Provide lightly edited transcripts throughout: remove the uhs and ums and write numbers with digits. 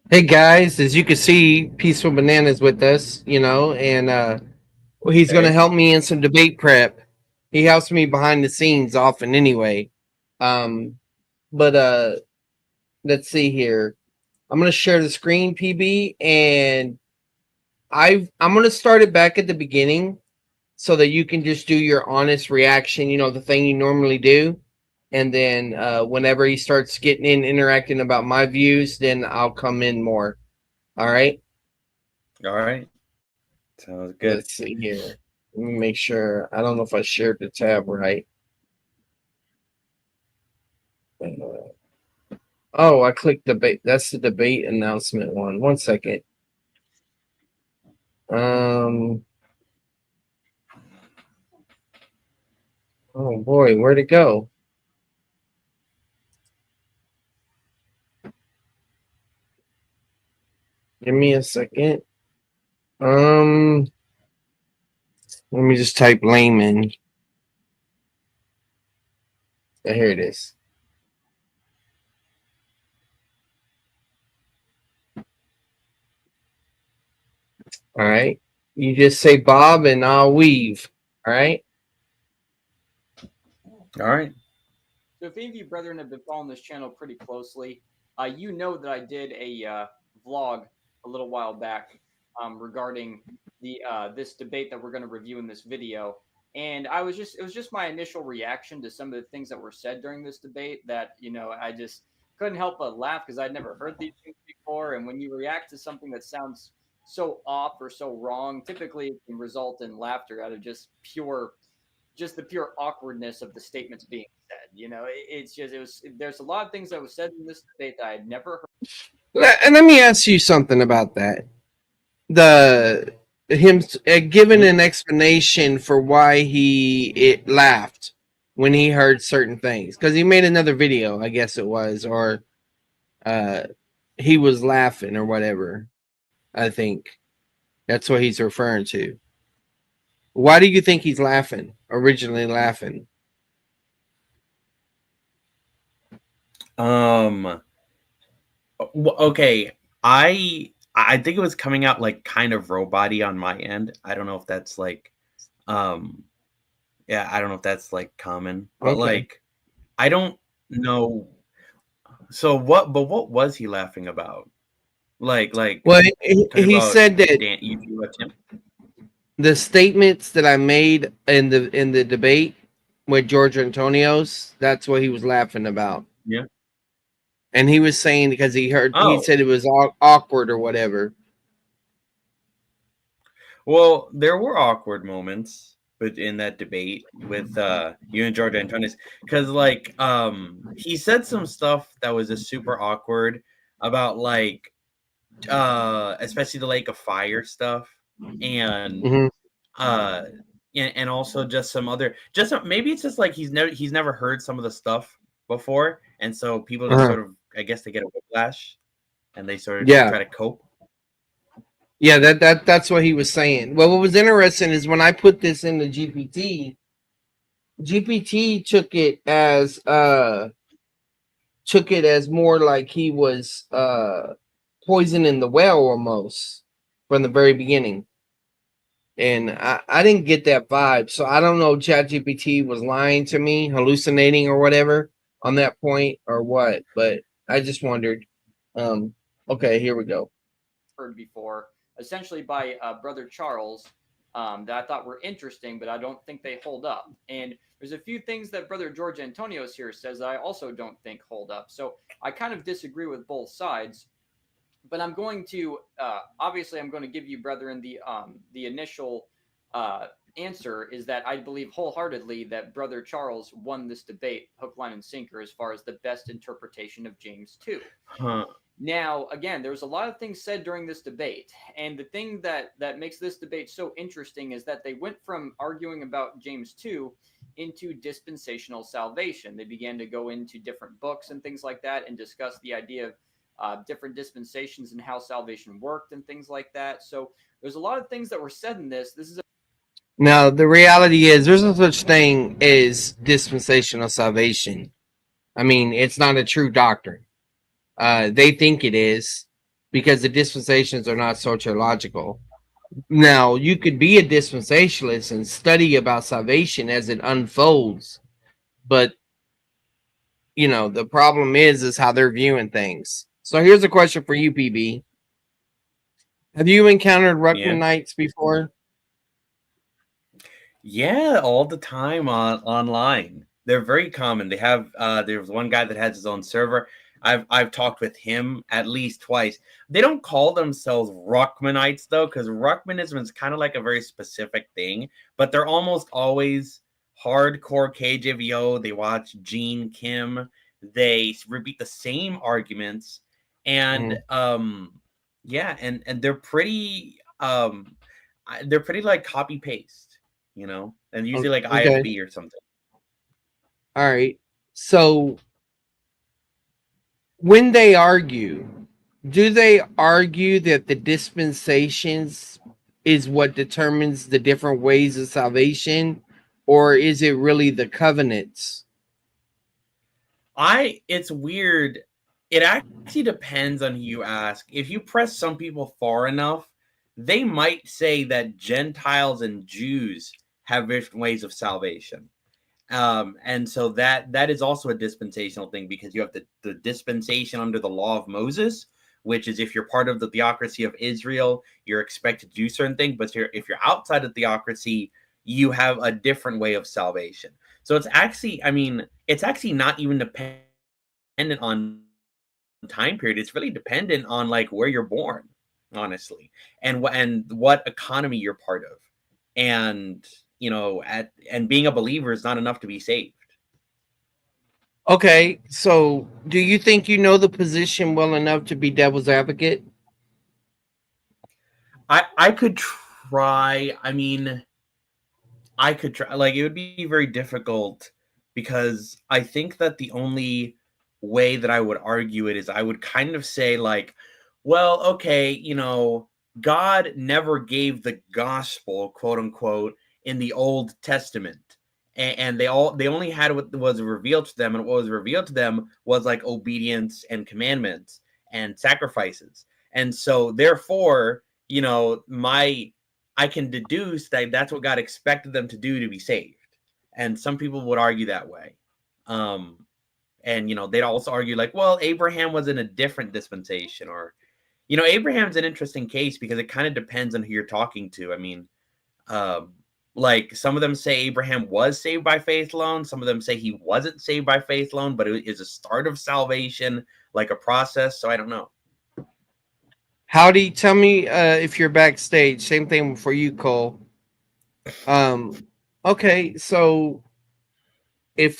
Hey guys, as you can see, Peaceful Bananas with us, and he's going to Hey, help me in some debate prep. He helps me behind the scenes often anyway. Um, but let's see here. I'm going to share the screen, PB, and I'm going to start it back at the beginning so that you can just do your honest reaction. The thing you normally do, and then whenever he starts getting in interacting about my views, then I'll come in more. All right. all right. Sounds good. Let's see here. Let me make sure. I don't know if I shared the tab right. Oh, I clicked debate. That's the debate announcement one. 1 second. Um. Oh boy, where'd it go? Give me a second. Um. Let me just type layman. Here it is. All right. You just say Bob and I'll weave. All right. All right. So if any of you brethren have been following this channel pretty closely, you know that I did a vlog a little while back regarding the this debate that we're going to review in this video. And it was just my initial reaction to some of the things that were said during this debate that, I just couldn't help but laugh because I'd never heard these things before. And when you react to something that sounds so off or so wrong, typically it can result in laughter out of just the pure awkwardness of the statements being said. There's a lot of things that was said in this debate that I had never heard. And let me ask you something about that. The him giving Mhm. an explanation for why it laughed when he heard certain things because he made another video, I guess it was, or uh, he was laughing or whatever. I think that's what he's referring to. Why do you think he's laughing? Originally laughing. Um. Okay. I think it was coming out like kind of robot-y on my end. I don't know if that's like, um, yeah, I don't know if that's like common, but Okay. like, I don't know. So what? But what was he laughing about? Like Well, talking he about said that Dan. You left him. the statements that I made in the debate with George Antonios, that's what he was laughing about. Yeah. And he was saying because he Oh. said it was awkward or whatever. Well, there were awkward moments but in that debate with you and George Antonis because he said some stuff that was just super awkward about especially the Lake of Fire stuff and Mm-hmm. uh and also just some other maybe it's just like he's never heard some of the stuff before, and so people just Uh-huh. sort of, I guess, they get a whiplash and they sort of Yeah, try to cope. yeah. That's what he was saying. Well, what was interesting is when I put this into GPT took it as more like he was poisoning the well almost from the very beginning. And I didn't get that vibe. So I don't know ChatGPT was lying to me, hallucinating or whatever on that point or what, but I just wondered. Um, okay, here we go. Heard before, essentially by Brother Charles, that I thought were interesting, but I don't think they hold up. And there's a few things that Brother George Antonios here says that I also don't think hold up. So I kind of disagree with both sides. But I'm going to obviously I'm going to give you, brethren, the initial uh, answer is that I believe wholeheartedly that Brother Charles won this debate hook, line, and sinker as far as the best interpretation of James 2. Huh. Now, again, there was a lot of things said during this debate, and the thing that makes this debate so interesting is that they went from arguing about James 2 into dispensational salvation. They began to go into different books and things like that and discuss the idea of different dispensations and how salvation worked and things like that. So there's a lot of things that were said in this. This is Now the reality is there's no such thing as dispensational salvation. I mean, it's not a true doctrine. They think it is. because the dispensations are not soteriological. Now, you could be a dispensationalist and study about salvation as it unfolds, but the problem is how they're viewing things. So here's a question for you, PB. Have you encountered Yeah. Ruckmanites before? Yeah, all the time online. They're very common. They have there's one guy that has his own server. I've talked with him at least twice. They don't call themselves Ruckmanites though, because Ruckmanism is kind of like a very specific thing, but they're almost always hardcore KJVO. They watch Gene Kim. They repeat the same arguments, and yeah, and they're pretty like copy paste, and usually like Okay. IFB or something. All right. So when they argue, do they argue that the dispensations is what determines the different ways of salvation, or is it really the covenants? It's weird. It actually depends on who you ask. If you press some people far enough, they might say that Gentiles and Jews have different ways of salvation. And so that is also a dispensational thing, because you have the dispensation under the law of Moses, which is if you're part of the theocracy of Israel, you're expected to do certain things. But if you're outside of theocracy, you have a different way of salvation. So it's actually not even dependent on time period. It's really dependent on like where you're born, honestly, and what economy you're part of, and and being a believer is not enough to be saved. Okay, so do you think you know the position well enough to be devil's advocate? I could try. I mean, I could try. Like, it would be very difficult, because I think that the only way that I would argue it is I would kind of say like, well, okay, God never gave the gospel, quote unquote, in the Old Testament. And they only had what was revealed to them, and what was revealed to them was like obedience and commandments and sacrifices. And so therefore, I can deduce that that's what God expected them to do to be saved. And some people would argue that way. And they'd also argue like, well, Abraham was in a different dispensation, or Abraham's an interesting case because it kind of depends on who you're talking to. I mean, like some of them say Abraham was saved by faith alone. Some of them say he wasn't saved by faith alone, but it is a start of salvation, like a process. So I don't know. Howdy, tell me if you're backstage. Same thing for you, Cole. Okay, so if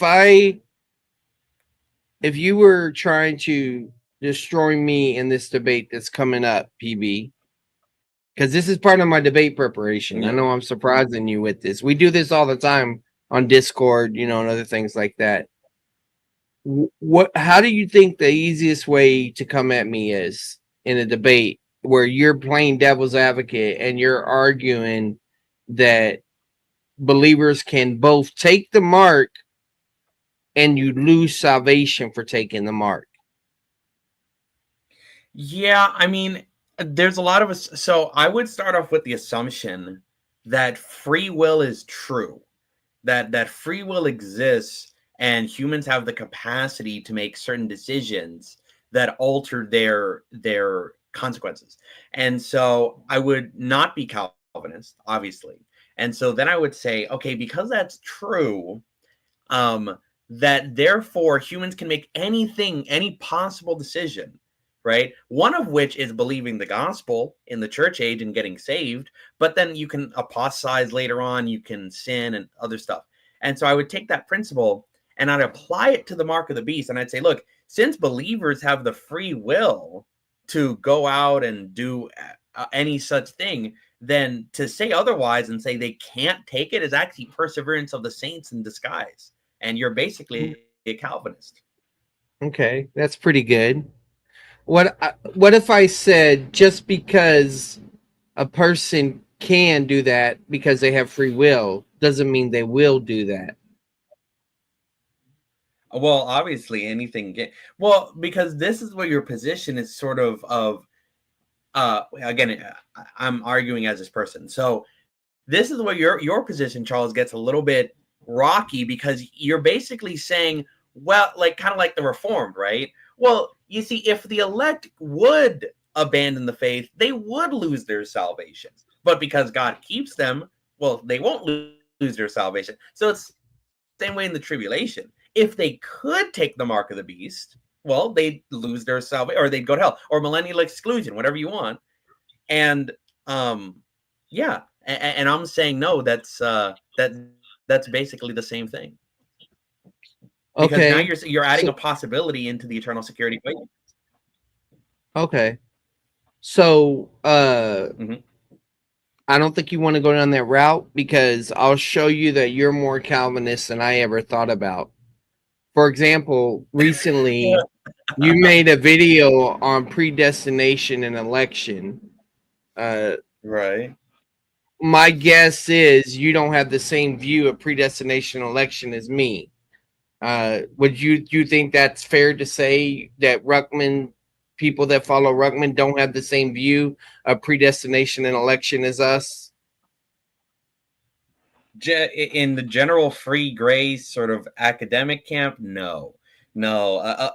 you were trying to destroy me in this debate that's coming up, PB, because this is part of my debate preparation. I know I'm surprising you with this. We do this all the time on Discord, and other things like that. How do you think the easiest way to come at me is in a debate where you're playing devil's advocate and you're arguing that believers can both take the mark and you lose salvation for taking the mark? Yeah, I mean, there's a lot of us. So I would start off with the assumption that free will is true, that free will exists, and humans have the capacity to make certain decisions that alter their consequences. And so I would not be Calvinist, obviously. And so then I would say, okay, because that's true, that therefore humans can make any possible decision, right? One of which is believing the gospel in the church age and getting saved, but then you can apostatize later on, you can sin and other stuff. And so I would take that principle and I'd apply it to the mark of the beast. And I'd say, look, since believers have the free will to go out and do any such thing, then to say otherwise and say they can't take it is actually perseverance of the saints in disguise. And you're basically a Calvinist. Okay, that's pretty good. What if I said just because a person can do that because they have free will doesn't mean they will do that? Well, obviously anything well, because this is what your position is sort of again, I'm arguing as this person. So this is where your position, Charles, gets a little bit rocky, because you're basically saying, well, like kind of like the Reformed, right? Well, you see, if the elect would abandon the faith, they would lose their salvation. But because God keeps them, well, they won't lose their salvation. So it's the same way in the tribulation. If they could take the mark of the beast, well, they'd lose their salvation, or they'd go to hell, or millennial exclusion, whatever you want. And yeah, and I'm saying no. That's basically the same thing. Because now you're adding a possibility into the eternal security equation. Okay. So I don't think you want to go down that route, because I'll show you that you're more Calvinist than I ever thought about. For example, recently you made a video on predestination and election. Right. My guess is you don't have the same view of predestination and election as me. Would you think that's fair to say that people that follow Ruckman don't have the same view of predestination and election as us? In the general free grace sort of academic camp, no.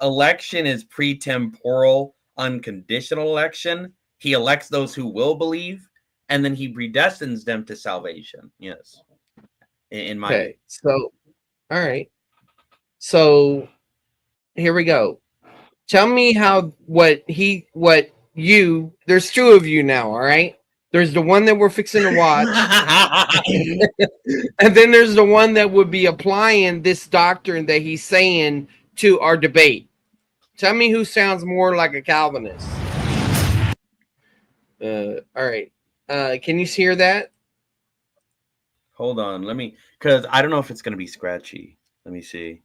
Election is pretemporal, unconditional election. He elects those who will believe, and then he predestines them to salvation. Yes, in my view. So, all right. So here we go. Tell me there's two of you now, all right? There's the one that we're fixing to watch. And then there's the one that would be applying this doctrine that he's saying to our debate. Tell me who sounds more like a Calvinist. All right. Can you hear that? Hold on, because I don't know if it's going to be scratchy. Let me see.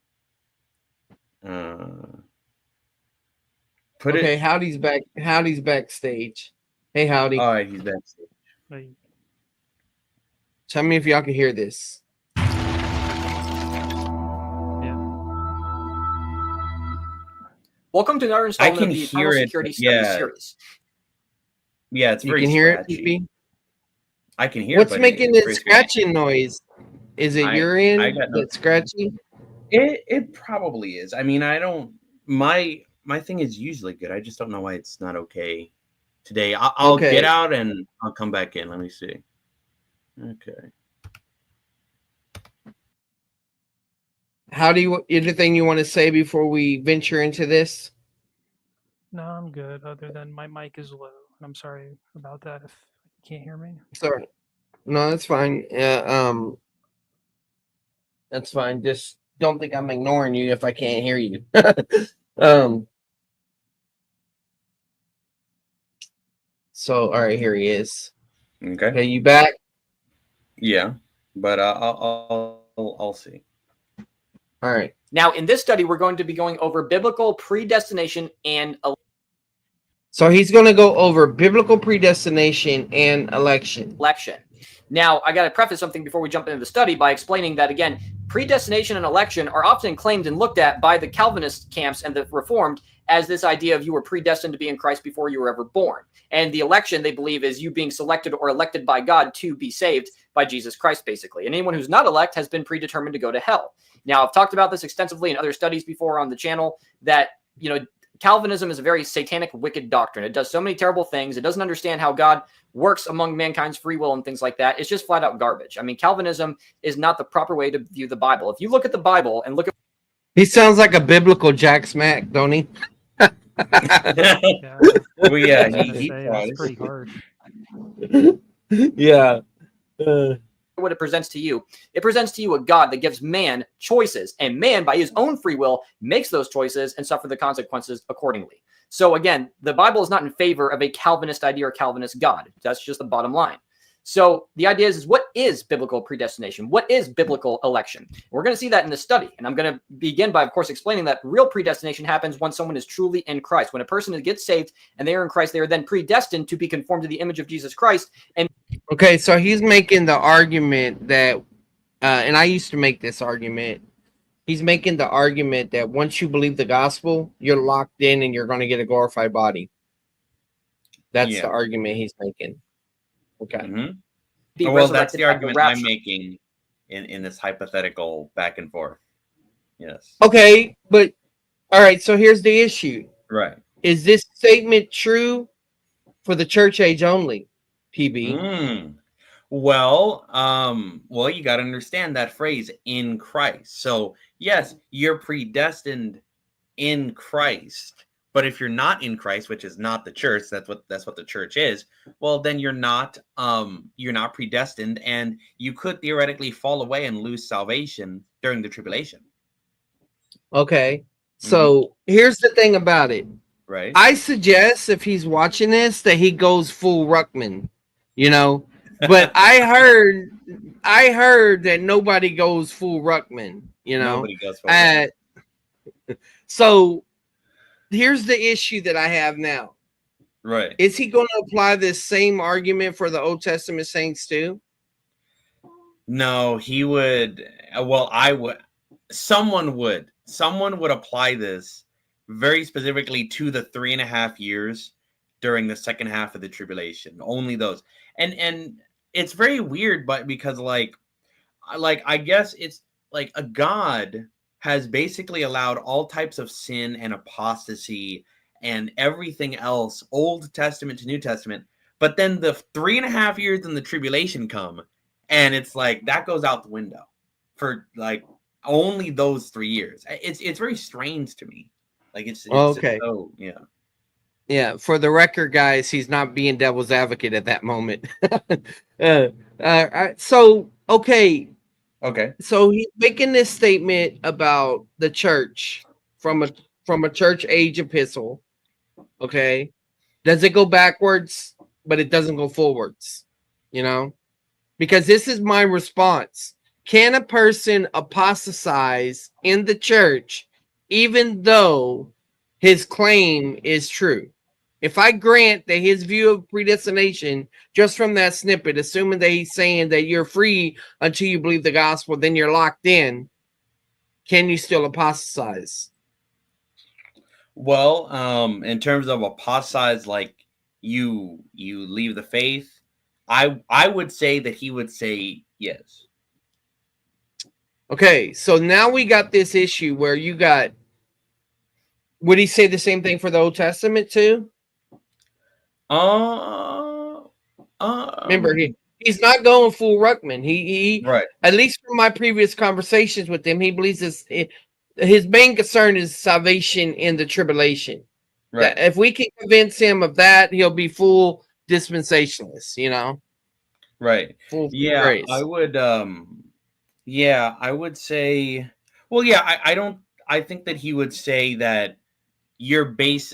Howdy's back. Howdy's backstage. Hey, Howdy. All right, he's backstage. Hey. Tell me if y'all can hear this. Yeah. Welcome to another installment of the hear Eternal it, Security yeah. Study Series. Yeah, it's You very can hear it, scratchy. PB? I can hear. What's it, making it's this very scratching noise? Is it your end that's scratchy? It probably is. I mean, I don't. My thing is usually good. I just don't know why it's not okay today. I'll get out and I'll come back in. Let me see. Okay. How do you? Anything you want to say before we venture into this? No, I'm good. Other than my mic is low, and I'm sorry about that if you can't hear me. Sorry. No, that's fine. That's fine. Just don't think I'm ignoring you if I can't hear you. So, all right, here he is. Okay, you back? Yeah, but I'll see. All right. Now, in this study, we're going to be going over biblical predestination and So he's going to go over biblical predestination and election. Now, I got to preface something before we jump into the study by explaining that, again, predestination and election are often claimed and looked at by the Calvinist camps and the Reformed as this idea of you were predestined to be in Christ before you were ever born. And the election, they believe, is you being selected or elected by God to be saved by Jesus Christ, basically. And anyone who's not elect has been predetermined to go to hell. Now, I've talked about this extensively in other studies before on the channel that, Calvinism is a very satanic, wicked doctrine. It does so many terrible things. It doesn't understand how God works among mankind's free will and things like that. It's just flat out garbage. I mean, Calvinism is not the proper way to view the Bible. If you look at the Bible and look at... He sounds like a biblical Jack Smack, don't he? Yeah. Well, yeah, That's pretty harsh. Yeah. what it presents to you. It presents to you a God that gives man choices, and man, by his own free will, makes those choices and suffer the consequences accordingly. So again, the Bible is not in favor of a Calvinist idea or Calvinist God. That's just the bottom line. So the idea is what is biblical predestination? What is biblical election? We're going to see that in the study. And I'm going to begin by, of course, explaining that real predestination happens when someone is truly in Christ. When a person gets saved and they are in Christ, they are then predestined to be conformed to the image of Jesus Christ. And okay, so he's making the argument that, and I used to make this argument, he's making the argument that once you believe the gospel, you're locked in and you're going to get a glorified body. That's Yeah. the argument he's making. Okay. Mhm. Be Well, that's resurrected the at argument I'm rapture. making in this hypothetical back and forth. Yes. Okay, but all right, so here's the issue. Right. Is this statement true for the church age only, PB? Mm. Well, you got to understand that phrase in Christ. So, yes, you're predestined in Christ. But if you're not in Christ, which is not the church, that's what the church is, well then you're not predestined, and you could theoretically fall away and lose salvation during the tribulation. Okay. So here's the thing about it. Right? I suggest if he's watching this that he goes full Ruckman, you know. But I heard that nobody goes full Ruckman, you know. Nobody goes for it. So here's the issue that I have now. Right. Is he going to apply this same argument for the Old Testament saints too? No, he would. Well, I would. Someone would. Someone would apply this very specifically to the 3.5 years during the second half of the tribulation. Only those. And it's very weird, but because like I guess it's like a God has basically allowed all types of sin and apostasy and everything else, Old Testament to New Testament. But then the 3.5 years in the tribulation come, and it's like that goes out the window for like only those 3 years. It's very strange to me. Like it's Okay. so yeah. Yeah, for the record, guys, he's not being devil's advocate at that moment. So okay, Okay. so he's making this statement about the church from a church age epistle. Okay, does it go backwards? But it doesn't go forwards. You know, because this is my response. Can a person apostatize in the church even though his claim is true? If I grant that his view of predestination, just from that snippet, assuming that he's saying that you're free until you believe the gospel, then you're locked in, can you still apostatize? Well, in terms of apostatize, like you leave the faith, I would say that he would say yes. Okay, so now we got this issue where you got. Would he say the same thing for the Old Testament too? Remember, he's not going full Ruckman. He right. At least from my previous conversations with him, he believes his main concern is salvation in the tribulation. Right. That if we can convince him of that, he'll be full dispensationalist. You know, Right. full Yeah, grace. I would yeah, I would say well, yeah, I think that he would say that your base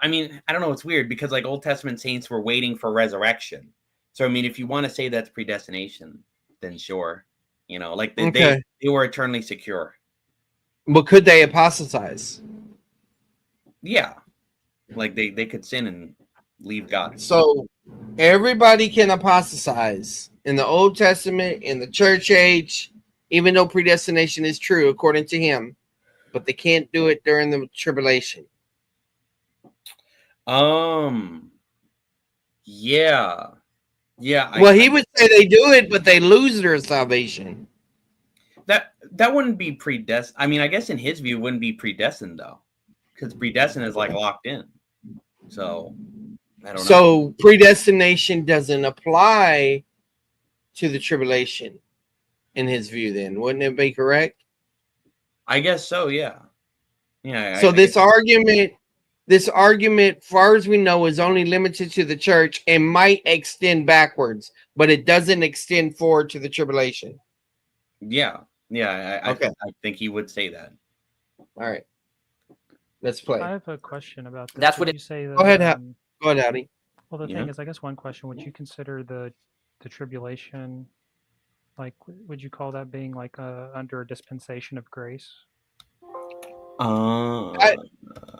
I mean, I don't know, it's weird because like Old Testament saints were waiting for resurrection. So I mean, if you want to say that's predestination, then sure. You know, like Okay. they were eternally secure. But could they apostatize? Yeah. Like they could sin and leave God. So everybody can apostatize in the Old Testament, in the church age, even though predestination is true according to him, but they can't do it during the tribulation. Yeah. Yeah. Well, he would say they do it, but they lose their salvation. That wouldn't be predestined. I mean, I guess in his view, it wouldn't be predestined though, because predestined is like locked in. So I don't know. So predestination doesn't apply to the tribulation in his view. Then wouldn't it be correct? I guess so. Yeah. Yeah. So this argument, far as we know, is only limited to the church and might extend backwards, but it doesn't extend forward to the tribulation. Yeah. Yeah. Okay. I think he would say that. All right. Let's play. I have a question about this. That's what Would you say that, Go ahead, Go ahead, Howdy. well, the Yeah. thing is, I guess one question: would you consider the tribulation, like, would you call that being like under a dispensation of grace?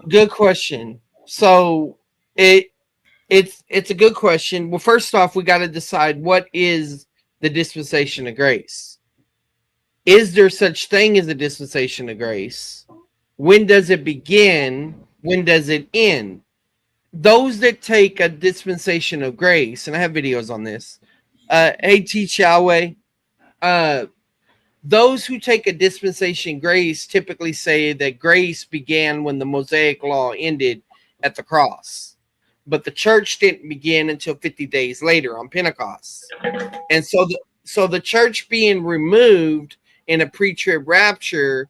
Good question. So it's a good question. Well, first off, we got to decide what is the dispensation of grace. Is there such thing as a dispensation of grace? When does it begin? When does it end? those that take a dispensation of grace, and I have videos on this. A.T. Chalway, those who take a dispensation grace typically say that grace began when the Mosaic law ended at the cross, but the church didn't begin until 50 days later on Pentecost. And so the church being removed in a pre-trib rapture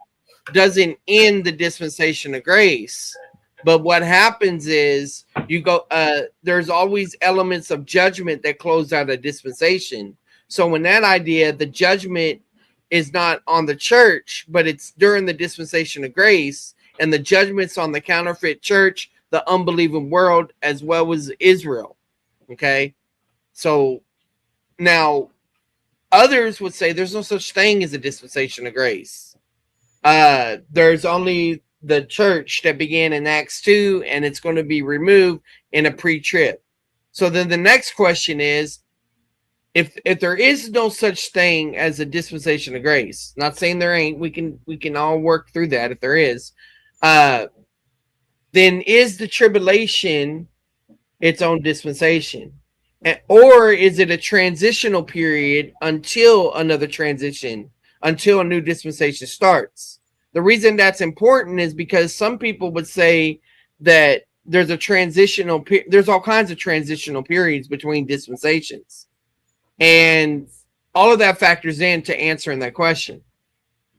doesn't end the dispensation of grace. But what happens is there's always elements of judgment that close out a dispensation. So in that idea, the judgment is not on the church, but it's during the dispensation of grace, and the judgment's on the counterfeit church, the unbelieving world, as well as Israel. Okay. So now others would say there's no such thing as a dispensation of grace. There's only the church that began in Acts 2, and it's going to be removed in a pre-trib. So then the next question is, if there is no such thing as a dispensation of grace, not saying there ain't, we can all work through that if there is, then is the tribulation its own dispensation? Or is it a transitional period until another transition, until a new dispensation starts? The reason that's important is because some people would say that there's all kinds of transitional periods between dispensations. And all of that factors into answering that question.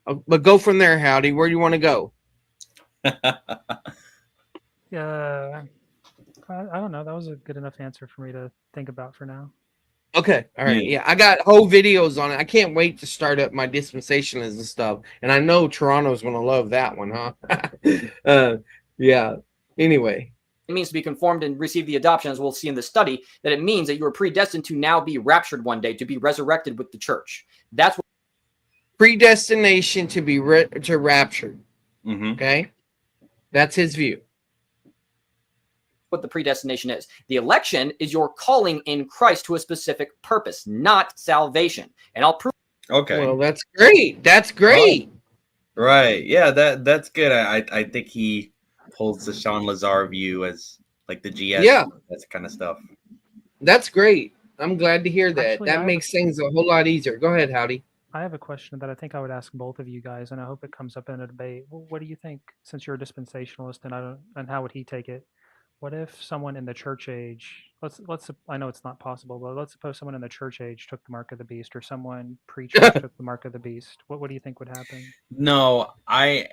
But go from there, Howdy. Where do you want to go? Yeah, I don't know. That was a good enough answer for me to think about for now. Okay. All right. Yeah. I got whole videos on it. I can't wait to start up my dispensationalism stuff. And I know Toronto's going to love that one, huh? Yeah. Anyway. It means to be conformed and receive the adoption, as we'll see in the study, that it means that you are predestined to now be raptured one day, to be resurrected with the church. That's what predestination to be raptured. Mm-hmm. Okay. That's his view. What the predestination is. The election is your calling in Christ to a specific purpose, not salvation. And I'll prove. Okay. Well, that's great. That's great. Oh, right. Yeah, that's good. I think he holds the Sean Lazar view as like the GS. Yeah. That kind of stuff. That's great. I'm glad to hear that. Actually, that makes things a whole lot easier. Go ahead, Howdy. I have a question that I think I would ask both of you guys, and I hope it comes up in a debate. What do you think, since you're a dispensationalist, and how would he take it? What if someone in the church age, I know it's not possible, but let's suppose someone in the church age took the mark of the beast, or someone pre-church took the mark of the beast. What do you think would happen? No, I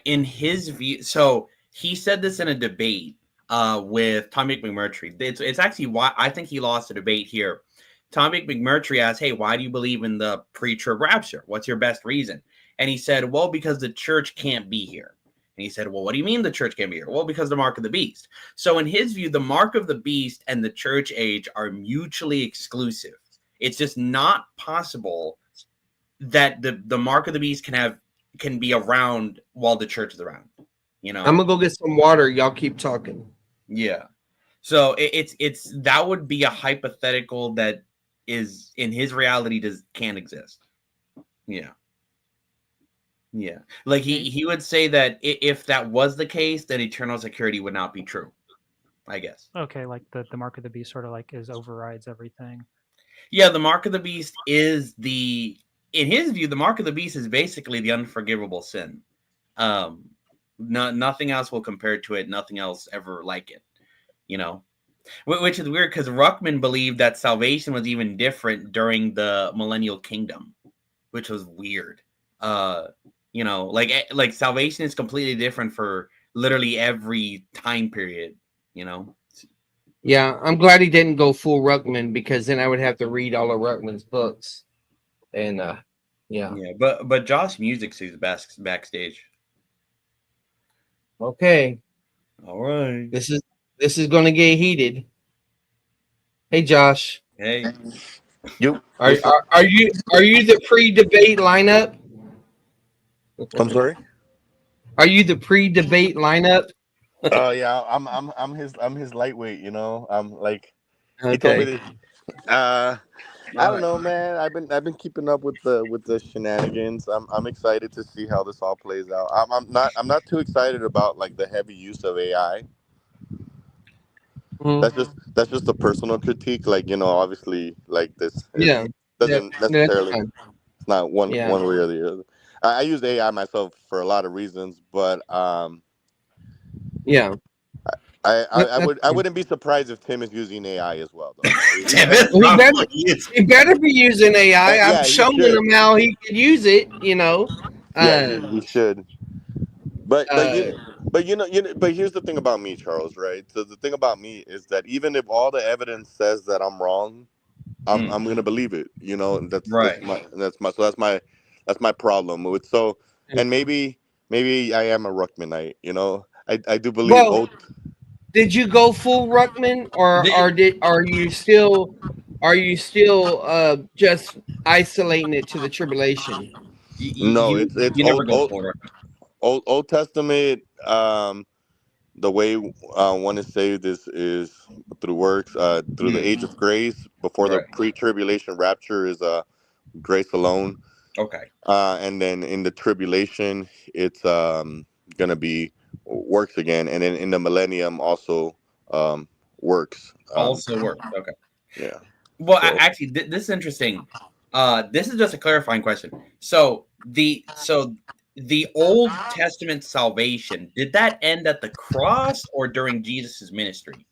in his view. So he said this in a debate with Tommy McMurtry. It's actually why I think he lost the debate here. Tommy McMurtry asked, "Hey, why do you believe in the pre-trib rapture? What's your best reason?" And he said, "Well, because the church can't be here." And he said, "Well, what do you mean the church can't be here?" "Well, because the mark of the beast." So in his view, the mark of the beast and the church age are mutually exclusive. It's just not possible that the mark of the beast can be around while the church is around. You know, I'm gonna go get some water. Y'all keep talking. Yeah. So it's that would be a hypothetical that is in his reality can't exist. Yeah. Yeah. Like he would say that if that was the case, then eternal security would not be true, I guess. Okay, like the mark of the beast sort of like overrides everything. Yeah, the mark of the beast is in his view, the mark of the beast is basically the unforgivable sin. Nothing else will compare to it. Nothing else ever like it, you know, which is weird because Ruckman believed that salvation was even different during the millennial kingdom, which was weird. You know, like salvation is completely different for literally every time period, you know. Yeah, I'm glad he didn't go full Ruckman, because then I would have to read all of Ruckman's books. And yeah. But Josh Music is backstage. Okay. All right. This is going to get heated. Hey, Josh. Hey. You Are you the pre-debate lineup? I'm sorry. Are you the pre-debate lineup? Oh yeah, I'm his lightweight. You know, I'm like he told Okay. me that. I don't know, man. I've been keeping up with the shenanigans. I'm excited to see how this all plays out. I'm not too excited about like the heavy use of AI. That's just a personal critique. Like, obviously, like this Yeah, doesn't that's necessarily. fine. It's not Yeah. one way or the other. I use AI myself for a lot of reasons, but Yeah. I That's fine. wouldn't be surprised if Tim is using AI as well, though. Damn it, Well, probably is. he better be using AI. I've Yeah, he shown should. him how he could use it. Yeah, Uh, he should. But but uh, you but here's the thing about me, Charles. Right. So the thing about me is that even if all the evidence says that I'm wrong, Mm, I'm gonna believe it. And right. that's my problem with and maybe I am a Ruckmanite. I do believe well, old. did you go full Ruckman, or The- are you still just isolating it to the tribulation? No, it's you never go for it. Old Testament. The way one is saved is through works, through the Mm, age of grace. Before the right. pre-tribulation rapture is grace alone, Okay. and then in the tribulation it's gonna be works again, and then in the millennium also works. Also works. Okay. Yeah. Well, So actually, this is interesting. This is just a clarifying question. So the Old Testament salvation, did that end at the cross or during Jesus's ministry?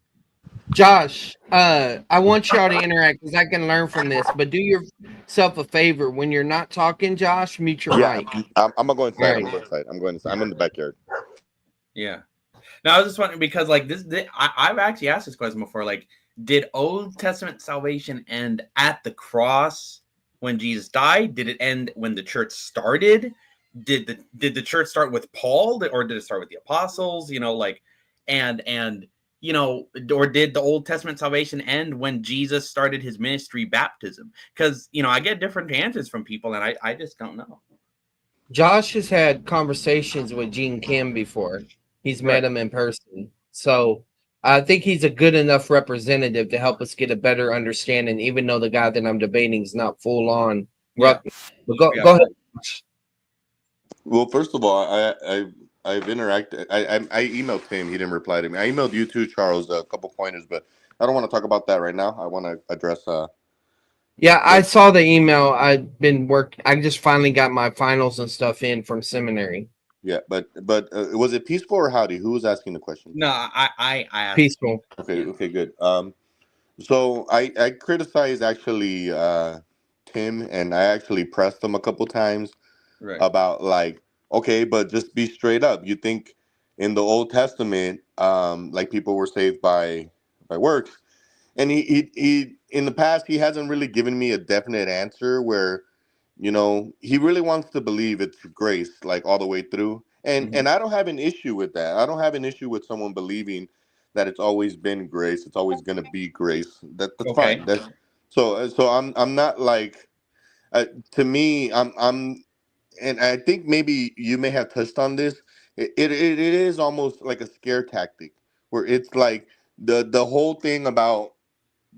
Josh, I want y'all to interact because I can learn from this. But do yourself a favor when you're not talking, Josh. Mute your yeah, mic. I'm gonna go All inside. right. I'm going inside. I'm in the backyard. Yeah. Now I was just wondering because like I've actually asked this question before. Like, did Old Testament salvation end at the cross when Jesus died? Did it end when the church started? Did the church start with Paul or did it start with the apostles? And or did the Old Testament salvation end when Jesus started his ministry baptism? Because I get different answers from people, and I just don't know. Josh has had conversations with Gene Kim before. He's met Right. him in person. So I think he's a good enough representative to help us get a better understanding, even though the guy that I'm debating is not full on. Yeah. But go Yeah. ahead. Well, first of all, I've interacted. I emailed him. He didn't reply to me. I emailed you too, Charles, a couple pointers, but I don't want to talk about that right now. I want to address. Yeah, I What? saw the email. I've been working. I just finally got my finals and stuff in from seminary. Yeah, but was it peaceful or howdy? Who was asking the question? No, I asked. Peaceful. Okay, good. So I criticized actually Tim, and I actually pressed him a couple times Right. about like, okay, but just be straight up. You think in the Old Testament, like people were saved by works, and he in the past he hasn't really given me a definite answer where he really wants to believe it's grace like all the way through, and I don't have an issue with that. I don't have an issue with someone believing that it's always been grace, it's always going to be grace. That's Okay. fine. That's so I'm not like to me I'm and I think maybe you may have touched on this. It is almost like a scare tactic where it's like the whole thing about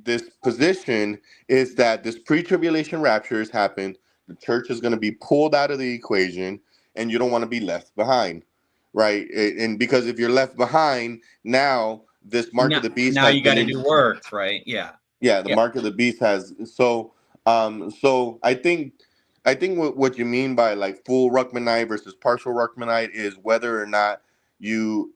this position is that this pre-tribulation rapture has happened. The church is going to be pulled out of the equation, and you don't want to be left behind, right? And because if you're left behind, now this mark of the beast Now has you got been to do works, right? Yeah. yeah, the Yeah. mark of the beast has so I think what you mean by like full Ruckmanite versus partial Ruckmanite is whether or not you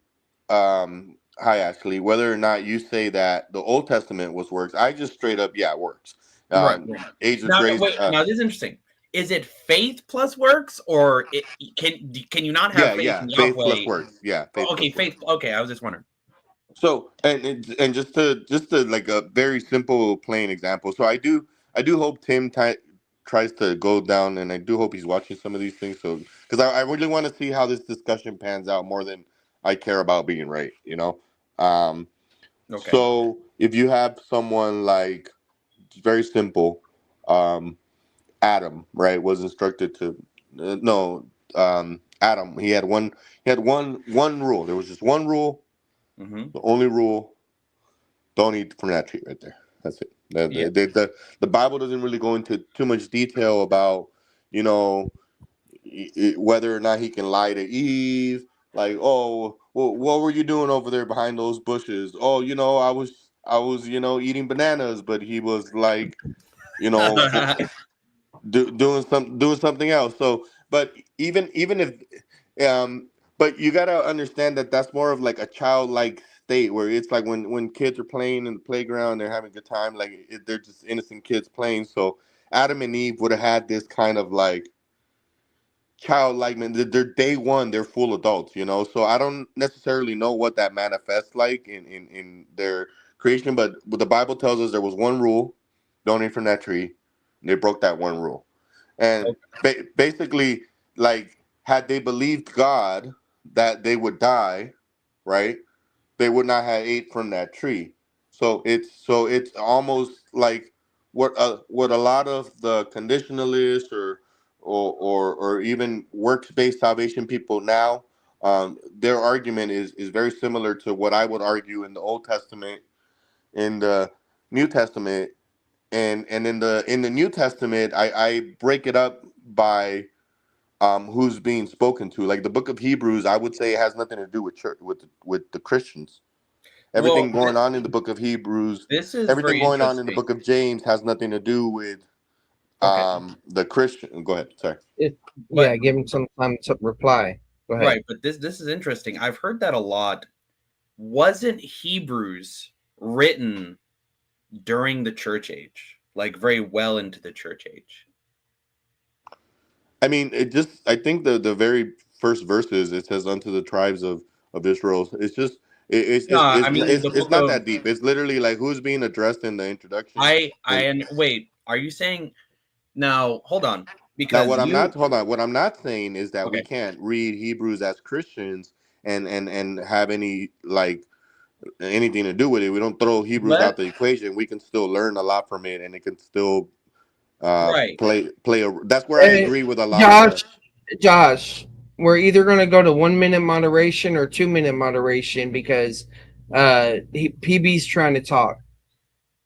hi Ashley, whether or not you say that the Old Testament was works. I just straight up works. Right. Age of Now, grace. wait. Now this is interesting. Is it faith plus works, or can you not have faith in faith plus Yahweh? works. Yeah, faith Okay, plus works. faith. Okay, I was just wondering. So and just to like a very simple plain example. So I do hope Tim tries to go down, and I do hope he's watching some of these things. So because I really want to see how this discussion pans out more than I care about being right. Um, Okay. so if you have someone like very simple, um, Adam, right, was instructed to no, Adam. He had one rule. There was just one rule. Mm-hmm. The only rule: don't eat from that tree right there. That's it. Yeah. The Bible doesn't really go into too much detail about you know whether or not he can lie to Eve. Like, oh, well, what were you doing over there behind those bushes? Oh, I was I was, eating bananas, but he was like, you know, doing something else. So, but even if, um, but you gotta understand that that's more of like a childlike state where it's like when kids are playing in the playground, they're having a good time, like they're just innocent kids playing. So Adam and Eve would have had this kind of like childlike man. They're day one, they're full adults. So I don't necessarily know what that manifests like in their creation, but what the Bible tells us, there was one rule: don't eat from that tree. And they broke that one rule, and basically, like, had they believed God that they would die, right, they would not have ate from that tree. So it's almost like what a lot of the conditionalists or even works based salvation people now, their argument is very similar to what I would argue in the Old Testament, in the New Testament, and in the New Testament, I break it up by who's being spoken to. Like the book of Hebrews, I would say it has nothing to do with church, with the Christians. Well, Everything going on in the book of Hebrews, this is everything very going on in the interesting. book of James has nothing to do with Okay, the Christian. Go ahead. Sorry. but Yeah, give him some time to reply. Go ahead. right, but this is interesting. I've heard that a lot. Wasn't Hebrews written during the church age, like very well into the church age? I mean, I think the very first verses, it says unto the tribes of Israel. It's just No, I mean the it's book not of that deep. It's literally like who's being addressed in the introduction. I and wait, are you saying now? Hold on, Now, because what I'm you not hold on. What I'm not saying is that we okay, can't read Hebrews as Christians and have any like anything to do with it. We don't throw Hebrews let out the equation. We can still learn a lot from it, and it can still right. play a. That's where I Hey, agree with a lot of Josh, the. Josh, we're either gonna go to 1 minute moderation or 2 minute moderation because PB's trying to talk,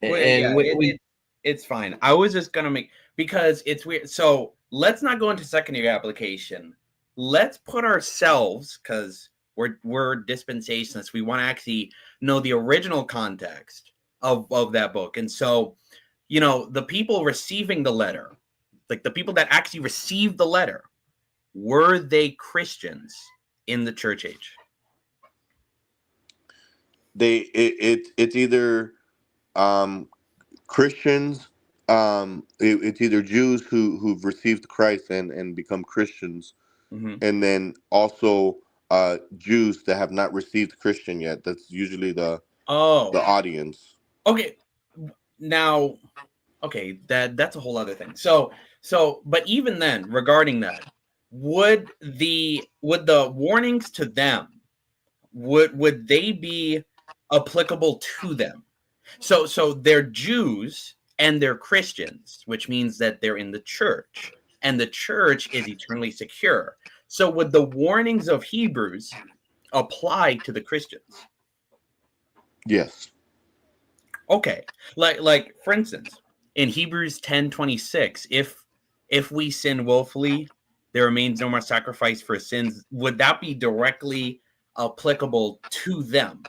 Well, yeah, and we it's fine. I was just gonna make because it's weird. So let's not go into secondary application. Let's put ourselves because we're dispensationalists. We want to actually know the original context of that book, and so the people receiving the letter, like the people that actually received the letter, were they Christians in the church age? It's either um, Christians. It's either Jews who've received Christ and become Christians, Hmm. and then also Jews that have not received Christian yet. That's usually Oh, the audience. okay. Now, okay, that's a whole other thing. So but even then, regarding that, would the warnings to them would they be applicable to them? So they're Jews and they're Christians, which means that they're in the church, and the church is eternally secure. So would the warnings of Hebrews apply to the Christians? Yes. Okay. Like for instance, in Hebrews 10:26, if we sin willfully, there remains no more sacrifice for sins. Would that be directly applicable to them?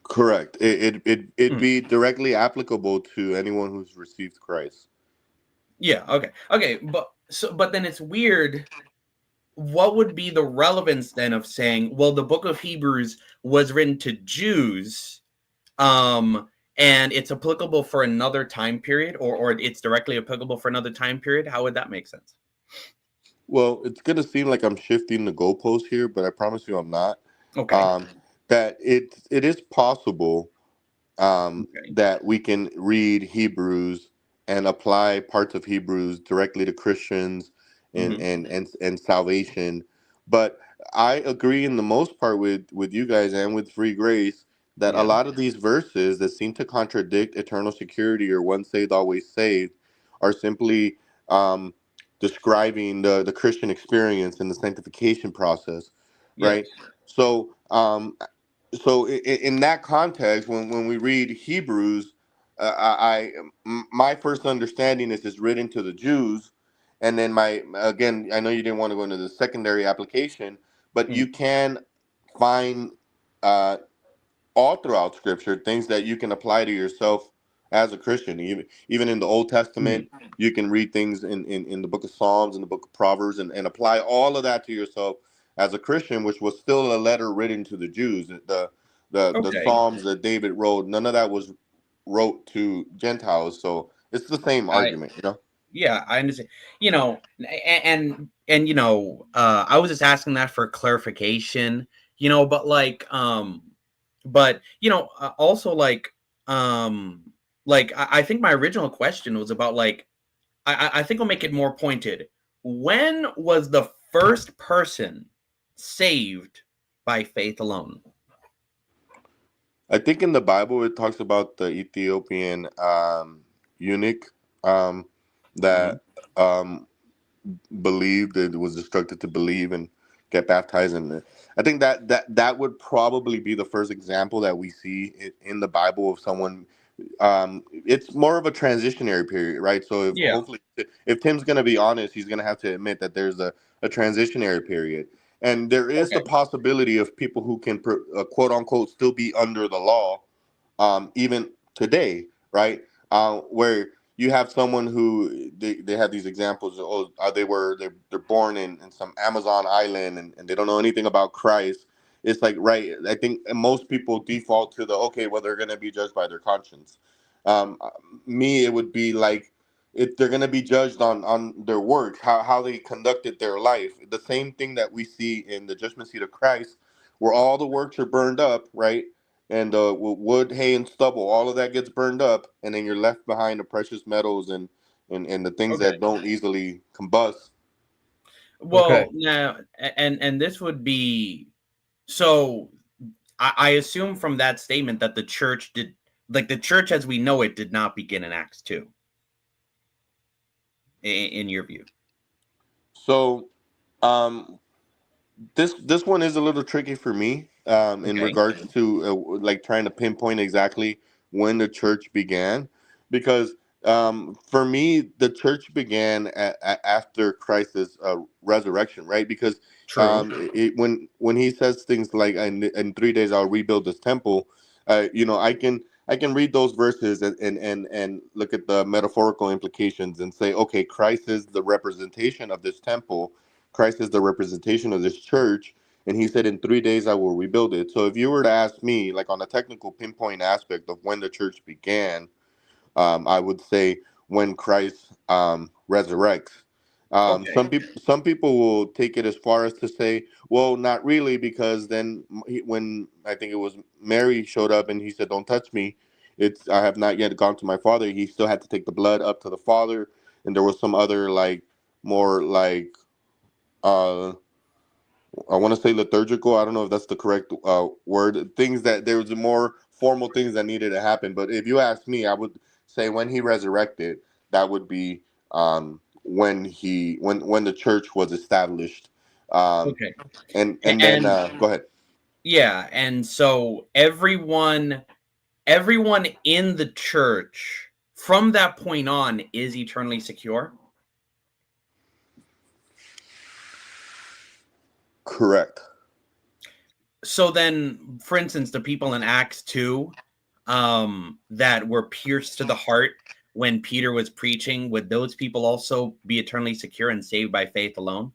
Correct. It'd Hmm. be directly applicable to anyone who's received Christ. Yeah, okay. But then it's weird. What would be the relevance then of saying, well, the book of Hebrews was written to Jews, and it's applicable for another time period, or it's directly applicable for another time period? How would that make sense? Well, it's gonna seem like I'm shifting the goalpost here, but I promise you I'm not. Okay. Um, that it is possible Okay. that we can read Hebrews and apply parts of Hebrews directly to Christians and Hmm. and salvation. But I agree in the most part with you guys and with Free Grace that a Yeah. lot of these verses that seem to contradict eternal security or once saved always saved are simply um, describing the Christian experience and the sanctification process, Yes. right? So in that context, when we read Hebrews, my first understanding is it's written to the Jews, and then my again, I know you didn't want to go into the secondary application, but Mm. you can find uh, all throughout Scripture, things that you can apply to yourself as a Christian. Even in the Old Testament, you can read things in the book of Psalms and the book of Proverbs and apply all of that to yourself as a Christian, which was still a letter written to the Jews. The Okay. Psalms that David wrote, none of that was wrote to Gentiles. So it's the same argument, you know? Yeah, I understand. You know, and you know, I was just asking that for clarification, you know, but but you know, also I think my original question was about I think I'll make it more pointed. When was the first person saved by faith alone? I think in the Bible it talks about the Ethiopian eunuch that believed, it was instructed to believe and get baptized, and I think that would probably be the first example that we see in the Bible of someone. It's more of a transitionary period, right? So if Yeah. hopefully if Tim's going to be honest, he's going to have to admit that there's a transitionary period, and there is the Okay. possibility of people who can quote unquote still be under the law even today, right? Where you have someone who they have these examples. They're born in some Amazon island, and they don't know anything about Christ. It's like, right, I think most people default to the, okay, well, they're going to be judged by their conscience. Um, Me, it would be like, if they're going to be judged on their works, how they conducted their life. The same thing that we see in the judgment seat of Christ, where all the works are burned up, right? And wood, hay, and stubble, all of that gets burned up, and then you're left behind the precious metals and the things Okay. that don't easily combust. Well, now, and this would be so. I assume from that statement that the church did, like the church as we know it, did not begin in Acts 2. In your view, So, this one is a little tricky for me in okay, regards to like trying to pinpoint exactly when the church began, because for me the church began after Christ's resurrection, right? Because true. when he says things like in 3 days I'll rebuild this temple, I can read those verses and look at the metaphorical implications and say, okay, Christ is the representation of this temple. Christ is the representation of this church, and he said, "In 3 days I will rebuild it." So, if you were to ask me, like on a technical pinpoint aspect of when the church began, I would say when Christ resurrects. Okay, Some people will take it as far as to say, "Well, not really," because then when I think it was Mary showed up and he said, "Don't touch me. I have not yet gone to my Father." He still had to take the blood up to the Father, and there was some other like more like uh I want to say liturgical. I don't know if that's the correct word. Things that there was more formal things that needed to happen. But if you ask me, I would say when he resurrected, that would be when the church was established. Um, okay, and then and go ahead. yeah, and so everyone in the church from that point on is eternally secure. Correct. So then, for instance, the people in Acts 2 that were pierced to the heart when Peter was preaching, would those people also be eternally secure and saved by faith alone?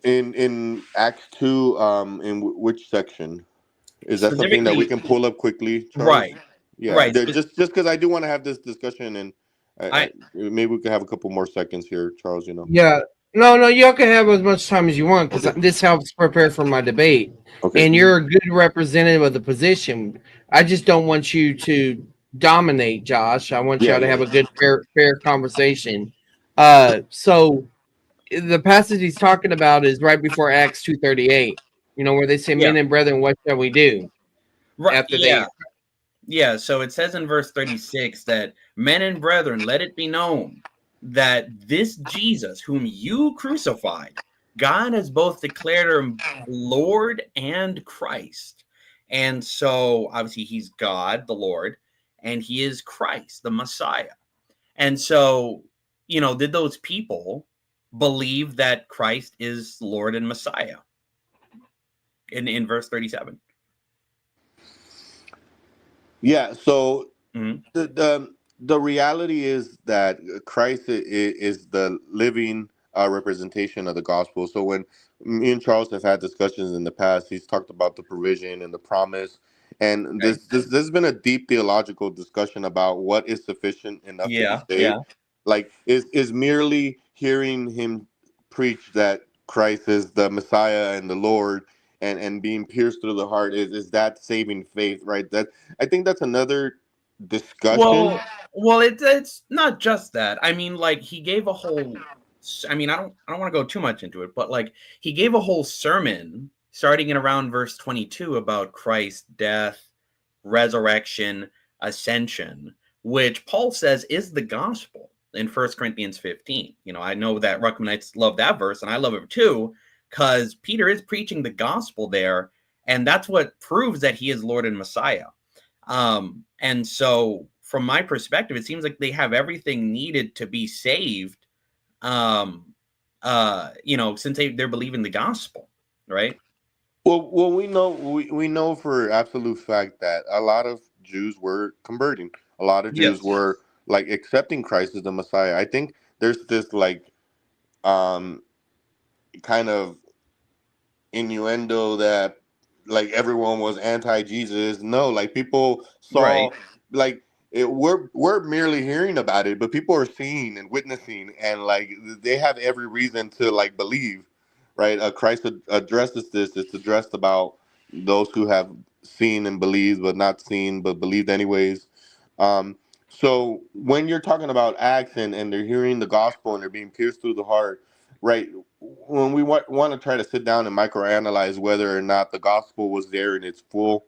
In Acts 2, which section? Is that something that we Specifically, can pull up quickly, Charles? right, Yeah, right. just because I do want to have this discussion, and I maybe we can have a couple more seconds here, Charles. You know. Yeah. No, no, y'all can have as much time as you want because this helps prepare for my debate. Okay. And you're a good representative of the position. I just don't want you to dominate, Josh. I want Yeah, y'all to yeah, have a yeah. good, fair conversation. So the passage he's talking about is right before Acts 2:38. You know where they say, yeah, "Men and brethren, what shall we do?" right, After they, yeah. Yeah, so it says in verse 36 that men and brethren, let it be known that this Jesus, whom you crucified, God has both declared him Lord and Christ. And so obviously he's God, the Lord, and he is Christ, the Messiah. And so, did those people believe that Christ is Lord and Messiah in verse 37. Yeah. So Mhm. the reality is that Christ is the living representation of the gospel. So when me and Charles have had discussions in the past, he's talked about the provision and the promise, and Okay. there's been a deep theological discussion about what is sufficient enough to be Yeah, saved. yeah. Like, is merely hearing him preach that Christ is the Messiah and the Lord, and being pierced through the heart, is that saving faith, right? That, I think that's another discussion. Well, it's not just that. I mean, like he gave a whole. I mean, I don't want to go too much into it, but like he gave a whole sermon starting in around verse 22 about Christ's death, resurrection, ascension, which Paul says is the gospel in 1 Corinthians 15. You know, I know that Ruckmanites love that verse, and I love it too, because Peter is preaching the gospel there, and that's what proves that he is Lord and Messiah. And so from my perspective, it seems like they have everything needed to be saved. You know, since they're believing the gospel, right? Well, we know for absolute fact that a lot of Jews were converting. A lot of Jews Yes. were like accepting Christ as the Messiah. I think there's this like um kind of innuendo that like everyone was anti-Jesus. No, like people saw Right. like we're merely hearing about it, but people are seeing and witnessing, and like they have every reason to like believe, right? Christ addresses this. It's addressed about those who have seen and believed, but not seen but believed anyways. Um, so when you're talking about Acts and they're hearing the gospel and they're being pierced through the heart, right? When we want to try to sit down and microanalyze whether or not the gospel was there in its full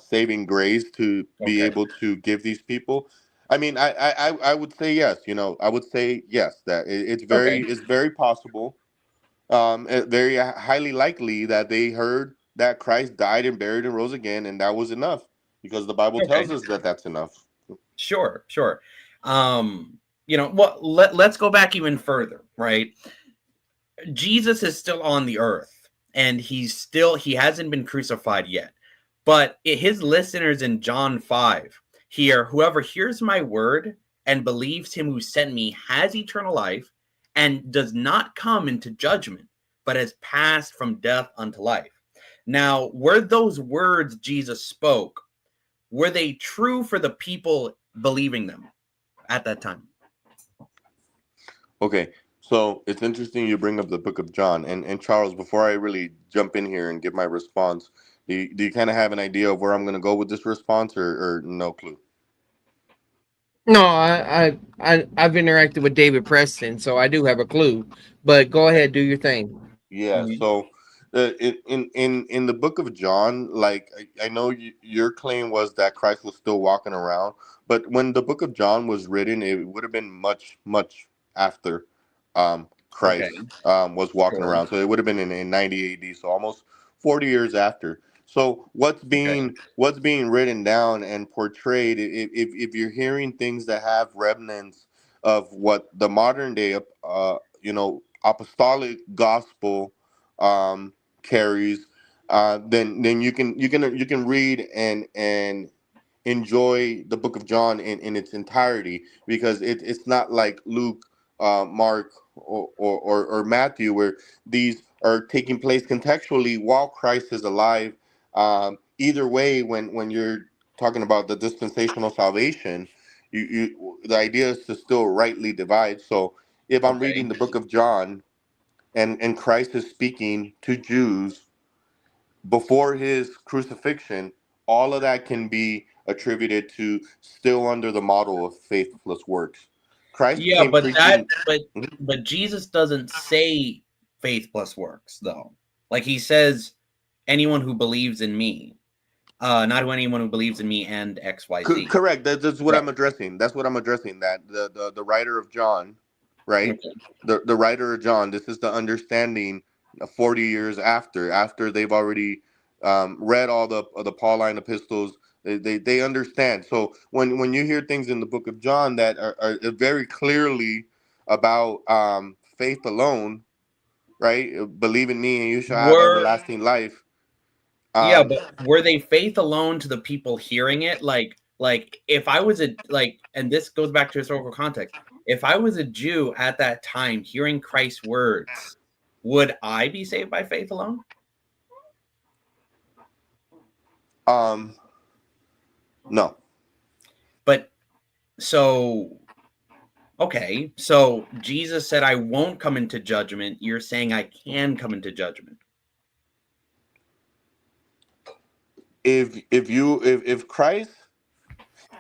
saving grace to be Okay. able to give these people, I mean, I would say yes. You know, I would say yes that Okay. it's very possible, very highly likely that they heard that Christ died and buried and rose again, and that was enough because the Bible tells Okay. us that that's enough. Sure. Sure. You know, well, let's go back even further, right? Jesus is still on the earth, and he hasn't been crucified yet. But his listeners in John 5 hear, "Whoever hears my word and believes him who sent me has eternal life and does not come into judgment, but has passed from death unto life." Now, were those words Jesus spoke, were they true for the people believing them at that time? Okay, so it's interesting you bring up the book of John. And Charles, before I really jump in here and give my response, do you kind of have an idea of where I'm going to go with this response, or no clue? No, I've interacted with David Preston, so I do have a clue. But go ahead, do your thing. Yeah, Mhm. so in the book of John, like I know your claim was that Christ was still walking around, but when the book of John was written, it would have been much after Okay, Christ was walking sure. around. So it would have been in 90 AD, so almost 40 years after. So Okay, what's being written down and portrayed, if you're hearing things that have remnants of what the modern day apostolic gospel carries, then you can read and enjoy the book of John in its entirety, because it's not like Luke, Mark, or Matthew, where these are taking place contextually while Christ is alive. Either way, when you're talking about the dispensational salvation, the idea is to still rightly divide. So if I'm reading okay. the book of John and Christ is speaking to Jews before his crucifixion, all of that can be attributed to still under the model of faithless works. Christ Yeah, came preaching. but Jesus doesn't say faith plus works though. Like he says, anyone who believes in me, not anyone who believes in me and X Y Z. Correct. That's what Right. I'm addressing. That's what I'm addressing. That the writer of John, right? Okay. The writer of John. This is the understanding. 40 years after they've already read all the Pauline epistles, they understand. So when you hear things in the book of John that are very clearly about faith alone, right? Believe in me and you shall have Were everlasting life. Yeah, but were they faith alone to the people hearing it? Like if I was and this goes back to historical context. If I was a Jew at that time hearing Christ's words, would I be saved by faith alone? No. But so okay, so Jesus said I won't come into judgment. You're saying I can come into judgment. If Christ,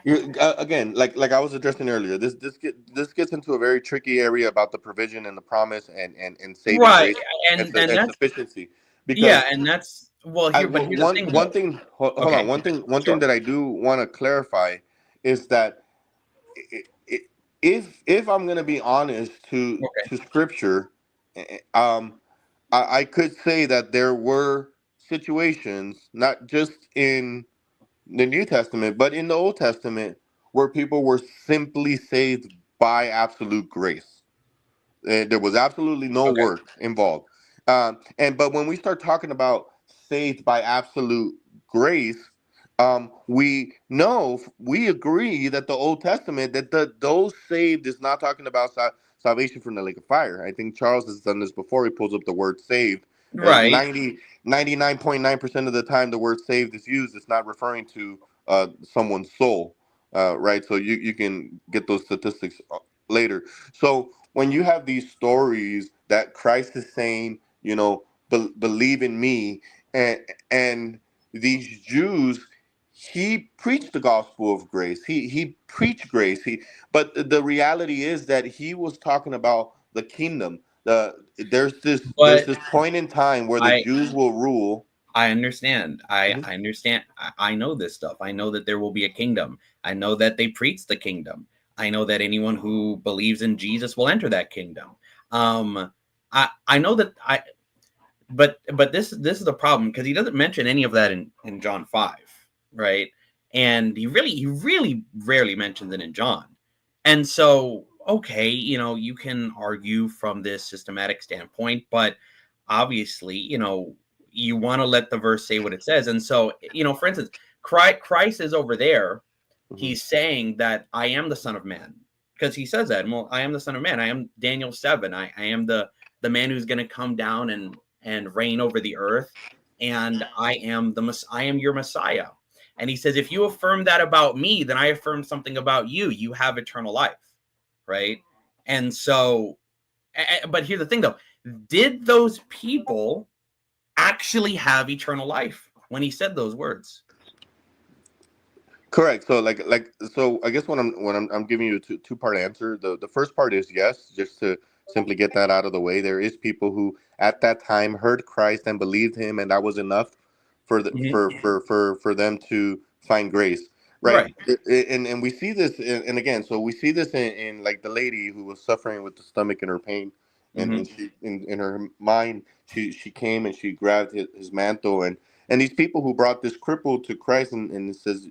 again, like I was addressing earlier, this gets into a very tricky area about the provision and the promise and saving Right. grace And and that's sufficiency. Because yeah, and that's well here, but here's the thing though. hold Okay. on, one thing Sure. that I do want to clarify is that i- i- if I'm going to be honest Okay. to Scripture, I could say that there were situations, not just in the New Testament, but in the Old Testament, where people were simply saved by absolute grace. There was absolutely no Okay. work involved. But when we start talking about saved by absolute grace, we agree that the Old Testament, that those saved is not talking about salvation from the lake of fire. I think Charles has done this before. He pulls up the word saved. Right. 99.9% of the time the word saved is used, it's not referring to someone's soul, right? So you can get those statistics later. So when you have these stories that Christ is saying, believe in me, and these Jews, he preached the gospel of grace. He preached grace. But the reality is that he was talking about the kingdom. There's But this point in time where the I Jews will rule. I understand. Mhm. I understand. I know this stuff. I know that there will be a kingdom. I know that they preach the kingdom. I know that anyone who believes in Jesus will enter that kingdom. I know that but this is the problem because he doesn't mention any of that in John 5, right? And he really rarely mentions it in John. And so, okay, you can argue from this systematic standpoint, but obviously, you want to let the verse say what it says. And so, for instance, Christ is over there. Mhm. He's saying that I am the Son of Man because he says that. Well, I am the Son of Man. I am Daniel 7. I am the man who's going to come down and reign over the earth. And I am your Messiah. And he says, if you affirm that about me, then I affirm something about you. You have eternal life, right? And so, but here's the thing though. Did those people actually have eternal life when he said those words? Correct. So so I guess I'm giving you a two-part answer. The first part is yes, just to simply get that out of the way. There is people who at that time heard Christ and believed him, and that was enough for the Mhm. for them to find grace. Right. Right. And we see this and again, so we see this in like the lady who was suffering with the stomach and her pain, and Mhm. she in her mind she came and she grabbed his mantle, and these people who brought this cripple to Christ, and it says,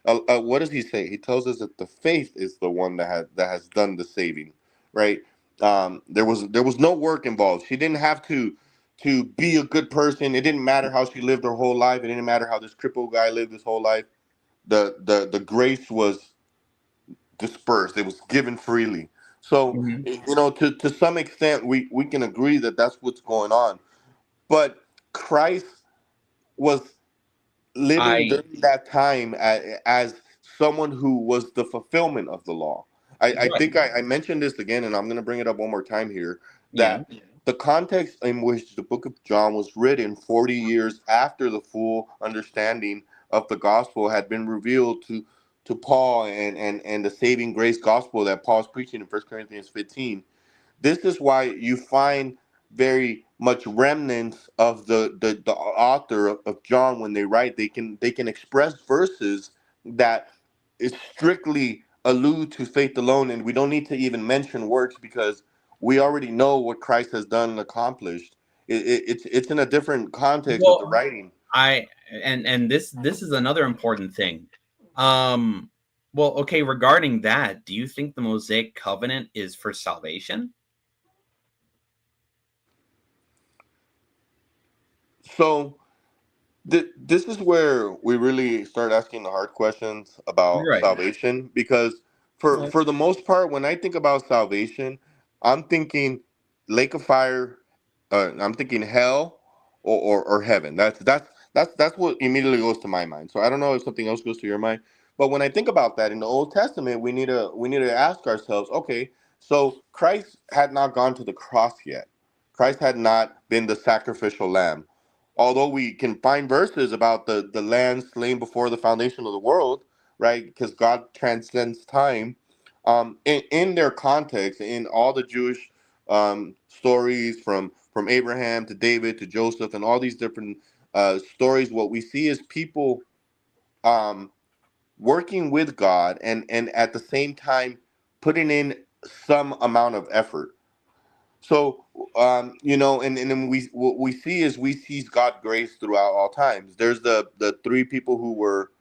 what does he say? He tells us that the faith is the one that has done the saving, right? There was no work involved. She didn't have to be a good person. It didn't matter how she lived her whole life. It didn't matter how this crippled guy lived his whole life. The grace was dispersed. It was given freely. So Mhm. to some extent, we can agree that that's what's going on. But Christ was living I during that time as someone who was the fulfillment of the law. I right. think I mentioned this again, and I'm going to bring it up one more time here, Yeah. that the context in which the book of John was written 40 years after the full understanding of the gospel had been revealed to Paul, and the saving grace gospel that Paul's preaching in 1 Corinthians 15. This is why you find very much remnants of the author of John. When they write, they can express verses that is strictly allude to faith alone, and we don't need to even mention works because we already know what Christ has done and accomplished. It's in a different context of the Well, writing. I and this is another important thing. Um well, okay, regarding that, do you think the Mosaic covenant is for salvation? So this is where we really start asking the hard questions about Right. salvation, because for the most part, when I think about salvation, I'm thinking lake of fire, I'm thinking hell, or heaven. That's what immediately goes to my mind. So I don't know if something else goes to your mind, but when I think about that in the Old Testament, we need to ask ourselves, okay, so Christ had not gone to the cross yet. Christ had not been the sacrificial lamb, although we can find verses about the lamb slain before the foundation of the world, right? Because God transcends time. In their context, in all the Jewish stories from Abraham to David to Joseph and all these different stories, what we see is people um, working with God and at the same time putting in some amount of effort. So, and then what we see is we see God grace throughout all times. There's the three people who were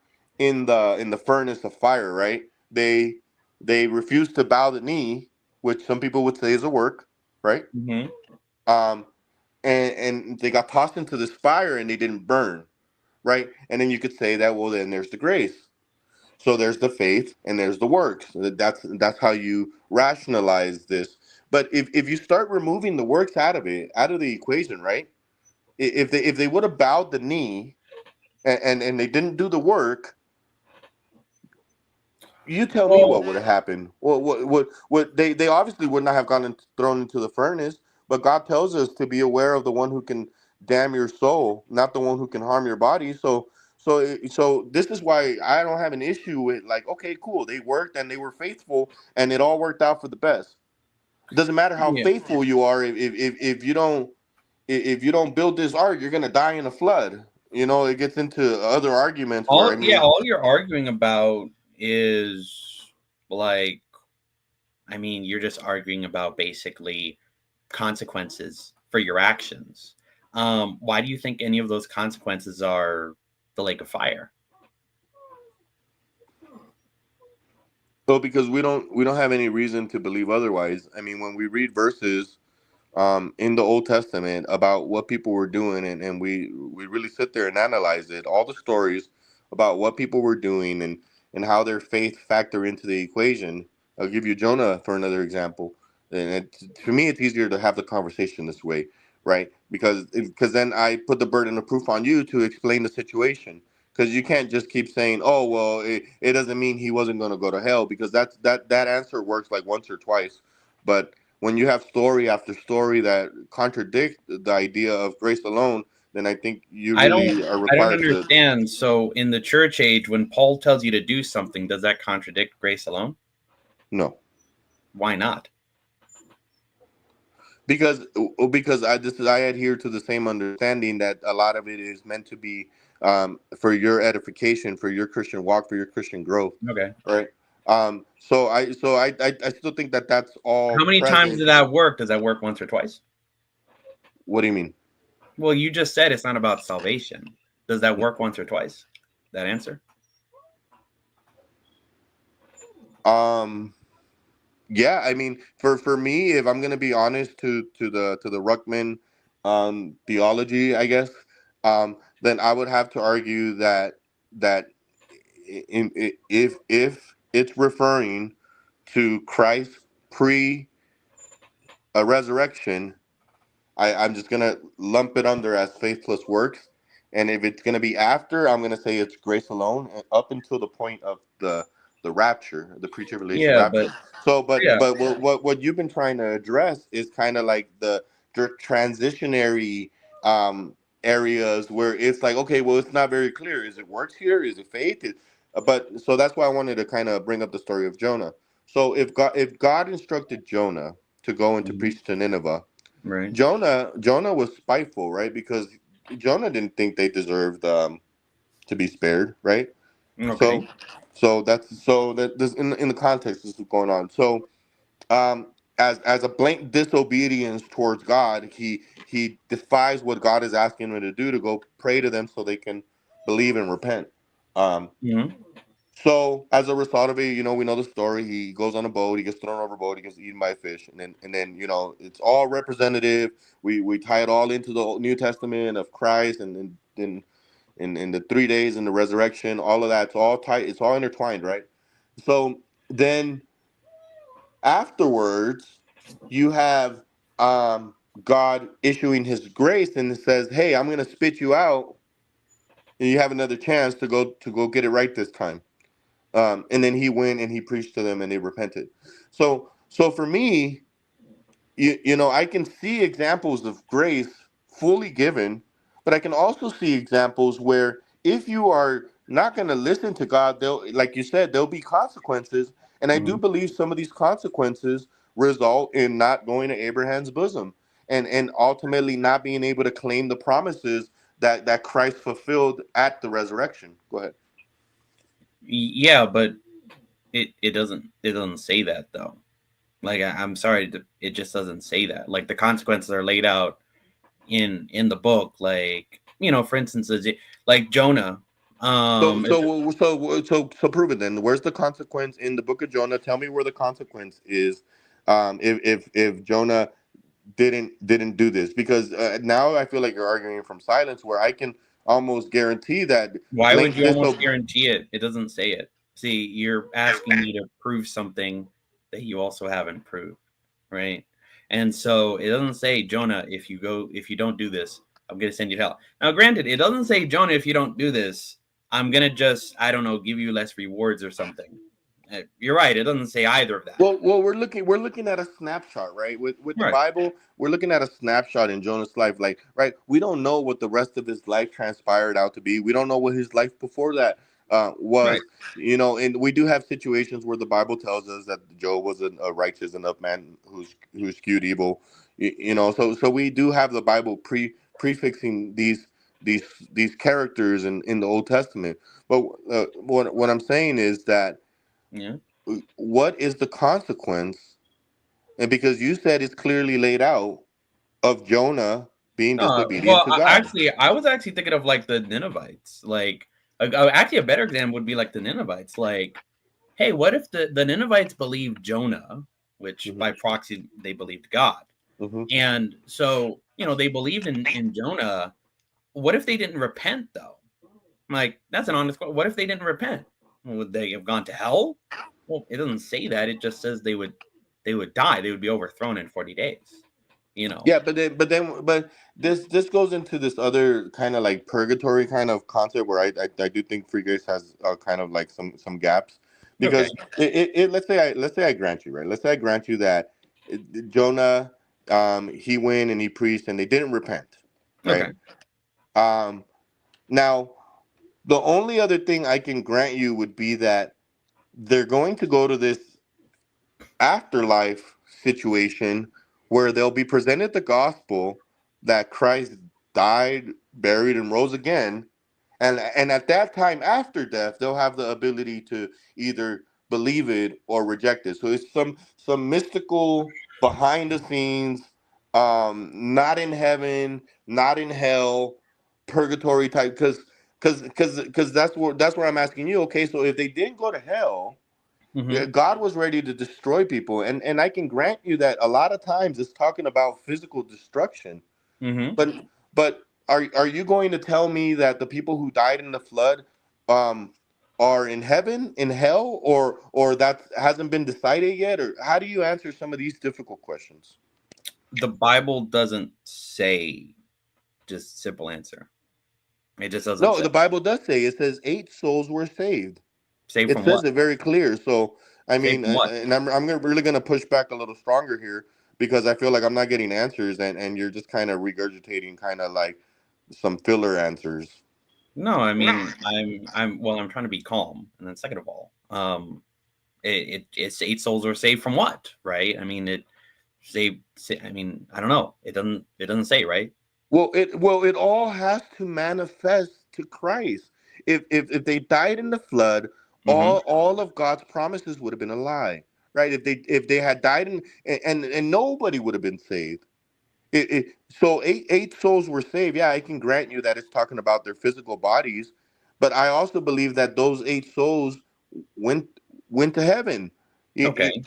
in the furnace of fire, right? They refused to bow the knee, which some people would say is a work, right? Mhm. Um, and they got tossed into this fire and they didn't burn, right? And then you could say that, well, then there's the grace. So there's the faith and there's the works. That's how you rationalize this. But if you start removing the works out of the equation, right? If they would have bowed the knee and they didn't do the work, you tell me Well, what would have happened. What they obviously would not have thrown into the furnace. But God tells us to be aware of the one who can damn your soul, not the one who can harm your body. So this is why I don't have an issue with, like, okay, cool, they worked and they were faithful and it all worked out for the best. It doesn't matter how yeah. faithful you are if you don't, if you don't build this ark, you're gonna die in a flood. It gets into other arguments where, I mean, All you're arguing about is like, I mean, you're just arguing about basically consequences for your actions. Why do you think any of those consequences are the lake of fire? so because we don't have any reason to believe otherwise. I mean, when we read verses in the Old Testament about what people were doing, and we really sit there and analyze it, all the stories about what people were doing and how their faith factor into the equation. I'll give you Jonah for another example, and for me it's easier to have the conversation this way, right? Because then I put the burden of proof on you to explain the situation. Because you can't just keep saying, "Oh, well, it doesn't mean he wasn't going to go to hell," because that answer works like once or twice, but when you have story after story that contradict the idea of grace alone, then I think you I don't really are I don't required to understand. So in the church age, when Paul tells you to do something, does that contradict grace alone? no. Why not? Because I adhere to the same understanding that a lot of it is meant to be for your edification, for your Christian walk, for your Christian growth, Okay. right? So I still think that that's all How many times present. did that work? Does that work once or twice? What do you mean? Well, you just said it's not about salvation. Does that work once or twice? That answer? Um, Yeah, I mean, for me, if I'm gonna be honest to the Ruckman theology, I guess, then I would have to argue that if it's referring to Christ pre a resurrection, I'm just gonna lump it under as faith plus works, and if it's gonna be after, I'm gonna say it's grace alone, up until the point of the rapture, the pre-tribulation Yeah, but rapture. So, yeah, what you've been trying to address is kind of like the transitionary areas where it's like, okay, well, it's not very clear. Is it works here? Is it faith? But so that's why I wanted to kind of bring up the story of Jonah. So if God instructed Jonah to go and to Mhm. preach to Nineveh, Right. Jonah was spiteful, right? Because Jonah didn't think they deserved to be spared, right? Okay. So, so that this in the context this is going on. So, as a blatant disobedience towards God, he defies what God is asking him to do, to go pray to them so they can believe and repent. Um, Hmm. So as a result of it, we know the story. He goes on a boat, he gets thrown overboard, he gets eaten by a fish, and then it's all representative. We tie it all into the New Testament of Christ, and then in the 3 days and the resurrection, all of that. It's all tight. It's all intertwined, right? So then afterwards, you have God issuing His grace, and it says, "Hey, I'm going to spit you out, and you have another chance to go get it right this time." And then He went and He preached to them, and they repented. So for me, I can see examples of grace fully given, but I can also see examples where if you are not going to listen to God, like you said, there'll be consequences. And I do Mhm. believe some of these consequences result in not going to Abraham's bosom, and ultimately not being able to claim the promises that Christ fulfilled at the resurrection. Go ahead. Yeah, but it doesn't say that though. Like I'm sorry, it just doesn't say that. Like the consequences are laid out in the book. Like for instance, like Jonah. So Um, so so prove it then. Where's the consequence in the book of Jonah? Tell me where the consequence is, if Jonah didn't do this, because now I feel like you're arguing from silence, where I can almost guarantee that why would blank you almost disobedience. guarantee it? It doesn't say it. See, you're asking me to prove something that you also haven't proved, right? And so it doesn't say, Jonah, if you don't do this, I'm gonna send you to hell. Now, granted, it doesn't say, Jonah, if you don't do this, I'm gonna just, I don't know, give you less rewards or something. You're right. It doesn't say either of that. Well, we're looking at a snapshot, right? With the Right. Bible, we're looking at a snapshot in Jonah's life, like, right? We don't know what the rest of his life transpired out to be. We don't know what his life before that was, Right. and we do have situations where the Bible tells us that Job was a righteous enough man who's skewed evil, So we do have the Bible prefixing these these characters in the Old Testament. But what I'm saying is that Yeah. what is the consequence? And because you said it's clearly laid out of Jonah being disobedient Well, to God. I was actually thinking of like the Ninevites. Like, actually, a better example would be like the Ninevites. Like, hey, what if the Ninevites believed Jonah, which Hmm. by proxy they believed God, Hmm. and so they believed in Jonah. What if they didn't repent though? Like, that's an honest question. What if they didn't repent? Would they have gone to hell? Well, it doesn't say that. It just says they would die. They would be overthrown in 40 days. You know. Yeah, but this goes into this other kind of like purgatory kind of concept where I do think free grace has kind of like some gaps, Okay. because let's say I grant you, right. Let's say I grant you that Jonah, he went and he preached and they didn't repent, Okay. right. Um, Now, the only other thing I can grant you would be that they're going to go to this afterlife situation where they'll be presented the gospel that Christ died, buried, and rose again. And at that time after death, they'll have the ability to either believe it or reject it. So it's some mystical behind the scenes, not in heaven, not in hell, purgatory type. Because that's where I'm asking you. Okay, so if they didn't go to hell, Mm-hmm. yeah, God was ready to destroy people, and I can grant you that a lot of times it's talking about physical destruction. Mm-hmm. But are you going to tell me that the people who died in the flood um are in heaven, in hell, or that hasn't been decided yet? Or how do you answer some of these difficult questions? The Bible doesn't say just simple answer. It just doesn't No, say. the Bible does say, it says 8 souls were saved. Save It from what? says it very clear. So I Save mean, from what? and really gonna push back a little stronger here, because I feel like I'm not getting answers, and you're just kind of regurgitating kind of like some filler answers. No, I mean, I'm trying to be calm. And then second of all, it's 8 souls were saved from what, right? I mean, I mean, I don't know. It doesn't say, right? Well, it all has to manifest to Christ. If they died in the flood, Mm-hmm. all of God's promises would have been a lie, right? If they had died and nobody would have been saved. So eight souls were saved. Yeah, I can grant you that it's talking about their physical bodies, but I also believe that those 8 souls went to heaven. Okay.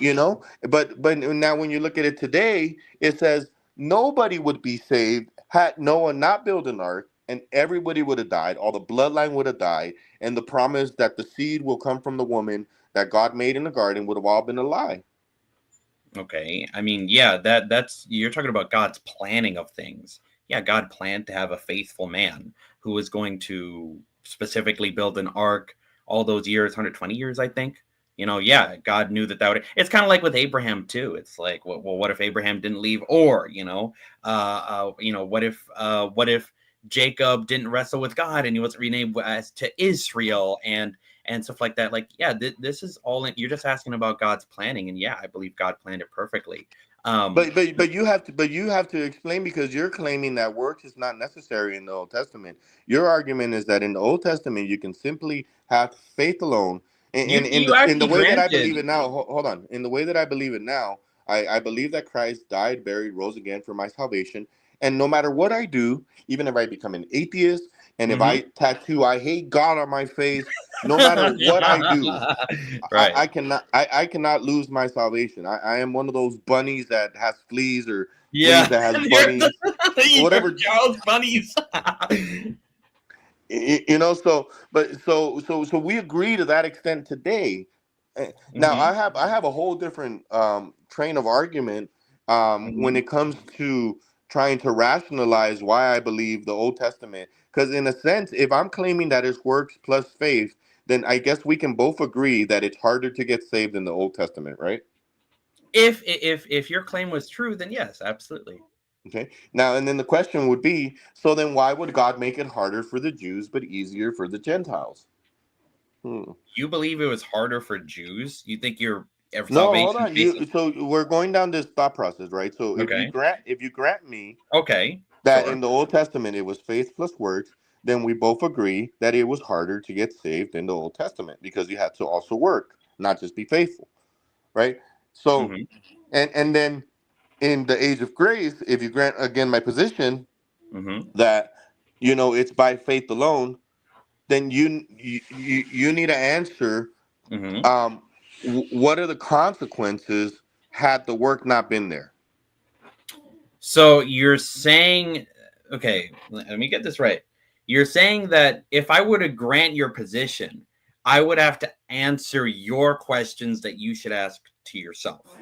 But now when you look at it today, it says nobody would be saved had Noah not built an ark, and everybody would have died. All the bloodline would have died, and the promise that the seed will come from the woman that God made in the garden would have all been a lie. Okay. I mean, yeah, that's you're talking about God's planning of things. Yeah, God planned to have a faithful man who was going to specifically build an ark all those years, 120 years, I think. Yeah, God knew that would. It's kind of like with Abraham too. It's like, well, what if Abraham didn't leave? Or, what if Jacob didn't wrestle with God and he wasn't renamed as to Israel and stuff like that. Like, yeah, this is all you're just asking about God's planning, and yeah, I believe God planned it perfectly. But you have to explain, because you're claiming that works is not necessary in the Old Testament. Your argument is that in the Old Testament you can simply have faith alone. And you in the actually way that I granted. believe it now, hold on. In the way that I believe it now, I believe that Christ died, buried, rose again for my salvation. And no matter what I do, even if I become an atheist, and if Mhm. I tattoo "I hate God" on my face, no matter what I do, Right. I cannot lose my salvation. I am one of those bunnies that has fleas, or Yeah. fleas that has You're bunnies, whatever. Charles Bunnies. So we agree to that extent today. Now Mhm. I have a whole different train of argument when Mhm. it comes to trying to rationalize why I believe the Old Testament. Because in a sense, if I'm claiming that it's works plus faith, then I guess we can both agree that it's harder to get saved in the Old Testament, right? If your claim was true, then yes, absolutely. Okay. Now, and then the question would be, so then why would God make it harder for the Jews but easier for the Gentiles? You believe it was harder for Jews? You think your No, hold salvation on. based So we're going down this thought process, right? So Okay. if you grant me Okay. that Sure. in the Old Testament it was faith plus works, then we both agree that it was harder to get saved in the Old Testament because you had to also work, not just be faithful, right? So Mhm. and then in the age of grace, if you grant again my position Mhm. that it's by faith alone, then you need to answer Mhm. um, what are the consequences had the work not been there? So you're saying, okay, let me get this right. You're saying that if I were to grant your position, I would have to answer your questions that you should ask to yourself.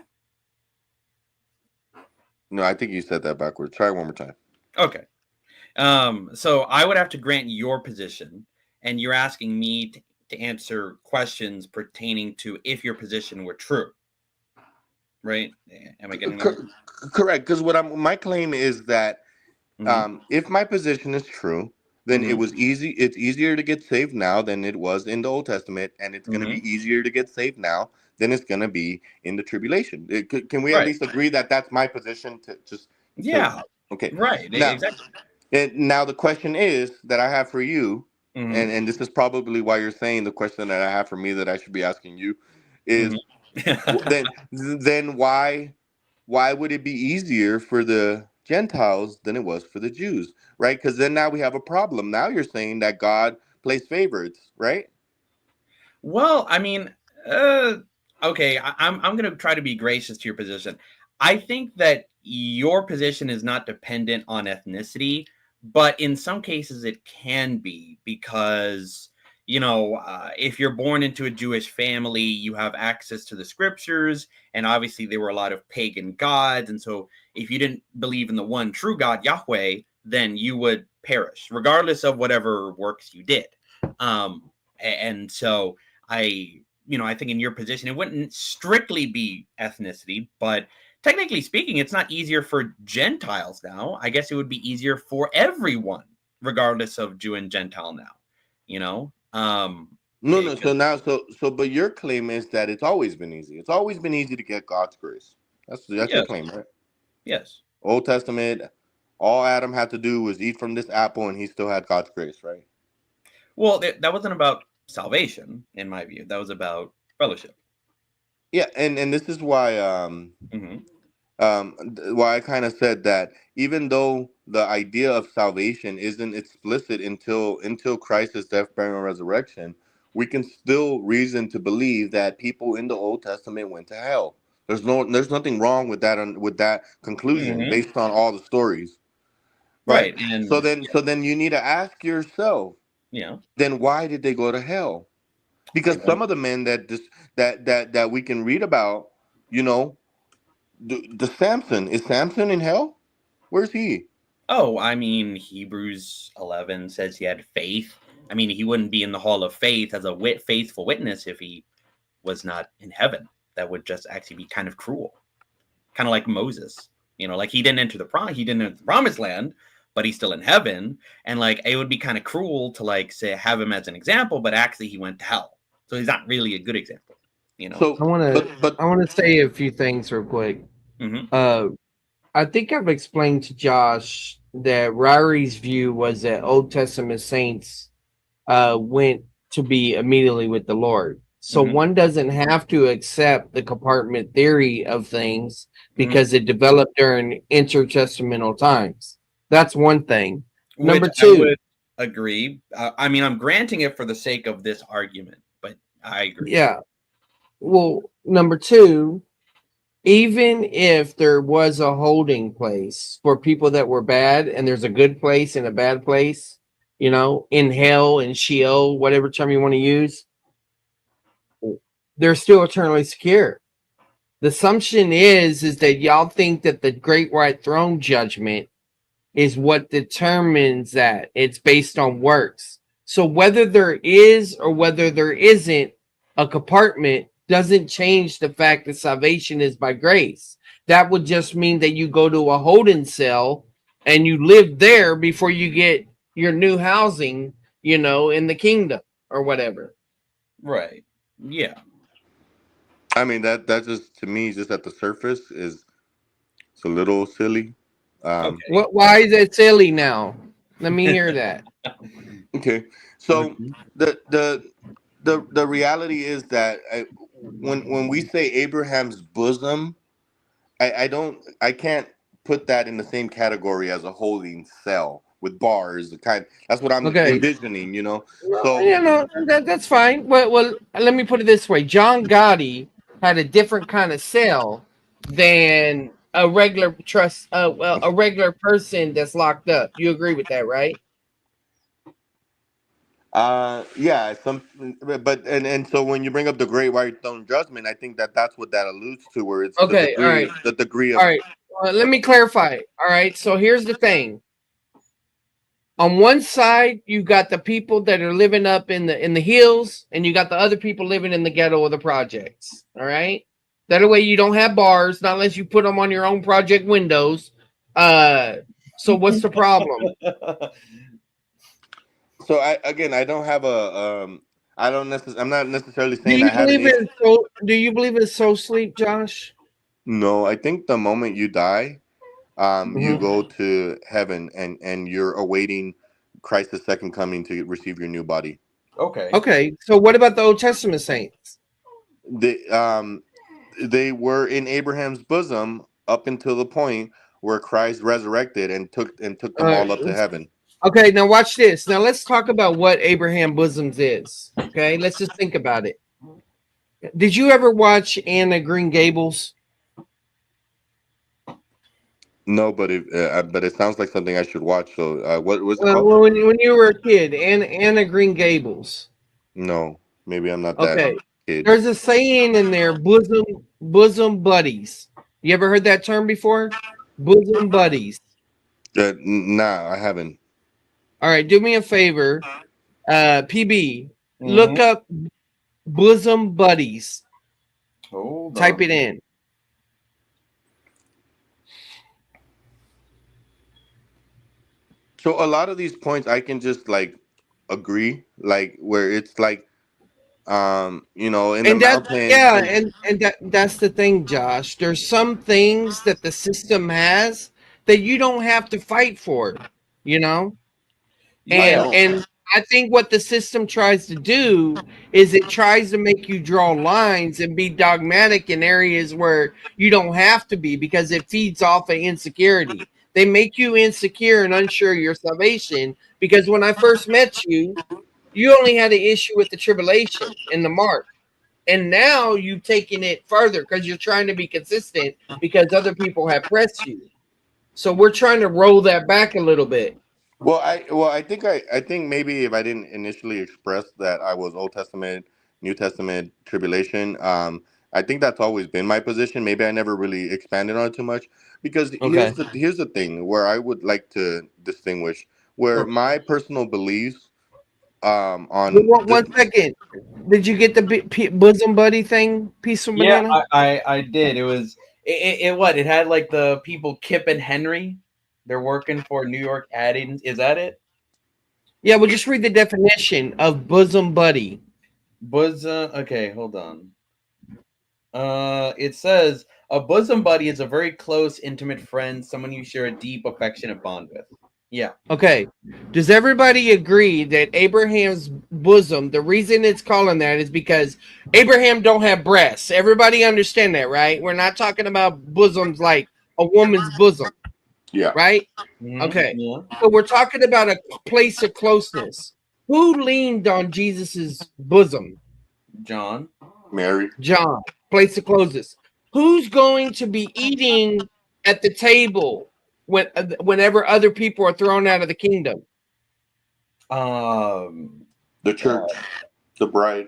No, I think you said that backwards. Try it one more time. Okay. So I would have to grant your position, and you're asking me to answer questions pertaining to if your position were true. Right? Am I getting there? Correct, because my claim is that Mm-hmm. if my position is true, then it Mm-hmm. was easy. It's easier to get saved now than it was in the Old Testament, and it's going to Mm-hmm. be easier to get saved now than it's going to be in the tribulation. Can we at Right. least agree that that's my position? Yeah. Okay. Right. Now, Exactly. now the question is that I have for you, Mm-hmm. and this is probably why you're saying the question that I have for me that I should be asking you is Mm-hmm. then why would it be easier for the Gentiles than it was for the Jews, right? Because then now we have a problem. Now you're saying that God plays favorites, right? Well, I mean, okay, I'm going to try to be gracious to your position. I think that your position is not dependent on ethnicity, but in some cases it can be because if you're born into a Jewish family, you have access to the scriptures, and obviously there were a lot of pagan gods, and so if you didn't believe in the one true God, Yahweh, then you would perish, regardless of whatever works you did. And so I think in your position, it wouldn't strictly be ethnicity, but technically speaking, it's not easier for Gentiles now. I guess it would be easier for everyone, regardless of Jew and Gentile now, you know? No. So now, but your claim is that it's always been easy. It's always been easy to get God's grace. That's your Yes, claim, right? yes. Old Testament, all Adam had to do was eat from this apple, and he still had God's grace, right? Well, that wasn't about salvation, in my view. That was about fellowship. Yeah, and this is why Hmm. why I kind of said that even though the idea of salvation isn't explicit until Christ's death, burial, and resurrection, we can still reason to believe that people in the Old Testament went to hell. There's nothing wrong with that conclusion Mhm. based on all the stories, right? Right. And So then you need to ask yourself, yeah, then why did they go to hell? I Because don't. some of the men that we can read about, you know, the Samson, is Samson in hell? Where's he? Oh, I mean, Hebrews 11 says he had faith. I mean, he wouldn't be in the Hall of Faith as a faithful witness if he was not in heaven. That would just actually be kind of cruel, kind of like Moses. Like he didn't enter he didn't enter the promised land, but he's still in heaven. And like it would be kind of cruel to like say have him as an example, but actually he went to hell, so he's not really a good example. So, I want to but I want to say a few things real quick. Mhm. I think I've explained to Josh that Ryrie's view was that Old Testament saints went to be immediately with the Lord. So Mhm. one doesn't have to accept the compartment theory of things Mhm. because it developed during intertestamental times. That's one thing. Number Which I two, would agree. I mean, I'm granting it for the sake of this argument, but I agree. yeah. Well, number two, even if there was a holding place for people that were bad and there's a good place and a bad place, in hell and Sheol, whatever term you want to use, they're still eternally secure. The assumption is that y'all think that the great white throne judgment is what determines that it's based on works. So whether there is or whether there isn't a compartment doesn't change the fact that salvation is by grace. That would just mean that you go to a holding cell and you live there before you get your new housing, in the kingdom or whatever. Right. Yeah. I mean that just to me just at the surface is it's a little silly. Okay. Why is it silly now? Let me hear that. Okay, so Mhm. the reality is that when we say Abraham's bosom, I can't put that in the same category as a holding cell with bars. That's what I'm Okay. envisioning. Well, So that's fine. Well, let me put it this way: John Gotti had a different kind of cell than a regular a regular person that's locked up. You agree with that, right? yeah, and so when you bring up the Great White Throne Judgment, I think that's what that alludes to, where it's Okay. All right. the degree All of. right. Let me clarify. All right. So here's the thing. On one side, you got the people that are living up in the hills, and you got the other people living in the ghetto of the projects. All right. That way, you don't have bars, not unless you put them on your own project windows. So what's the problem? So I don't have I'm not necessarily Do saying I you have an believe issue. in Do you believe in soul sleep, Josh? No, I think the moment you die, you Mhm. go to heaven and you're awaiting Christ's second coming to receive your new body. Okay. Okay. So what about the Old Testament saints? They were in Abraham's bosom up until the point where Christ resurrected and took them Uh, all up to heaven. okay. Now watch this. Now let's talk about what Abraham bosoms is. Okay. Let's just think about it. Did you ever watch Anne of Green Gables? No, but it sounds like something I should watch. So what was it Well, called? when you were a kid, Anne of Green Gables. No, maybe I'm not that Okay. kid. There's a saying in there, bosom buddies. You ever heard that term before? Bosom buddies. Nah, I haven't. All right, do me a favor. PB, look Mhm. up bosom buddies. Hold Type on. it in. So a lot of these points I can just like agree, like where it's like in the And that, mountains yeah, and and that's the thing, Josh. There's some things that the system has that you don't have to fight for, you know? I And Yeah. don't. and I think what the system tries to do is it tries to make you draw lines and be dogmatic in areas where you don't have to be because it feeds off of insecurity. They make you insecure and unsure of your salvation because when I first met you, You only had an issue with the tribulation and the mark. And now you've taken it further because you're trying to be consistent because other people have pressed you. So we're trying to roll that back a little bit. I think maybe if I didn't initially express that I was Old Testament, New Testament, tribulation, I think that's always been my position. Maybe I never really expanded on it too much because Okay. here's the thing where I would like to distinguish where my personal beliefs on One second. Did you get the bosom buddy thing? Piece of Yeah, banana? I did. It was it had like the people Kip and Henry. They're working for New York ad agency. Is that it? Yeah, we'll just read the definition of bosom buddy. Bosom. Okay, hold on. It says a bosom buddy is a very close, intimate friend, someone you share a deep, affectionate bond with. Yeah. Okay. Does everybody agree that Abraham's bosom, the reason it's calling that is because Abraham don't have breasts. Everybody understand that, right? We're not talking about bosoms like a woman's bosom, yeah. right? Mhm, Okay. Yeah. So we're talking about a place of closeness. Who leaned on Jesus's bosom? John. Mary. John. Place of closeness. Who's going to be eating at the table whenever other people are thrown out of the kingdom? The church, the bride.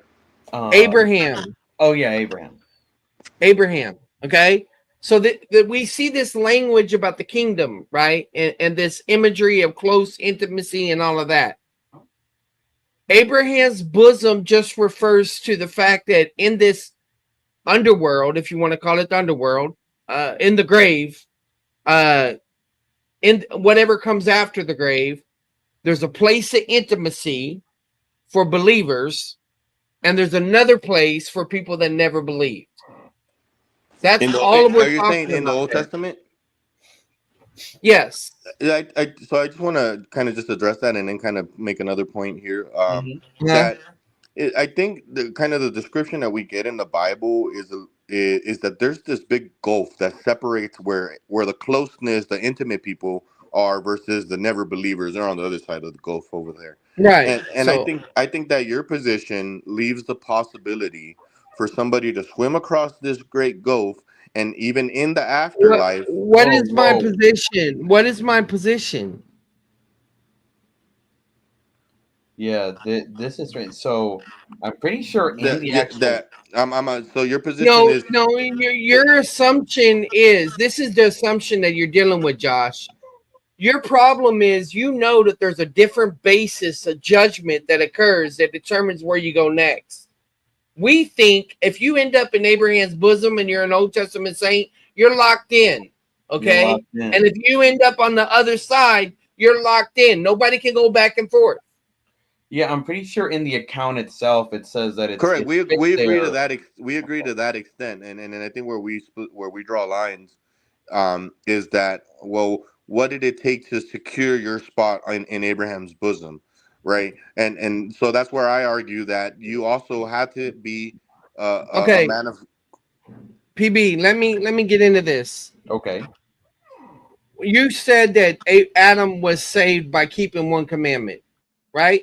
Abraham. Oh yeah, Abraham. Abraham. Okay. So that we see this language about the kingdom, right? And this imagery of close intimacy and all of that. Abraham's bosom just refers to the fact that in this underworld, if you want to call it the underworld, in the grave, in whatever comes after the grave, there's a place of intimacy for believers, and there's another place for people that never believed. That's all Are we're you talking saying in the about Old there. Testament? Yes. So I just want to kind of just address that and then kind of make another point here. Yeah. That I think the kind of the description that we get in the Bible is that there's this big gulf that separates where the closeness, the intimate people are versus the never believers. They're on the other side of the gulf over there. Right. And So I think that your position leaves the possibility for somebody to swim across this great gulf and even in the afterlife. what Whoa, is my whoa. position? What is my position? Yeah, this is right. So I'm pretty sure in That the yeah, actual. that so your position No, is no, your assumption is this is the assumption that you're dealing with, Josh. Your problem is you know that there's a different basis of judgment that occurs that determines where you go next. We think if you end up in Abraham's bosom and you're an Old Testament saint, you're locked in. Okay. You're locked in. And if you end up on the other side, you're locked in. Nobody can go back and forth. Yeah, I'm pretty sure in the account itself it says that it's correct. it's We fixed agree there. to that. We agree to that extent, and I think where we draw lines, is that well, what did it take to secure your spot in Abraham's bosom, right? And so that's where I argue that you also had to be a Okay. man of. PB, let me get into this. Okay. You said that Adam was saved by keeping one commandment, right?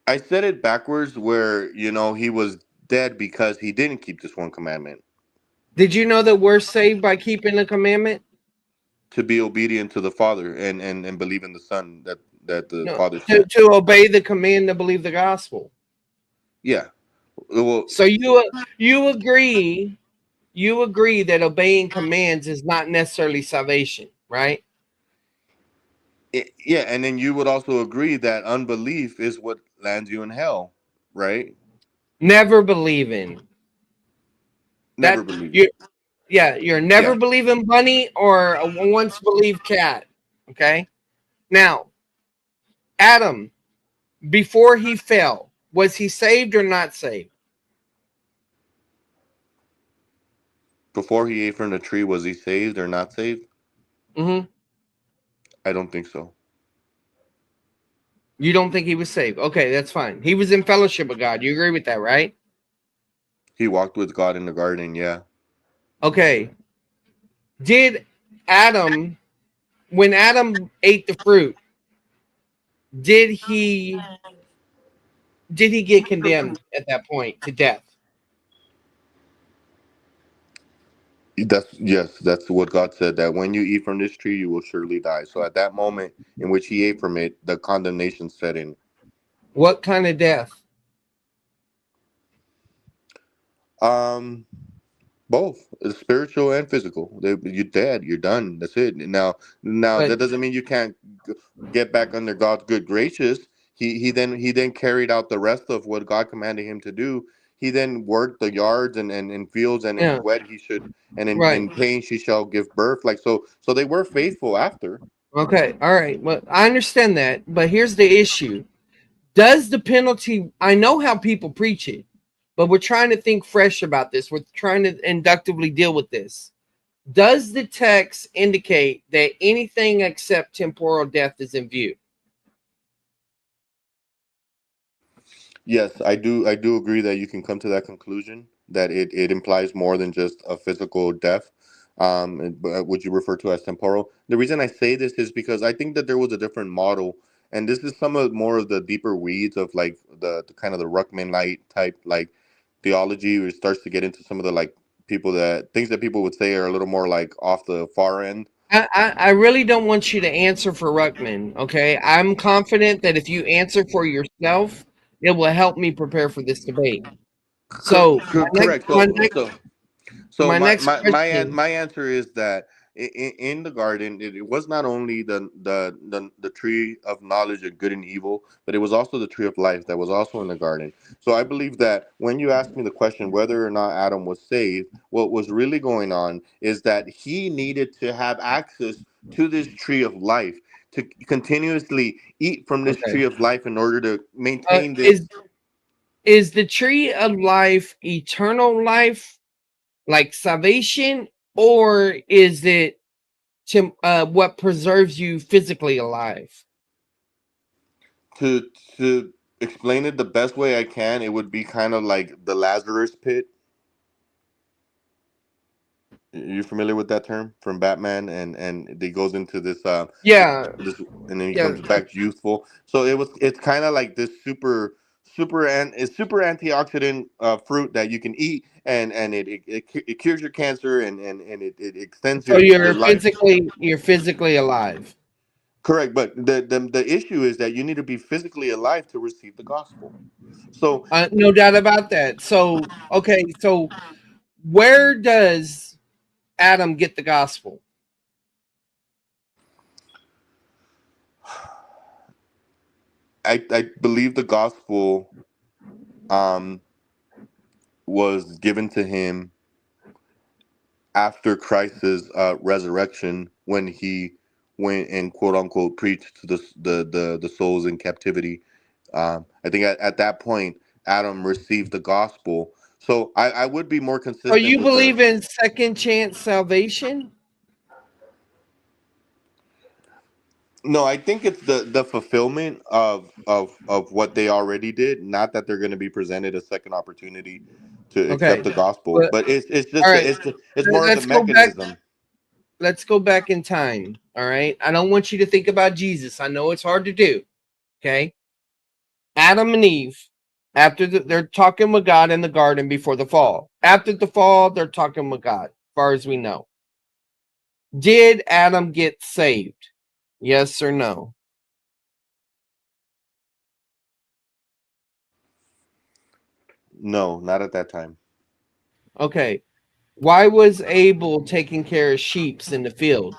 I said it backwards, where he was dead because he didn't keep this one commandment. Did you know that we're saved by keeping the commandment? To be obedient to the Father and believe in the Son that the No, Father sent. to obey the command to believe the gospel. Yeah. Well, So you agree that obeying commands is not necessarily salvation, right? yeah, and then you would also agree that unbelief is what lands you in hell, right? Never believing. Never That believe. you're never Yeah. believing bunny or a once believed cat. Okay. Now, Adam, before he fell, was he saved or not saved? Before he ate from the tree, was he saved or not saved? Mm-hmm. I don't think so. You don't think he was saved? Okay, that's fine. He was in fellowship with God. You agree with that, right? He walked with God in the garden, yeah. Okay. Did Adam, when Adam ate the fruit, did he did he get condemned at that point to death? That's what God said, that when you eat from this tree, you will surely die. So at that moment in which he ate from it, the condemnation set in. What kind of death? Both spiritual and physical. You're dead. You're done. That's it. Now But that doesn't mean you can't get back under God's good gracious. He then carried out the rest of what God commanded him to do. He then worked the yards and fields, and in yeah, sweat he should, and right. in pain she shall give birth. Like so they were faithful after. Okay, all right. Well, I understand that, but here's the issue. Does the penalty, I know how people preach it, but we're trying to think fresh about this. We're trying to inductively deal with this. Does the text indicate that anything except temporal death is in view? Yes, I do agree that you can come to that conclusion, that it implies more than just a physical death, which you refer to as temporal. The reason I say this is because I think that there was a different model, and this is some of more of the deeper weeds of like the kind of the Ruckman light type like theology, where it starts to get into some of the like people that things that people would say are a little more like off the far end. I really don't want you to answer for Ruckman, okay? I'm confident that if you answer for yourself, it will help me prepare for this debate. So Correct. So my my next my my an- question. my answer is that in the garden, it was not only the tree of knowledge of good and evil, but it was also the tree of life that was also in the garden. So I believe that when you ask me the question whether or not Adam was saved, what was really going on is that he needed to have access to this tree of life, to continuously eat from this Okay. tree of life in order to maintain this. Is the tree of life eternal life, like salvation, or is it what preserves you physically alive? To explain it the best way I can, it would be kind of like the Lazarus pit. You familiar with that term from Batman? And it goes into Yeah, this, and then he yeah. comes back youthful. So it's kind of like this it's super antioxidant fruit that you can eat, and it cures your cancer, and it extends So your life. you're physically alive. Correct, but the issue is that you need to be physically alive to receive the gospel. So No doubt about that. So okay, so where does Adam get the gospel? I believe the gospel um was given to him after Christ's resurrection, when he went and quote unquote preached to the souls in captivity. I think at that point Adam received the gospel. So I would be more So consistent you with the. believe in second chance salvation? No, I think it's the fulfillment of what they already did. Not that they're going to be presented a second opportunity to accept Okay, the gospel, but but it's all just right. it's more of the Let's go back. mechanism. Let's go back in time. All right. I don't want you to think about Jesus. I know it's hard to do. Okay. Adam and Eve, they're talking with God in the garden before the fall. After the fall, they're talking with God, as far as we know. Did Adam get saved? Yes or no? No, not at that time. Okay. Why was Abel taking care of sheep in the field?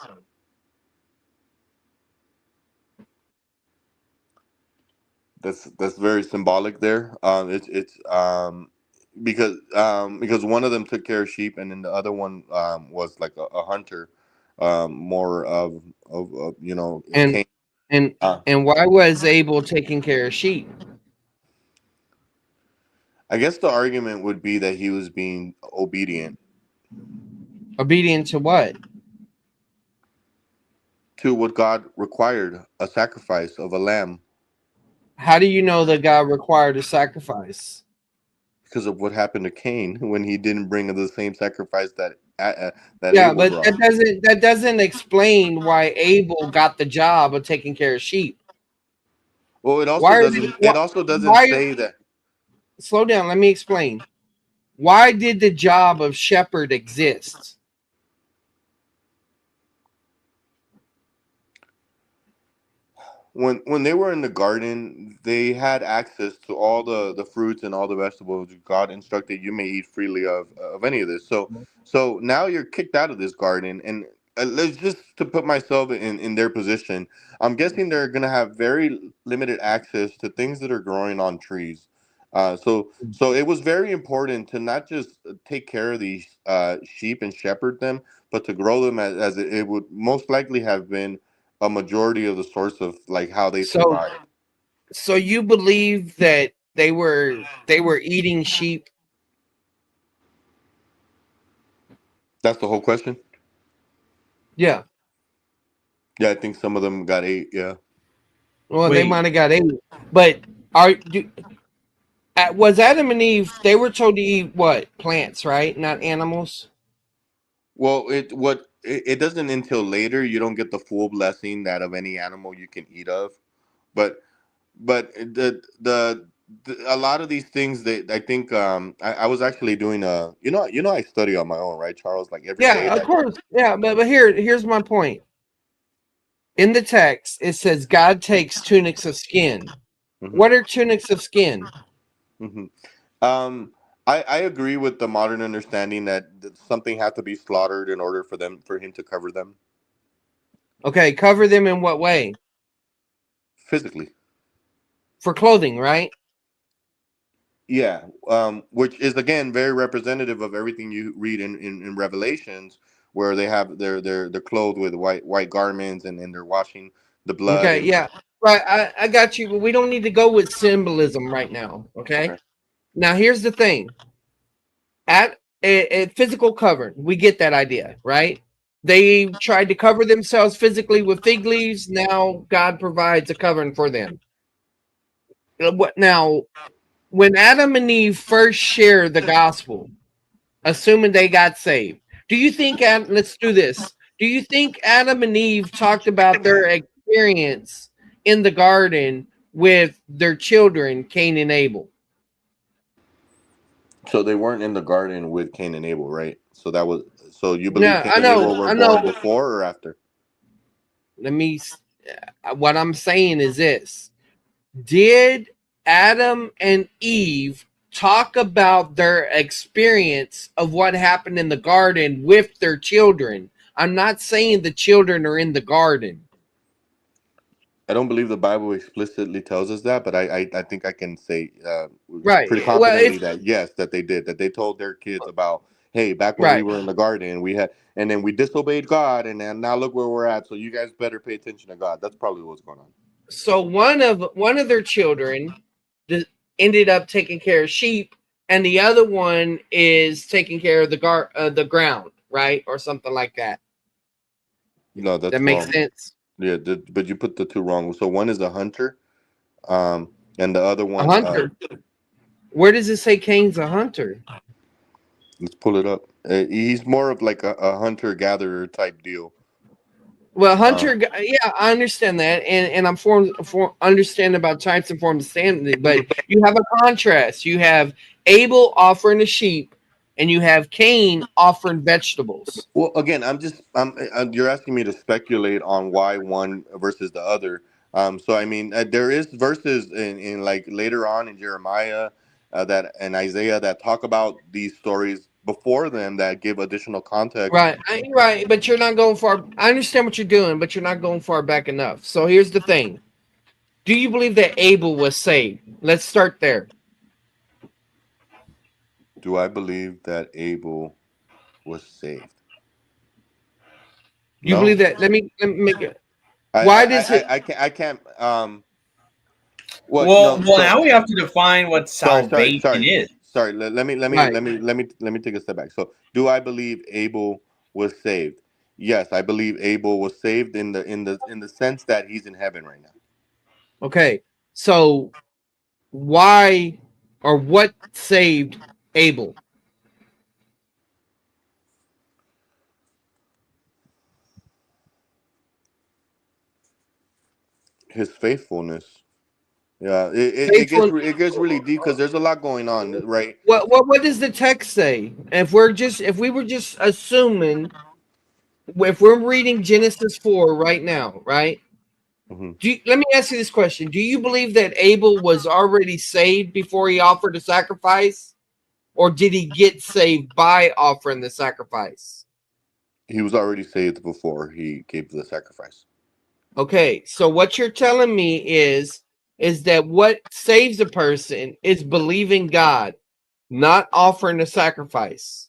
That's very symbolic there. It's because one of them took care of sheep, and then the other one was like a hunter, more of And Cain. and Uh, and why was Abel taking care of sheep? I guess the argument would be that he was being obedient Obedient to what? to what God required, a sacrifice of a lamb, How do you know that God required a sacrifice? because of what happened to Cain when he didn't bring the same sacrifice that Yeah, Abel but brought. that doesn't explain why Abel got the job of taking care of sheep. Well, it also Why are they, doesn't. why, It also doesn't why say that. slow down. Let me explain. Why did the job of shepherd exist? When they were in the garden, they had access to all the fruits and all the vegetables God instructed you may eat freely of any of this. So now you're kicked out of this garden, and let's just to put myself in their position. I'm guessing they're gonna have very limited access to things that are growing on trees. So it was very important to not just take care of these sheep and shepherd them, but to grow them as it would most likely have been a majority of the source of like how they So, survive. so you believe that they were eating sheep? That's the whole question. Yeah. Yeah, I think some of them got ate. Yeah. Well, they Wait, might have got ate, but was Adam and Eve? They were told to eat what? Plants, right? Not animals. Well, it doesn't until later you don't get the full blessing that of any animal you can eat of, but the a lot of these things that I think I was actually doing you know I study on my own, right, Charles, like every day Yeah, of that. course. Yeah, but here's my point. In the text, it says God takes tunics of skin. Mhm, What are tunics of skin? mhm. Um, I agree with the modern understanding that something had to be slaughtered in order for him to cover them Okay, cover them in what way? physically. For clothing, right? Yeah, which is again very representative of everything you read in Revelations, where they have they're clothed with white garments and they're washing the blood Okay, and yeah. Right, I got you, but we don't need to go with symbolism right now. Okay. okay. Now here's the thing. At a physical cover, we get that idea, right? They tried to cover themselves physically with fig leaves. Now God provides a covering for them. What now? When Adam and Eve first shared the gospel, assuming they got saved, do you think? Let's do this. Do you think Adam and Eve talked about their experience in the garden with their children, Cain and Abel? So they weren't in the garden with Cain and Abel, right? So that was so you believe No, Cain and Abel were I know. born before or after? Let me. What I'm saying is this: did Adam and Eve talk about their experience of what happened in the garden with their children? I'm not saying the children are in the garden. I don't believe the Bible explicitly tells us that, but I think I can say pretty Right. Well, confidently if that yes, that they did, that they told their kids about, hey, back when we right. were in the garden, we had, and then we disobeyed God, and then now look where we're at. So you guys better pay attention to God. That's probably what's going on. So one of their children ended up taking care of sheep, and the other one is taking care of the ground, right, or something like that. No, That that's makes wrong. sense. Yeah, but you put the two wrong. So one is a hunter, and the other A one, hunter. Where does it say Cain's a hunter? let's pull it up. He's more of like a hunter gatherer type deal. Well, Uh, hunter, yeah, I understand that, and I'm for understand about types and forms of standing, but you have a contrast. You have Abel offering a sheep, and you have Cain offering vegetables. Well, again, you're asking me to speculate on why one versus the other. So I mean, there is verses in like later on in Jeremiah, that and Isaiah that talk about these stories before them that give additional context. Right, right, but you're not going far. I understand what you're doing, but you're not going far back enough. So here's the thing: do you believe that Abel was saved? Let's start there. Do I believe that Abel was saved? You believe No, that? Let me make it. I Why I does it? I can't. What? well, No. well, So now we have to define what sorry, sorry, salvation sorry, is. sorry. Right. Let me take a step back. So, do I believe Abel was saved? Yes, I believe Abel was saved in the sense that he's in heaven right now. Okay. So why or what saved Abel? His faithfulness. Yeah, Faithful. it gets really deep because there's a lot going on, right? What does the text say? If we were just assuming, if we're reading Genesis 4 right now, right? Hmm. Let me ask you this question: do you believe that Abel was already saved before he offered a sacrifice, or did he get saved by offering the sacrifice? He was already saved before he gave the sacrifice. Okay, so what you're telling me is that what saves a person is believing God, not offering a sacrifice.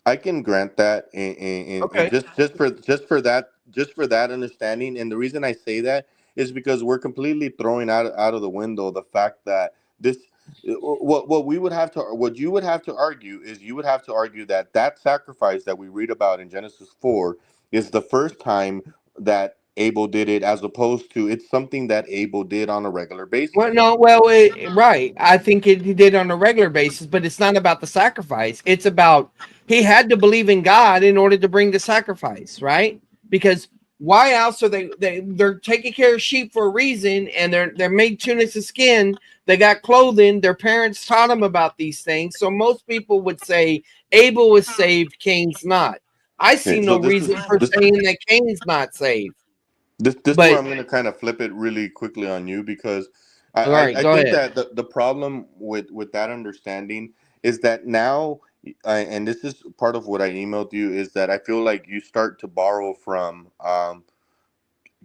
I can grant that, and Okay. just for that understanding. And the reason I say that is because we're completely throwing out of the window the fact that this what we would have to what you would have to argue is you would have to argue that that sacrifice that we read about in Genesis 4 is the first time that Abel did it, as opposed to it's something that Abel did on a regular Well, basis. no, well, right. I think he did on a regular basis, but it's not about the sacrifice. It's about he had to believe in God in order to bring the sacrifice, right? Because why else are they're taking care of sheep for a reason, and they're made tunics of skin. They got clothing. Their parents taught them about these things. So most people would say Abel was saved, Cain's not. I see Okay, so no reason for saying that Cain's not saved. this is where But I'm going to kind of flip it really quickly on you, because all right, I go think ahead. that the problem with that understanding is that now, and this is part of what I emailed you, is that I feel like you start to borrow from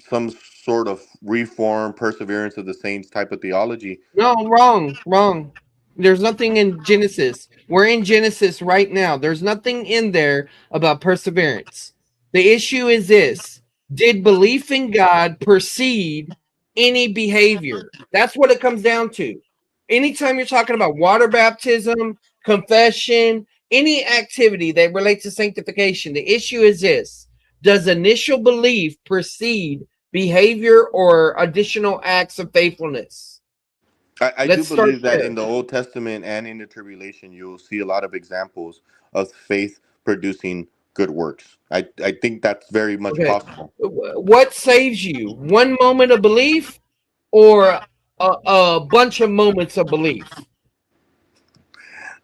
some sort of reform, perseverance of the saints type of theology. No, wrong. There's nothing in Genesis. We're in Genesis right now. There's nothing in there about perseverance. The issue is this: did belief in God precede any behavior? That's what it comes down to. Anytime you're talking about water baptism, confession, any activity that relates to sanctification, the issue is this: does initial belief precede behavior or additional acts of faithfulness? I do Let's start believe that there. in the Old Testament and in the tribulation, you'll see a lot of examples of faith producing good works. I think that's very much Okay. possible. What saves you? One moment of belief or a bunch of moments of belief?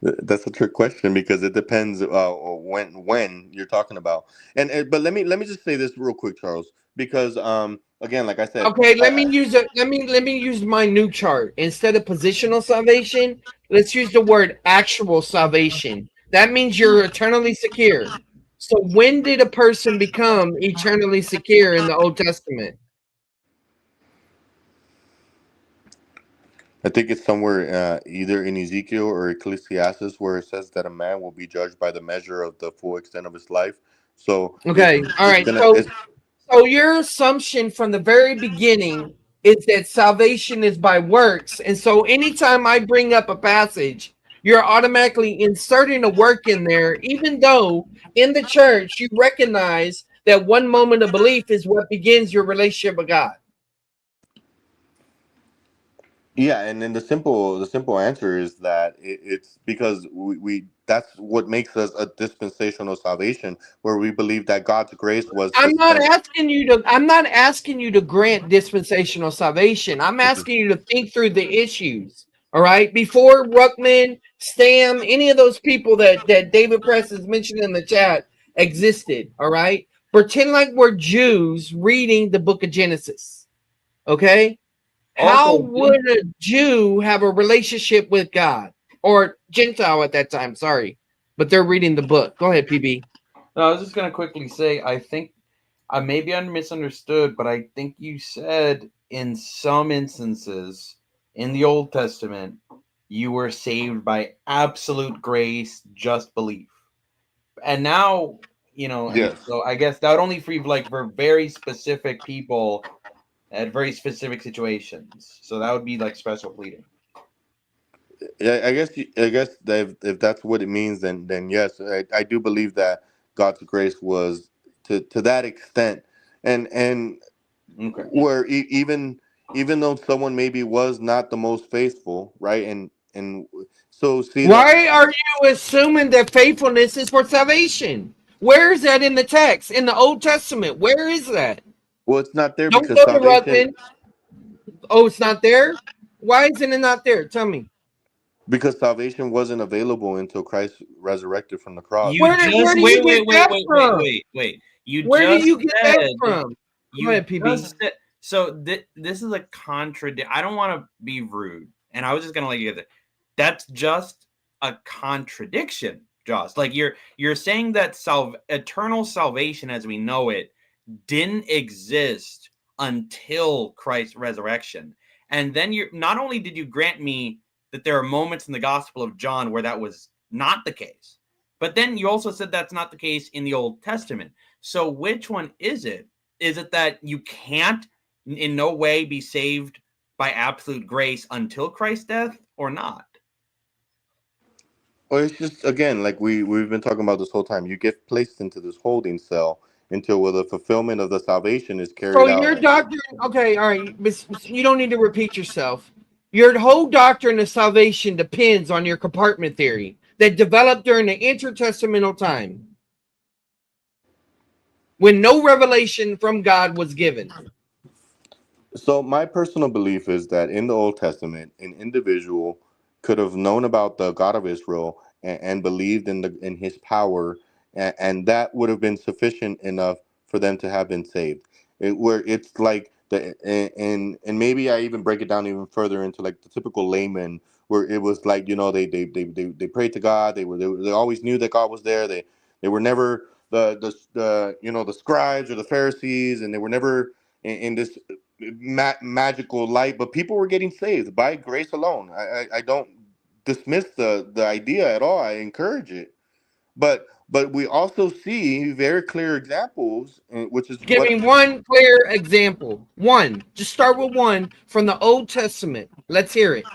That's a trick question because it depends when you're talking about. And but let me just say this real quick, Charles, because again, like I said, Okay, let me use my new chart. Instead of positional salvation, let's use the word actual salvation. That means you're eternally secure. So when did a person become eternally secure in the Old Testament? I think it's somewhere either in Ezekiel or Ecclesiastes where it says that a man will be judged by the measure of the full extent of his life. So Okay, all it's right. gonna So it's So your assumption from the very beginning is that salvation is by works. And so anytime I bring up a passage, you're automatically inserting a work in there, even though in the church you recognize that one moment of belief is what begins your relationship with God. Yeah, and then the simple answer is that it's because we that's what makes us a dispensational salvation, where we believe that God's grace was suspended. I'm not asking you to grant dispensational salvation. I'm asking you to think through the issues. All right. Before Ruckman, Stam, any of those people that David Press has mentioned in the chat existed. All right. Pretend like we're Jews reading the book of Genesis. Okay. How Also, would a Jew have a relationship with God or Gentile at that time? Sorry, but they're reading the book. Go ahead, PB. No, I was just gonna quickly say, I think I maybe I misunderstood, but I think you said in some instances in the Old Testament you were saved by absolute grace, just belief. And now, and Yes. so I guess that would only for like for very specific people at very specific situations. So that would be like special pleading. Yeah, I guess that if that's what it means, then yes, I do believe that God's grace was to that extent, and Okay. where even though someone maybe was not the most faithful, right, and so see that Why are you assuming that faithfulness is for salvation? Where is that in the text? In the Old Testament? Where is that? Well, it's not there Don't because go to salvation. Ruckman. Oh, it's not there? Why isn't it not there? Tell me. Because salvation wasn't available until Christ resurrected from the cross. You Where just do you get that from? You Where do just you get that said from? Go you ahead, PB. just said so. This is a contradict. I don't want to be rude, and I was just gonna let you get that. That's just a contradiction, Josh. Like you're saying that eternal salvation as we know it didn't exist until Christ's resurrection. And then you not only did you grant me that there are moments in the Gospel of John where that was not the case, but then you also said that's not the case in the Old Testament. So which one is it? Is it that you can't in no way be saved by absolute grace until Christ's death or not? Well, it's just again like we've been talking about this whole time. You get placed into this holding cell until where the fulfillment of the salvation is So carried your out. doctrine, okay, all right, you don't need to repeat yourself. Your whole doctrine of salvation depends on your compartment theory that developed during the intertestamental time when no revelation from God was given. So my personal belief is that in the Old Testament, an individual could have known about the God of Israel and believed in His power, and that would have been sufficient enough for them to have been saved. Where it's like and maybe I even break it down even further into like the typical layman, where it was like they prayed to God. They always knew that God was there. They were never the scribes or the Pharisees, and they were never in this magical light, but people were getting saved by grace alone. I don't dismiss the idea at all. I encourage it, but we also see very clear examples, which is Give what me one clear example. One. Just start with one from the Old Testament. Let's hear it.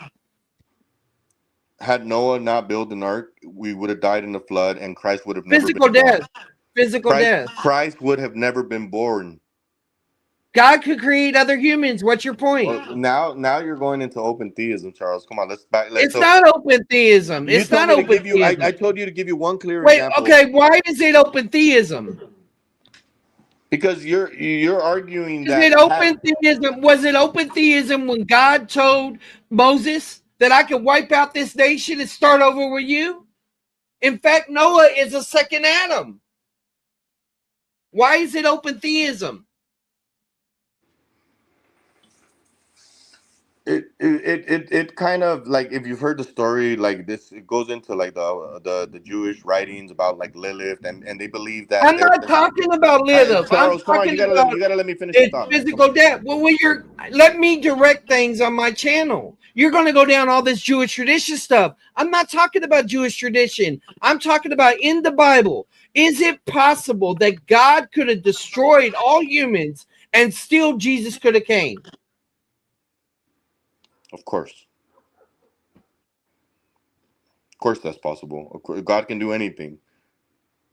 had Noah not built an ark, we would have died in the flood, and Christ would have never Physical been born. death. Physical death. Christ would have never been born. God could create other humans. What's your point? Well, now you're going into open theism, Charles. Come on, let's back. It's not open theism. You It's told not me to open give you. theism. I told you to give you one clear Wait, example. okay. Why is it open theism? Because you're arguing Is that it open theism? Was it open theism when God told Moses that I could wipe out this nation and start over with you? In fact, Noah is a second Adam. Why is it open theism? It kind of like, if you've heard the story like this, it goes into like the Jewish writings about like Lilith, and they believe that I'm not talking about Lilith. I'm Charles, come on, talking about you gotta let me finish the it's thought, man. Come physical on. death. Well, let me direct things on my channel. You're going to go down all this Jewish tradition stuff. I'm not talking about Jewish tradition. I'm talking about in the Bible. Is it possible that God could have destroyed all humans and still Jesus could have came? Of course, that's possible. Of course, God can do anything.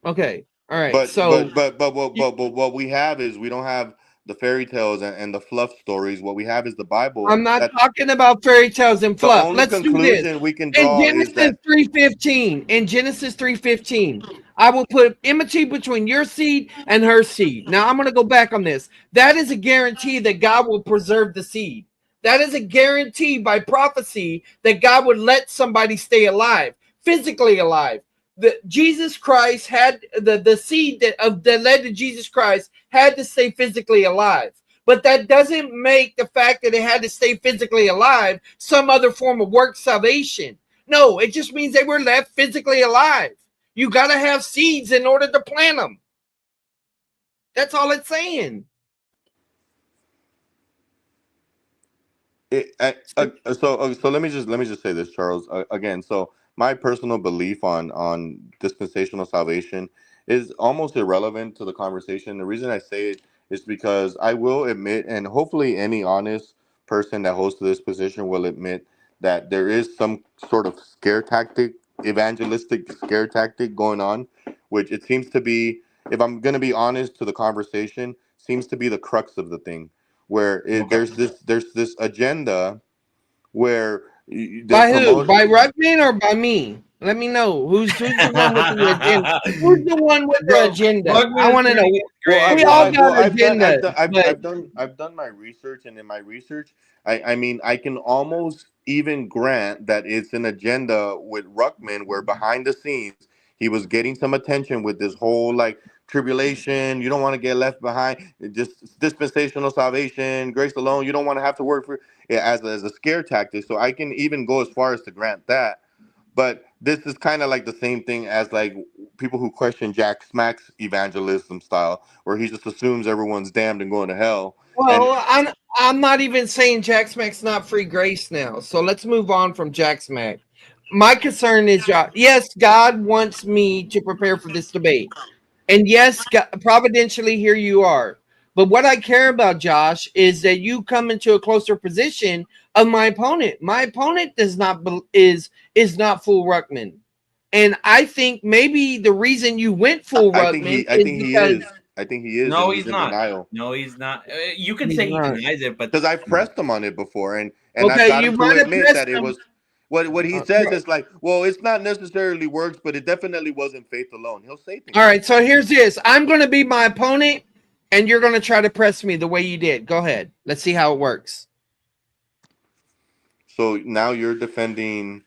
Okay. All right. But So what we have is, we don't have the fairy tales and the fluff stories. What we have is the Bible. I'm not talking about fairy tales and The fluff. only Let's do this. conclusion we can In draw is Genesis that 3:15, in Genesis 3:15, I will put enmity between your seed and her seed. Now I'm going to go back on this. That is a guarantee that God will preserve the seed. That is a guarantee by prophecy that God would let somebody stay alive, physically alive. Jesus Christ had the seed that led to Jesus Christ had to stay physically alive. But that doesn't make the fact that it had to stay physically alive some other form of work salvation. No, it just means they were left physically alive. You got to have seeds in order to plant them. That's all it's saying. so let me just say this, Charles. Again, so my personal belief on dispensational salvation is almost irrelevant to the conversation. The reason I say it is because I will admit, and hopefully any honest person that holds to this position will admit, that there is some sort of scare tactic, evangelistic scare tactic going on, which it seems to be, if I'm going to be honest to the conversation, seems to be the crux of the thing, where there's this agenda where by who? By Ruckman or by me? Let me know who's the one with the agenda. Who's the one with the Bro, agenda? Rugman I is want to know. pretty Well, We great. all got I've done, agenda, but I've done my research, and in my research, I mean, I can almost even grant that it's an agenda with Ruckman, where behind the scenes he was getting some attention with this whole like tribulation. You don't want to get left behind. Just dispensational salvation, grace alone. You don't want to have to work for yeah, as a scare tactic. So I can even go as far as to grant that. But this is kind of like the same thing as like people who question Jack Smack's evangelism style, where he just assumes everyone's damned and going to hell. And well, I'm not even saying Jack Smack's not free grace now. So let's move on from Jack Smack. My concern is, yes, God wants me to prepare for this debate. And yes, God, providentially, here you are. But what I care about, Josh, is that you come into a closer position of my opponent. My opponent is not full Ruckman, and I think maybe the reason you went full Ruckman I is think he because is. I think he is, No, and he's he's in not. denial. No, he's not. You can he's say he not. denies it, but Because I've pressed him on it before, and I've Okay, got you him to might have admit pressed that it him. was what he says is like, well, it's not necessarily works, but it definitely wasn't faith alone. He'll say things. All like right, so here's this. I'm going to be my opponent, and you're going to try to press me the way you did. Go ahead. Let's see how it works. So now you're defending.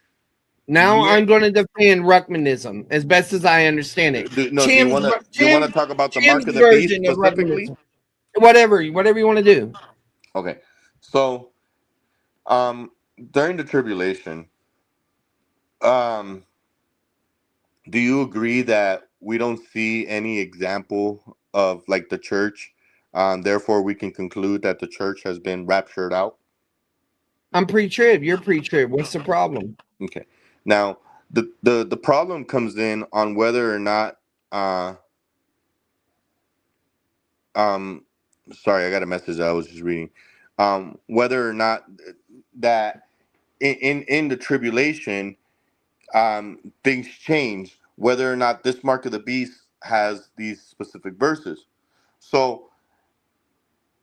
Now I'm going to defend Ruckmanism as best as I understand it. No, do you want to talk about the mark Tim's of the beast version of specifically? Ruckmanism. Whatever you want to do. Okay, so during the tribulation, um, do you agree that we don't see any example of like the church? Therefore, we can conclude that the church has been raptured out. I'm pre-trib. You're pre-trib. What's the problem? Okay. Now, the problem comes in on whether or not uh um sorry, I got a message that I was just reading. Whether or not that in the tribulation things change, whether or not this mark of the beast has these specific verses. So,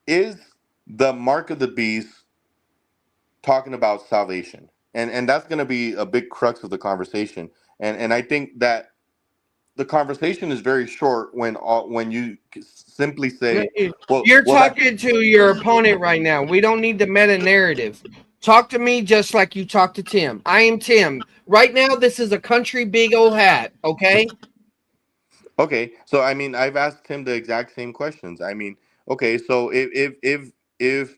is the mark of the beast talking about salvation? And that's going to be a big crux of the conversation. And I think that the conversation is very short when you simply say, You're well, that talking to your opponent right now. We don't need the meta narrative. Talk to me just like you talk to Tim. I am Tim. Right now, this is a country big old hat. Okay. okay. So I mean, I've asked him the exact same questions. I mean, okay, so if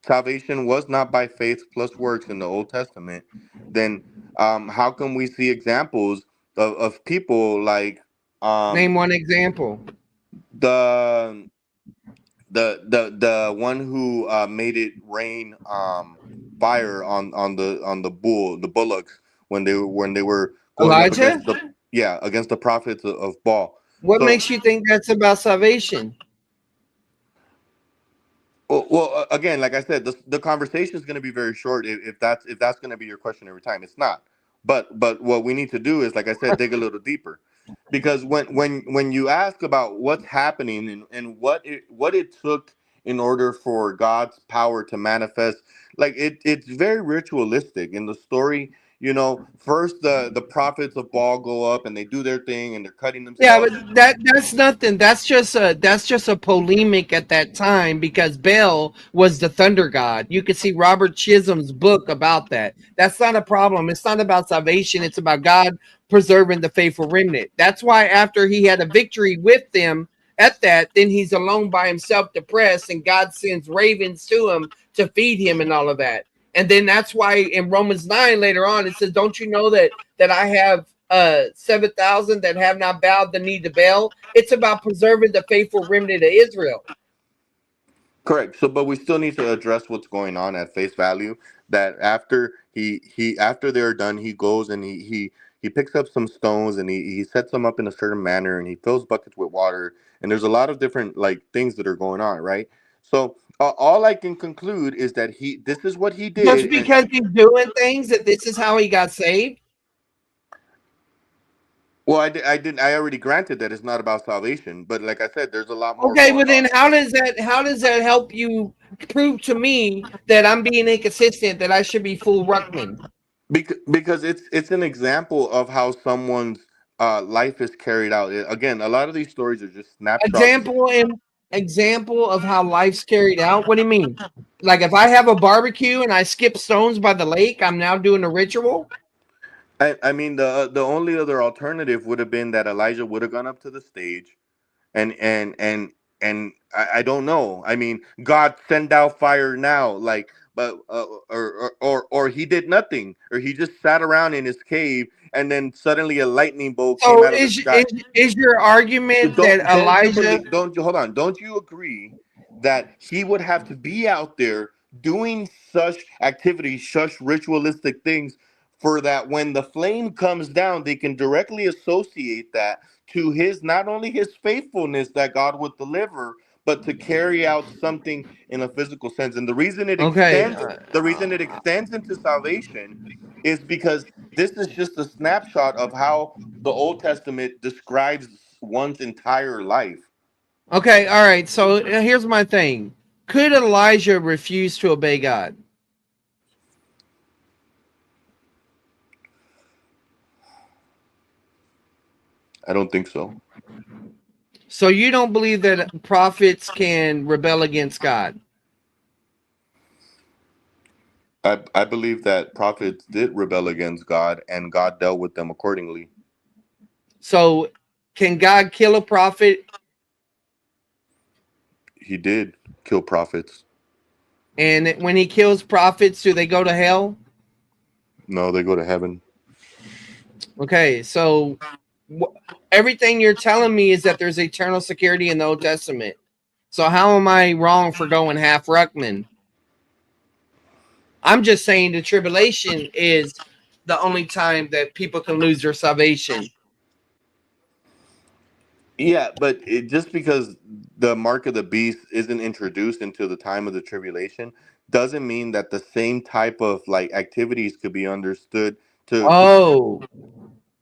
salvation was not by faith plus works in the Old Testament, then how come we see examples of people like Name um, one example. the the one who made it rain fire on the bullocks when they were going up Elijah. against against the prophets of Baal. What So makes you think that's about salvation? again, like I said, the conversation is going to be very short if that's going to be your question every time. It's not. But what we need to do is, like I said, dig a little deeper, because when you ask about what's happening and what it took in order for God's power to manifest, like it's very ritualistic in the story. You know, first the prophets of Baal go up and they do their thing and they're cutting Yeah, themselves. but that's nothing. That's just a polemic at that time because Baal was the thunder god. You can see Robert Chisholm's book about that. That's not a problem. It's not about salvation. It's about God preserving the faithful remnant. That's why after he had a victory with them at that, then he's alone by himself, depressed, and God sends ravens to him to feed him and all of that. And then that's why in Romans 9 later on it says, "Don't you know that I have 7,000 that have not bowed the knee to Baal?" It's about preserving the faithful remnant of Israel. Correct. So, but we still need to address what's going on at face value. That after he after they're done, he goes and he picks up some stones and he sets them up in a certain manner and he fills buckets with water. And there's a lot of different like things that are going on, right? So all I can conclude is that he this is what he Just did. And because he's doing things that this is how he got saved. well, I already granted that it's not about salvation, but like I said, there's a lot more Okay, well going on. then how does that help you prove to me that I'm being inconsistent, that I should be full Ruckman? Because it's an example of how someone's life is carried out. Again, a lot of these stories are just snapshots. Example of how life's carried out. What do you mean? Like if I have a barbecue and I skip stones by the lake, I'm now doing a ritual? I mean, the only other alternative would have been that Elijah would have gone up to the stage and I don't know. I mean, God send out fire now, like, but or he did nothing, or he just sat around in his cave, and then suddenly a lightning bolt came So out of the sky. is your argument that Don't you Elijah? believe? Don't you hold on? Don't you agree that he would have to be out there doing such activities, such ritualistic things, for that when the flame comes down, they can directly associate that to his not only his faithfulness that God would deliver, but to carry out something in a physical sense. And Okay, the reason it extends into salvation, is because this is just a snapshot of how the Old Testament describes one's entire life. okay, all right. So here's my thing: could Elijah refuse to obey God? I don't think so. So you don't believe that prophets can rebel against God? I believe that prophets did rebel against God and God dealt with them accordingly. So can God kill a prophet? He did kill prophets. And when he kills prophets, do they go to hell? No, they go to heaven. Okay, so everything you're telling me is that there's eternal security in the Old Testament. So how am I wrong for going half Ruckman? I'm just saying the tribulation is the only time that people can lose their salvation. Yeah, but just because the mark of the beast isn't introduced until the time of the tribulation doesn't mean that the same type of like activities could be understood to Oh,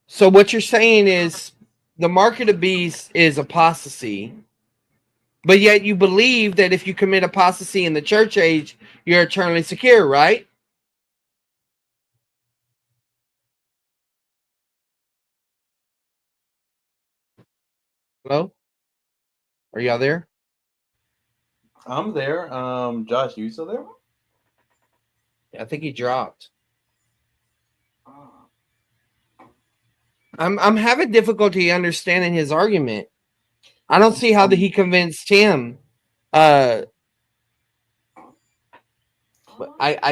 so what you're saying is the mark of the beast is apostasy, but yet you believe that if you commit apostasy in the church age, you're eternally secure, right? Hello? Are y'all there? I'm there. Josh, you still there? I think he dropped. I'm having difficulty understanding his argument. I don't see how that he convinced him. I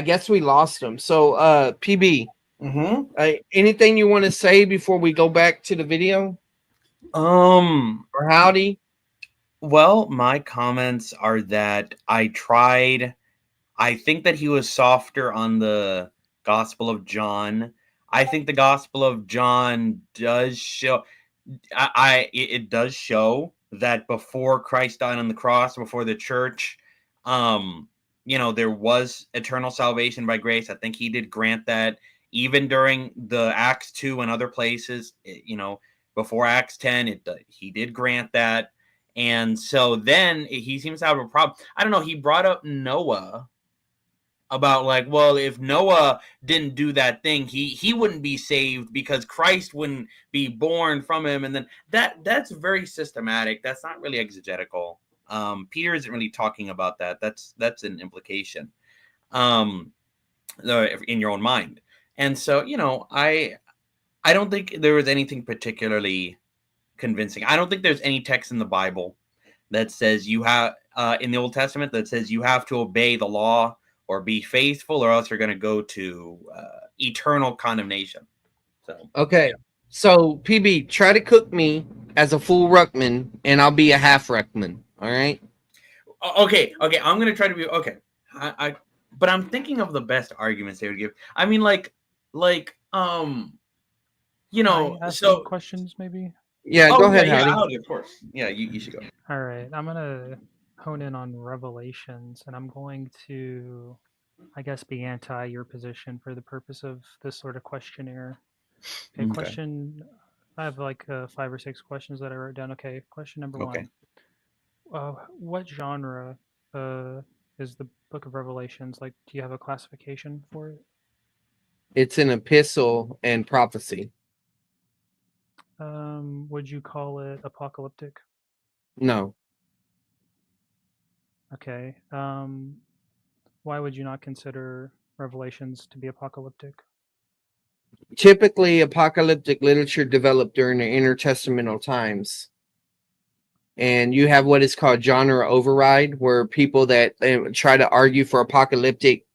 guess we lost him. So PB, anything you want to say before we go back to the video? Or howdy? Well, my comments are that I think that he was softer on the Gospel of John. I think the Gospel of John does show it does show that before Christ died on the cross, before the church, there was eternal salvation by grace. I think he did grant that even during the Acts 2 and other places, before Acts 10, he did grant that. And so then he seems to have a problem. I don't know. He brought up Noah about like, well, if Noah didn't do that thing, he wouldn't be saved because Christ wouldn't be born from him. And then that's very systematic. That's not really exegetical. Peter isn't really talking about that. That's an implication in your own mind. And so, I don't think there was anything particularly convincing. I don't think there's any text in the Bible that says you have in the Old Testament that says you have to obey the law or be faithful, or else you're going to go to eternal condemnation. So okay, so PB, try to cook me as a full Ruckman, and I'll be a half Ruckman. All right. Okay. I'm going to try to be okay. But I'm thinking of the best arguments they would give. I mean, Can I ask some questions, maybe? Yeah, go ahead, Howdy. Of course. Yeah, you should go. All right, I'm gonna hone in on Revelations, and I'm going to, I guess, be anti your position for the purpose of this sort of questionnaire. Okay, question. I have like 5 or 6 questions that I wrote down. Okay, question number one. What genre is the Book of Revelations? Like, do you have a classification for it? It's an epistle and prophecy. Would you call it apocalyptic? No. Okay. Why would you not consider Revelations to be apocalyptic? Typically, apocalyptic literature developed during the intertestamental times. And you have what is called genre override, where people that try to argue for apocalyptic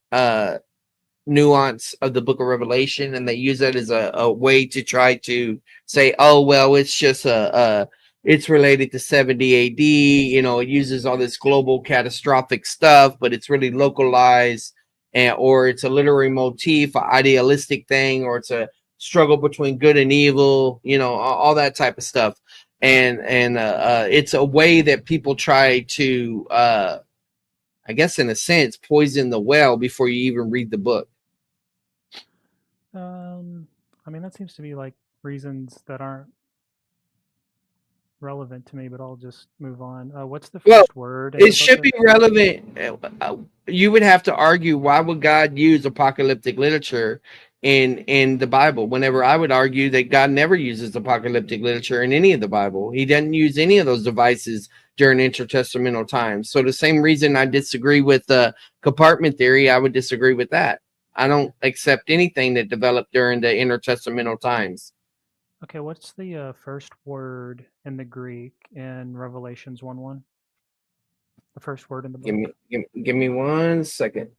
nuance of the book of Revelation, and they use that as a way to try to say, oh, well, it's just it's related to 70 AD. It uses all this global catastrophic stuff, but it's really localized, or it's a literary motif, an idealistic thing, or it's a struggle between good and evil, all that type of stuff. And it's a way that people try to, I guess, in a sense, poison the well before you even read the book. I mean, that seems to be like reasons that aren't relevant to me, but I'll just move on. What's the first word? It should be relevant. You would have to argue, why would God use apocalyptic literature in the Bible? Whenever I would argue that God never uses apocalyptic literature in any of the Bible. He doesn't use any of those devices during intertestamental times. So the same reason I disagree with compartment theory, I would disagree with that. I don't accept anything that developed during the intertestamental times. Okay, what's the first word in the Greek in Revelations 1:1? The first word in the book. Give me 1 second.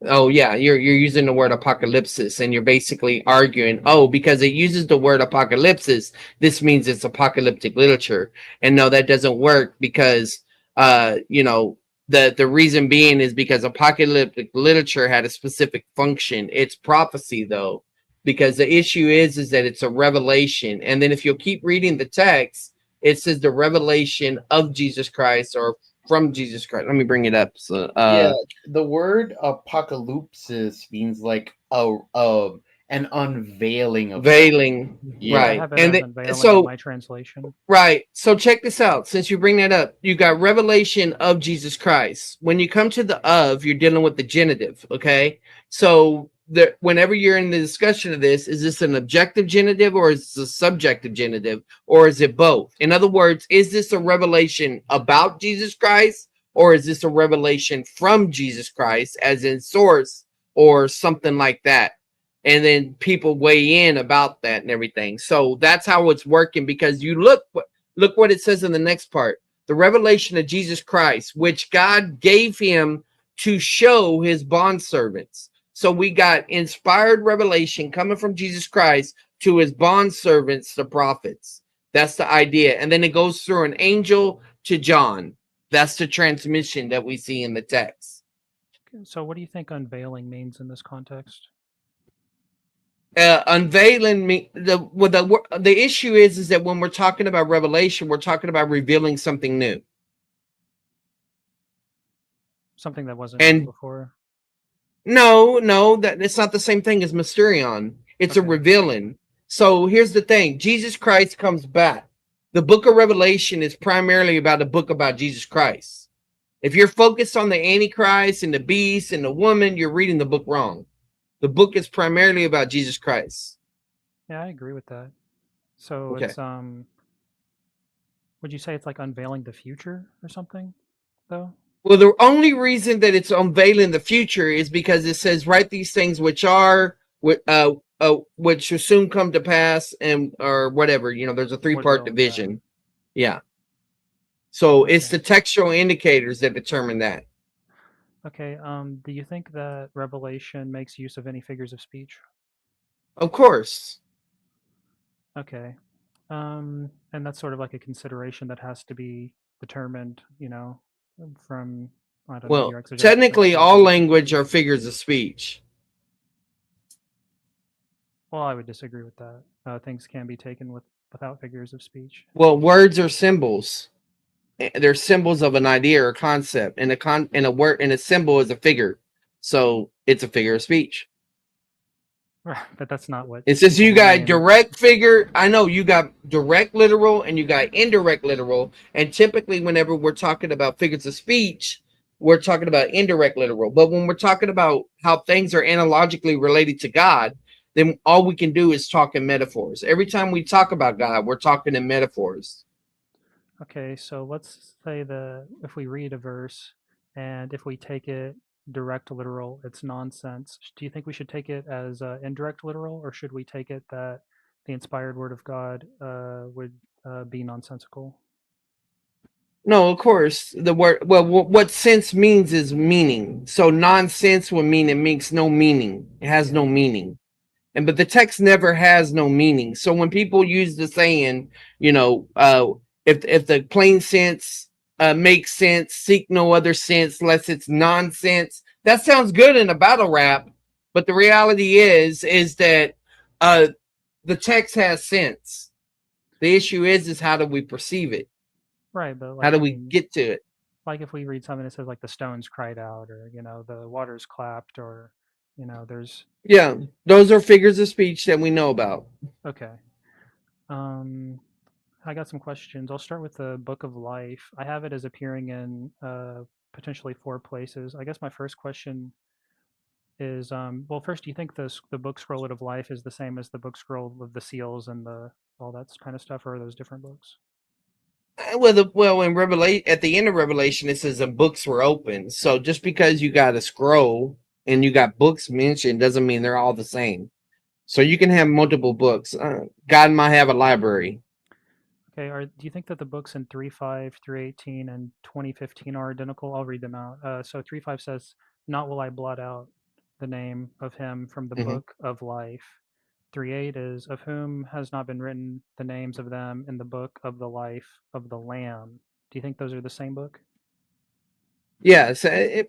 Oh yeah, you're using the word apocalypsis, and you're basically arguing, oh, because it uses the word apocalypsis, this means it's apocalyptic literature. And no, that doesn't work, because the reason being is because apocalyptic literature had a specific function. It's prophecy, though, because the issue is that it's a revelation. And then if you'll keep reading the text, it says the revelation of Jesus Christ, or from Jesus Christ. Let me bring it up. So the word apocalypsis means like an unveiling of veiling. Yeah. Right. I have it And as then, unveiling so in my translation. right. So check this out. Since you bring that up, you got revelation of Jesus Christ. When you come to the of, you're dealing with the genitive. Okay. So whenever you're in the discussion of this, is this an objective genitive, or is this a subjective genitive, or is it both? In other words, is this a revelation about Jesus Christ, or is this a revelation from Jesus Christ, as in source, or something like that? And then people weigh in about that and everything. So that's how it's working, because you look what it says in the next part. The revelation of Jesus Christ, which God gave him to show his bondservants. So we got inspired revelation coming from Jesus Christ to his bondservants, the prophets. That's the idea. And then it goes through an angel to John. That's the transmission that we see in the text. So what do you think unveiling means in this context? Unveiling me the issue is that when we're talking about revelation, we're talking about revealing something new, Something that wasn't and before. no, that it's not the same thing as mysterion. It's Okay. a revealing. So here's the thing: Jesus Christ comes back. The book of Revelation is primarily about a book about Jesus Christ. If you're focused on the Antichrist and the beast and the woman, you're reading the book wrong. The book is primarily about Jesus Christ. Yeah, I agree with that. So Okay. it's would you say it's like unveiling the future or something, though? Well, the only reason that it's unveiling the future is because it says, write these things which shall soon come to pass, and or whatever. There's a 3-part will, division. Yeah. So it's Okay. the textual indicators that determine that. Okay. Do you think that Revelation makes use of any figures of speech? Of course. Okay. And that's sort of like a consideration that has to be determined, from, I don't know, Well, your exegesis. technically, all language are figures of speech. Well, I would disagree with that. Things can be taken without figures of speech. Well, words are symbols. They're symbols of an idea or concept, and a symbol is a figure, so it's a figure of speech. But that's not what It says you people got mean. direct figure. I know you got direct literal and you got indirect literal. And typically, whenever we're talking about figures of speech, we're talking about indirect literal. But when we're talking about how things are analogically related to God, then all we can do is talk in metaphors. Every time we talk about God, we're talking in metaphors. Okay, so let's say if we read a verse and if we take it direct literal, it's nonsense. Do you think we should take it as indirect literal, or should we take it that the inspired word of God would be nonsensical? No, of course, the word, well, what sense means is meaning. So nonsense would mean it makes no meaning. It has no meaning. But the text never has no meaning. So when people use the saying, if the plain sense makes sense, seek no other sense lest it's nonsense. That sounds good in a battle rap, but the reality is that the text has sense. The issue is how do we perceive it? Right, but How do we get to it? Like if we read something that says like the stones cried out, or the waters clapped, or there's Yeah, those are figures of speech that we know about. okay. I got some questions. I'll start with the Book of Life. I have it as appearing in potentially 4 places. I guess my first question is, well, first, do you think the book scroll of life is the same as the book scroll of the seals and all that kind of stuff, or are those different books? In Revelation, at the end of Revelation, it says the books were open. So just because you got a scroll and you got books mentioned doesn't mean they're all the same. So you can have multiple books. God might have a library. Okay, do you think that the books in 3.5, 3.18, and 2015 are identical? I'll read them out. So 3.5 says, "Not will I blot out the name of him from the book of life." 3.8 is, "Of whom has not been written the names of them in the book of the life of the Lamb." Do you think those are the same book? Yes,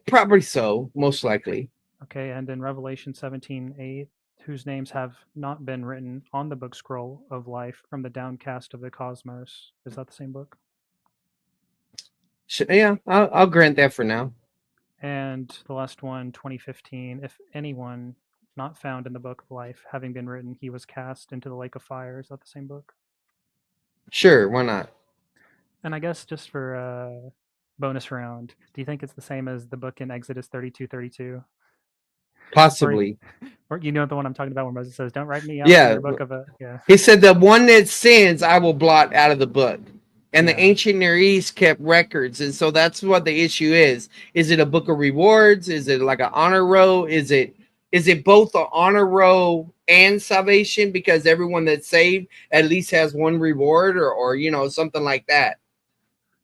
probably so, most likely. Okay, and in Revelation 17.8, "Whose names have not been written on the book scroll of life from the downcast of the cosmos." Is that the same book? Yeah, I'll grant that for now. And the last one, 2015, "If anyone not found in the book of life, having been written, he was cast into the lake of fire." Is that the same book? Sure, why not? And I guess just for bonus round, do you think it's the same as the book in Exodus 32:32? Possibly. Or you know the one I'm talking about where Moses says, "Don't write me out Yeah. in your book of a..." Yeah. He said the one that sins, I will blot out of the book. And the ancient Near East kept records. And so that's what the issue is. Is it a book of rewards? Is it like an honor roll? Is it both an honor roll and salvation? Because everyone that's saved at least has one reward or something like that.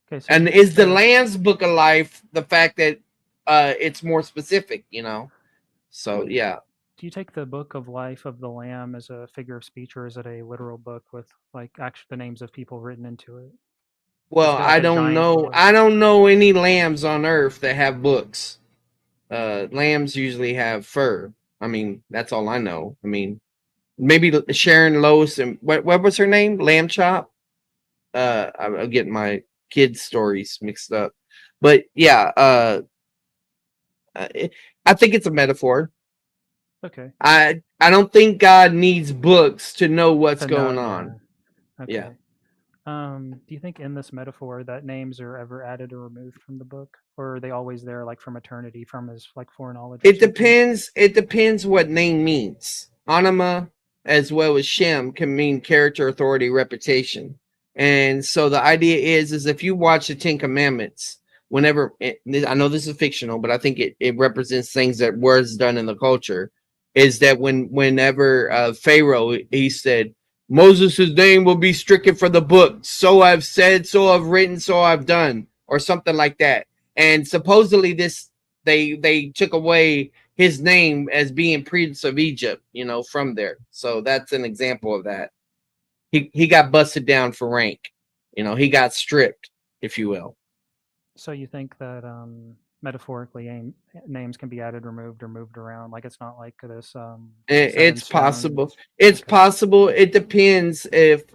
Okay, so and is the Lamb's Book of Life the fact that it's more specific, So yeah. Do you take the book of life of the Lamb as a figure of speech, or is it a literal book with like actually the names of people written into it? Well, Like I don't know. book? I don't know any lambs on Earth that have books. Lambs usually have fur. I mean, that's all I know. I mean, maybe Sharon Lois and what was her name? Lamb Chop. I'm getting my kids' stories mixed up, but yeah. I think it's a metaphor. Okay. I don't think God needs books to know what's going on. Okay. Yeah. Do you think in this metaphor that names are ever added or removed from the book, or are they always there like from eternity, from his like foreknowledge? It depends. It depends what name means. Anima as well as Shem can mean character, authority, reputation. And so the idea is if you watch the 10 Commandments, whenever I know this is fictional, but I think it represents things that was done in the culture, is that whenever Pharaoh, he said, Moses' name will be stricken for the book. So I've said, so I've written, so I've done, or something like that. And supposedly they took away his name as being Prince of Egypt, from there. So that's an example of that. He got busted down for rank. He got stripped, if you will. So you think that metaphorically names can be added, removed, or moved around? Like it's not like this. It's possible. It's possible. It depends if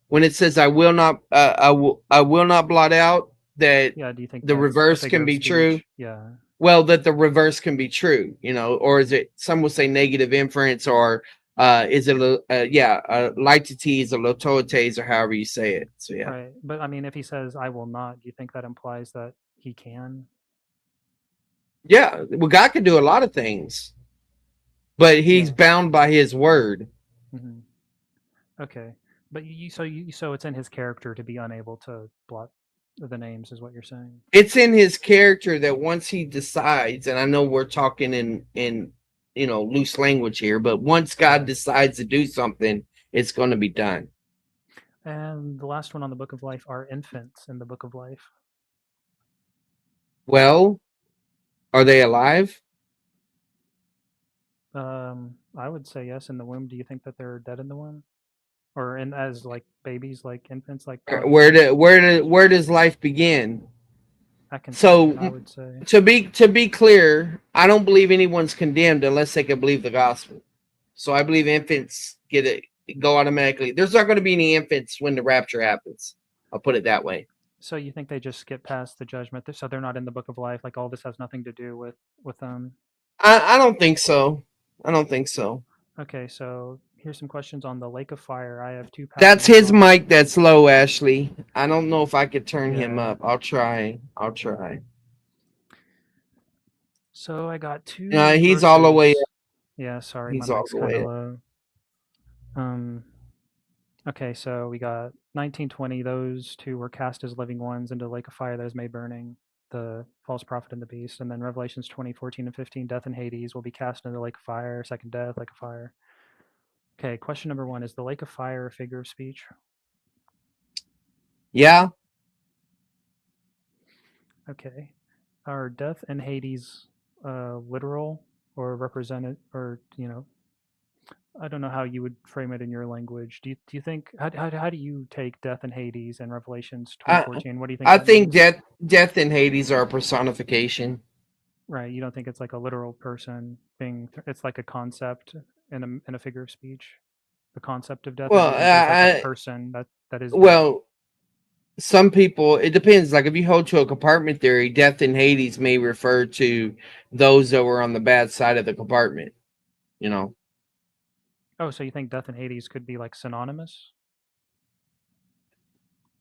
when it says I will not blot out, that do you think the reverse can be true? Yeah. Well, that the reverse can be true, or is it, some will say negative inference, or is it litites or lototes, or however you say it. So yeah. Right. But I mean, if he says I will not, do you think that implies that he can? Yeah, well, God can do a lot of things, but he's Yeah. bound by his word. Hmm. Okay, but so it's in his character to be unable to blot the names, is what you're saying. It's in his character that once he decides, and I know we're talking in loose language here, but once God Yeah. decides to do something, it's going to be done. And the last one on the Book of Life are infants in the Book of Life. Well, are they alive? I would say yes, in the womb. Do you think that they're dead in the womb, or in as like babies, like infants, like Paul Where says? do, where does life begin? At conception, I So would say. to be clear, I don't believe anyone's condemned unless they can believe the gospel. So I believe infants go automatically. There's not going to be any infants when the rapture happens. I'll put it that way. So you think they just skip past the judgment, so they're not in the Book of Life? Like all this has nothing to do with them. I don't think so. I don't think so. Okay, so here's some questions on the Lake of Fire. I have two That's passages his on. mic that's low, Ashley. I don't know if I could turn him Yeah. up. I'll try. I'll try. So I got two He's all the way. verses. Yeah, sorry, my He's all mic's the kind of way. low. Okay, so we got 1920. Those two were cast as living ones into the lake of fire that is made burning, the false prophet and the beast. And then Revelations 20:14 and 15, death and Hades will be cast into the lake of fire, second death, lake of fire. Okay, question number 1, is the lake of fire a figure of speech? Yeah. Okay. Are death and Hades literal or represented, or, I don't know how you would frame it in your language. Do you think, how do you take death and Hades and Revelations I 20:14? What do you think I that think means? death and Hades are a personification. Right, you don't think it's like a literal person being, it's like a concept in a figure of speech, the concept of death, or do Well, you think there's like a person that is dead? well, some people, it depends. Like if you hold to a compartment theory, death and Hades may refer to those that were on the bad side of the compartment. You know. Oh, so you think death and Hades could be like synonymous?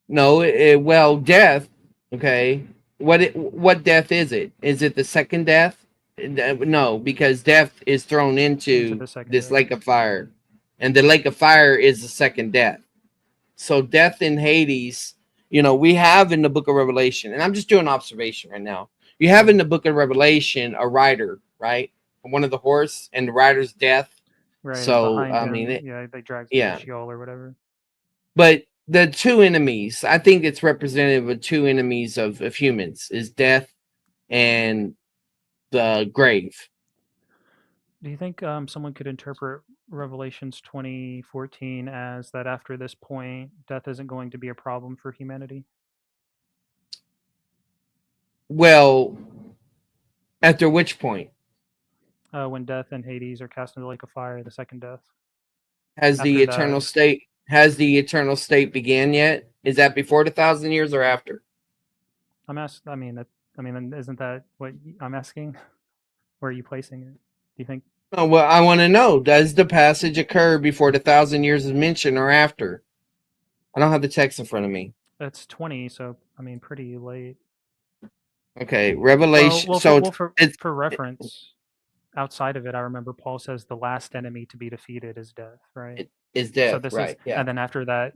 No, well, death. Okay, what death is it? Is it the second death? No, because death is thrown Into into the second this death. lake of fire, and the lake of fire is the second death. So death in Hades, we have in the book of Revelation, and I'm just doing observation right now. You have in the book of Revelation a rider, right? One of the horse, and the rider's death. Right, and So behind I him, mean, yeah, they dragged him yeah. to Sheol or whatever. But the two enemies, I think it's representative of two enemies of humans, is death and the grave. Do you think someone could interpret Revelations 20:14 as that after this point, death isn't going to be a problem for humanity? Well, after which point? When death and Hades are cast into the lake of fire, the second death. Has the eternal state began yet? Is that before the 1,000 years or after? I'm asking. I mean, isn't that what I'm asking? Where are you placing it? Do you think? Oh, well, I want to know, does the passage occur before the 1,000 years is mentioned or after? I don't have the text in front of me. It's 20, so I mean, pretty late. Okay, Revelation. For reference, outside of it, I remember Paul says the last enemy to be defeated is death, right? It is death, So this right? is, Yeah. and then after that,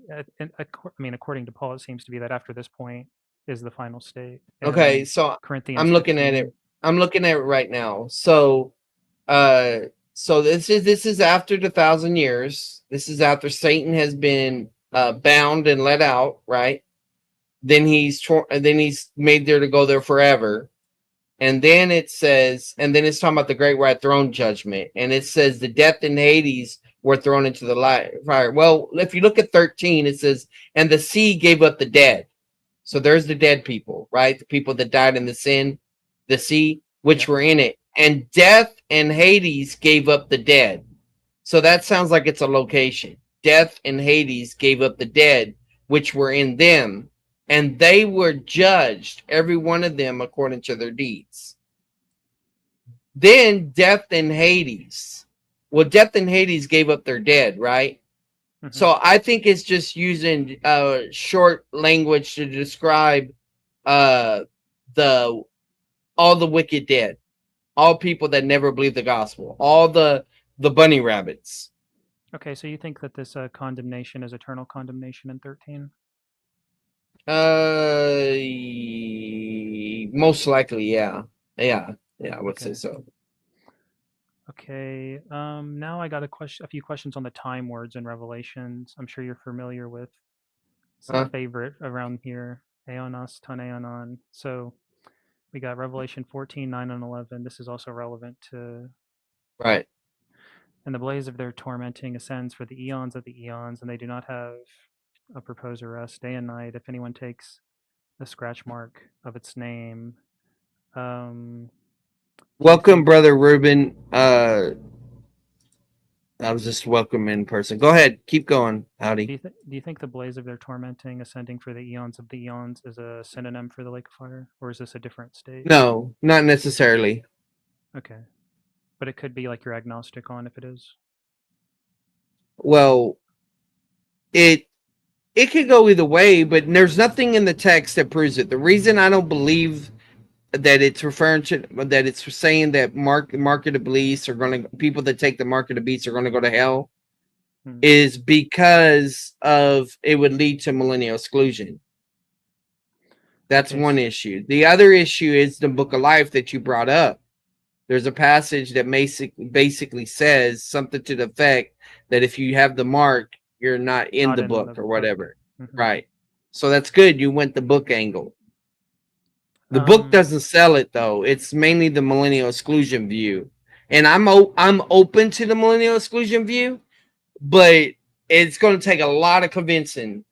according to Paul, it seems to be that after this point is the final state. Okay, so Corinthians I'm looking at 15. it. I'm looking at it right now. So this is after the 1,000 years. This is after Satan has been bound and let out, right? Then he's made there to go there forever. And then it says, and then it's talking about the great white throne judgment. And it says the death and Hades were thrown into the fire. Well, if you look at 13, it says, and the sea gave up the dead. So there's the dead people, right? The people that died in the sea, which were in it. And death and Hades gave up the dead. So that sounds like it's a location. Death and Hades gave up the dead, which were in them. And they were judged, every one of them, according to their deeds. Then death and Hades. Well, death and Hades gave up their dead, right? Mm-hmm. So I think it's just using short language to describe all the wicked dead. all people that never believe the gospel, all the bunny rabbits. Okay, so you think that this condemnation is eternal condemnation in 13? Most likely, yeah, I would say Okay. so. Okay. Now I got a few questions on the time words in Revelations. I'm sure you're familiar with some Huh? favorite around here, aeonos, ton aeonon. So we got Revelation 14, 9, and 11. This is also relevant to. Right. And the blaze of their tormenting ascends for the eons of the eons, and they do not have a proposed rest day and night. If anyone takes the scratch mark of its name, do you Welcome, think? brother Ruben. I was just welcome in person. Go ahead, keep going, Howdy. Do you think the blaze of their tormenting ascending for the eons of the eons is a synonym for the lake of fire, or is this a different state? No, not necessarily. Okay, but it could be like you're agnostic on if it is. Well, it could go either way, but there's nothing in the text that proves it. The reason I don't believe that it's referring to that it's saying that mark of the beast are going to people that take the mark of the beast are going to go to hell is because of it would lead to millennial exclusion. That's Okay, one issue. The other issue is the book of life that you brought up. There's a passage that basically says something to the effect that if you have the mark, you're not in the book or whatever. Mhm. Right. So that's good. You went the book angle. The book doesn't sell it though. It's mainly the millennial exclusion view. And I'm open to the millennial exclusion view, but it's going to take a lot of convincing,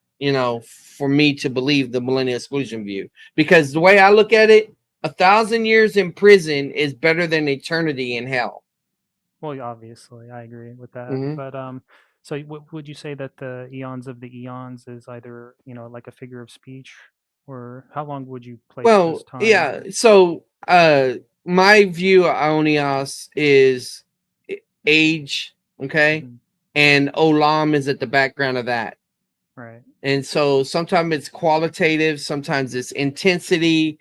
for me to believe the millennial exclusion view. Because the way I look at it, 1,000 years in prison is better than eternity in hell. Well, obviously, I agree with that. Mhm. But so would you say that the eons of the eons is either like a figure of speech, or how long would you place this Well, time? yeah. So, my view of Aeonios is age, okay, Mhm. and Olam is at the background of that. Right. And so sometimes it's qualitative, sometimes it's intensity.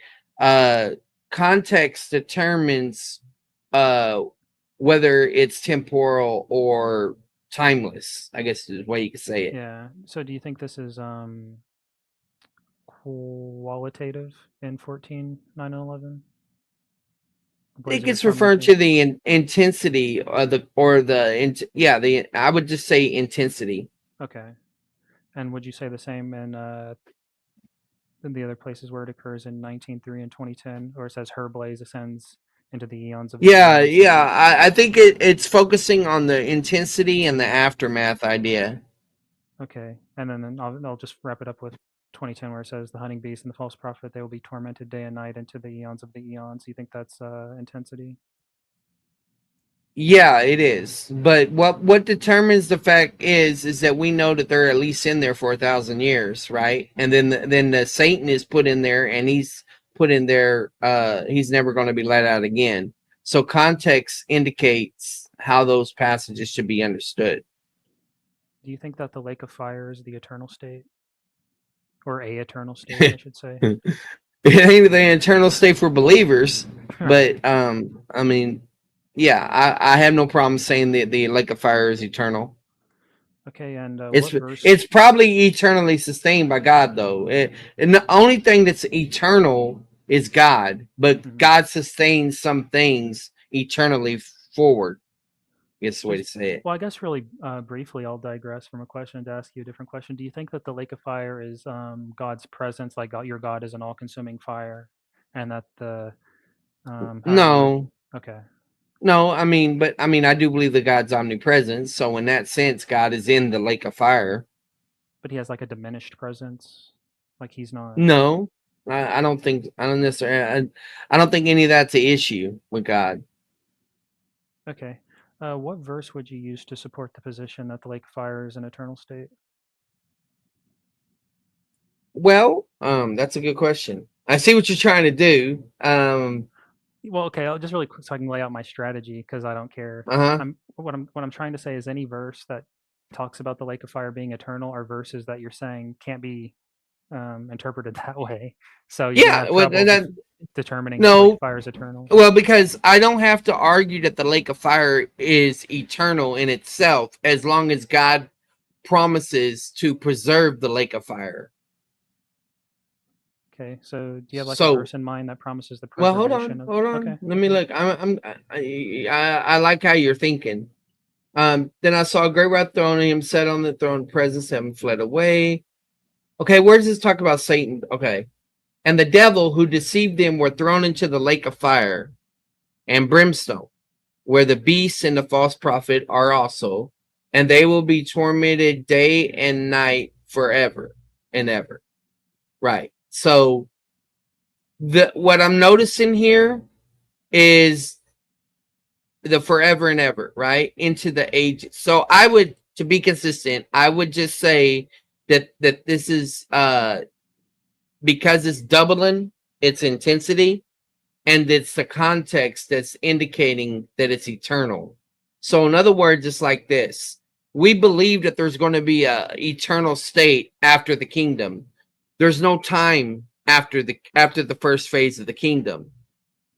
Context determines whether it's temporal or timeless, I guess is the way you could say it. Yeah. So do you think this is qualitative in 14, 9, and 11? I think it's referring to the intensity of I would just say intensity. Okay. And would you say the same in the other places where it occurs in 19.3 and 2010, or it says her blaze ascends into the eons of the eons? I think it's focusing on the intensity and the aftermath idea. Okay, and then I'll just wrap it up with 2010, where it says the hunting beast and the false prophet, they will be tormented day and night into the eons of the eons. You think that's intensity? Yeah, it is. But what determines the fact is that we know that they're at least in there for 1,000 years, right? And then the Satan is put in there, and he's put in there. He's never going to be let out again. So context indicates how those passages should be understood. Do you think that the lake of fire is the eternal state, or a eternal state, I should say? It ain't the eternal state for believers, but I mean, yeah, I have no problem saying the lake of fire is eternal. Okay, and It's what verse? it's probably eternally sustained by God, though. And the only thing that's eternal is God, but God sustains some things eternally forward. I guess the way to say it. Well, I guess really briefly, I'll digress from a question to ask you a different question. Do you think that the lake of fire is God's presence, like your God is an all-consuming fire, and that the No, okay, no, I mean, I do believe that God's omnipresent. So in that sense, God is in the lake of fire. but he has like a diminished presence, like he's not. No, I don't think I don't necessarily. I don't think any of that's an issue with God. Okay, what verse would you use to support the position that the lake of fire is an eternal state? Well, that's a good question. I see what you're trying to do. Well, okay, I'll just really quick so I can lay out my strategy because I don't care. Uh-huh. What I'm trying to say is any verse that talks about the lake of fire being eternal are verses that you're saying can't be interpreted that way. So you're gonna Yeah, have well, trouble that, determining if the lake no, of fire is eternal. well, because I don't have to argue that the lake of fire is eternal in itself, as long as God promises to preserve the lake of fire. Okay, so do you have like a So, verse in mind that promises the well, preservation of? hold on. Okay, Let me look. I like how you're thinking. Then I saw a great white throne, and him sat on the throne, presence heaven fled away. Okay, where does this talk about Satan? Okay. And the devil who deceived them were thrown into the lake of fire and brimstone, where the beast and the false prophet are also, and they will be tormented day and night forever and ever. Right. So what I'm noticing here is the forever and ever, right? Into the ages. So I would, to be consistent, I would just say that this is because it's doubling its intensity, and it's the context that's indicating that it's eternal. So in other words, it's like this. We believe that there's going to be a eternal state after the kingdom. There's no time after the first phase of the kingdom.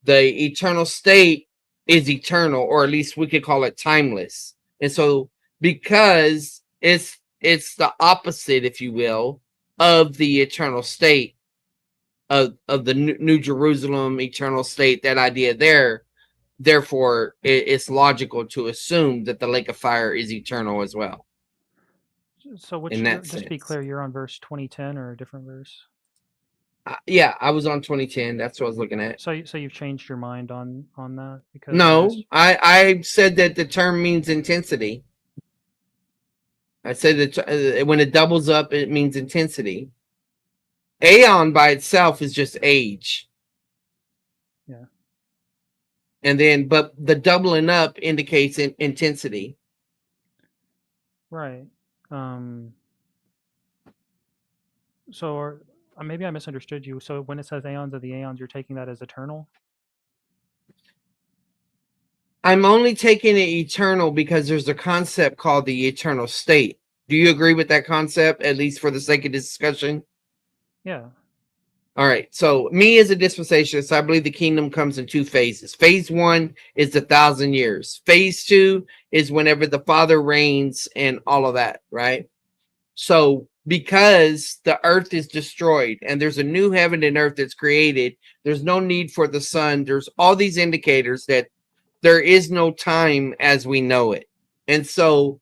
The eternal state is eternal, or at least we could call it timeless. And so because it's the opposite, if you will, of the eternal state of the New Jerusalem eternal state, that idea there, therefore it's logical to assume that the lake of fire is eternal as well. so which, In that just to be sense. clear, you're on verse 2010 or a different verse? Yeah, I was on 2010. That's what I was looking at. So you've changed your mind on that because No, I said that the term means intensity. I said that when it doubles up, it means intensity. Aeon by itself is just age. Yeah. And then, but the doubling up indicates intensity. Right. So maybe I misunderstood you. So when it says aeons of the aeons, you're taking that as eternal? I'm only taking it eternal because there's a concept called the eternal state. Do you agree with that concept, at least for the sake of discussion? Yeah. All right. So me as a dispensationalist, I believe the kingdom comes in two phases. Phase 1 is 1,000 years. Phase 2 is whenever the Father reigns and all of that, right? So because the earth is destroyed and there's a new heaven and earth that's created, there's no need for the sun. There's all these indicators that there is no time as we know it. And so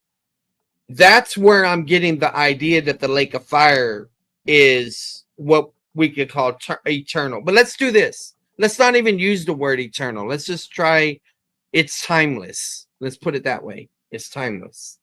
that's where I'm getting the idea that the lake of fire is what we could call eternal. But let's do this. Let's not even use the word eternal. Let's just try it's timeless. Let's put it that way. It's timeless.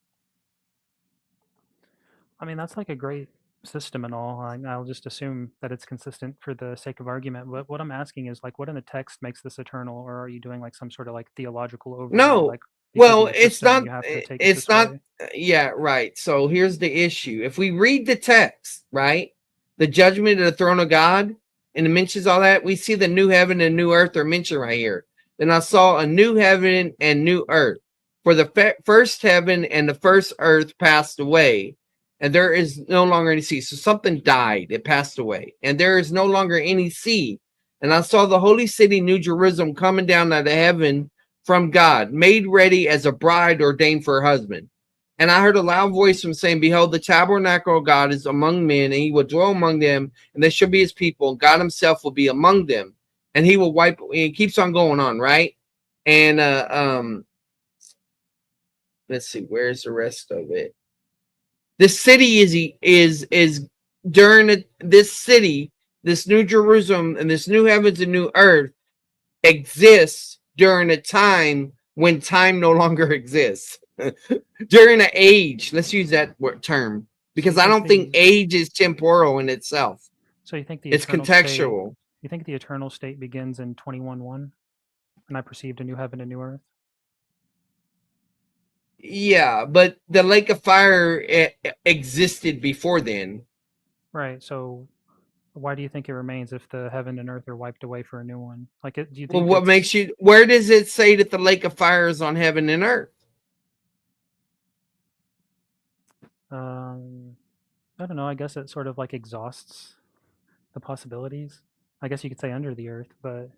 I mean, that's like a great system and all. I'll just assume that it's consistent for the sake of argument. But what I'm asking is, like, what in the text makes this eternal, or are you doing like some sort of like theological overview? No. Like, because Well, of the it's system, not. you have to take it It's this not. way. Yeah, right. So here's the issue. If we read the text, right, the judgment of the throne of God, and it mentions all that, we see the new heaven and new earth are mentioned right here. Then I saw a new heaven and new earth. For the first heaven and the first earth passed away, and there is no longer any sea. So something died, it passed away, and there is no longer any sea. And I saw the holy city, New Jerusalem, coming down out of heaven from God, made ready as a bride ordained for her husband. And I heard a loud voice from saying, behold, the tabernacle of God is among men, and he will dwell among them, and they shall be his people, and God himself will be among them, and he will wipe. And it keeps on going on, right? And let's see, where's the rest of it? The city is during this city, this New Jerusalem and this new heavens and new earth exists during a time when time no longer exists. During an age, let's use that term, because I don't think age is temporal in itself. So you think it's contextual. You think the eternal state begins in 21:1, and I perceived a new heaven and new earth? Yeah, but the lake of fire existed before then. Right. So why do you think it remains if the heaven and earth are wiped away for a new one? Like, do you think? Well, what makes you? Where does it say that the lake of fire is on heaven and earth? I don't know. I guess it sort of like exhausts the possibilities. I guess you could say under the earth, but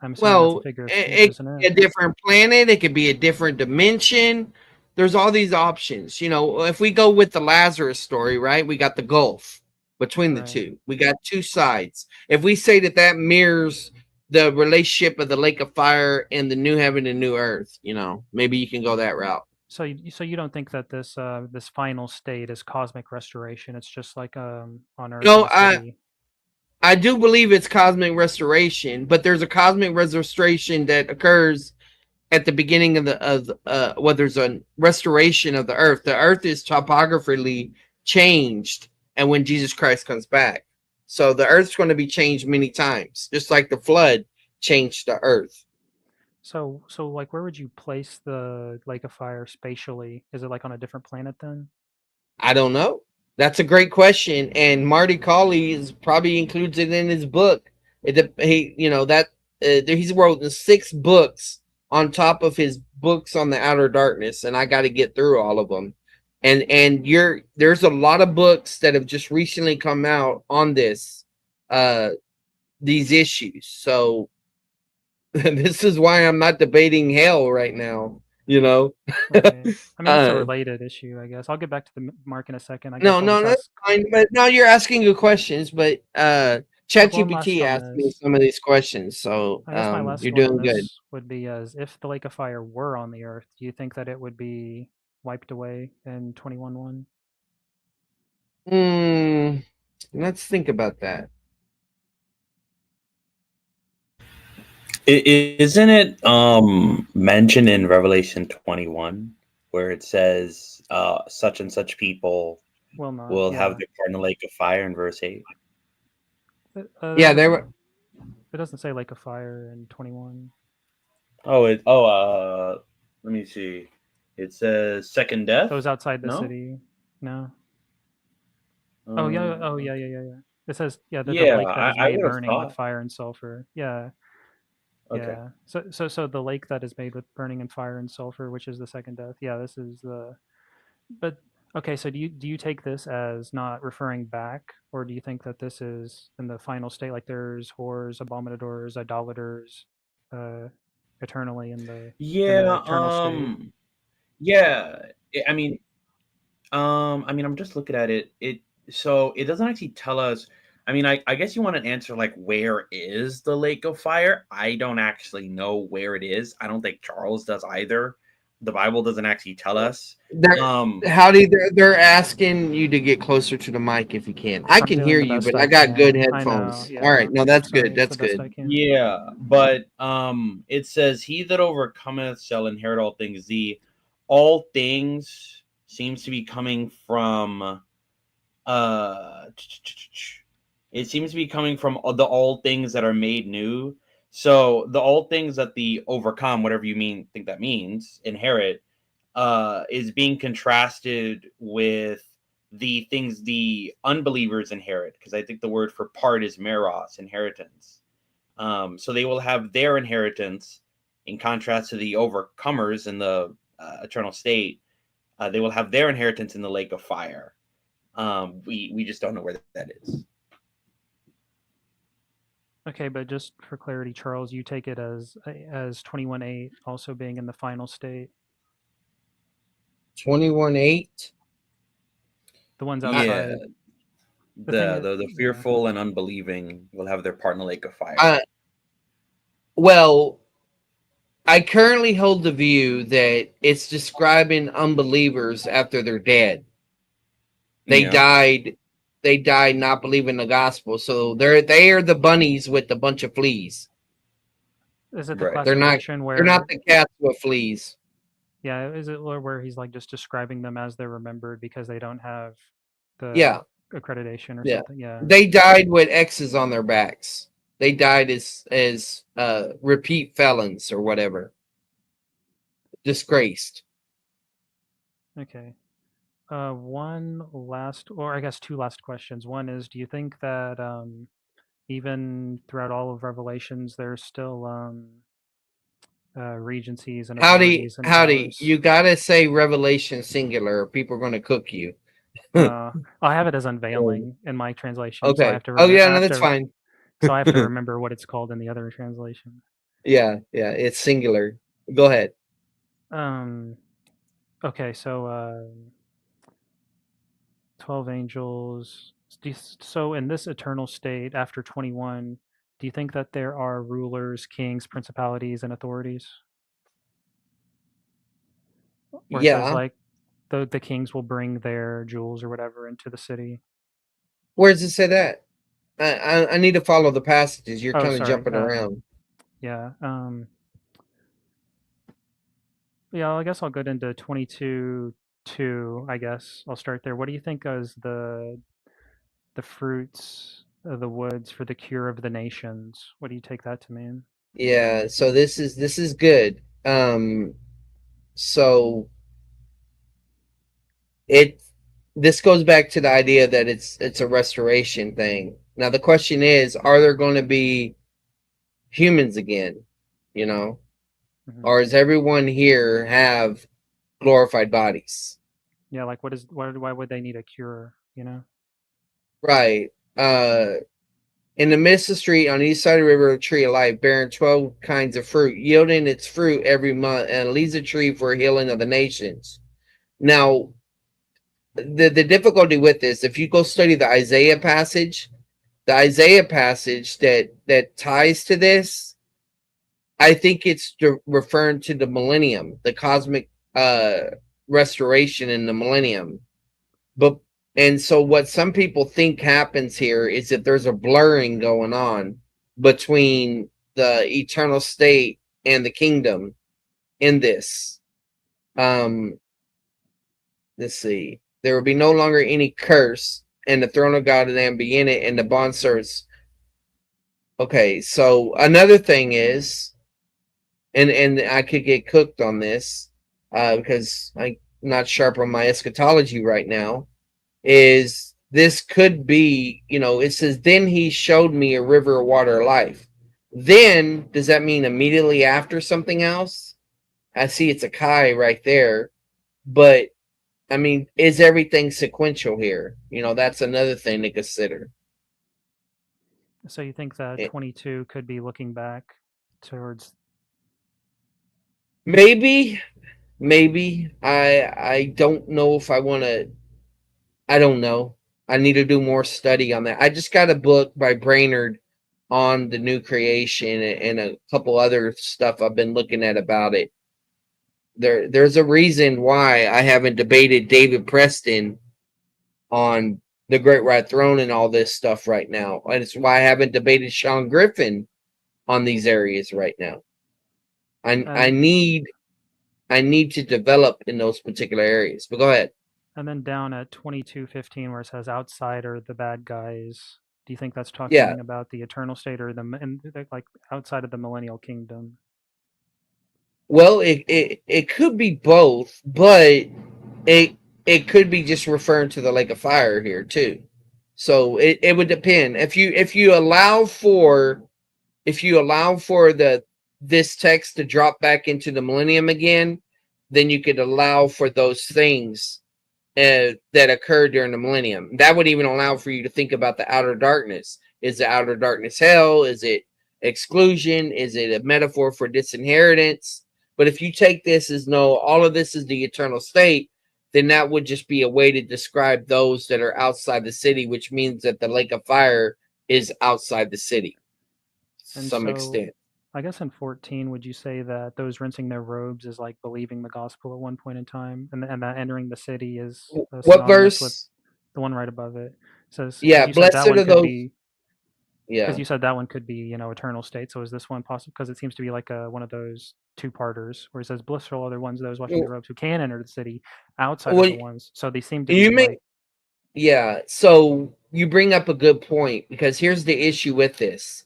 I'm assuming that's a Well, figure of speech, it isn't could be it? a different planet. It could be a different dimension. There's all these options. You know, if we go with the Lazarus story, right? We got the gulf between the Right. two. We got two sides. If we say that that mirrors the relationship of the lake of fire and the new heaven and new earth, you know, maybe you can go that route. So you don't think that this final state is cosmic restoration? It's just like on Earth in No, the city. I do believe it's cosmic restoration, but there's a cosmic restoration that occurs at the beginning of well, there's a restoration of the earth. The earth is topographically changed, and when Jesus Christ comes back, so the earth's going to be changed many times, just like the flood changed the earth. So like where would you place the Lake of Fire spatially? Is it like on a different planet then? I don't know. That's a great question, and Marty Colley is probably includes it in his book. He, you know, that he's wrote 6 books on top of his books on the outer darkness, and I got to get through all of them. And there's a lot of books that have just recently come out on uh, these issues. So this is why I'm not debating hell right now. You know, Right. I mean, it's a uh, related issue, I guess. I'll get back to the mark in a second. I guess no, I'll no, just that's ask. fine. But now you're asking good questions. But I have one last ChatGPT on asked me this. some of these questions, so I guess my you're last one on doing good. this would be as if the Lake of Fire were on the Earth, do you think that it would be wiped away in 21-1? Hmm. Let's think about that. Isn't it mentioned in Revelation 21 where it says such and such people Will not, will have yeah. their part in the lake of fire in verse 8? Yeah, there were. It doesn't say Lake of Fire in 21. Let me see. It says second death. Those outside the No? city. No. Oh yeah. Oh Um, yeah. Yeah. It says the yeah, lake that is I made would have burning with thought. fire and sulfur. Yeah. Okay. Yeah. So the lake that is made with burning and fire and sulfur, which is the second death. Yeah. This is the. But okay. So do you take this as not referring back, or do you think that this is in the final state? Like there's whores, abominadors, idolaters, uh, eternally in the Yeah, eternal state. yeah. I'm just looking at it. So it doesn't actually tell us. I guess you want an answer like where is the lake of fire? I don't actually know where it is. I don't think Charles does either. The Bible doesn't actually tell us. They're, Um, they're asking you to get closer to the mic if you can. I I'm can doing hear the you, best but I I got good can. I know. headphones. All right, Yeah. no, that's Sorry. good. It's the That's best I good. can. yeah, but it says, "He that overcometh shall inherit all things." The all things seems to be coming from uh it seems to be coming from the all things that are made new. So the all things that the overcome, whatever you think that means, inherit, is being contrasted with the things the unbelievers inherit, because I think the word for part is meros, inheritance. So they will have their inheritance in contrast to the overcomers in the eternal state. They will have their inheritance in the lake of fire. We just don't know where that is. Okay, but just for clarity, Charles, you take it as 21-8 also being in the final state. 21-8. The ones I- outside. The thing is, The yeah. fearful and unbelieving will have their part in the lake of fire. Well, I currently hold the view that it's describing unbelievers after they're dead. They Yeah. died. They died not believing the gospel, so they are the bunnies with a bunch of fleas. Is it the Right. They're classification not where, the cats with fleas. yeah, is it where he's like just describing them as they're remembered because they don't have the Yeah, accreditation or yeah. something? Yeah. They died with X's on their backs. They died as repeat felons or whatever. Disgraced. Okay. One last, or I guess two last questions. One is, do you think that even throughout all of Revelations, there's still regencies and Howdy, authorities and howdy. powers? You gotta say revelation singular, or people are gonna cook you. I have it as unveiling in my translation, so I Okay. have to. Oh yeah, I no, have that's to. fine. So I have to remember what it's called in the other translation. Yeah, it's singular. Go ahead. Okay, so 12 angels. So in this eternal state after 21, do you think that there are rulers, kings, principalities, and authorities? Where it says Yeah. like the kings will bring their jewels or whatever into the city. Where does it say that? I need to follow the passages. You're Oh, kind of sorry. jumping around. Yeah. Yeah, I guess I'll go into 22:2, I guess. I'll start there. What do you think is the fruits of the woods for the cure of the nations? What do you take that to mean? Yeah, so this is good. So it this goes back to the idea that it's a restoration thing. Now the question is, are there going to be humans again? You know, Hmm. or does everyone here have glorified bodies? Yeah, like why would they need a cure, you know? Right. In the midst of the street on each side of the river, a tree of life, bearing 12 kinds of fruit, yielding its fruit every month, and leaves a tree for healing of the nations. Now, the difficulty with this, if you go study the Isaiah passage that ties to this, I think it's referring to the millennium, the cosmic restoration in the millennium. But and so what some people think happens here is that there's a blurring going on between the eternal state and the kingdom in this. Let's see. There will be no longer any curse, and the throne of God and then be in it, and the bond servants. Okay, so another thing is, and I could get cooked on this, because I'm not sharp on my eschatology right now. Is this could be, it says, then he showed me a river of water of life. Then does that mean immediately after something else? I see it's a Kai right there, but I mean, is everything sequential here? That's another thing to consider. So you think that It, 22 could be looking back towards. maybe, maybe I don't know if I want to. I don't know. I need to do more study on that. I just got a book by Brainerd on the new creation and a couple other stuff I've been looking at about it. There's a reason why I haven't debated David Preston on the Great White Throne and all this stuff right now. And it's why I haven't debated Sean Griffin on these areas right now. I And need to develop in those particular areas. But go ahead. and then down at 22:15 where it says outsider the bad guys. Do you think that's Yeah. talking about the eternal state or like outside of the millennial kingdom? Well, it could be both, but it it could be just referring to the lake of fire here too. So it would depend. If you allow for this text to drop back into the millennium again, then you could allow for those things that occurred during the millennium. That would even allow for you to think about the outer darkness. Is the outer darkness hell? Is it exclusion? Is it a metaphor for disinheritance? But if you take this as no, all of this is the eternal state, then that would just be a way to describe those that are outside the city, which means that the lake of fire is outside the city to And some so extent. I guess in 14, would you say that those rinsing their robes is like believing the gospel at one point in time, and that entering the city is What synonymous with verse? the one right above it? Says Yeah, because you said that blessed one are could those. be Yeah. eternal state. So is this one possible? Because it seems to be like one of those two-parters where it says blissful are the ones those washing their robes who can enter the city outside of Well, the ones. So they seem to you be may. like Yeah. So you bring up a good point, because here's the issue with this.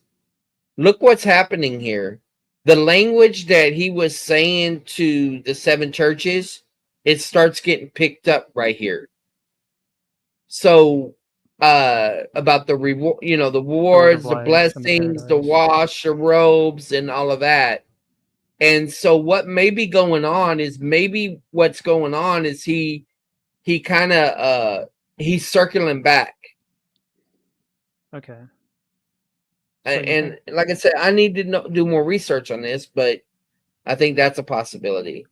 Look what's happening here. The language that he was saying to the seven churches, it starts getting picked up right here. So about the reward, the the word of rewards, the life and the blessings, the paradise. wash, the robes, and all of that. And so what may be going on is he kind of he's circling back. Okay. So you And think, like I said, I need to do more research on this, but I think that's a possibility.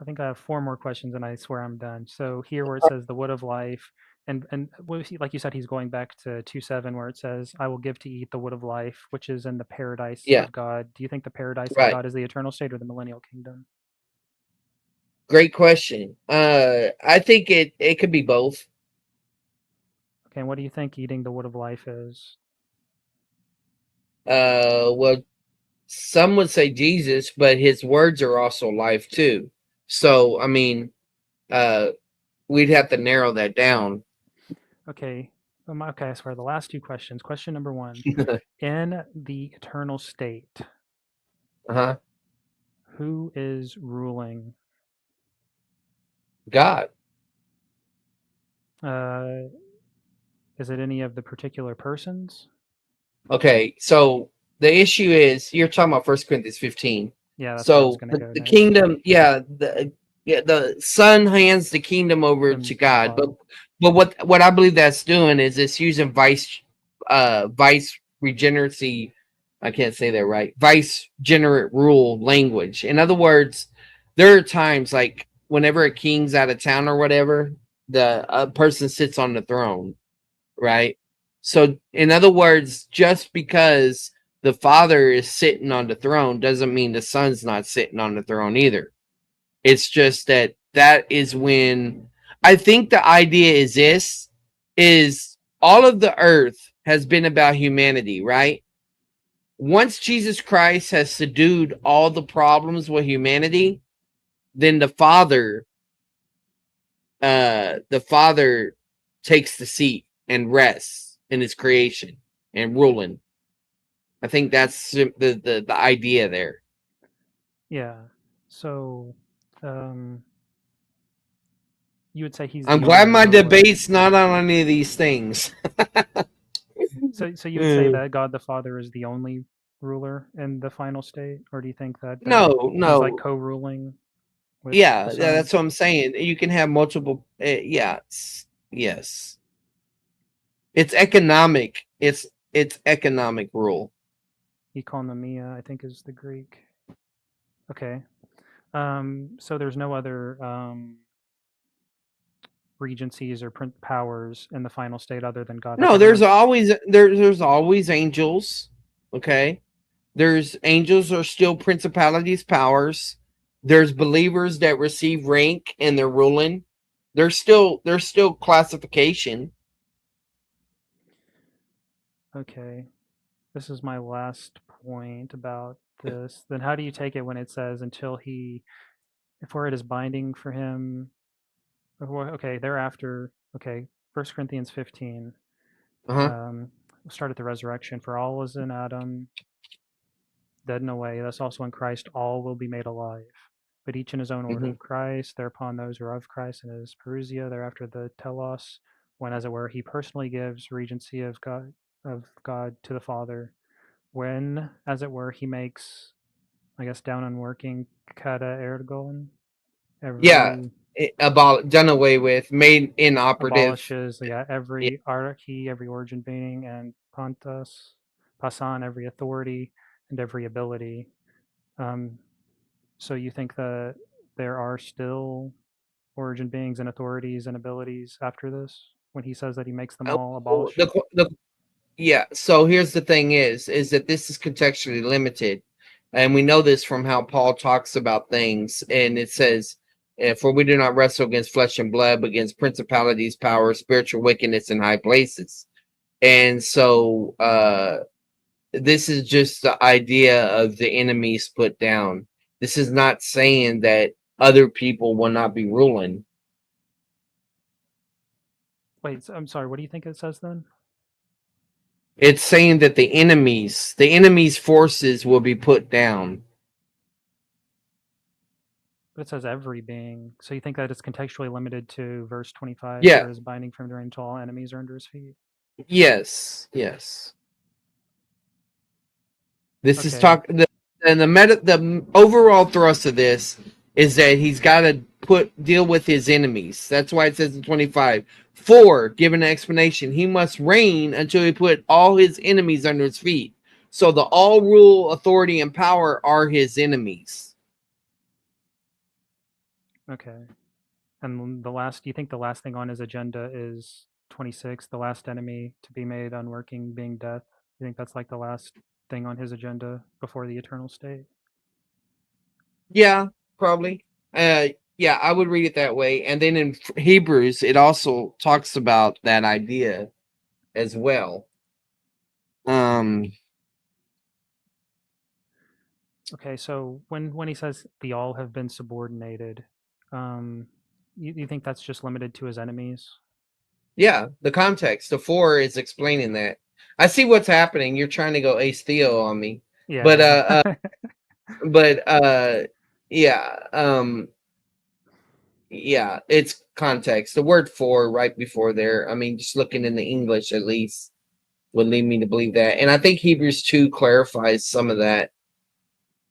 I think I have 4 more questions, and I swear I'm done. So here, where it says the wood of life, and like you said, he's going back to 2:7, where it says, "I will give to eat the wood of life," which is in the paradise Yeah, of God. Do you think the paradise of right. God is the eternal state or the millennial kingdom? Great question. I think it could be both. Okay, and what do you think eating the wood of life is? Well, some would say Jesus, but his words are also life too. So, I mean, uh, we'd have to narrow that down. Okay. Okay, I swear the last 2 questions. Question number 1. In the eternal state, Uh-huh. who is ruling? God. Is it any of the particular persons? Okay, so the issue is you're talking about 1 Corinthians 15. Yeah, that's where I was So going to go the next. kingdom, the son hands the kingdom over Them to to God, Father. but what I believe that's doing is it's using vice regeneracy. I can't say that right. Vice generate rule language. In other words, there are times like whenever a king's out of town or whatever, the person sits on the throne, right? So, in other words, just because the father is sitting on the throne doesn't mean the son's not sitting on the throne either. It's just that is when I think the idea is this is all of the earth has been about humanity, right? Once Jesus Christ has subdued all the problems with humanity, then the father takes the seat and rests in his creation and ruling. I think that's the idea there. Yeah. So, you would say he's I'm the glad only my ruler. debate's not on any of these things. So you would say that God the Father is the only ruler in the final state, or do you think that No, he's like no. co-ruling with Yeah, the yeah, Son? that's what I'm saying. You can have multiple. Yes. It's economic. It's economic rule. Economia, I think, is the Greek. Okay. So there's no other regencies or powers in the final state other than God. Like No, there's everyone's always there's always angels. Okay, there's angels are still principalities, powers. There's believers that receive rank and they're ruling. There's still classification. okay. This is my last point about this. Then how do you take it when it says until he, if where it is binding for him? Okay, thereafter. Okay, 1 Corinthians 15. Uh-huh. We'll start at the resurrection. For all is in Adam, dead and away. Thus also in Christ, all will be made alive. But each in his own order. Mm-hmm. Christ, thereupon those who are of Christ, and his parousia, thereafter the telos, when as it were he personally gives regency of God to the Father, when as it were he makes, I guess, down and working kata ergon, Yeah, every done away with, made inoperative. abolishes, yeah, Yeah. every ararchy, every origin being, and pantas, pasan, every authority and every ability. So you think that there are still origin beings and authorities and abilities after this when he says that he makes them all Oh, abolish? yeah. So here's the thing: is that this is contextually limited, and we know this from how Paul talks about things, and it says, "For we do not wrestle against flesh and blood, but against principalities, powers, spiritual wickedness in high places." And so, this is just the idea of the enemies put down. This is not saying that other people will not be ruling. Wait, so, I'm sorry, what do you think it says then? It's saying that the enemy's forces will be put down. But it says every being. So you think that it's contextually limited to verse 25, Yeah. where his binding from during to all enemies are under his feet? Yes. This is Okay. the overall thrust of this is that he's got to deal with his enemies. That's why it says in 25. 4, given an explanation, he must reign until he put all his enemies under his feet. So the all rule, authority, and power are his enemies. Okay. And the last, do you think the last thing on his agenda is 26, the last enemy to be made unworking being death? You think that's like the last thing on his agenda before the eternal state? Yeah, probably. Yeah, I would read it that way. And then in Hebrews, it also talks about that idea as well. Okay, so when he says the all have been subordinated, you think that's just limited to his enemies? Yeah, the context. The 4 is explaining that. I see what's happening. You're trying to go Ace Theo on me. Yeah. But yeah, it's context. The word 4 right before there. I mean, just looking in the English at least would lead me to believe that. And I think Hebrews 2 clarifies some of that.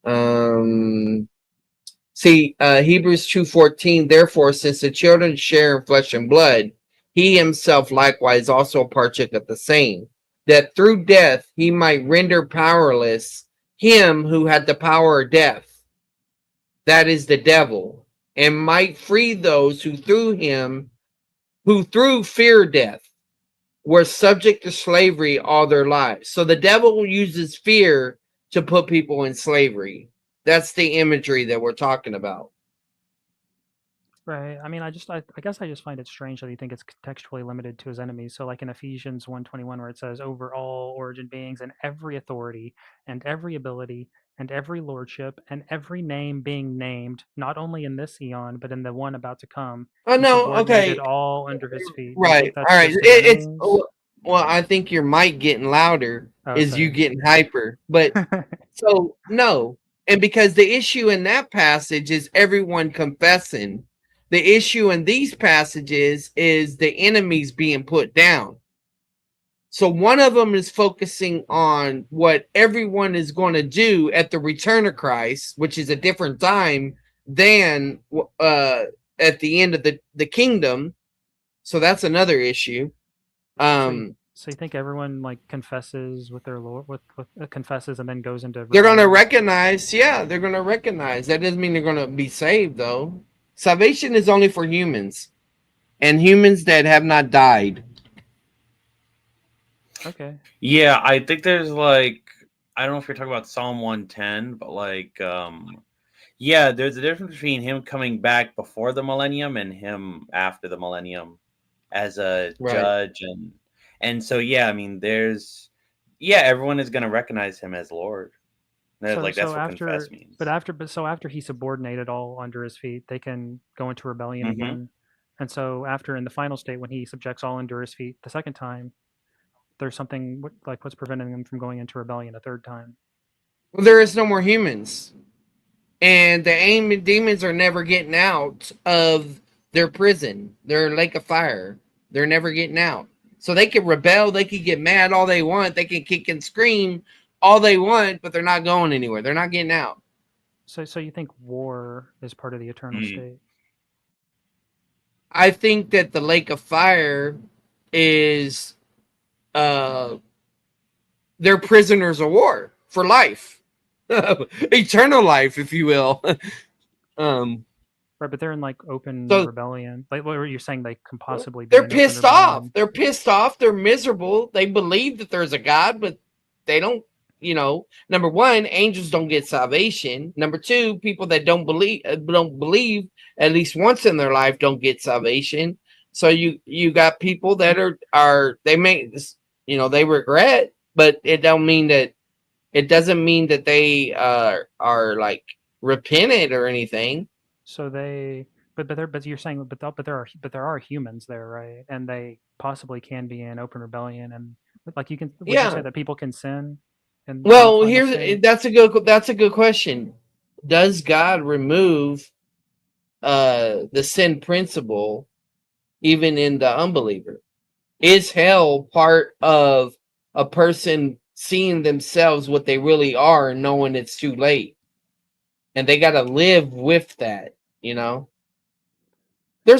Hebrews 2:14, therefore, since the children share in flesh and blood, he himself likewise also partook of the same, that through death he might render powerless him who had the power of death, that is the devil, and might free those who through fear death were subject to slavery all their lives. So the devil uses fear to put people in slavery. That's the imagery that we're talking about. Right. I mean, I guess I just find it strange that you think it's contextually limited to his enemies. So like in Ephesians 1:21, where it says, over all origin beings and every authority and every ability and every lordship and every name being named, not only in this eon, but in the one about to come. Oh, he no, subordinated okay. all under his feet. Do you Right. think that's All right. just his enemies? Well, I think your mic getting louder is you Okay. getting hyper. But so no. And because the issue in that passage is everyone confessing. The issue in these passages is the enemies being put down. So one of them is focusing on what everyone is going to do at the return of Christ, which is a different time than at the end of the kingdom. So that's another issue. So you think everyone like confesses with their Lord, with confesses and then goes into they're going to rebellion? recognize. Yeah, they're going to recognize. That doesn't mean they're going to be saved, though. Salvation is only for humans, and humans that have not died. Okay. Yeah, I think there's like, I don't know if you're talking about Psalm 110, but like, yeah, there's a difference between him coming back before the millennium and him after the millennium as a judge, and so yeah, I mean, everyone is gonna recognize him as Lord. That's what confess means. But after he subordinated all under his feet, they can go into rebellion again. And so after in the final state, when he subjects all under his feet the second time, there's something like what's preventing them from going into rebellion a third time? Well, there is no more humans, and the demons are never getting out of their prison, their lake of fire. They're never getting out. So they can rebel, they can get mad all they want, they can kick and scream all they want, but they're not going anywhere. They're not getting out. So you think war is part of the eternal state? I think that the lake of fire is they're prisoners of war for life. Eternal life, if you will. Right, but they're in like open rebellion. Like what were you saying? They can possibly be. They're pissed off. They're pissed off. They're miserable. They believe that there's a God, but they don't. Number one, angels don't get salvation. Number two, people that don't believe at least once in their life don't get salvation. So you got people that are they may they regret, but it doesn't mean that they are like repentant or anything. So they, but you're saying, but there are humans there, right? And they possibly can be in open rebellion, and like you say that people can sin. Well, that's a good question. Does God remove the sin principle even in the unbeliever? Is hell part of a person seeing themselves what they really are and knowing it's too late? and they got to live with that. There's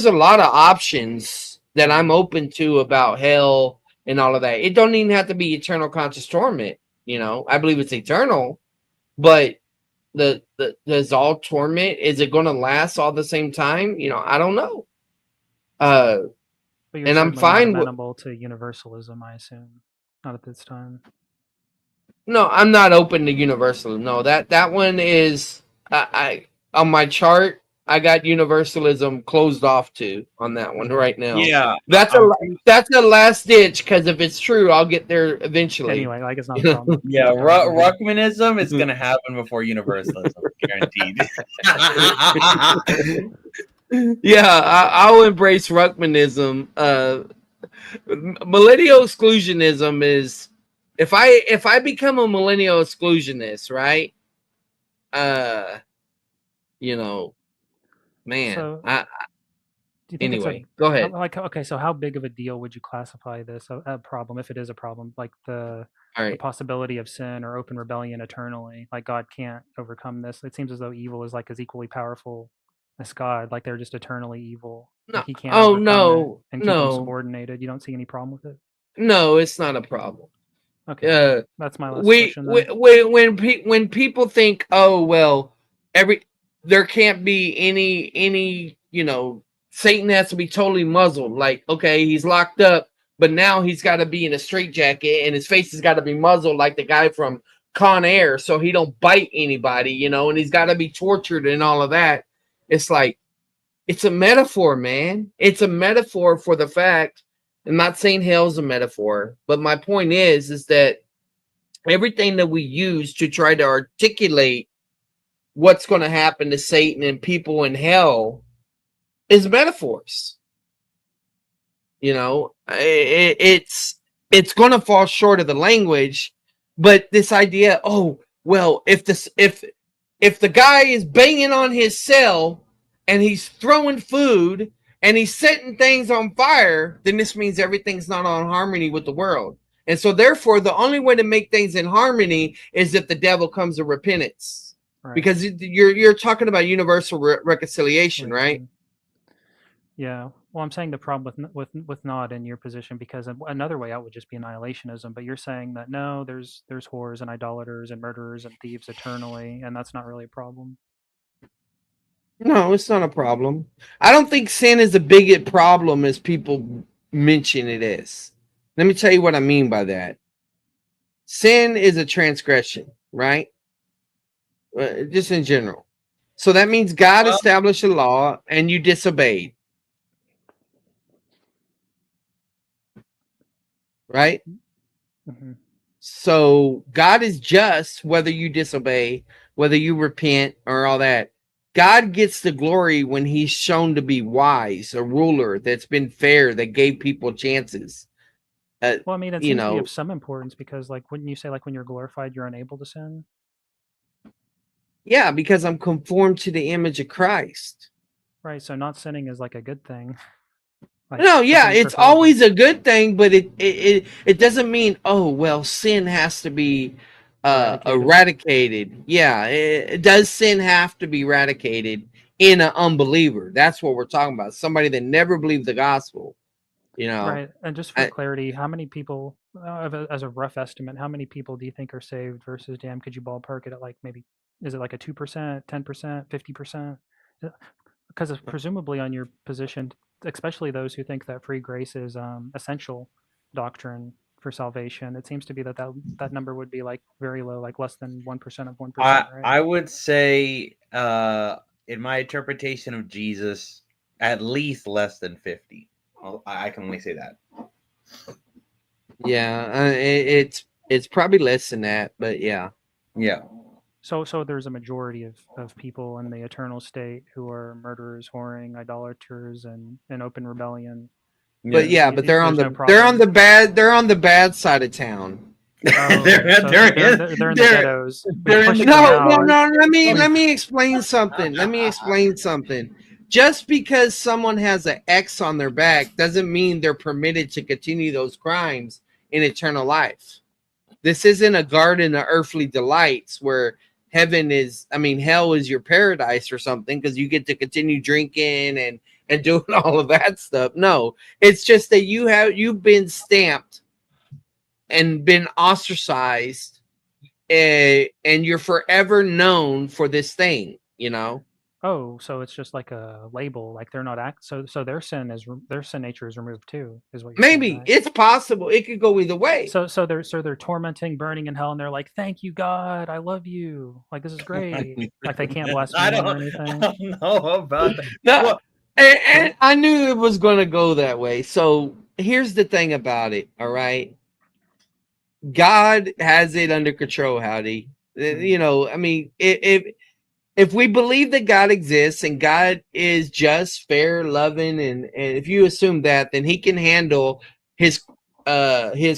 a lot of options that I'm open to about hell and all of that. It don't even have to be eternal conscious torment. I believe it's eternal, but does all torment, is it going to last all the same time? I don't know. But you're And I'm certainly not fine with. amenable to universalism, I assume. Not at this time. No, I'm not open to universalism. No, that one is I on my chart. I got universalism closed off to on that one right now. Yeah, That's a last ditch, because if it's true, I'll get there eventually. Anyway, like it's not a problem. yeah. Ruckmanism is gonna happen before universalism, guaranteed. Yeah, I'll embrace Ruckmanism. Millennial exclusionism is, if I become a millennial exclusionist, right? Man, So, do you think anyway, go ahead. okay, so how big of a deal would you classify this a problem, if it is a problem, like the All right. possibility of sin or open rebellion eternally? Like God can't overcome this. It seems as though evil is like as equally powerful as God. Like they're just eternally evil. No. Like he can't Oh, overcome no, it and keep them no. subordinated. You don't see any problem with it? No, it's not a problem. Okay, that's my last question. When people think, oh well, there can't be any Satan has to be totally muzzled. Like, okay, he's locked up, but now he's got to be in a straitjacket and his face has got to be muzzled like the guy from Con Air, so he don't bite anybody, and he's got to be tortured and all of that. It's like, it's a metaphor, man. It's a metaphor for the fact. I'm not saying hell's a metaphor, but my point is that everything that we use to try to articulate what's going to happen to Satan and people in hell is metaphors. It's going to fall short of the language, but this idea, oh well, if the guy is banging on his cell and he's throwing food and he's setting things on fire, then this means everything's not on harmony with the world. And so therefore, the only way to make things in harmony is if the devil comes to repentance. Right. Because you're talking about universal reconciliation, right? Yeah. Well, I'm saying the problem with not in your position, because another way out would just be annihilationism. But you're saying that no, there's whores and idolaters and murderers and thieves eternally, and that's not really a problem. No, it's not a problem. I don't think sin is a big problem as people mention it is. Let me tell you what I mean by that. Sin is a transgression, right? Just in general. So that means God established a law and you disobeyed. Right? Mm-hmm. So God is just whether you disobey, whether you repent or all that. God gets the glory when he's shown to be wise, a ruler that's been fair, that gave people chances. Well, I mean, it seems to be of some importance, because, like, wouldn't you say, like, when you're glorified, you're unable to sin? Yeah, because I'm conformed to the image of Christ. Right, so not sinning is like a good thing. Like, no, yeah, it's always a good thing, but it doesn't mean, oh well, sin has to be eradicated. Yeah, does sin have to be eradicated in an unbeliever? That's what we're talking about. Somebody that never believed the gospel. Right. And just for clarity, how many people, as a rough estimate, how many people do you think are saved versus damned? Could you ballpark it at, like, maybe, is it like a 2%, 10%, 50%? Because presumably on your position, especially those who think that free grace is essential doctrine for salvation, it seems to be that number would be like very low, like less than 1% of 1%. Right? I would say, in my interpretation of Jesus, at least less than 50. I can only say that. Yeah, it's probably less than that, but yeah. So there's a majority of people in the eternal state who are murderers, whoring, idolaters, and in open rebellion. But but they're on the bad side of town. Oh, they're in the ghettos. No. Let me explain something. Just because someone has an X on their back doesn't mean they're permitted to continue those crimes in eternal life. This isn't a garden of earthly delights where, heaven is, I mean, hell is your paradise or something because you get to continue drinking and doing all of that stuff. No, it's just that you've been stamped and been ostracized, and you're forever known for this thing, you know. Oh, so it's just like a label, like they're not so their their sin nature is removed too, is what you're saying, Maybe right? it's possible. It could go either way. So they're tormenting, burning in hell, and they're like, "Thank you, God, I love you. Like this is great." Like they can't I blaspheme or I anything. don't know about that. No, Well, and I knew it was going to go that way. So here's the thing about it. All right, God has it under control, Howdy. You know, I mean, if we believe that God exists and God is just, fair, loving, and if you assume that, then He can handle his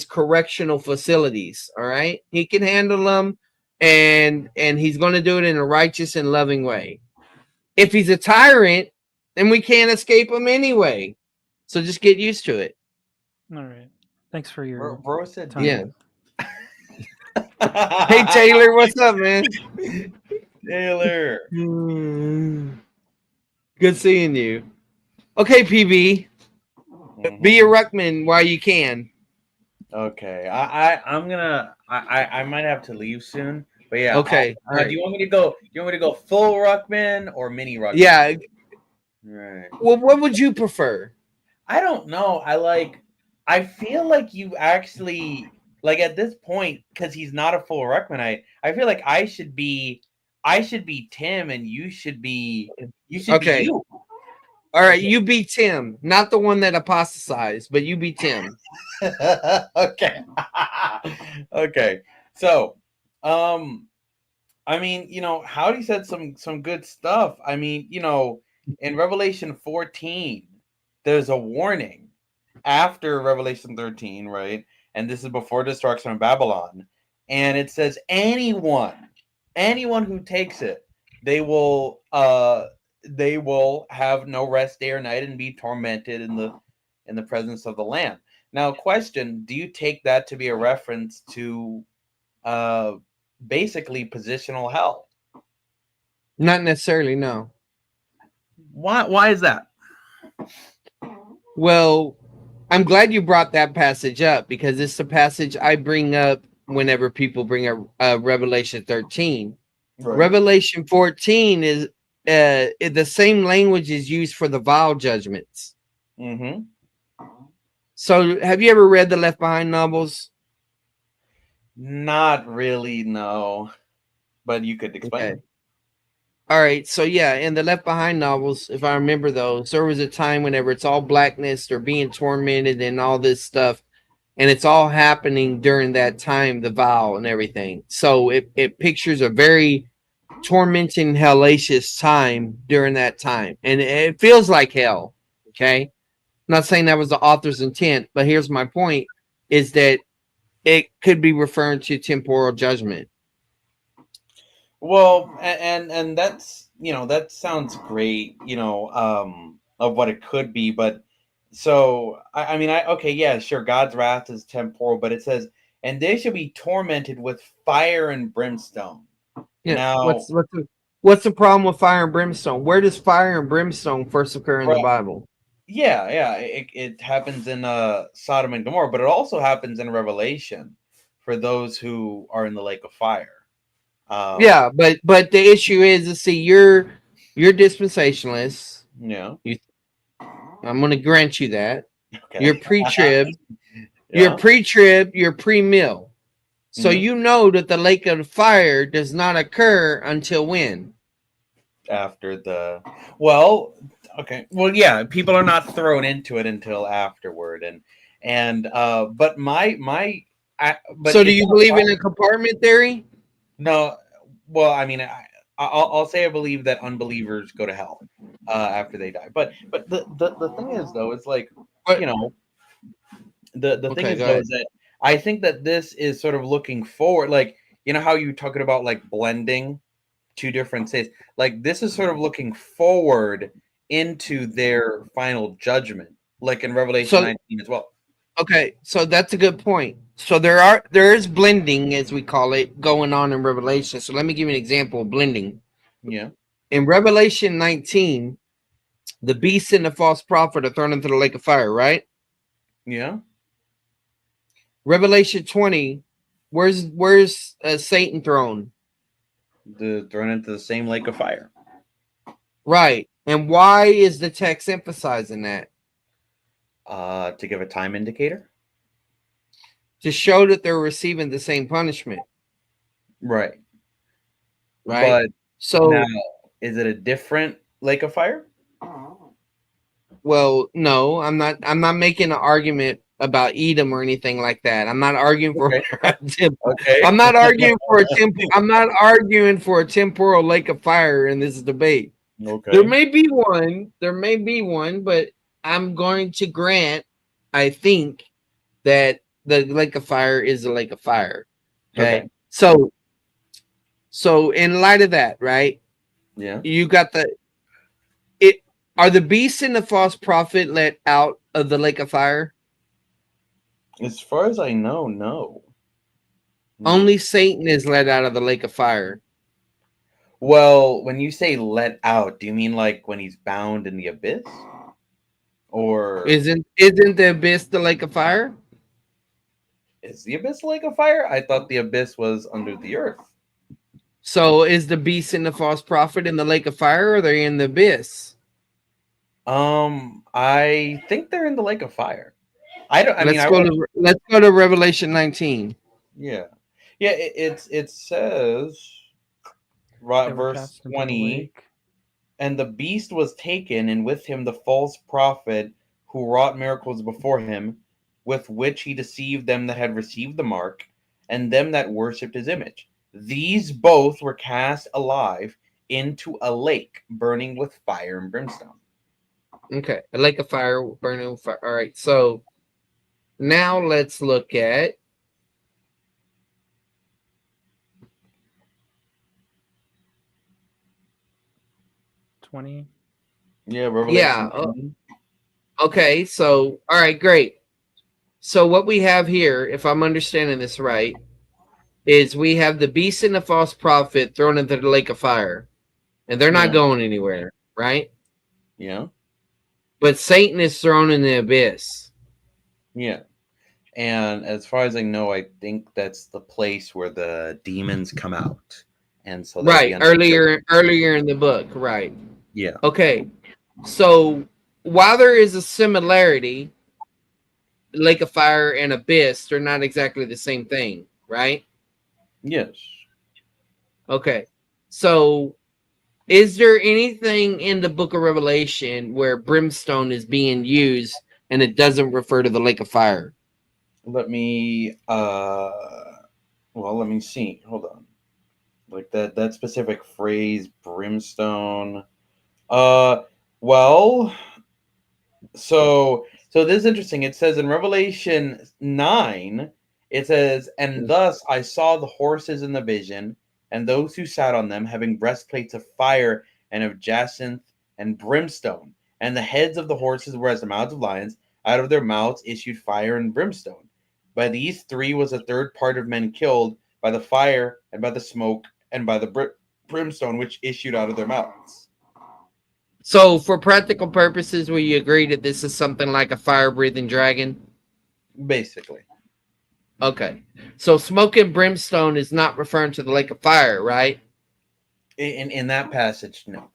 correctional facilities. All right, He can handle them, and He's going to do it in a righteous and loving way. If He's a tyrant, then we can't escape Him anyway. So just get used to it. All right. Thanks for your bro said, time. Yeah. Hey Taylor, what's up, man? Taylor. Good seeing you. Okay, PB. Be a ruckman while you can. Okay, I'm gonna I might have to leave soon, but yeah. Okay, all Do right. you want me to go? You want me to go full ruckman or mini ruckman? Yeah. Right. Well, what would you prefer? I don't know. I feel like you actually like at this point because he's not a full ruckman. I feel like I should be Tim and you should be Okay. you. All right, you be Tim, not the one that apostatized, but you be Tim. Okay. Okay. So, I mean, you know, Howdy said some good stuff. I mean, you know, in Revelation 14, there's a warning after Revelation 13, right? And this is before destruction of Babylon. And it says anyone who takes it, they will have no rest day or night and be tormented in the presence of the Lamb. Now, question: do you take that to be a reference to basically positional hell? Not necessarily, no. Why is that? Well, I'm glad you brought that passage up because it's the passage I bring up whenever people bring up Revelation 13. Right. Revelation 14 is the same language is used for the vial judgments. Mm-hmm. So, have you ever read the Left Behind novels? Not really, no. But you could explain. Okay. All right. So, yeah, in the Left Behind novels, if I remember those, there was a time whenever it's all blackness, they're being tormented and all this stuff, and it's all happening during that time, the vial and everything. So, it pictures a very tormenting, hellacious time during that time, and it feels like hell. Okay. I'm not saying that was the author's intent, but here's my point: is that it could be referring to temporal judgment. Well, and that's, you know, that sounds great, you know, of what it could be, but so I mean, okay, yeah, sure, God's wrath is temporal, but it says, and they shall be tormented with fire and brimstone. Yeah. Now, What's the problem with fire and brimstone? Where does fire and brimstone first occur in the Bible? yeah, it happens in Sodom and Gomorrah, but it also happens in Revelation for those who are in the lake of fire. Yeah, but the issue is, see, you're dispensationalist. Yeah. I'm going to grant you that. Okay. You're pre-trib. Yeah. You're pre-trib. You're pre-mill. So Mhm. you know that the lake of fire does not occur until when? After the okay. Well, yeah, people are not thrown into it until afterward, but but so do you believe in a compartment theory? No. Well, I mean, I'll say I believe that unbelievers go to hell after they die. But the thing is, though, it's like, you know, the thing is, though, is that I think that this is sort of looking forward, like, you know how you're talking about like blending two different states, like this is sort of looking forward into their final judgment, like in Revelation 19 as well. Okay, so that's a good point. So there is blending, as we call it, going on in Revelation. So let me give you an example of blending. Yeah. In Revelation 19, the beast and the false prophet are thrown into the lake of fire, right? Yeah. Revelation 20, where's Satan thrown? Thrown into the same lake of fire. Right. And why is the text emphasizing that? To give a time indicator. To show that they're receiving the same punishment, Right. right? But So, now, is it a different lake of fire? well, no, I'm not making an argument about Edom or anything like that. I'm not arguing for Okay. Okay. I'm not arguing for I'm not arguing for a temporal lake of fire in this debate. Okay. There may be one, but I'm going to grant, I think, that the lake of fire is a lake of fire. Okay. So in light of that, right? Yeah. You got are the beast and the false prophet let out of the lake of fire? As far as I know, no. Only Satan is let out of the lake of fire. Well, when you say let out, do you mean like when he's bound in the abyss? Or Isn't the abyss the lake of fire? is the abyss a lake of fire? I thought the abyss was under the earth. So is the beast and the false prophet in the lake of fire, or are they in the abyss? I think they're in the lake of fire. I don't. I mean, Let's go to Revelation 19. Yeah, yeah. It says, right, They were verse cast into the 20. lake. And the beast was taken, and with him the false prophet who wrought miracles before him, with which he deceived them that had received the mark, and them that worshipped his image. These both were cast alive into a lake burning with fire and brimstone. Okay, a lake of fire, burning with fire. All right, so now let's look at $20. Yeah, Revelation. Yeah. Okay, so all right, great. So what we have here, if I'm understanding this right, is we have the beast and the false prophet thrown into the lake of fire, and they're not Yeah. going anywhere, right? Yeah, But Satan is thrown in the abyss. yeah. And as far as I know, I think that's the place where the demons come out. And so that'd be Right, under- earlier in the book, right? Yeah. Okay, so while there is a similarity, lake of fire and abyss, they're not exactly the same thing, right? Yes. Okay, so is there anything in the book of Revelation where brimstone is being used and it doesn't refer to the lake of fire? Let me let me see. Hold on. Like that specific phrase, brimstone. Well, so this is interesting. It says in Revelation 9, it says, "And thus I saw the horses in the vision, and those who sat on them having breastplates of fire and of jacinth and brimstone, and the heads of the horses were as the mouths of lions, out of their mouths issued fire and brimstone. By these three was a third part of men killed, by the fire and by the smoke and by the brimstone which issued out of their mouths." So, for practical purposes, will you agree that this is something like a fire-breathing dragon? Basically. Okay. So, smoke and brimstone is not referring to the lake of fire, right? In that passage, no.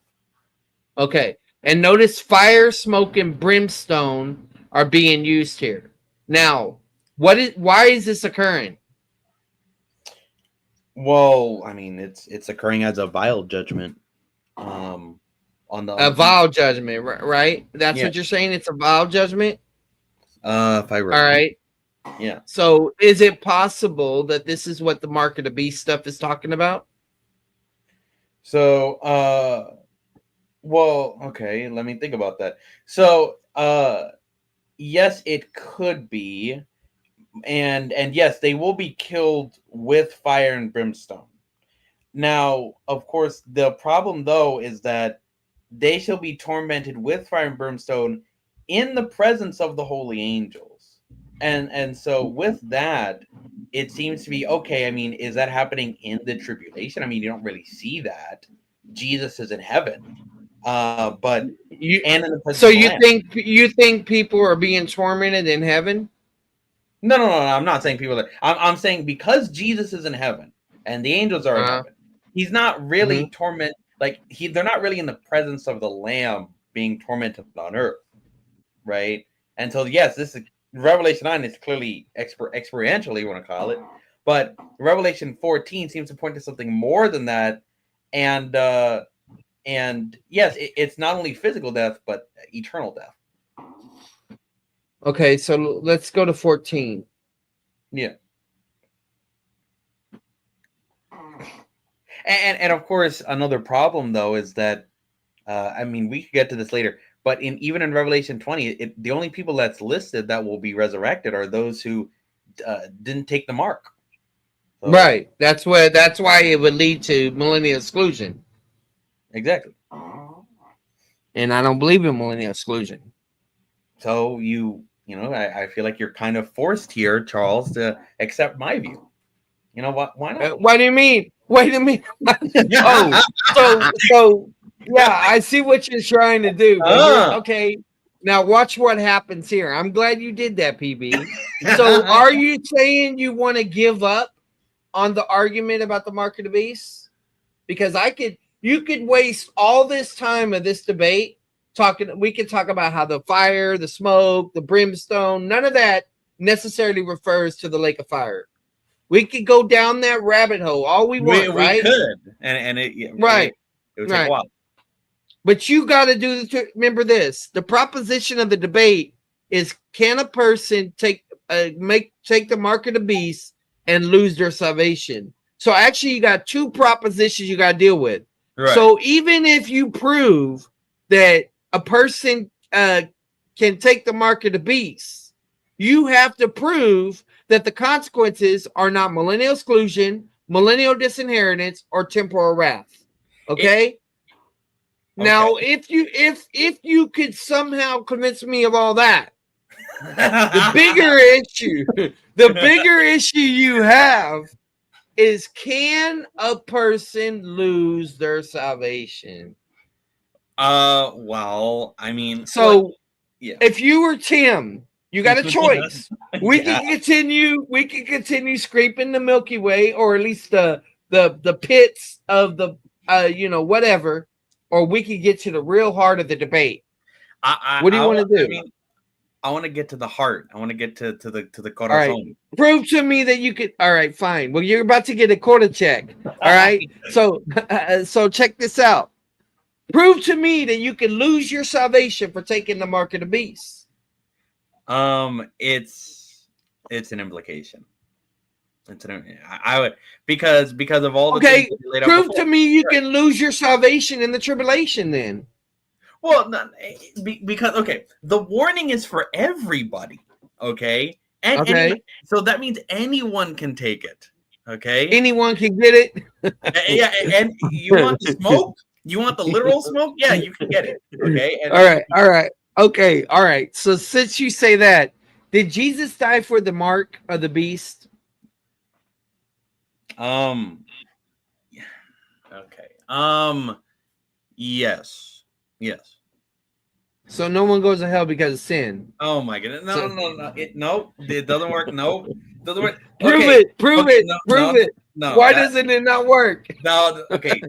Okay. And notice fire, smoke, and brimstone are being used here. Now, why is this occurring? Well, I mean, it's occurring as a vile judgment. On A vile judgment, right? That's Yeah. what you're saying? It's a vile judgment? If I remember. All right. Yeah. So, is it possible that this is what the Mark of the Beast stuff is talking about? So, well, okay, let me think about that. So, yes, it could be, and yes, they will be killed with fire and brimstone. Now, of course, the problem though is that they shall be tormented with fire and brimstone in the presence of the holy angels. and so with that, it seems to be okay. I mean, is that happening in the tribulation? I mean, you don't really see that. Jesus is in heaven, but You and in the presence so of the you Lamb. think people are being tormented in heaven? No. I'm not saying people that. I'm saying because Jesus is in heaven and the angels are in Uh, heaven, he's not really torment. Like they're not really in the presence of the Lamb being tormented on earth, right? And so yes, this is Revelation 9 is clearly experientially you want to call it, but Revelation 14 seems to point to something more than that, and yes, it's not only physical death but eternal death. okay, so let's go to 14. Yeah. And of course, another problem though is that I mean, we could get to this later, but even in Revelation 20, the only people that's listed that will be resurrected are those who didn't take the mark. So, Right. That's why it would lead to millennial exclusion. exactly. And I don't believe in millennial exclusion. So I fil like you're kind of forced here, Charles, to accept my view. You know what? Why not? What do you mean? Wait a minute. so yeah, I see what you're trying to do. But okay, now watch what happens here. I'm glad you did that, PB. So are you saying you want to give up on the argument about the mark of the beast? Because you could waste all this time of this debate talking. We could talk about how the fire, the smoke, the brimstone, none of that necessarily refers to the lake of fire. We could go down that rabbit hole all we want, right? We could, and it right. It would take a while. But you got to remember this: the proposition of the debate is: can a person take the mark of the beast and lose their salvation? So actually, you got two propositions you got to deal with. Right. So even if you prove that a person can take the mark of the beast, you have to prove that the consequences are not millennial exclusion, millennial disinheritance, or temporal wrath. Okay. Now, if you could somehow convince me of all that, the bigger issue you have is, can a person lose their salvation? Well, I mean, so if you were Tim, you got a choice. We can continue scraping the Milky Way, or at least the pits of the whatever, or we could get to the real heart of the debate. What do you want to do? I mean, I want to get to the heart. I want to get to the corazón. All right. Prove to me that you could. All right, fine. Well, you're about to get a quarter check. All right. So check this out. Prove to me that you can lose your salvation for taking the mark of the beast. It's an implication. I would because of all the things that you laid out before. Prove to me you can lose your salvation in the tribulation then. Well, because the warning is for everybody, okay? And so that means anyone can take it, okay? Anyone can get it. Yeah, and you want the smoke? You want the literal smoke? Yeah, you can get it, okay? And all right. Okay, all right. So since you say that, did Jesus die for the mark of the beast? Okay. Yes. So no one goes to hell because of sin. Oh my goodness! No. It doesn't work. No, it doesn't work. Prove it. No. Why doesn't it not work? No. Okay.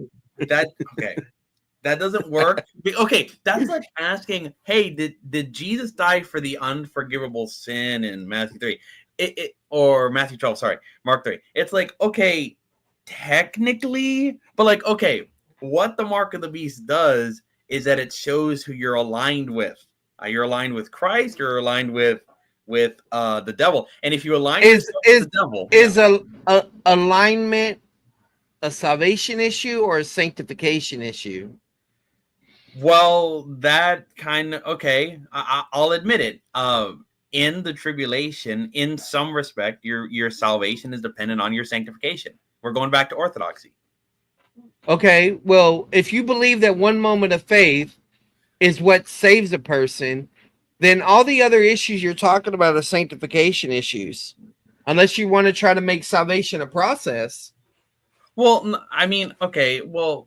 That doesn't work. Okay, that's like asking, hey, did Jesus die for the unforgivable sin in Matthew 3? Or Matthew 12, sorry, Mark 3. It's like, okay, technically, but like, okay, what the mark of the beast does is that it shows who you're aligned with. You're aligned with Christ, you're aligned with the devil. And if you align with the devil, is a alignment a salvation issue or a sanctification issue? Well, that kind of I'll admit it. In the tribulation, in some respect, your salvation is dependent on your sanctification. We're going back to orthodoxy. Okay, well, if you believe that one moment of faith is what saves a person, then all the other issues you're talking about are sanctification issues. Unless you want to try to make salvation a process. Well, I mean, okay, but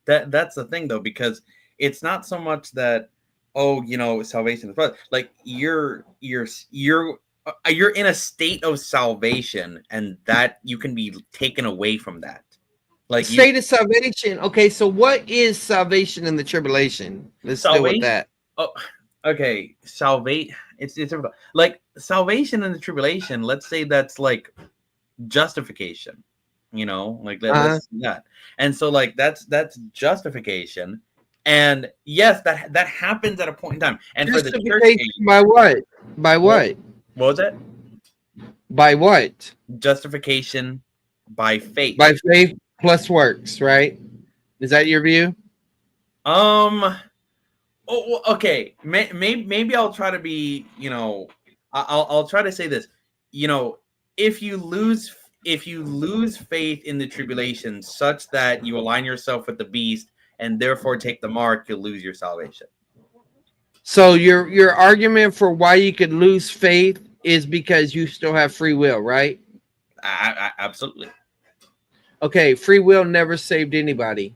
that's the thing though, because it's not so much that salvation is like you're in a state of salvation, and that you can be taken away from that. Like State of salvation. Okay, so what is salvation in the tribulation? Let's deal with that. Oh, okay, it's like salvation in the tribulation. Let's say that's like justification. Like let's do that. And so like that's justification. And yes, that happens at a point in time. And for the church age, by what? By what? What was it? By what? Justification by faith. By faith plus works, right? Is that your view? Okay. Maybe I'll try to be, I'll try to say this. If you lose faith in the tribulation such that you align yourself with the beast and therefore take the mark, you'll lose your salvation. So your argument for why you could lose faith is because you still have free will, right? Absolutely. Okay, free will never saved anybody.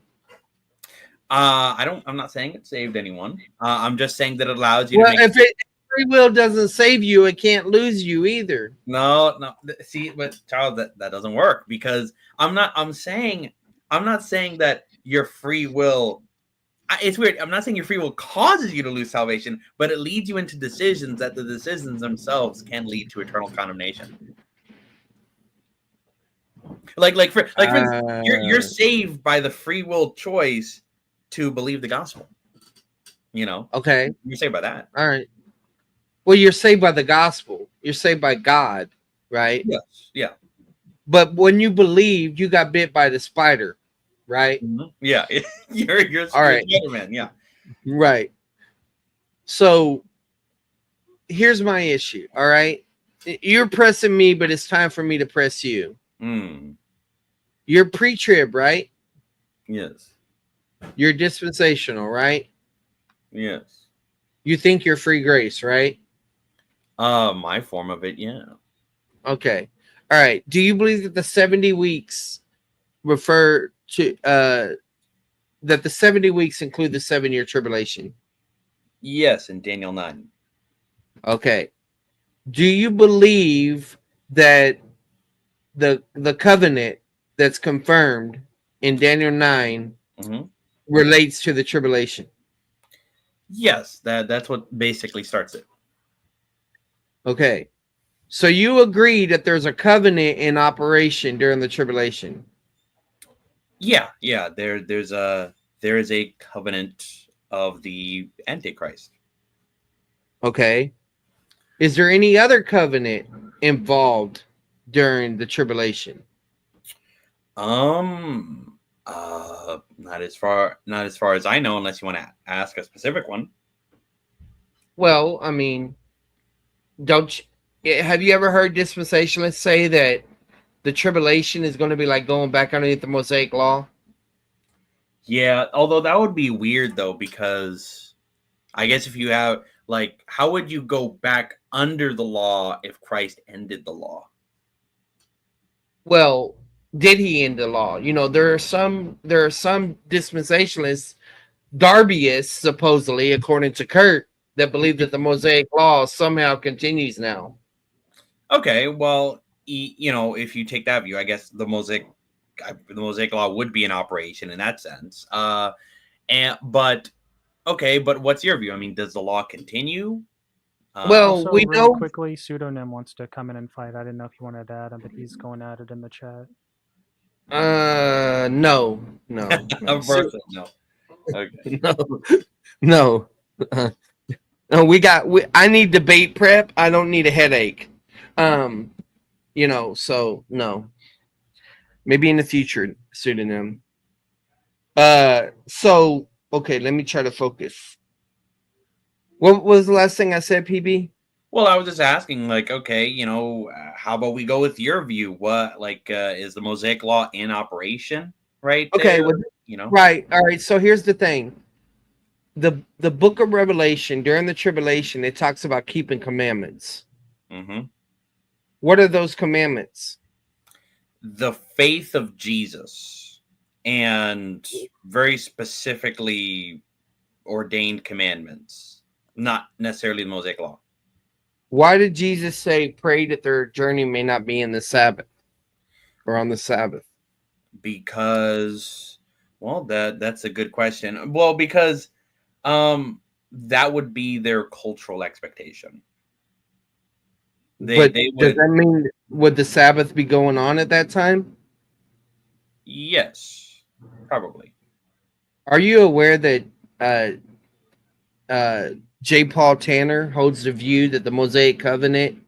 I'm not saying it saved anyone. I'm just saying that it allows you well, to if free will doesn't save you, it can't lose you either. No. See, but Charles, that doesn't work, because I'm not saying that your free will. It's weird. I'm not saying your free will causes you to lose salvation, but it leads you into decisions that the decisions themselves can lead to eternal condemnation. Like for instance, you're saved by the free will choice to believe the gospel. Okay. You're saved by that. All right. Well, you're saved by the gospel. You're saved by God, right? Yes. Yeah. But when you believed, you got bit by the spider, right? Mm-hmm. Yeah. you're all right, man. Yeah. Right. So here's my issue. All right. You're pressing me, but it's time for me to press you. You're pre-trib, right? Yes. You're dispensational, right? Yes. You think you're free grace, right? My form of it, yeah. Okay. All right. Do you believe that the 70 weeks refer to that the 70 weeks include the 7-year tribulation? Yes, in Daniel 9. Okay. Do you believe that the covenant that's confirmed in Daniel 9 relates to the tribulation? Yes, that's what basically starts it. Okay. So you agree that there's a covenant in operation during the tribulation? Yeah. There is a covenant of the Antichrist. Okay. Is there any other covenant involved during the tribulation? Not as far as I know, unless you want to ask a specific one. Well, I mean, have you ever heard dispensationalists say that the tribulation is going to be like going back underneath the Mosaic law? Yeah, although that would be weird though, because I guess if you have how would you go back under the law if Christ ended the law? Well, did he end the law? There are some dispensationalists, Darbyists, supposedly, according to Kurt, that believe that the Mosaic law somehow continues now. Okay, well, if you take that view, I guess the Mosaic law would be in operation in that sense. But what's your view? I mean, does the law continue? Well, also, we really know quickly, Pseudonym wants to come in and fight. I didn't know if you wanted to add him, but he's going at it in the chat. No. Of course, no. Okay. No. No, I need debate prep. I don't need a headache. So no. Maybe in the future, Pseudonym. So okay, let me try to focus. What was the last thing I said, PB? Well, I was just asking, how about we go with your view? What, is the Mosaic law in operation right Okay, there? Right. All right. So here's the thing. the book of Revelation during the tribulation, it talks about keeping commandments. Mm-hmm. What are those commandments? The faith of Jesus and very specifically ordained commandments, not necessarily the Mosaic Law. Why did Jesus say, pray that their journey may not be in the Sabbath or on the Sabbath? Because, well, that's a good question. Well, because that would be their cultural expectation. They But they does would, that mean would the Sabbath be going on at that time? yes, probably. Are you aware that J. Paul Tanner holds the view that the Mosaic Covenant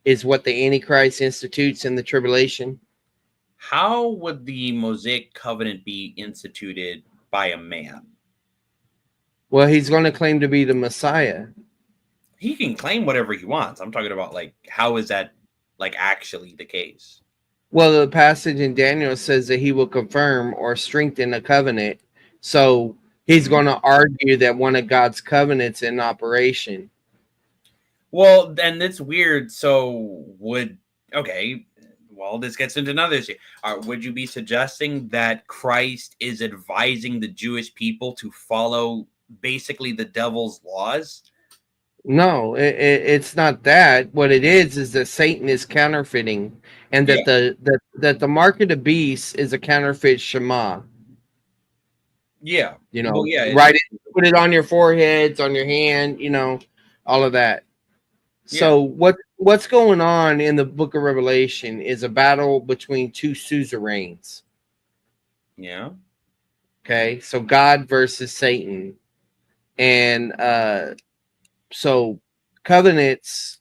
is what the Antichrist institutes in the tribulation? How would the Mosaic covenant be instituted by a man? Well, he's going to claim to be the Messiah. He can claim whatever he wants. I'm talking about, like, how is that, like, actually the case? Well, the passage in Daniel says that he will confirm or strengthen a covenant. So he's going to argue that one of God's covenants in operation. Well, then it's weird. So okay, well, this gets into another issue. Would you be suggesting that Christ is advising the Jewish people to follow basically the devil's laws? No, it's not that. What it is that Satan is counterfeiting, and that that the mark of the beast is a counterfeit Shema. Yeah. You know, Well, yeah. write it, put it on your foreheads, on your hand. You know, all of that. So what's going on in the Book of Revelation is a battle between two suzerains. Yeah. Okay, so God versus Satan, and so covenants,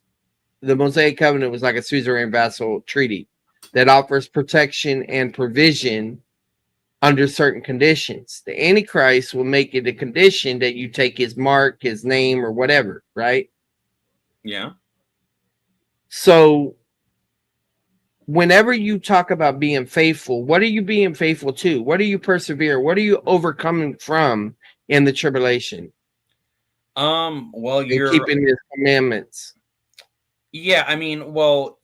the Mosaic covenant was like a suzerain vassal treaty that offers protection and provision under certain conditions. The Antichrist will make it a condition that you take his mark, his name, or whatever, right? Yeah. So whenever you talk about being faithful, what are you being faithful to? What are you persevere? What are you overcoming from in the tribulation? Well, And you're keeping his commandments. Yeah, I mean, well,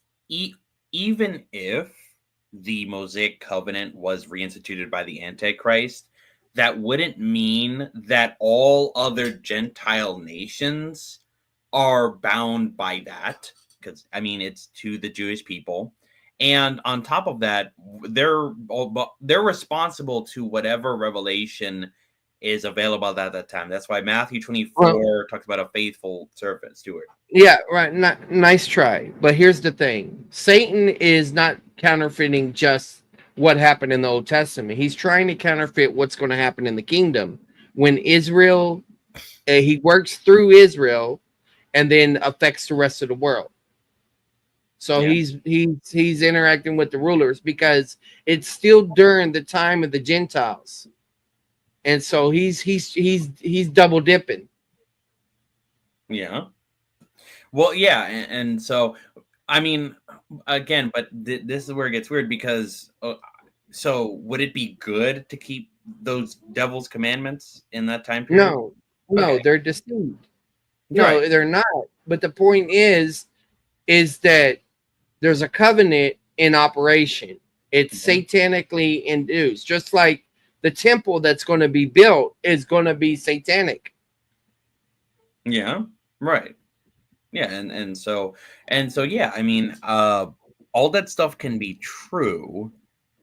even if the Mosaic covenant was reinstituted by the Antichrist, that wouldn't mean that all other Gentile nations are bound by that, because I mean it's to the Jewish people. And on top of that, they're responsible to whatever revelation is available at that time. That's why Matthew 24 talks about a faithful servant, steward. Yeah, right. Nice try. But here's the thing. Satan is not counterfeiting just what happened in the Old Testament. He's trying to counterfeit what's going to happen in the kingdom. When Israel, he works through Israel and then affects the rest of the world. So he's interacting with the rulers because it's still during the time of the Gentiles. And so he's double dipping. Yeah. Well, yeah, and so I mean, again, but this is where it gets weird because so would it be good to keep those devil's commandments in that time period? No, Okay. they're distinct. No, Right. they're not. But the point is that there's a covenant in operation. It's satanically induced, just like the temple that's going to be built is going to be satanic. Yeah. Right. Yeah, and so yeah, I mean, all that stuff can be true,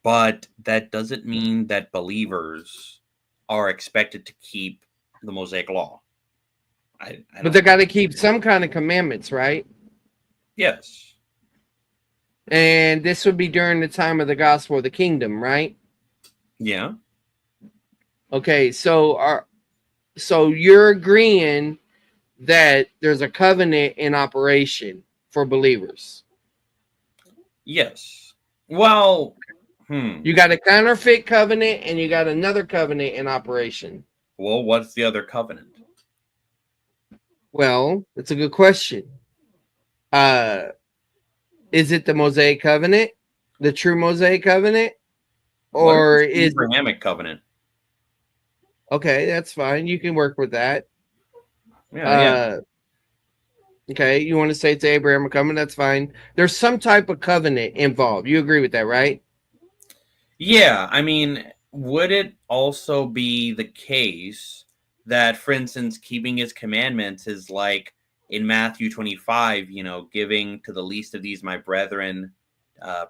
but that doesn't mean that believers are expected to keep the Mosaic Law. I But they got to keep some kind of commandments, right? Yes. And this would be during the time of the gospel of the kingdom, right? Yeah. Okay, so you're agreeing that there's a covenant in operation for believers. Yes. Well, You got a counterfeit covenant and you got another covenant in operation. Well, what's the other covenant? Well, that's a good question. Is it the Mosaic covenant, the true Mosaic covenant, or is the Abrahamic covenant? Okay, that's fine. You can work with that. Yeah. Okay, you want to say it's the Abrahamic covenant? That's fine. There's some type of covenant involved. You agree with that, right? Yeah, I mean, would it also be the case that, for instance, keeping his commandments is like in Matthew 25, giving to the least of these my brethren,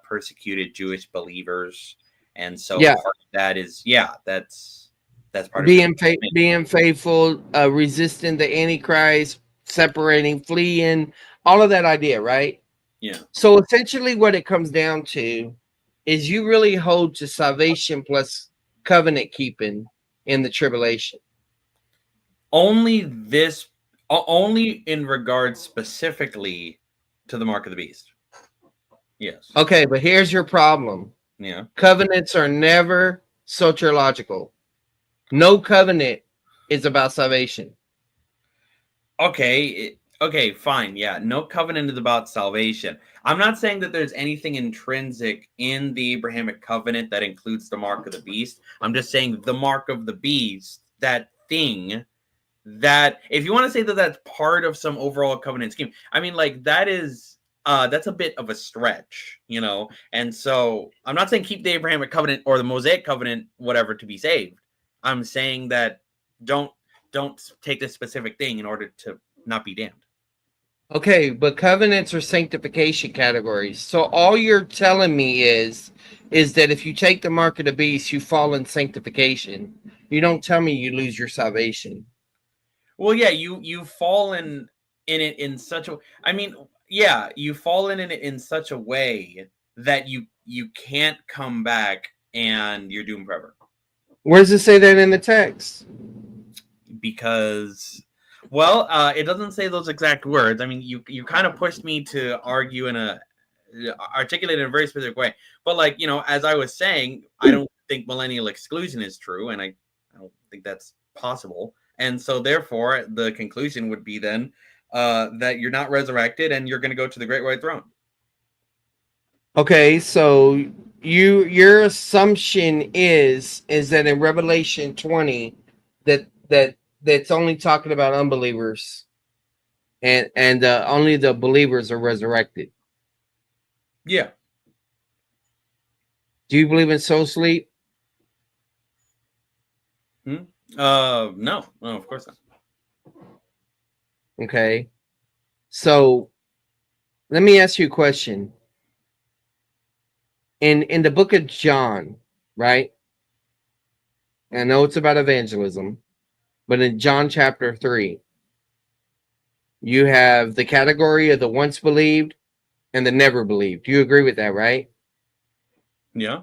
persecuted Jewish believers, and so Yeah. part of that is, that's part of his Being faithful, resisting the Antichrist, separating, fleeing, all of that idea, right? Yeah. So essentially, what it comes down to is you really hold to salvation plus covenant keeping in the tribulation. Only in regards specifically to the mark of the beast. Yes. Okay, but here's your problem. Yeah. Covenants are never soteriological. No covenant is about salvation. Okay, fine. Yeah, no covenant is about salvation. I'm not saying that there's anything intrinsic in the Abrahamic covenant that includes the mark of the beast. I'm just saying the mark of the beast, that thing, that if you want to say that that's part of some overall covenant scheme, I mean, like that's a bit of a stretch, And so I'm not saying keep the Abrahamic covenant or the Mosaic covenant, whatever, to be saved. I'm saying that don't take this specific thing in order to not be damned. Okay, but covenants are sanctification categories. So all you're telling me is that if you take the mark of the beast, you fall in sanctification. You don't tell me you lose your salvation. Well, yeah, you fall in it in such a. I mean, yeah, you fall in it in such a way that you can't come back and you're doomed forever. Where does it say that in the text? Because, well, it doesn't say those exact words. I mean, you kind of pushed me to argue articulate in a very specific way. But like, as I was saying, I don't think millennial exclusion is true, and I don't think that's possible. And so therefore the conclusion would be then that you're not resurrected and you're going to go to the great white throne. Okay, so your assumption is that in Revelation 20 that's only talking about unbelievers and only the believers are resurrected. Yeah. Do you believe in soul sleep? No, of course not. Okay. So let me ask you a question. In the book of John, right? I know it's about evangelism, but in John chapter 3, you have the category of the once believed and the never believed. Do you agree with that, right? Yeah.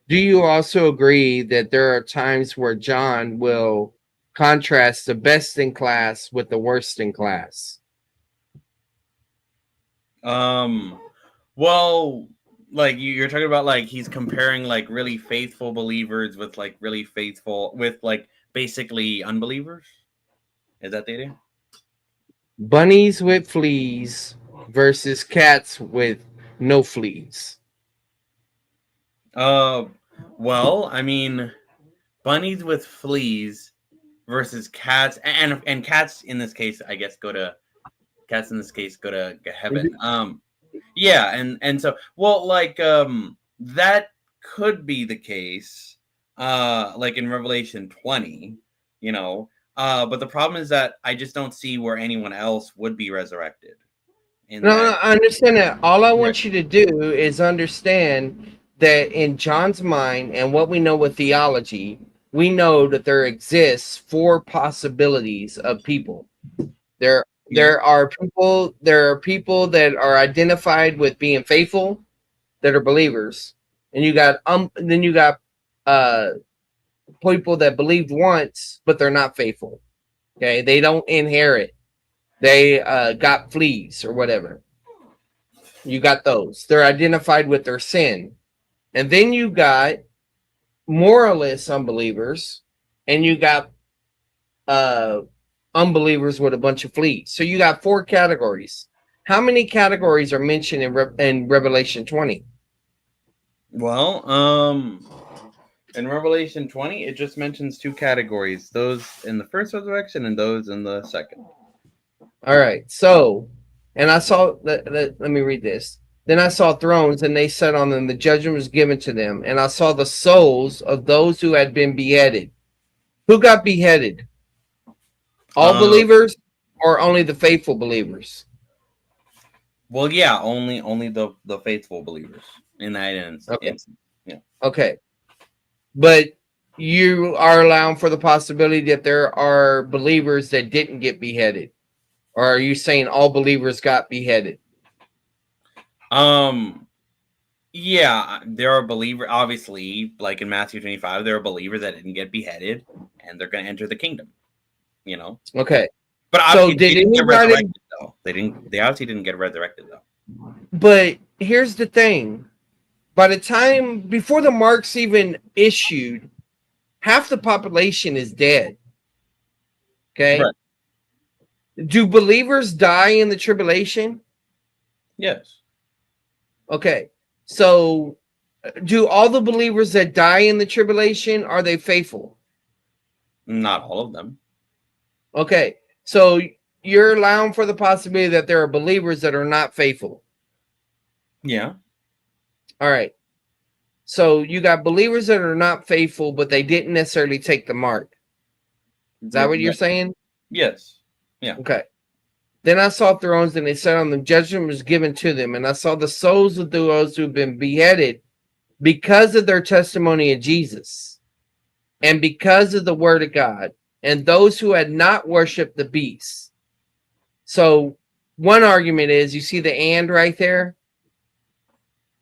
Do you also agree that there are times where John will contrast the best in class with the worst in class? Well, like you're talking about, like he's comparing like really faithful believers with like really faithful with like basically unbelievers. Is that the idea? Bunnies with fleas versus cats with no fleas. Well, I mean, bunnies with fleas versus cats, and cats in this case, I guess, go to heaven. Yeah, and so, well, like that could be the case, like in Revelation 20, but the problem is that I just don't see where anyone else would be resurrected. No, I understand that. All I want you to do is understand that in John's mind and what we know with theology, we know that there exists 4 possibilities of people. There are people that are identified with being faithful, that are believers, and you got then you got people that believed once but they're not faithful. Okay, they don't inherit. They got fleas or whatever. You got those. They're identified with their sin. And then you got moralist unbelievers, and you got unbelievers with a bunch of fleas. So you got 4 categories. How many categories are mentioned in Revelation 20? Well, In Revelation 20, it just mentions two categories: those in the first resurrection and those in the second. All right. So, and I saw let me read this. Then I saw thrones, and they sat on them. The judgment was given to them, and I saw the souls of those who had been beheaded. Who got beheaded? All believers, or only the faithful believers? Well, yeah, only the faithful believers in that instance. Okay. Okay. But you are allowing for the possibility that there are believers that didn't get beheaded. Or are you saying all believers got beheaded? Yeah, there are believers, obviously, like in Matthew 25, there are believers that didn't get beheaded, and they're going to enter the kingdom. You know. Okay. But So obviously, did they didn't get anybody? resurrected though. They obviously didn't get resurrected though. But here's the thing: by the time before the marks even issued, half the population is dead. Okay. Right. Do believers die in the tribulation? Yes. Okay. So do all the believers that die in the tribulation, are they faithful? Not all of them. Okay. So you're allowing for the possibility that there are believers that are not faithful. Yeah. All right. So you got believers that are not faithful, but they didn't necessarily take the mark. Is that what you're saying? Yes. Yeah. Okay. Then I saw thrones, and they sat on them. Judgment was given to them, and I saw the souls of those who have been beheaded because of their testimony of Jesus, and because of the word of God, and those who had not worshipped the beast. So one argument is, you see the and right there?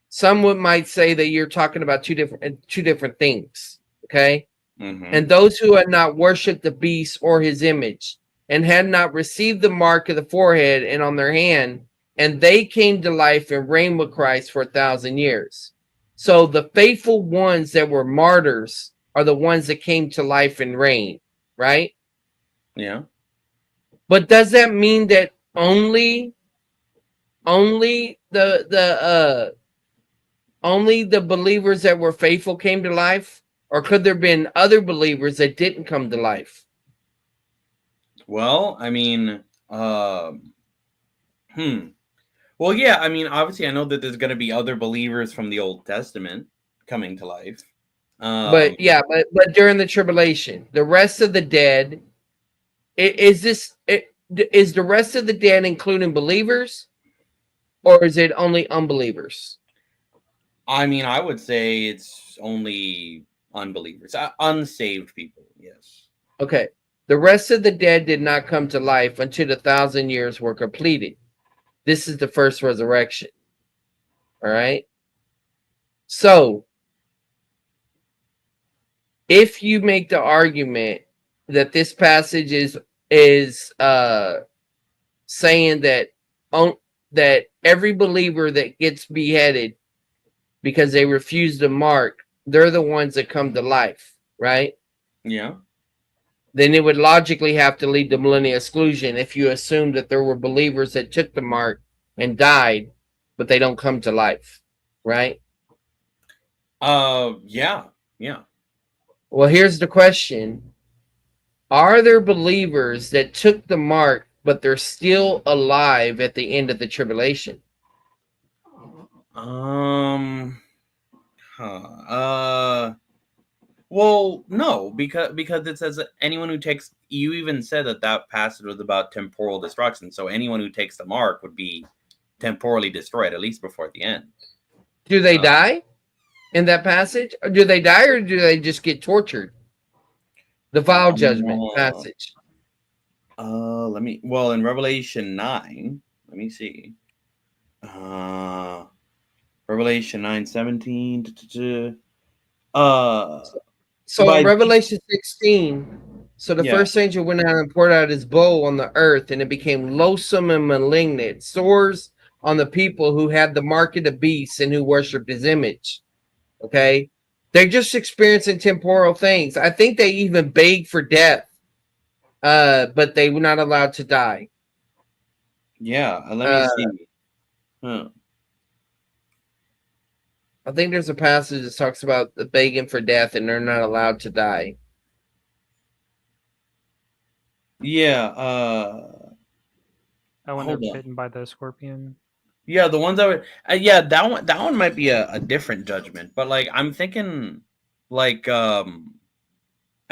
Someone might say that you're talking about two different things. Okay. Mm-hmm. And those who had not worshipped the beast or his image, and had not received the mark of the forehead and on their hand, and they came to life and reigned with Christ for 1,000 years. So the faithful ones that were martyrs are the ones that came to life and reigned, right? Yeah. But does that mean that only the believers that were faithful came to life, or could there have been other believers that didn't come to life? Well, I mean, well, yeah, I mean, obviously, I know that there's going to be other believers from the Old Testament coming to life. But during the tribulation, the rest of the dead, is the rest of the dead including believers, or is it only unbelievers? I mean, I would say it's only unbelievers, unsaved people. Yes. Okay. The rest of the dead did not come to life until the 1,000 years were completed. This is the first resurrection. All right. So if you make the argument that this passage is saying that that every believer that gets beheaded because they refuse the mark, they're the ones that come to life, right? Yeah. Then it would logically have to lead to millennial exclusion if you assume that there were believers that took the mark and died, but they don't come to life, right? Yeah. Yeah. Well, here's the question. Are there believers that took the mark, but they're still alive at the end of the tribulation? Well, no, because it says that anyone who takes, you even said that passage was about temporal destruction. So anyone who takes the mark would be temporally destroyed, at least before the end. Do they die in that passage? Or do they die, or do they just get tortured? The vial judgment passage. In Revelation 9, let me see. Revelation 9:17. So in Revelation 16, so the first angel went out and poured out his bowl on the earth, and it became loathsome and malignant, sores on the people who had the mark of the beast and who worshipped his image. Okay, they're just experiencing temporal things. I think they even begged for death, but they were not allowed to die. Yeah, let me see. I think there's a passage that talks about the begging for death and they're not allowed to die. Yeah. Oh, when they're Hold on. bitten by the scorpion. Yeah, the ones that were yeah, that one might be a different judgment, but like I'm thinking like I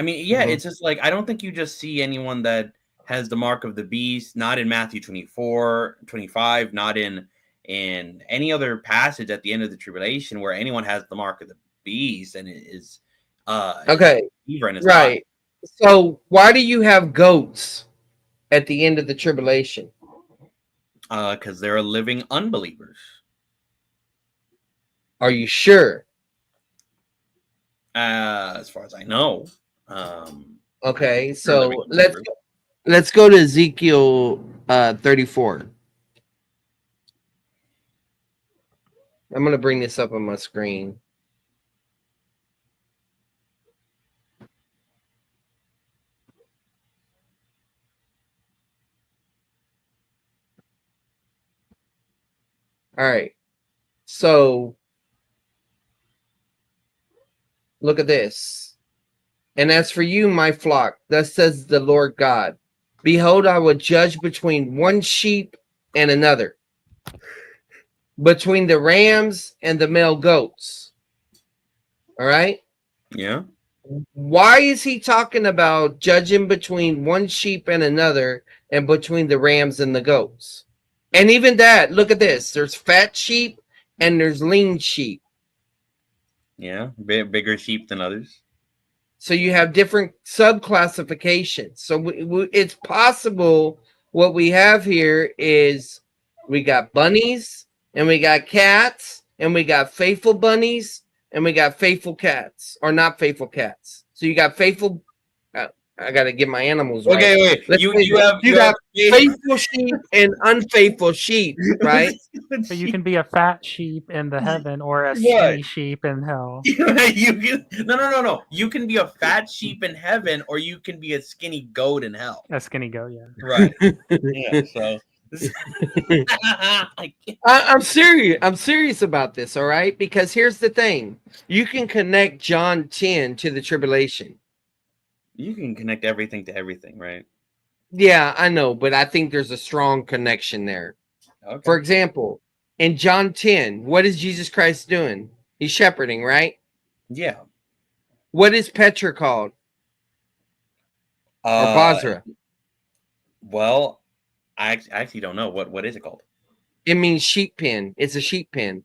mean, yeah, Mhm. it's just like I don't think you just see anyone that has the mark of the beast, not in Matthew 24, 25, not in any other passage at the end of the tribulation where anyone has the mark of the beast and is Okay, believer and is not. right. So why do you have goats at the end of the tribulation? Because they're living unbelievers. Are you sure? As far as I know. Okay, They're so living unbelievers. let's go to Ezekiel 34. I'm gonna bring this up on my screen. All right. So look at this. And as for you, my flock, thus says the Lord God, behold, I will judge between one sheep and another, between the rams and the male goats. All right. Yeah. Why is he talking about judging between one sheep and another and between the rams and the goats? And even that, look at this. There's fat sheep and there's lean sheep. Yeah. Bigger sheep than others. So you have different subclassifications. So it's possible what we have here is we got bunnies and we got cats and we got faithful bunnies and we got faithful cats or not faithful cats. So you got faithful. I got to get my animals right. Okay, wait. Let's You say you that have you got faithful sheep and unfaithful sheep, right? But you can be a fat sheep in the heaven or a What? skinny sheep in hell. you can no. You can be a fat sheep in heaven, or you can be a skinny goat in hell. A skinny goat, yeah. Right. Yeah. So. I can't- I'm serious. I'm serious about this. All right, because here's the thing: you can connect John 10 to the tribulation. You can connect everything to everything, right? Yeah, I know, but I think there's a strong connection there. Okay. For example, in John 10, what is Jesus Christ doing? He's shepherding, right? Yeah. What is Petra called? Or Basra? Well, I actually don't know what is it called. It means sheep pen. It's a sheep pen.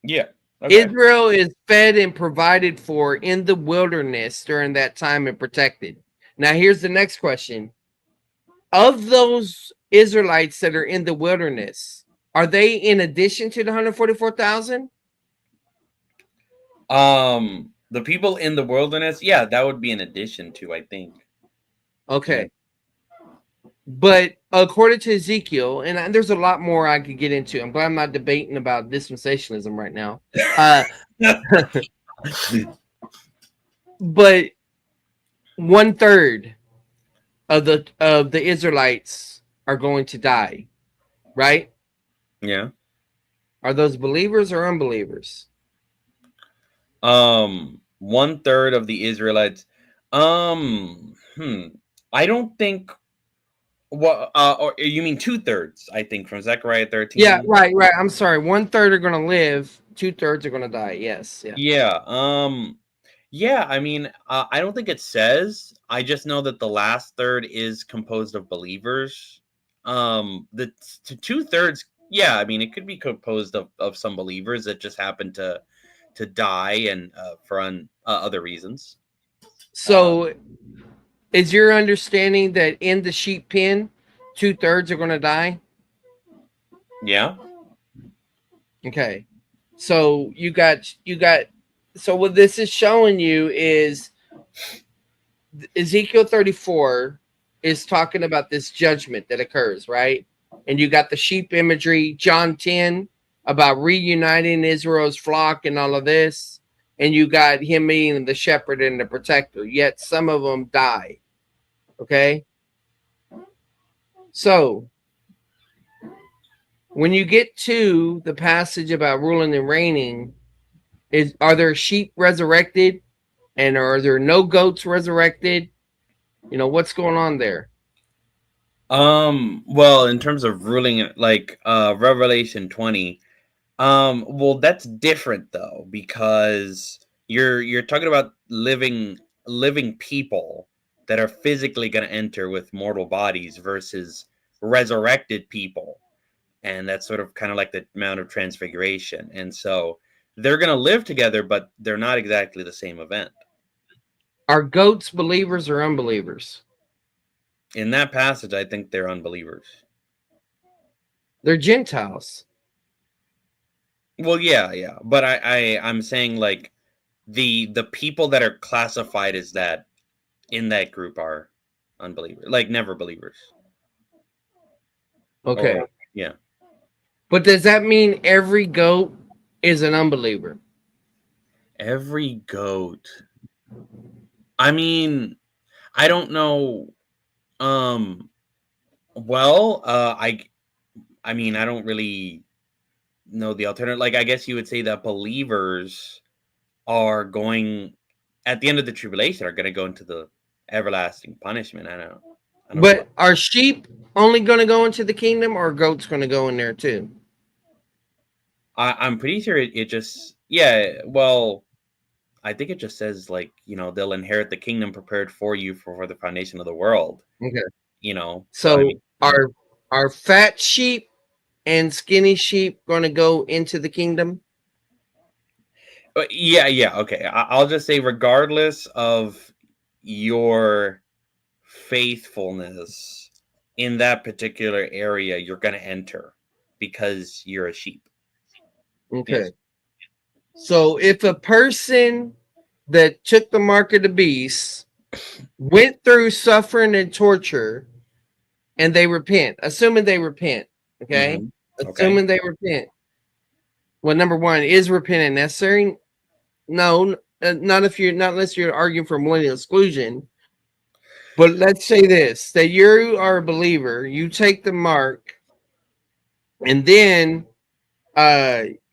Yeah. Okay. Israel is fed and provided for in the wilderness during that time and protected. Now, here's the next question. Of those Israelites that are in the wilderness, are they in addition to the 144,000? The people in the wilderness, yeah, that would be an addition to, I think. Okay. But according to Ezekiel, and there's a lot more I could get into. I'm glad I'm not debating about dispensationalism right now. But 1/3 of the Israelites are going to die, right? Yeah. Are those believers or unbelievers? 1/3 of the Israelites. I don't think. What? Or you mean 2/3? I think from Zechariah 13. Yeah, right. I'm sorry. 1/3 are going to live. 2/3 are going to die. Yes. Yeah. Yeah. Yeah. I mean, I don't think it says. I just know that the last third is composed of believers. The 2/3. Yeah. I mean, it could be composed of some believers that just happen to die and for other reasons. So, is your understanding that in the sheep pen, 2/3 are going to die? Yeah. Okay. So you got. So what this is showing you is Ezekiel 34 is talking about this judgment that occurs, right? And you got the sheep imagery, John 10 about reuniting Israel's flock and all of this. And you got him being the shepherd and the protector, yet some of them die. Okay. So when you get to the passage about ruling and reigning, Are there sheep resurrected, and are there no goats resurrected? You know, what's going on there? Well, in terms of ruling it, like Revelation 20, well, that's different though, because you're talking about living people that are physically going to enter with mortal bodies versus resurrected people, and that's sort of kind of like the Mount of Transfiguration, and so they're going to live together, but they're not exactly the same event. Are goats believers or unbelievers? In that passage, I think they're unbelievers. They're Gentiles. Well, yeah, but I'm saying like the people that are classified as that in that group are unbelievers, like never believers. Okay. Or, yeah. But does that mean every goat is an unbeliever? Every goat. I mean, I don't know. Well, I mean, I don't really know the alternative. Like, I guess you would say that believers are going at the end of the tribulation are going to go into the everlasting punishment. I don't know. But are sheep only going to go into the kingdom, or are goats going to go in there too? I'm pretty sure it just, yeah, well, I think it just says like, you know, they'll inherit the kingdom prepared for you for the foundation of the world. Okay. You know, So I mean, are fat sheep and skinny sheep going to go into the kingdom? yeah, okay. I'll just say, regardless of your faithfulness in that particular area, you're going to enter because you're a sheep. Okay. Yes. So if a person that took the mark of the beast went through suffering and torture and they repent, assuming they repent, okay? Mhm. Okay. Assuming they repent. Well, number one, is repenting necessary? No, not unless you're arguing for millennial exclusion. But let's say this: that you are a believer, you take the mark, and then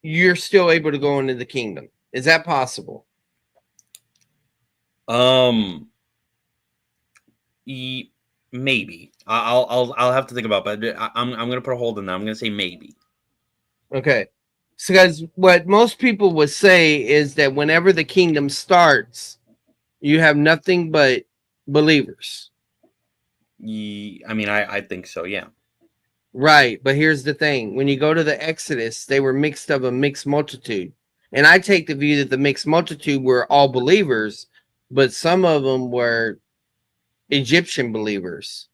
you're still able to go into the kingdom. Is that possible? Maybe. I'll have to think about it, but I'm gonna put a hold on that. I'm gonna say maybe. Okay. So, guys, what most people would say is that whenever the kingdom starts, you have nothing but believers. I mean, I think so. Yeah. Right. But here's the thing: when you go to the Exodus, they were mixed of a mixed multitude. And I take the view that the mixed multitude were all believers, but some of them were Egyptian believers,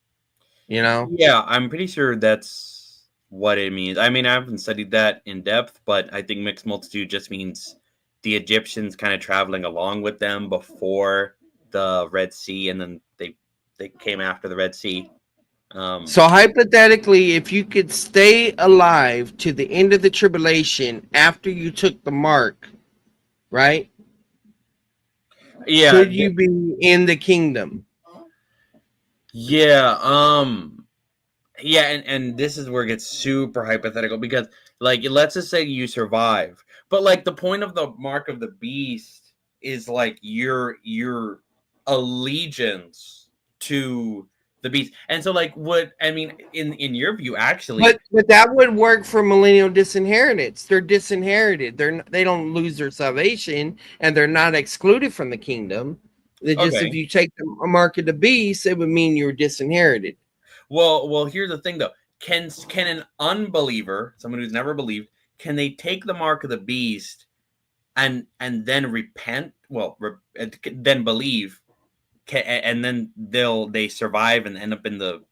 you know? Yeah, I'm pretty sure that's what it means. I mean, I haven't studied that in depth, but I think mixed multitude just means the Egyptians kind of traveling along with them before the Red Sea, and then they came after the Red Sea. So hypothetically, if you could stay alive to the end of the tribulation after you took the mark, right? Yeah. Could you be in the kingdom? Yeah. Yeah, and this is where it gets super hypothetical, because like, let's just say you survive, but like the point of the mark of the beast is like your allegiance to the beast. And so like, what I mean, in your view, actually, But that would work for millennial disinheritance. They're disinherited. They don't lose their salvation, and they're not excluded from the kingdom. They just, Okay. if you take the mark of the beast, it would mean you're disinherited. Well, here's the thing though. Can an unbeliever, someone who's never believed, can they take the mark of the beast and then repent? Well, then believe, and then they survive and end up in the.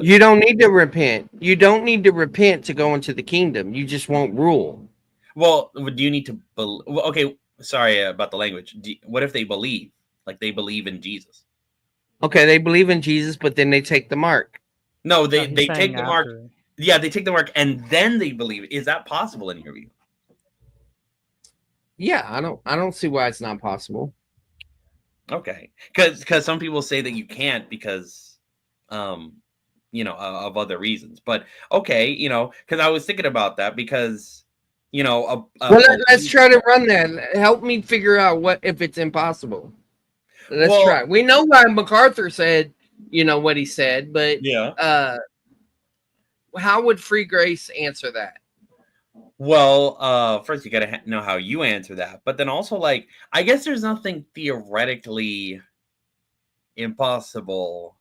You don't need to repent. You don't need to repent to go into the kingdom. You just won't rule. Well, do you need to believe? Well, okay, sorry about the language. What if they believe? Like, they believe in Jesus? Okay, they believe in Jesus, but then they take the mark. No, No, they he's take saying the mark. after. Yeah, they take the mark and then they believe. Is that possible in your view? Yeah, I don't see why it's not possible. Okay, because some people say that you can't because, you know, of other reasons. But okay, you know, because I was thinking about that, because, Well, let's try to run that. Help me figure out what if it's impossible. Let's try. We know why MacArthur said, what he said, but how would Free Grace answer that? Well, first you gotta know how you answer that, but then also, like, I guess there's nothing theoretically impossible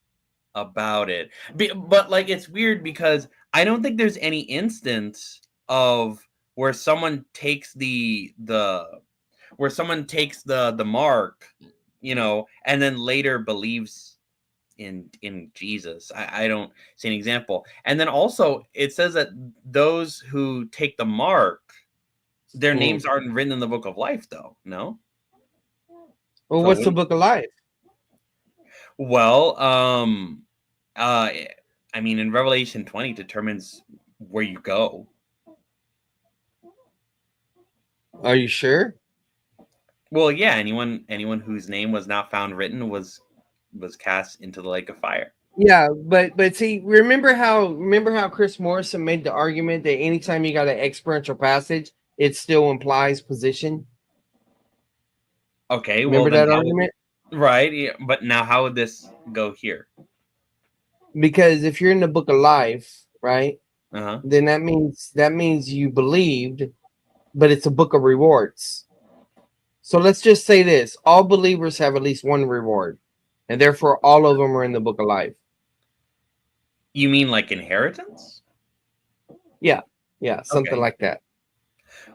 about it. But like, it's weird because I don't think there's any instance of where someone takes the mark, and then later believes in Jesus. I don't see an example. And then also it says that those who take the mark, their names aren't written in the book of life, though. No. Well, so what's the book of life? Well, I mean, in Revelation 20 determines where you go. Are you sure? Well, yeah. Anyone whose name was not found written was cast into the lake of fire. Yeah, but see, remember how Chris Morrison made the argument that anytime you got an experiential passage, it still implies position. Okay, remember that argument, right? Yeah, but now how would this go here? Because if you're in the book of life, right, then that means you believed, but it's a book of rewards. So let's just say this: all believers have at least one reward, and therefore all of them are in the book of life. You mean like inheritance? Yeah, something like that.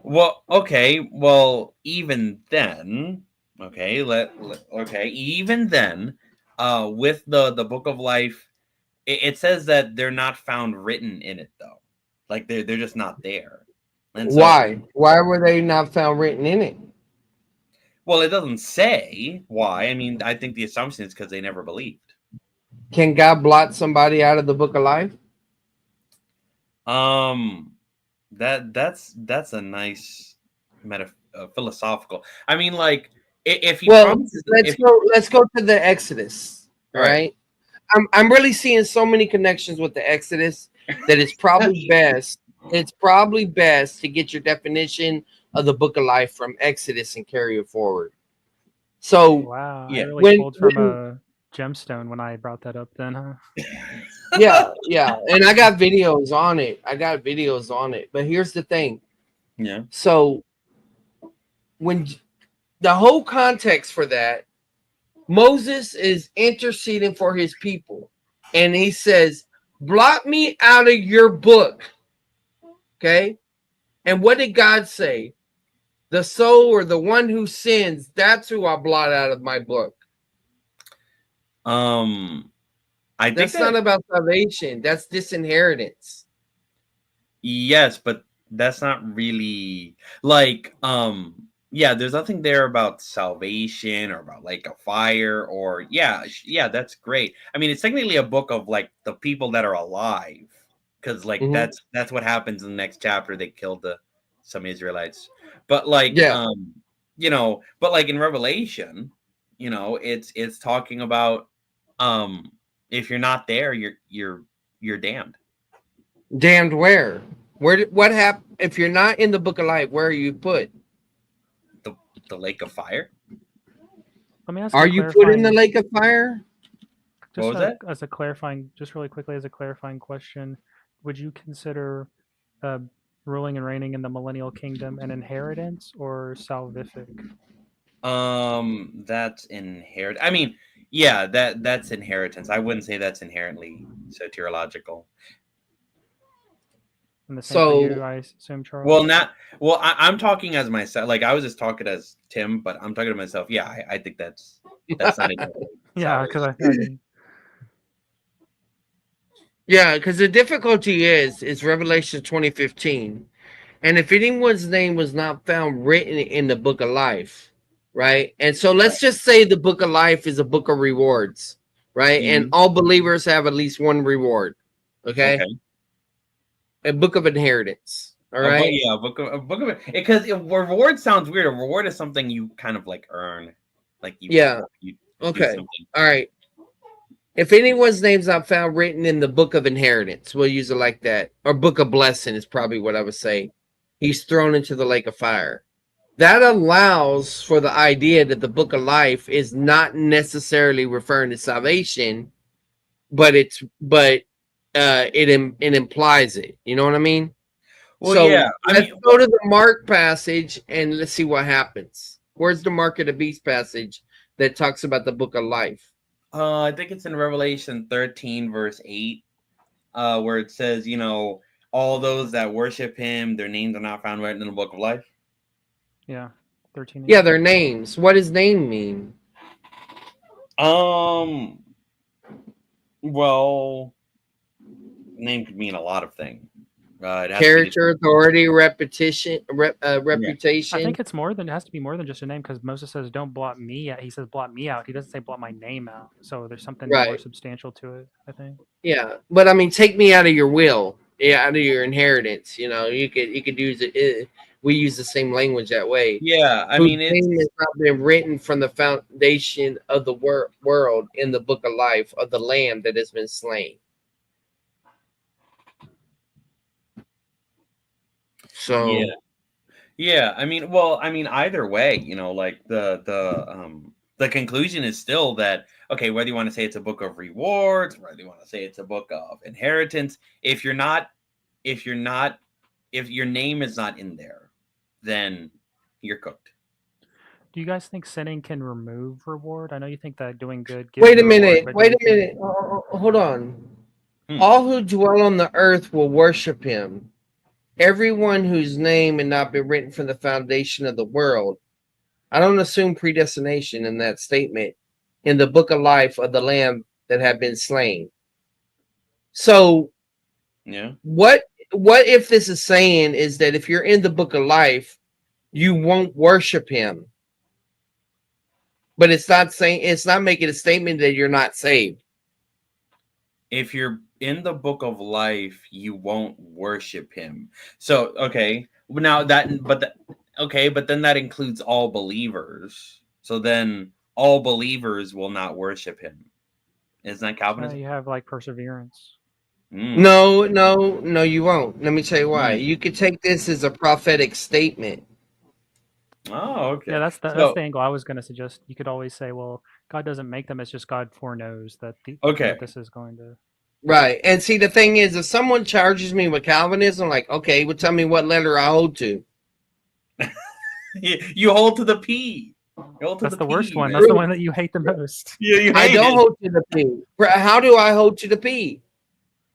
Well, okay. Well, even then, okay. Even then, with the book of life, it says that they're not found written in it, though. Like they're just not there. And so, why were they not found written in it? Well, it doesn't say why. I mean, I think the assumption is because they never believed. Can God blot somebody out of the book of life? That's a nice philosophical. I mean, like, if he let's go to the Exodus. Right. I'm really seeing so many connections with the Exodus that it's probably best. It's probably best to get your definition of the book of life from Exodus and carry it forward. So wow, yeah, I really pulled from a gemstone when I brought that up. Then, huh? yeah, and I got videos on it. But here's the thing. Yeah. So when the whole context for that, Moses is interceding for his people, and he says, "Blot me out of your book." Okay, and what did God say? The soul or the one who sins, that's who I blot out of my book. That's not about salvation. That's disinheritance. Yes, but that's not really like yeah, there's nothing there about salvation or about like a fire or yeah, that's great. I mean, it's technically a book of like the people that are alive, because like that's what happens in the next chapter. They killed some Israelites, but like but like in Revelation, it's talking about if you're not there, you're damned. Damned where? What happened if you're not in the book of life? Where are you put? The lake of fire. Let me ask. Are you put in the lake of fire? Just what was that? Just really quickly as a clarifying question, would you consider ruling and reigning in the millennial kingdom an inheritance or salvific? That's inherit. I mean, yeah, that's inheritance. I wouldn't say that's inherently soteriological. And the same for you, I assume, Charles. I'm talking as myself. Like I was just talking as Tim, but I'm talking to myself. Yeah, I think that's not it. Yeah, because I mean, yeah, because the difficulty is Revelation 20:15, and if anyone's name was not found written in the book of life, right? And so let's just say the book of life is a book of rewards, right? Mm-hmm. And all believers have at least one reward, okay? A book of inheritance. All right. A book of because reward sounds weird. A reward is something you kind of like earn. Like you okay. All right. If anyone's name's not found written in the book of inheritance, we'll use it like that. Or book of blessing is probably what I would say. he's thrown into the lake of fire. That allows for the idea that the book of life is not necessarily referring to salvation, but it implies it. You know what I mean? Well, So yeah. I let's mean, go to the Mark passage and let's see what happens. Where's the Mark of the Beast passage that talks about the book of life? I think it's in Revelation 13, verse 8, where it says, all those that worship him, their names are not found written in the book of life. Yeah, 13. Yeah, their names. What does name mean? Well, name could mean a lot of things. It has to be Character, authority, reputation. I think it's more than, it has to be more than just a name, because Moses says, "Don't blot me out." He says, "Blot me out." He doesn't say, "Blot my name out." So there's something more Right. substantial to it, I think. Yeah, but I mean, take me out of your will, yeah, out of your inheritance. You could use it. We use the same language that way. Yeah, I Whose mean, name has not been written from the foundation of the world in the book of life of the Lamb that has been slain. So yeah. I mean, either way, like the conclusion is still that, okay, whether you want to say it's a book of rewards, whether you want to say it's a book of inheritance, if your name is not in there, then you're cooked. Do you guys think sinning can remove reward? I know you think that doing good gives wait a you reward, minute. but Wait do a you think- minute. Hold on. Hmm. All who dwell on the earth will worship him. Everyone whose name had not been written from the foundation of the world. I don't assume predestination in that statement in the book of life of the Lamb that had been slain. So Yeah. what if this is saying is that if you're in the book of life, you won't worship him? But it's not making a statement that you're not saved. If you're in the book of life, you won't worship him. So, okay. Now but then that includes all believers. So then all believers will not worship him. Isn't that Calvinism? you have like perseverance. No, you won't. Let me tell you why. You could take this as a prophetic statement. Oh, okay. Yeah, that's So- the angle I was going to suggest. You could always say, well, God doesn't make them; it's just God foreknows that Okay. that this is going to. Right. And see, the thing is, if someone charges me with Calvinism, like, okay, well, tell me what letter I hold to. You hold to the P. You hold to That's the P, worst one. man. That's the one that you hate the most. Yeah, you I hate don't it. hold to the P. How do I hold to the P?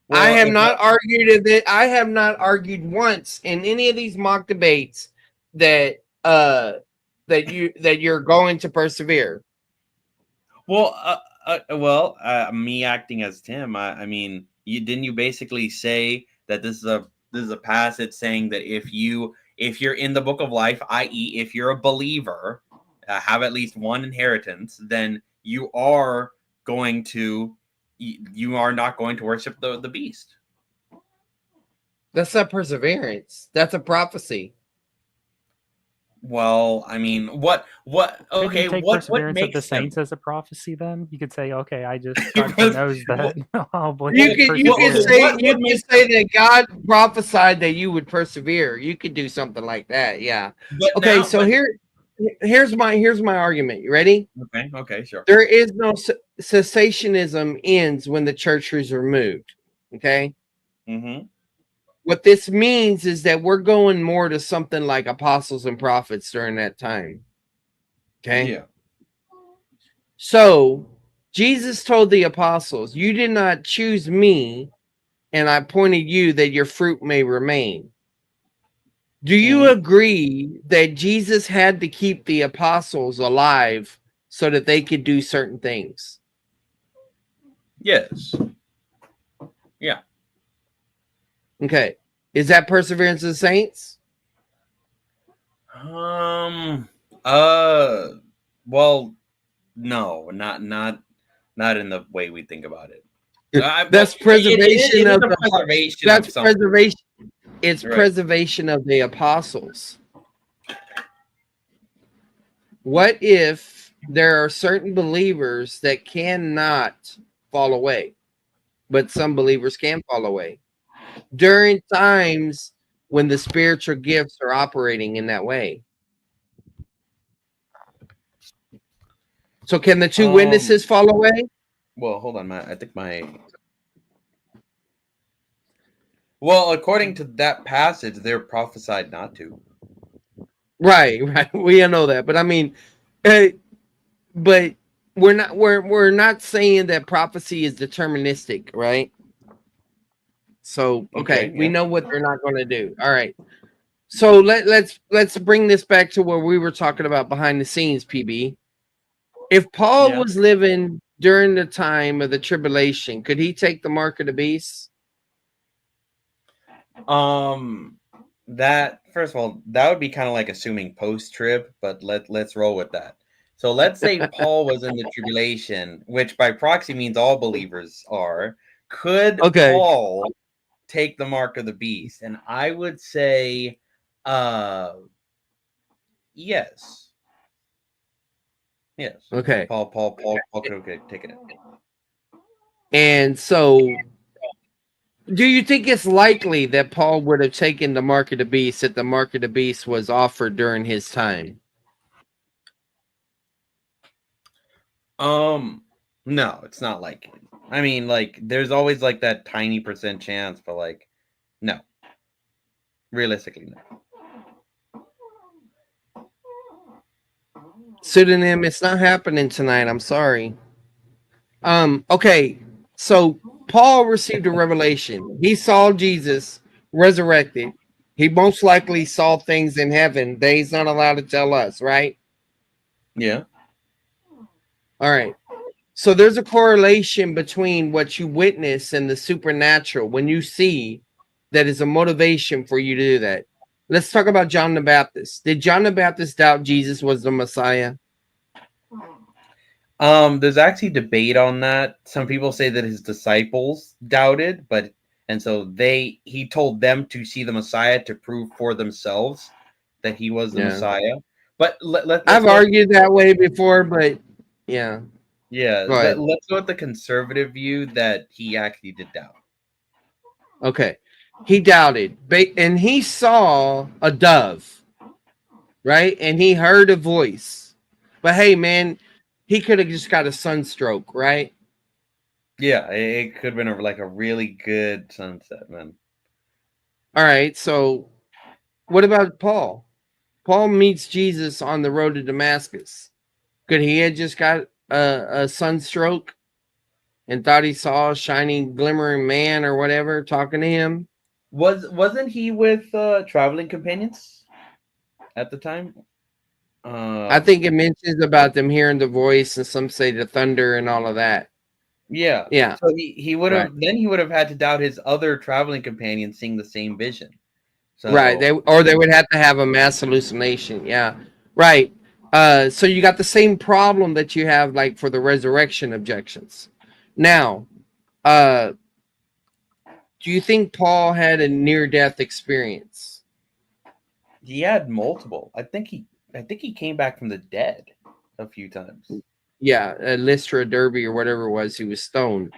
I Well, have if not argued that. I have not argued once in any of these mock debates that you're going to persevere. Well, me acting as Tim, I mean, didn't you basically say that this is a passage saying that if you're in the book of life, i.e., if you're a believer, have at least one inheritance, then you are not going to worship the beast. That's not perseverance. That's a prophecy. Well, I mean, what? Could Okay, you take what perseverance of makes the them? saints as a prophecy? Then you could say, okay, I just God knows that I'll believe You it could perseveres. say that God prophesied that you would persevere. You could do something like that. Yeah. But Okay, now- so but- here's my argument. You ready? Okay, sure. There is no cessationism ends when the church is removed. Okay. Mm-hmm. What this means is that we're going more to something like apostles and prophets during that time. Okay. Yeah. So Jesus told the apostles, "You did not choose me, and I appointed you that your fruit may remain." Do you agree that Jesus had to keep the apostles alive so that they could do certain things? Yes. Okay. Is that perseverance of the saints? Well, no, not in the way we think about it. That's preservation of the preservation. that's of something. preservation. It's Right. preservation of the apostles. What if there are certain believers that cannot fall away, but some believers can fall away during times when the spiritual gifts are operating in that way. So can the two witnesses fall away? Well, hold on, Matt. I think Well, according to that passage, they're prophesied not to. Right. We all know that, but I mean, but we're not saying that prophecy is deterministic, right? So okay, we know what they're not going to do. All right. So let's bring this back to where we were talking about behind the scenes, PB. If Paul was living during the time of the tribulation, could he take the mark of the beast? That first of all, that would be kind of like assuming post-trib, but let's roll with that. So let's say Paul was in the tribulation, which by proxy means all believers are. Could Paul take the mark of the beast? And I would say yes. Yes. Okay. Paul could take it. And so do you think it's likely that Paul would have taken the mark of the beast if the mark of the beast was offered during his time? No, it's not likely. I mean, like, there's always like that tiny % chance, but like, no. Realistically, no. Pseudonym, it's not happening tonight. I'm sorry. Okay, so Paul received a revelation. He saw Jesus resurrected. He most likely saw things in heaven that he's not allowed to tell us, right? Yeah. All right. So there's a correlation between what you witness and the supernatural when you see that is a motivation for you to do that. Let's talk about John the Baptist. Did John the Baptist doubt Jesus was the Messiah? There's actually debate on that. Some people say that his disciples doubted, and so he told them to see the Messiah to prove for themselves that he was the Messiah. But I've argued that way before, but yeah. Yeah, but let's go with the conservative view that he actually did doubt. Okay. He doubted, and he saw a dove, right? And he heard a voice. But hey, man, he could have just got a sunstroke, right? Yeah, it could have been like a really good sunset, man. All right, so what about Paul? Paul meets Jesus on the road to Damascus. Could he have just got a sunstroke and thought he saw a shining, glimmering man or whatever talking to him? Wasn't he with traveling companions at the time? I think it mentions about them hearing the voice, and some say the thunder and all of that. Yeah. So he would have he would have had to doubt his other traveling companions seeing the same vision. So, right. They would have to have a mass hallucination. Yeah. Right. So you got the same problem that you have like for the resurrection objections. Now, do you think Paul had a near-death experience? He had multiple. I think he came back from the dead a few times. Yeah, Lystra, Derby, or whatever it was, he was stoned.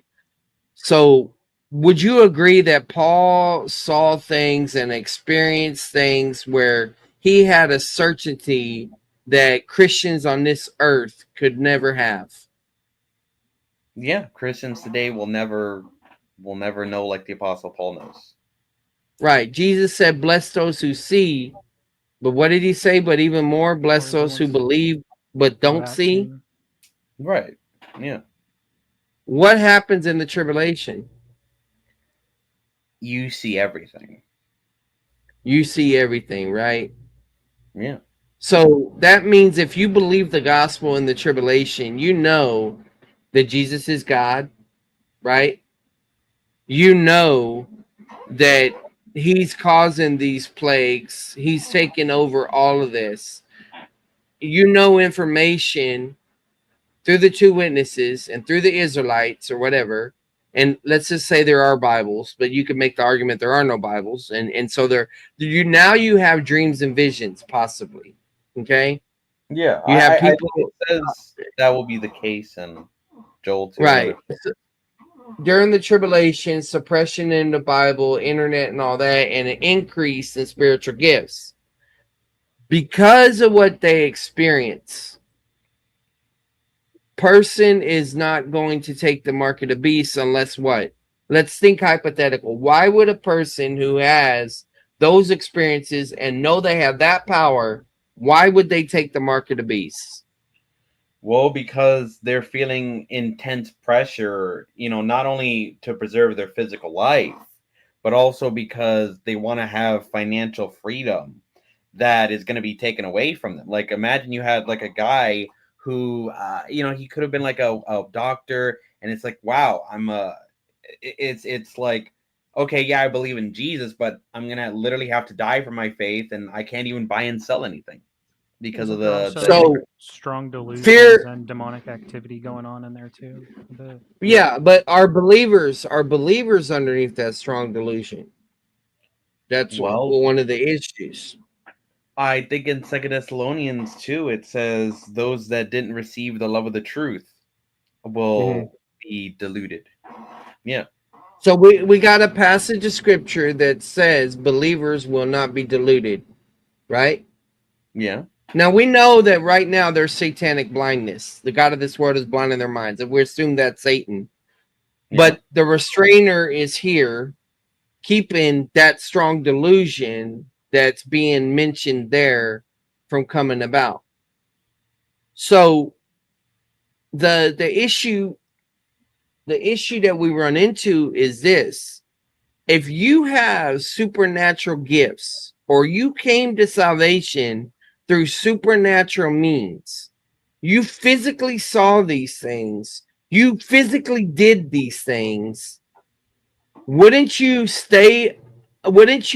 So would you agree that Paul saw things and experienced things where he had a certainty that Christians on this earth could never have? Yeah, Christians today will never know like the Apostle Paul knows. Right. Jesus said, bless those who see. But what did he say? But even more, bless those who believe but don't see. Right. Yeah. What happens in the tribulation? You see everything. You see everything, right? Yeah. So that means if you believe the gospel in the tribulation, you know that Jesus is God, right? You know that he's causing these plagues. He's taking over all of this. You know information through the two witnesses and through the Israelites or whatever. And let's just say there are Bibles, but you could make the argument there are no Bibles. And so you have dreams and visions, possibly. Okay. Yeah. You have people. It says that will be the case in Joel 2. Right. during the tribulation, suppression in the Bible, internet, and all that, and an increase in spiritual gifts because of what they experience. Person is not going to take the mark of the beast unless what? Let's think hypothetical. Why would a person who has those experiences and know they have that power, why would they take the mark of the beast? Well, because they're feeling intense pressure, not only to preserve their physical life, but also because they want to have financial freedom that is going to be taken away from them. Like, imagine you had like a guy who, he could have been like a doctor, and it's like, wow, it's like, okay, yeah, I believe in Jesus, but I'm going to literally have to die for my faith, and I can't even buy and sell anything because of Isn't there the also So strong delusions fear, and demonic activity going on in there too? yeah, but are believers underneath that strong delusion? That's Well, one of the issues. I think in 2 Thessalonians 2, it says those that didn't receive the love of the truth will be deluded. Yeah. So we got a passage of scripture that says believers will not be deluded, right? Yeah. Now we know that right now there's satanic blindness. The God of this world is blinding their minds, and we assume that's Satan. Yeah. But the restrainer is here, keeping that strong delusion that's being mentioned there from coming about. So the issue that we run into is this: if you have supernatural gifts, or you came to salvation through supernatural means, you physically saw these things, you physically did these things, wouldn't you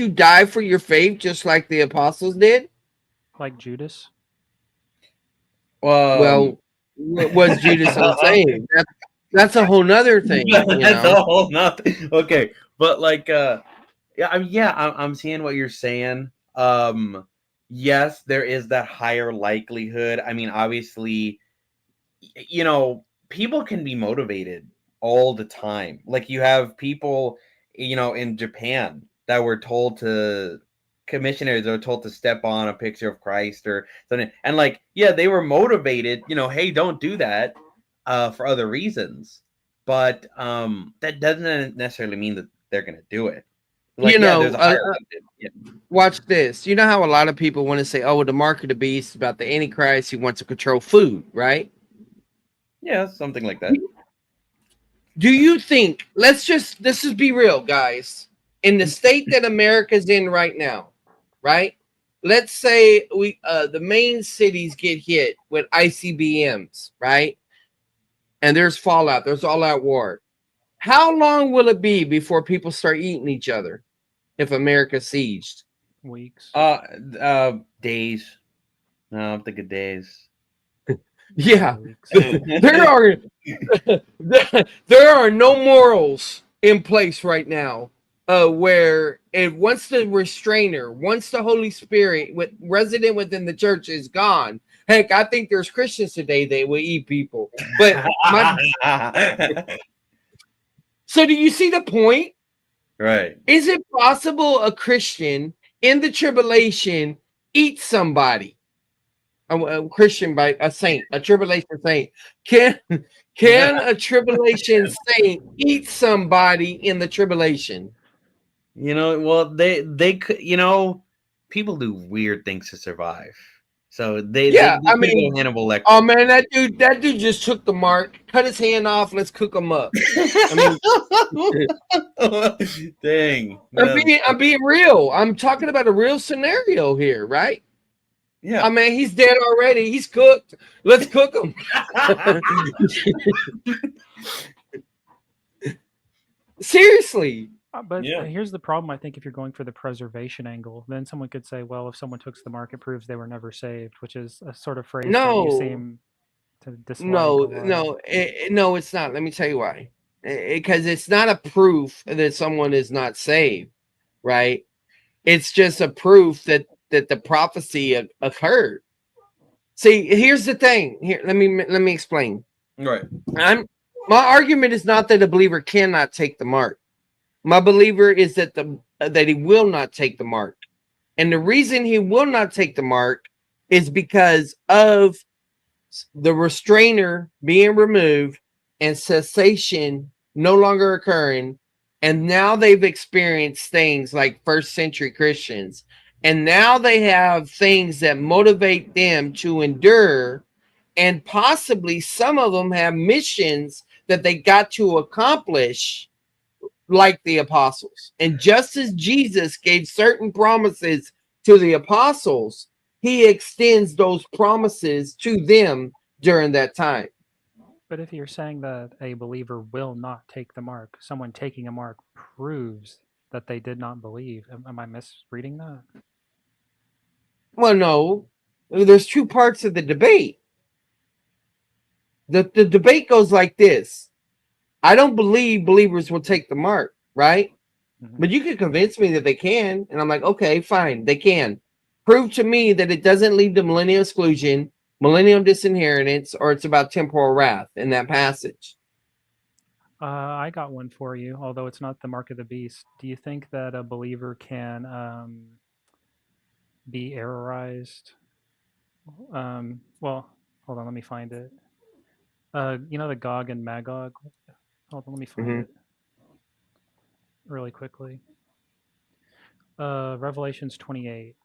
die for your faith just like the apostles did? Like Judas? Well, was Judas unsaved? That's a whole nother thing. That's a whole nothing. Okay, but like, I'm seeing what you're saying. Yes, there is that higher likelihood. I mean, obviously, people can be motivated all the time. Like, you have people, in Japan that were told to commissioners are told to step on a picture of Christ or something, and like, yeah, they were motivated. Hey, don't do that, for other reasons. But that doesn't necessarily mean that they're gonna do it. Like, there's a higher watch this. You know how a lot of people want to say, "Oh, the mark of the beast is about the Antichrist. He wants to control food," right? Yeah, something like that. Do you think? Let's just be real, guys. In the state that America's in right now, right? Let's say the main cities get hit with ICBMs, right? And there's fallout. There's all-out war. How long will it be before people start eating each other if America's sieged? Weeks. Days. No, I'm thinking days. Yeah, Weeks. there are no morals in place right now, where once the restrainer, once the Holy Spirit resident within the church is gone. Heck, I think there's Christians today that will eat people. But so do you see the point? Right. Is it possible a Christian in the tribulation eats somebody? A Christian by a saint, a tribulation saint. Can a tribulation saint eat somebody in the tribulation? Well, they could. People do weird things to survive. So they I mean, Hannibal Lecter. Oh man, that dude just took the mark, cut his hand off. Let's cook him up. Dang. I'm being real. I'm talking about a real scenario here, right? Yeah. I mean, he's dead already. He's cooked. Let's cook him. Seriously. But here's the problem. I think if you're going for the preservation angle, then someone could say, well, if someone took the mark, it proves they were never saved, which is a sort of phrase that you seem to dislike. No, it's not. Let me tell you why. Because it's not a proof that someone is not saved, right? It's just a proof that the prophecy occurred. See, here's the thing. Here, let me explain. Right. My argument is not that a believer cannot take the mark. My believer is that that he will not take the mark. And the reason he will not take the mark is because of the restrainer being removed and cessation no longer occurring. And now they've experienced things like first century Christians. And now they have things that motivate them to endure. And possibly some of them have missions that they got to accomplish, like the apostles. And just as Jesus gave certain promises to the apostles, he extends those promises to them during that time. But if you're saying that a believer will not take the mark, someone taking a mark proves that they did not believe. Am I misreading that? Well, no, there's two parts of the debate. The debate goes like this. I don't believe believers will take the mark, right? Mhm. But you can convince me that they can. And I'm like, okay, fine, they can. Prove to me that it doesn't lead to millennial exclusion, millennial disinheritance, or it's about temporal wrath in that passage. I got one for you, although it's not the mark of the beast. Do you think that a believer can be errorized? Well, hold on, let me find it. You know the Gog and Magog? Hold on, let me find Mhm. it really quickly. Revelations 28.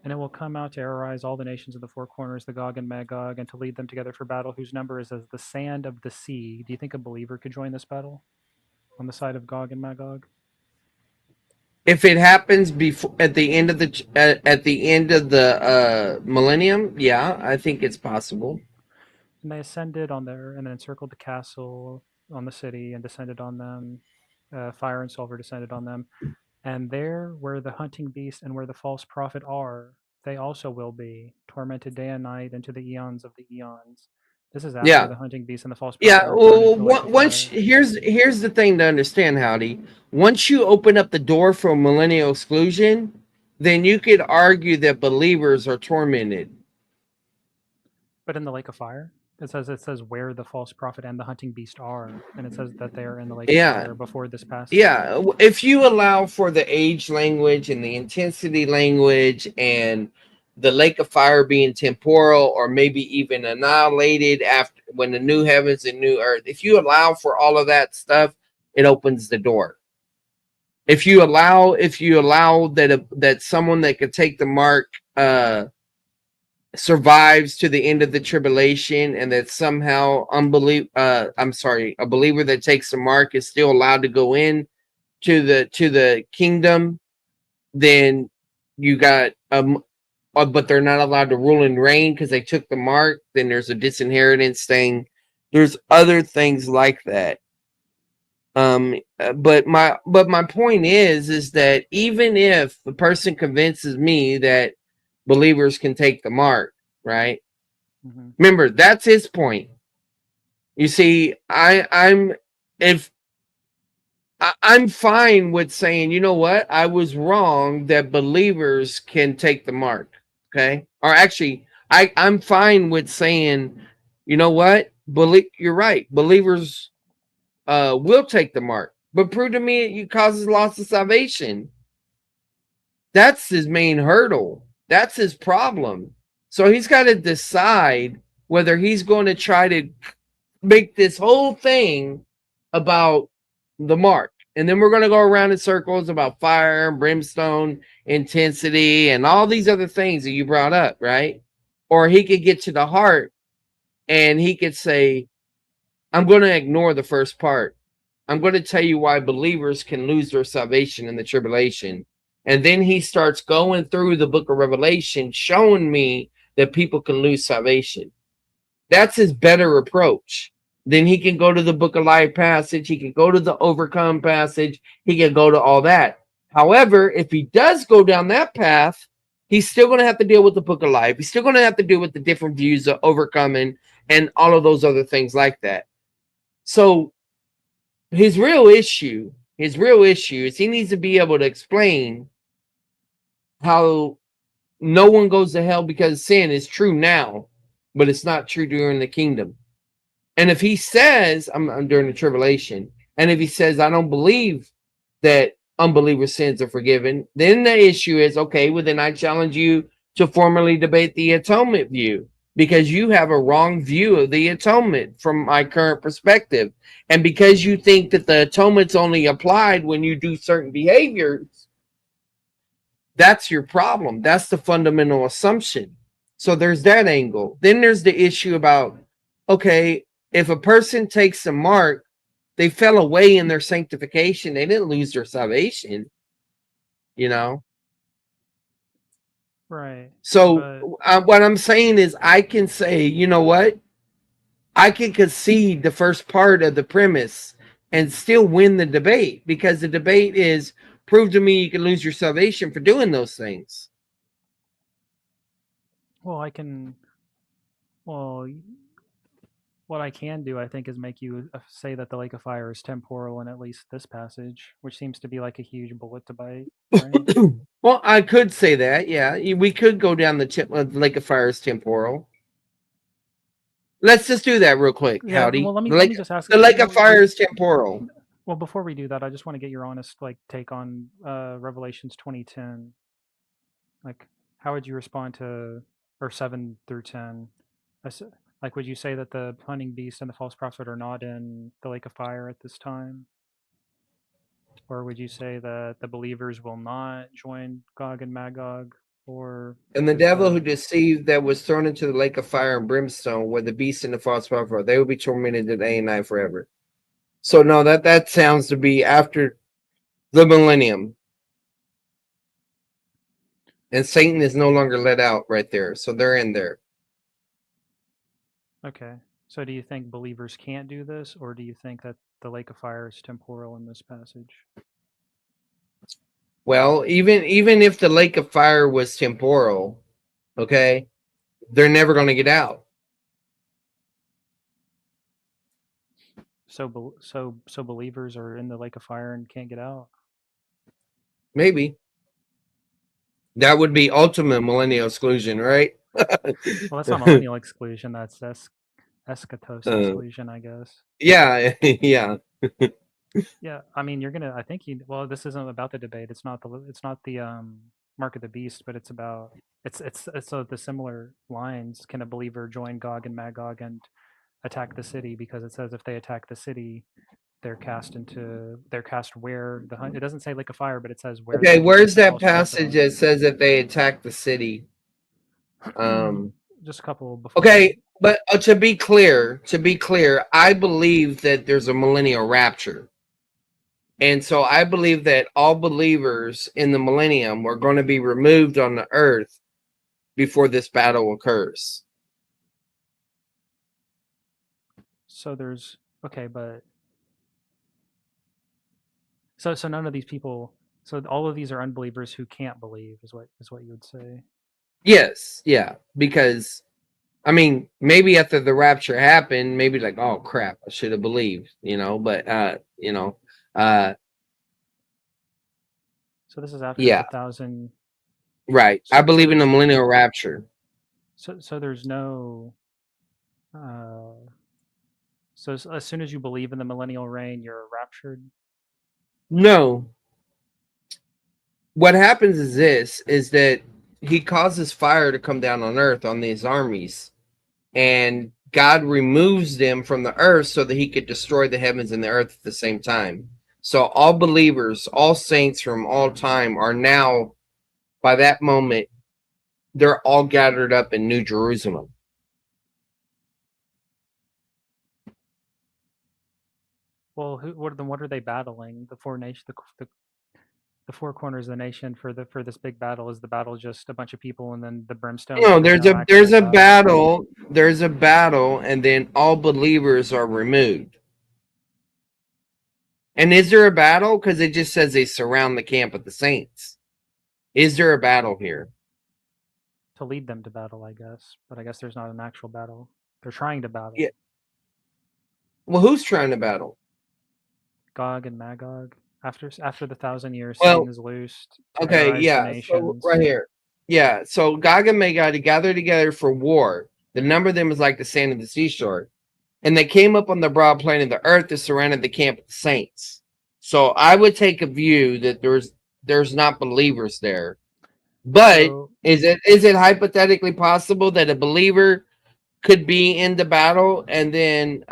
And it will come out to terrorize all the nations of the four corners, the Gog and Magog, and to lead them together for battle, whose number is as the sand of the sea. Do you think a believer could join this battle on the side of Gog and Magog? If it happens before at the end of the millennium, yeah, I think it's possible. And they ascended on there and then encircled the castle on the city and descended on them. Fire and sulfur descended on them. And there, where the hunting beast and where the false prophet are, they also will be tormented day and night into the eons of the eons. This is after Yeah, the hunting beast and the false prophet yeah. are thrown into Well, the lake of once fire. here's the thing to understand, Howdy. Once you open up the door for millennial exclusion, then you could argue that believers are tormented. But in the lake of fire, it says where the false prophet and the hunting beast are, and it says that they are in the lake of Yeah, fire before this passage. yeah. If you allow for the age language and the intensity language and the lake of fire being temporal or maybe even annihilated after when the new heavens and new earth, if you allow for all of that stuff, it opens the door. If you allow that someone that could take the mark survives to the end of the tribulation and that somehow a believer that takes the mark is still allowed to go in to the kingdom, then you got but they're not allowed to rule and reign because they took the mark, then there's a disinheritance thing. There's other things like that. But my point is that even if the person convinces me that believers can take the mark, right? Mm-hmm. Remember, that's his point. You see, I'm fine with saying, you know what, I was wrong that believers can take the mark. Okay, or actually, I'm fine with saying, you know what, you're right, believers will take the mark, but prove to me it causes loss of salvation. That's his main hurdle. That's his problem. So he's got to decide whether he's going to try to make this whole thing about the mark. And then we're going to go around in circles about fire and brimstone, intensity, and all these other things that you brought up, right? Or he could get to the heart and he could say, I'm going to ignore the first part. I'm going to tell you why believers can lose their salvation in the tribulation. And then he starts going through the book of Revelation, showing me that people can lose salvation. That's his better approach. Then he can go to the book of life passage. He can go to the overcome passage. He can go to all that. However, if he does go down that path, he's still going to have to deal with the book of life. He's still going to have to deal with the different views of overcoming and all of those other things like that. So his real issue is he needs to be able to explain how no one goes to hell because sin is true now, but it's not true during the kingdom. And if he says, I'm during the tribulation, and if he says, I don't believe that unbelievers' sins are forgiven, then the issue is, okay, well, then I challenge you to formally debate the atonement view, because you have a wrong view of the atonement from my current perspective. And because you think that the atonement's only applied when you do certain behaviors, that's your problem. That's the fundamental assumption. So there's that angle. Then there's the issue about, okay, if a person takes a mark, they fell away in their sanctification. They didn't lose their salvation, you know? Right. So what I'm saying is I can say, you know what? I can concede the first part of the premise and still win the debate, because the debate is, prove to me you can lose your salvation for doing those things. Well, what I can do, I think, is make you say that the lake of fire is temporal in at least this passage, which seems to be like a huge bullet to bite, right? Well, I could say that, yeah. We could go down the lake of fire is temporal. Let's just do that real quick, Yeah, Howdy. well, let me just ask. The lake of fire is temporal. Well, before we do that, I just want to get your honest take on Revelations 20:10. Like, how would you respond to, or 7 through 10? Like, would you say that the hunting beast and the false prophet are not in the lake of fire at this time? Or would you say that the believers will not join Gog and Magog? And the devil who deceived that was thrown into the lake of fire and brimstone, where the beast and the false prophet are, they will be tormented day and night forever. So no, that sounds to be after the millennium. And Satan is no longer let out right there. So they're in there. Okay. So do you think believers can't do this, or do you think that the lake of fire is temporal in this passage? Well, even if the lake of fire was temporal, okay, they're never going to get out. So believers are in the lake of fire and can't get out? Maybe. That would be ultimate millennial exclusion, right? Well, that's not millennial exclusion. That's eschatos exclusion, I guess. Yeah, yeah. Yeah, I mean, well, this isn't about the debate. It's not the mark of the beast, but it's about it's the similar lines. Can a believer join Gog and Magog and attack the city? Because it says if they attack the city, they're cast where it doesn't say lake of fire, but it says where. Okay, where's that passage that says that they attack the city? Just a couple before. Okay, but to be clear, I believe that there's a millennial rapture. And so I believe that all believers in the millennium are going to be removed on the earth before this battle occurs. So there's but so none of these people. So all of these are unbelievers who can't believe, is what you would say. Yes, yeah, because I mean, maybe after the rapture happened, maybe like, oh crap, I should have believed, but so this is after 1,000. Right. So, I believe in the millennial rapture. So there's no so as soon as you believe in the millennial reign, you're raptured? No. What happens is that he causes fire to come down on earth on these armies, and God removes them from the earth so that he could destroy the heavens and the earth at the same time. So all believers, all saints from all time are now, by that moment, they're all gathered up in New Jerusalem. Well, what are they battling? The four nations, the four corners of the nation for this big battle. Is the battle just a bunch of people and then the brimstone? No, there's a battle. There's a battle, and then all believers are removed. And is there a battle? Because it just says they surround the camp of the saints. Is there a battle here? To lead them to battle, I guess. But I guess there's not an actual battle. They're trying to battle. Yeah. Well, who's trying to battle? Gog and Magog. After the 1,000 years, Satan is loosed. Okay, yeah. So right here. Yeah. So Gog and Magog to gather together for war. The number of them is like the sand of the seashore. and they came up on the broad plain of the earth that surrounded the camp of the saints. So I would take a view that there's not believers there. But So is it hypothetically possible that a believer could be in the battle and then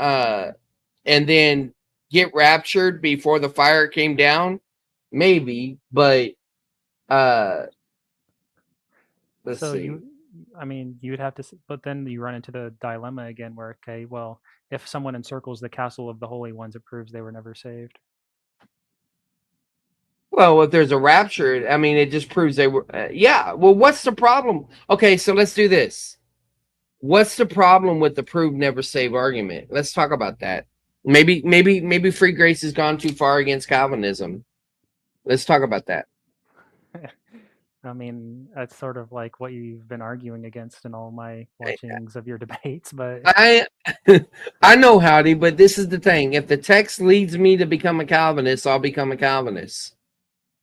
get raptured before the fire came down? Maybe, but let's so see. you, I mean, you would have to, but then you run into the dilemma again, where okay, well, if someone encircles the castle of the holy ones, it proves they were never saved. Well, if there's a rapture, I mean, it just proves they were. Yeah. Well, what's the problem? Okay, so let's do this. What's the problem with the prove never save argument? Let's talk about that. Maybe free grace has gone too far against Calvinism. Let's talk about that. I mean, that's sort of like what you've been arguing against in all my watchings of your debates, but I know, Howdy, but this is the thing. If the text leads me to become a Calvinist, I'll become a Calvinist.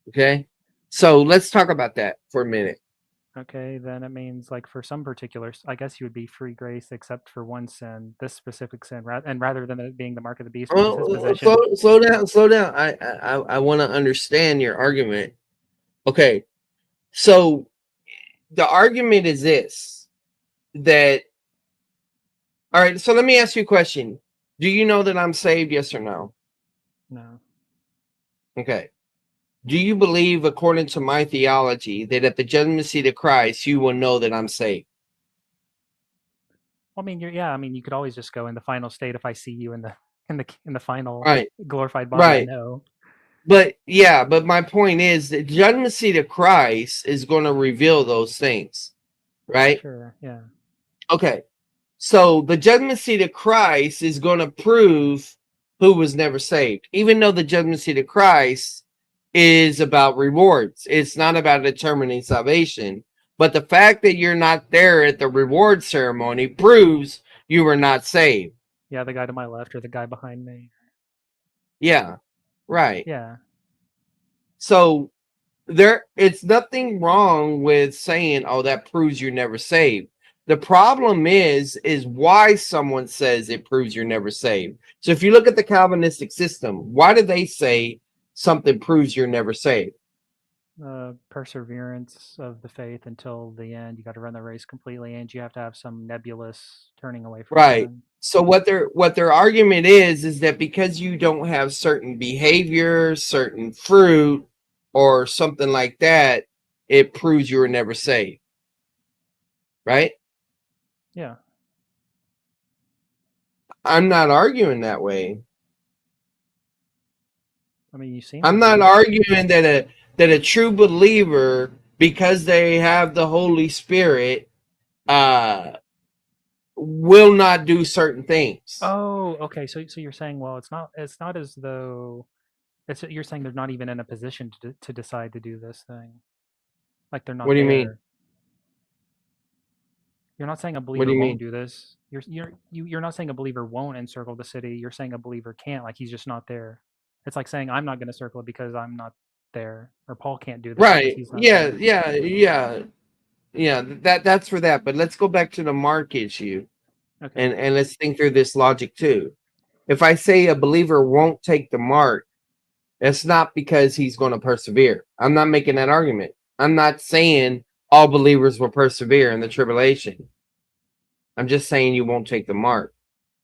Okay? So let's talk about that for a minute. okay, then it means like for some particulars, I guess you would be free grace except for one sin, this specific sin, and rather than it being the mark of the beast, which is his position. Slow down. I want to understand your argument. Okay. So the argument is this, that all right, so let me ask you a question. Do you know that I'm saved, yes or no? No. Okay. Do you believe, according to my theology, that at the judgment seat of Christ, you will know that I'm saved? Well, I mean, I mean, you could always just go in the final state. If I see you in the final Right. glorified body, Right. I know. But yeah, but my point is that judgment seat of Christ is going to reveal those things, right? Sure. Yeah. Okay. So the judgment seat of Christ is going to prove who was never saved, even though the judgment seat of Christ is about rewards. It's not about determining salvation. But the fact that you're not there at the reward ceremony proves you were not saved. Yeah, the guy to my left or the guy behind me. Yeah. Right. Yeah. So it's nothing wrong with saying, oh, that proves you're never saved. The problem is why someone says it proves you're never saved. So if you look at the Calvinistic system, why do they say something proves you're never saved? Perseverance of the faith until the end. You got to run the race completely, and you have to have some nebulous turning away from Right. sin. So what their argument is that because you don't have certain behavior, certain fruit, or something like that, it proves you were never saved. Right? Yeah. I'm not arguing that way. I mean, you seem. I'm not arguing that a true believer, because they have the Holy Spirit, will not do certain things. Oh, okay. So you're saying, well, it's not as though you're saying they're not even in a position to decide to do this thing. Like they're not What do you there. mean? You're not saying a What believer do you won't mean? do this. You're not saying a believer won't encircle the city. You're saying a believer can't. Like he's just not there. It's like saying I'm not going to circle it because I'm not there, or Paul can't do this because Right. he's not Yeah, there. yeah. That's for that. But let's go back to the mark issue. Okay. And let's think through this logic too. If I say a believer won't take the mark, it's not because he's going to persevere. I'm not making that argument. I'm not saying all believers will persevere in the tribulation. I'm just saying you won't take the mark.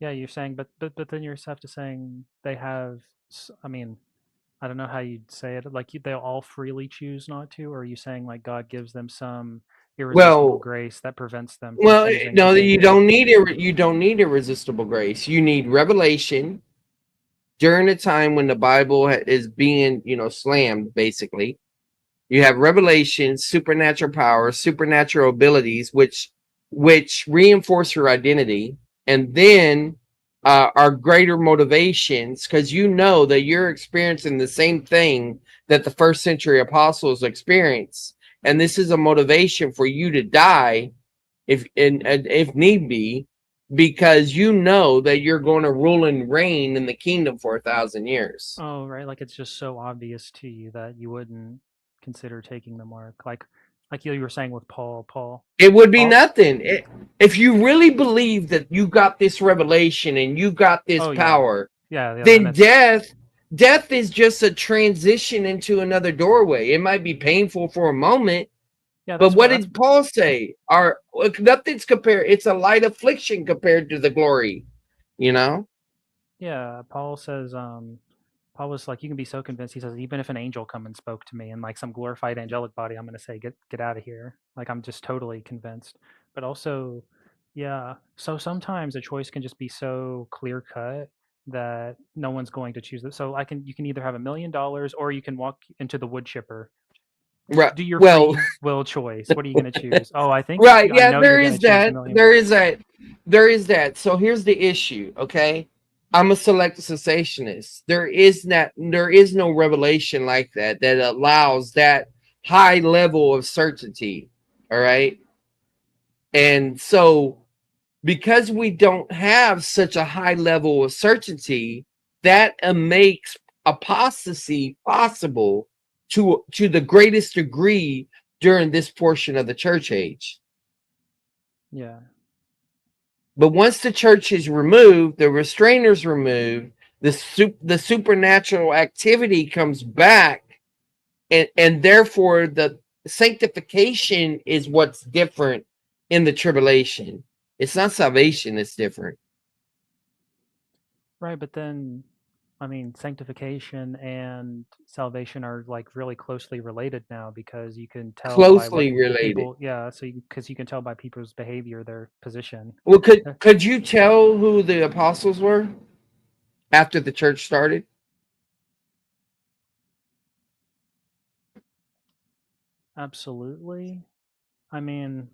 Yeah, you're saying, but then you're have to saying they have. I mean, I don't know how you'd say it. Like they'll all freely choose not to, or are you saying like God gives them some irresistible grace that prevents them from Well, choosing no, to take you it? don't need irresistible grace. You need revelation during a time when the Bible is being, slammed. Basically, you have revelation, supernatural power, supernatural abilities, which reinforce your identity, and then are greater motivations because you know that you're experiencing the same thing that the first century apostles experienced, and this is a motivation for you to die if need be, because you know that you're going to rule and reign in the kingdom for 1,000 years. Oh, right. Like it's just so obvious to you that you wouldn't consider taking the mark. Like Like you were saying with Paul. It would be Paul? nothing. If you really believe that you got this revelation and you got this Oh, yeah. power, Yeah, then that's death is just a transition into another doorway. It might be painful for a moment, yeah. but That's what that's did Paul say? Nothing's compared. It's a light affliction compared to the glory. You know? yeah. Paul says, Paul was like, you can be so convinced. He says, even if an angel come and spoke to me in like some glorified angelic body, I'm going to say, get out of here. Like I'm just totally convinced. But also, yeah. So sometimes a choice can just be so clear cut that no one's going to choose it. So you can either have $1 million or you can walk into the wood chipper. Right. Do your Well, free will choice. What are you going to choose? Oh, I think right. I Yeah, know there you're going is to choose that. $1 million. There is that. There is that. So here's the issue. Okay. I'm a selective cessationist. There is no revelation like that allows that high level of certainty. All right. And so because we don't have such a high level of certainty, that makes apostasy possible to the greatest degree during this portion of the church age. Yeah. But once the church is removed, the restrainers removed, the supernatural activity comes back, and therefore the sanctification is what's different in the tribulation. It's not salvation, it's different. Right, but then I mean, sanctification and salvation are like really closely related now because you can tell by what Closely related. people, yeah, so because you can tell by people's behavior, their position. Well, could you tell who the apostles were after the church started? Absolutely. I mean,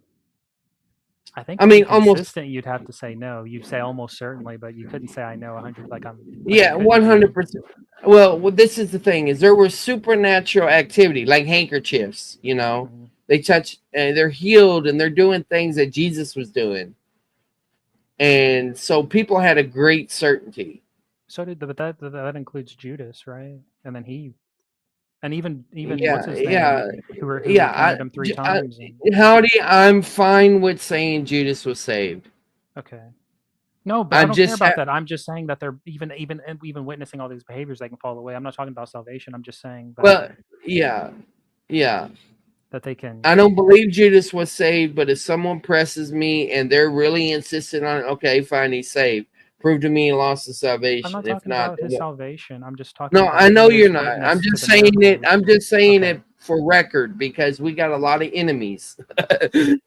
I think I to be mean, almost. consistent, you'd have to say no. You'd say almost certainly, but you couldn't say I know 100. Like I'm. Like Yeah, you couldn't be. 100%. Well, this is the thing: is there was supernatural activity, like handkerchiefs. You know, Mhm. they touch and they're healed, and they're doing things that Jesus was doing, and so people had a great certainty. So but that includes Judas, right? And then even Yeah, what's his yeah, name, who yeah. recounted him 3 times. And, Howdy, I'm fine with saying Judas was saved. okay. No, but I I'm don't care just about that. I'm just saying that they're even witnessing all these behaviors, they can fall away. I'm not talking about salvation. I'm just saying that well, yeah, yeah. that they can. I don't believe Judas was saved, but if someone presses me and they're really insistent on it, okay, fine, he's saved. Prove to me he lost the I'm salvation. not If talking not, about his salvation. I'm just talking no, I about know his you're not. I'm witness to just the saying it. miracles. I'm just saying Okay. it for record because we got a lot of enemies, and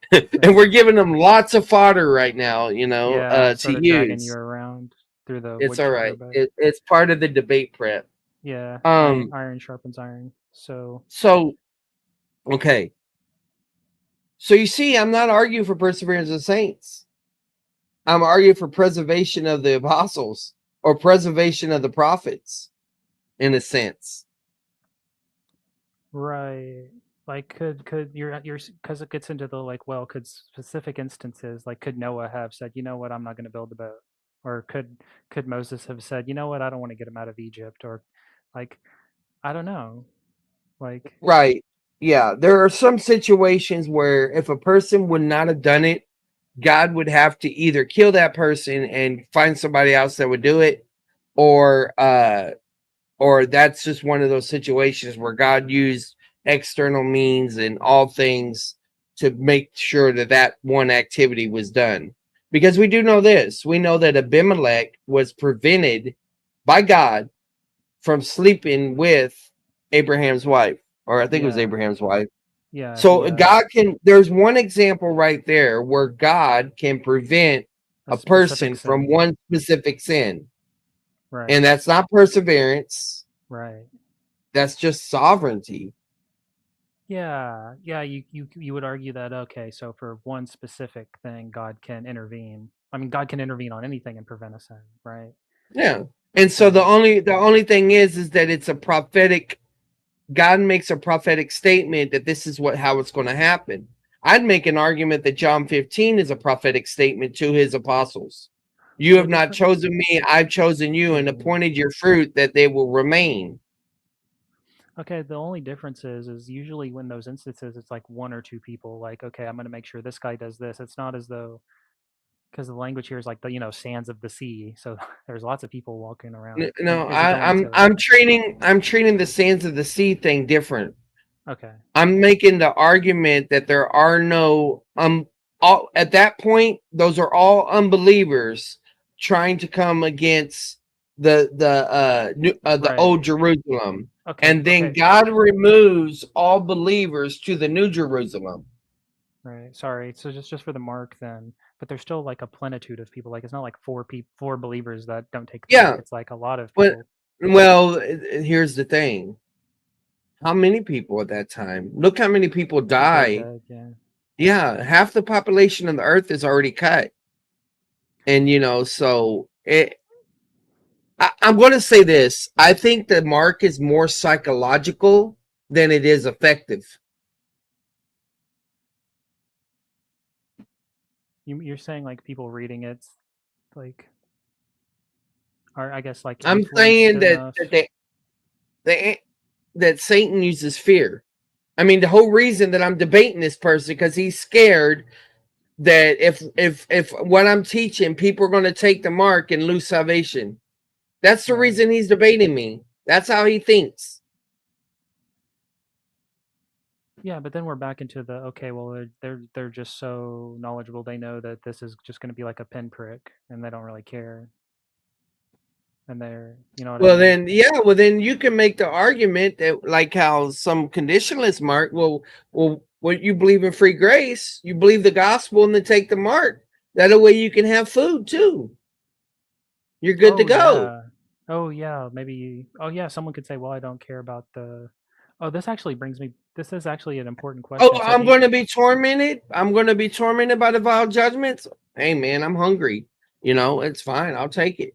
we're giving them lots of fodder right now. You know, Yeah, I'm to sort of dragging you use. around through the It's wood all chipper, right. but It's part of the debate prep. yeah, Um. iron sharpens iron. So So okay. So you see, I'm not arguing for perseverance of saints. I'm arguing for preservation of the apostles or preservation of the prophets, in a sense. right, like could you're because it gets into the like, well, could specific instances like could Noah have said, you know what, I'm not going to build a boat, or could Moses have said, you know what, I don't want to get him out of Egypt, or like I don't know, like Right. Yeah. There are some situations where if a person would not have done it, God would have to either kill that person and find somebody else that would do it, or that's just one of those situations where God used external means and all things to make sure that that one activity was done. Because we do know this. We know that Abimelech was prevented by God from sleeping with Abraham's wife, or I think it was yeah, Abraham's wife. yeah, So God can, there's one example right there where God can prevent a a specific person from sin, one specific sin. right, And that's not perseverance. right. That's just sovereignty. Yeah, yeah, you would argue that, okay, so for one specific thing, God can intervene. I mean, God can intervene on anything and prevent a sin, right? Yeah. And so the only thing is that it's a prophetic, God makes a prophetic statement that this is how it's going to happen. I'd make an argument that John 15 is a prophetic statement to his apostles. You have not chosen me, I've chosen you and appointed your fruit that they will remain. Okay, the only difference is usually when those instances, it's like one or two people. Like, okay, I'm going to make sure this guy does this. It's not as though because the language here is like the sands of the sea. So there's lots of people walking around. No, Is it going to? I'm treating the sands of the sea thing different. Okay. I'm making the argument that there are no all at that point, those are all unbelievers trying to come against the Right. old Jerusalem. Okay. And then Okay. God removes all believers to the new Jerusalem. Right. Sorry. So just for the mark then, but there's still like a plenitude of people. Like it's not like four believers that don't take the mark. Yeah. It's like a lot of But people. well, here's the thing. How many people at that time? Look how many people People are die. dead, yeah. Yeah, half the population of the earth is already cut. And so I'm going to say this. I think the mark is more psychological than it is effective. You're saying like people reading it's like are I guess like I'm influenced saying enough. that Satan uses fear. I mean, the whole reason that I'm debating this person because he's scared that if what I'm teaching, people are going to take the mark and lose salvation. That's the Right. reason he's debating me. That's how he thinks. Yeah, but then we're back into the okay, well they're just so knowledgeable they know that this is just going to be like a pinprick and they don't really care. And they're, you know what I Well, mean? then you can make the argument that like how some conditionalists mark. Well, what you believe in free grace, you believe the gospel, and then take the mark. That way you can have food too. You're good to Oh go. yeah. Oh yeah, maybe. Oh yeah, someone could say, "Well, I don't care about the." Oh, this actually brings me. This is actually an important Oh, question. So I'm going to be tormented. I'm going to be tormented by the vile judgments. Hey, man, I'm hungry. It's fine. I'll take it.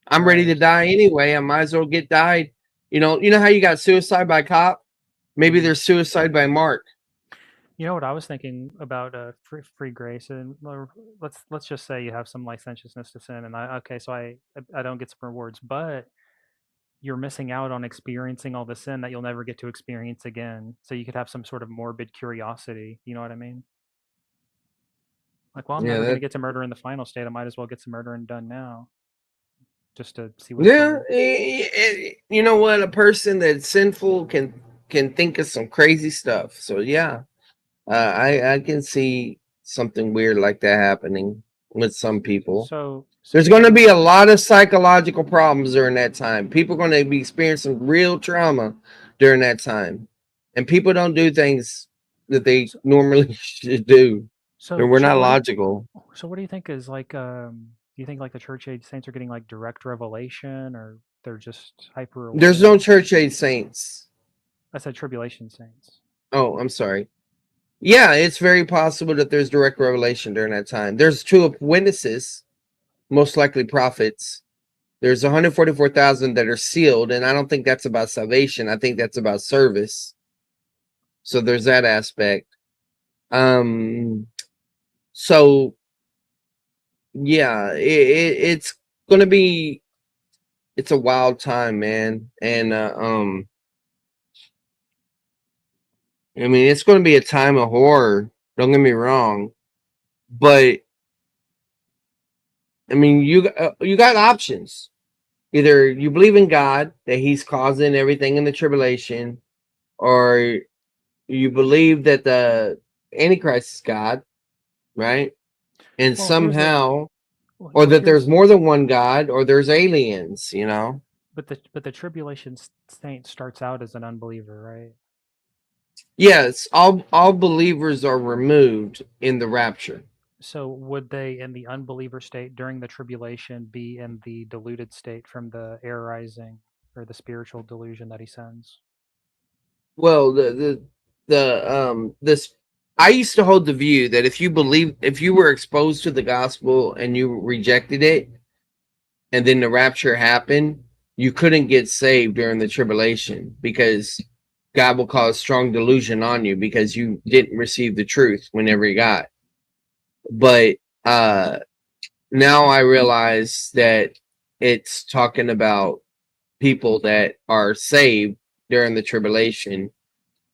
I'm ready to right. die anyway. I might as well get died. You know how you got suicide by cop? Maybe Mhm. there's suicide by mark. You know what I was thinking about free grace, and let's just say you have some licentiousness to sin, and I don't get some rewards, but you're missing out on experiencing all the sin that you'll never get to experience again. So you could have some sort of morbid curiosity. You know what I mean? Like, well, I'm Yeah, never going to that get to murder in the final state. I might as well get some murdering done now, just to see what it's yeah. like. You know what? A person that's sinful can think of some crazy stuff. So yeah, I can see something weird like that happening with some people. So There's going to speaking, be a lot of psychological problems during that time. People are going to be experiencing real trauma during that time, and people don't do things that they so normally should do. And so we're Chip, not logical. what do you think is like? Do you think like the church age saints are getting like direct revelation, or they're just hyper There's aware? no church age saints. I said tribulation saints. Oh, I'm sorry. Yeah, it's very possible that there's direct revelation during that time. There's two witnesses, most likely prophets. There's 144,000 that are sealed, and I don't think that's about salvation. I think that's about service. So there's that aspect. So yeah, it's gonna be it's a wild time, man. And I mean it's gonna be a time of horror. Don't get me wrong, but I mean you got options. Either you believe in God that He's causing everything in the tribulation, or you believe that the Antichrist is God, right? And Well, here's the somehow, well, or well, that there's here's more than one God, or there's aliens. but the tribulation saint starts out as an unbeliever, right? Yes, all believers are removed in the rapture. So would they in the unbeliever state during the tribulation be in the deluded state from the air rising or the spiritual delusion that he sends? Well, this I used to hold the view that if you were exposed to the gospel and you rejected it, and then the rapture happened, you couldn't get saved during the tribulation because God will cause strong delusion on you because you didn't receive the truth whenever you got. But now I realize that it's talking about people that are saved during the tribulation.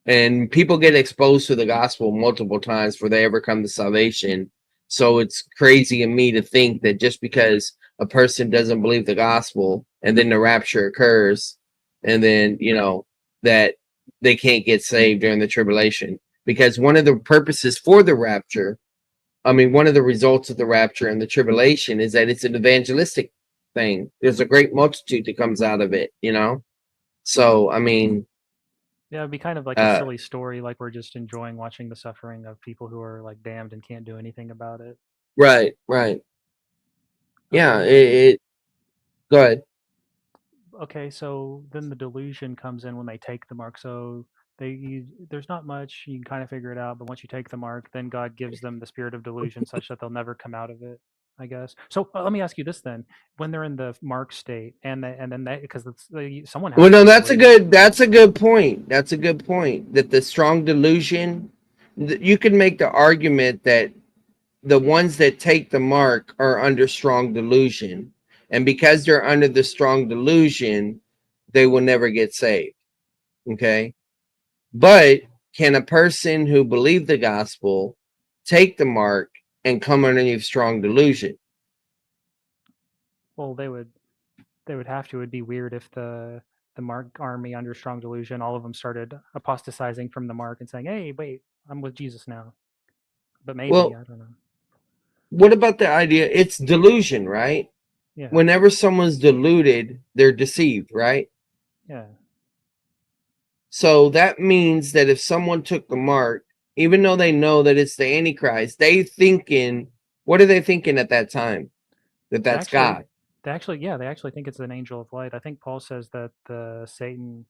And people get exposed to the gospel multiple times before they ever come to salvation. So it's crazy in me to think that just because a person doesn't believe the gospel and then the rapture occurs, and then, that they can't get saved during the tribulation. Because one of the purposes for the rapture, one of the results of the rapture and the tribulation is that it's an evangelistic thing. There's a great multitude that comes out of it, So, Yeah, it'd be kind of like a silly story, like we're just enjoying watching the suffering of people who are like damned and can't do anything about it. right. Yeah, Okay. Go ahead. Okay, so then the delusion comes in when they take the mark. So there's not much, you can kind of figure it out, but once you take the mark, then God gives them the spirit of delusion such that they'll never come out of it, I guess. So let me ask you this then: when they're in the mark state, and then because someone has Well, to no, be that's a deluded. good point. That's a good point. That the strong delusion, you can make the argument that the ones that take the mark are under strong delusion, and because they're under the strong delusion, they will never get saved. Okay, but can a person who believed the gospel take the mark and come underneath strong delusion? Well, they would have to. It'd be weird if the mark army under strong delusion, all of them started apostatizing from the mark and saying, "Hey, wait, I'm with Jesus now." But maybe, Well, I don't know. what about the idea? It's delusion, right? Yeah, Whenever someone's deluded, they're deceived, right? yeah. So that means that if someone took the mark, even though they know that it's the Antichrist, what are they thinking at that time? That They that's actually, God. they actually think it's an angel of light. I think Paul says that Satan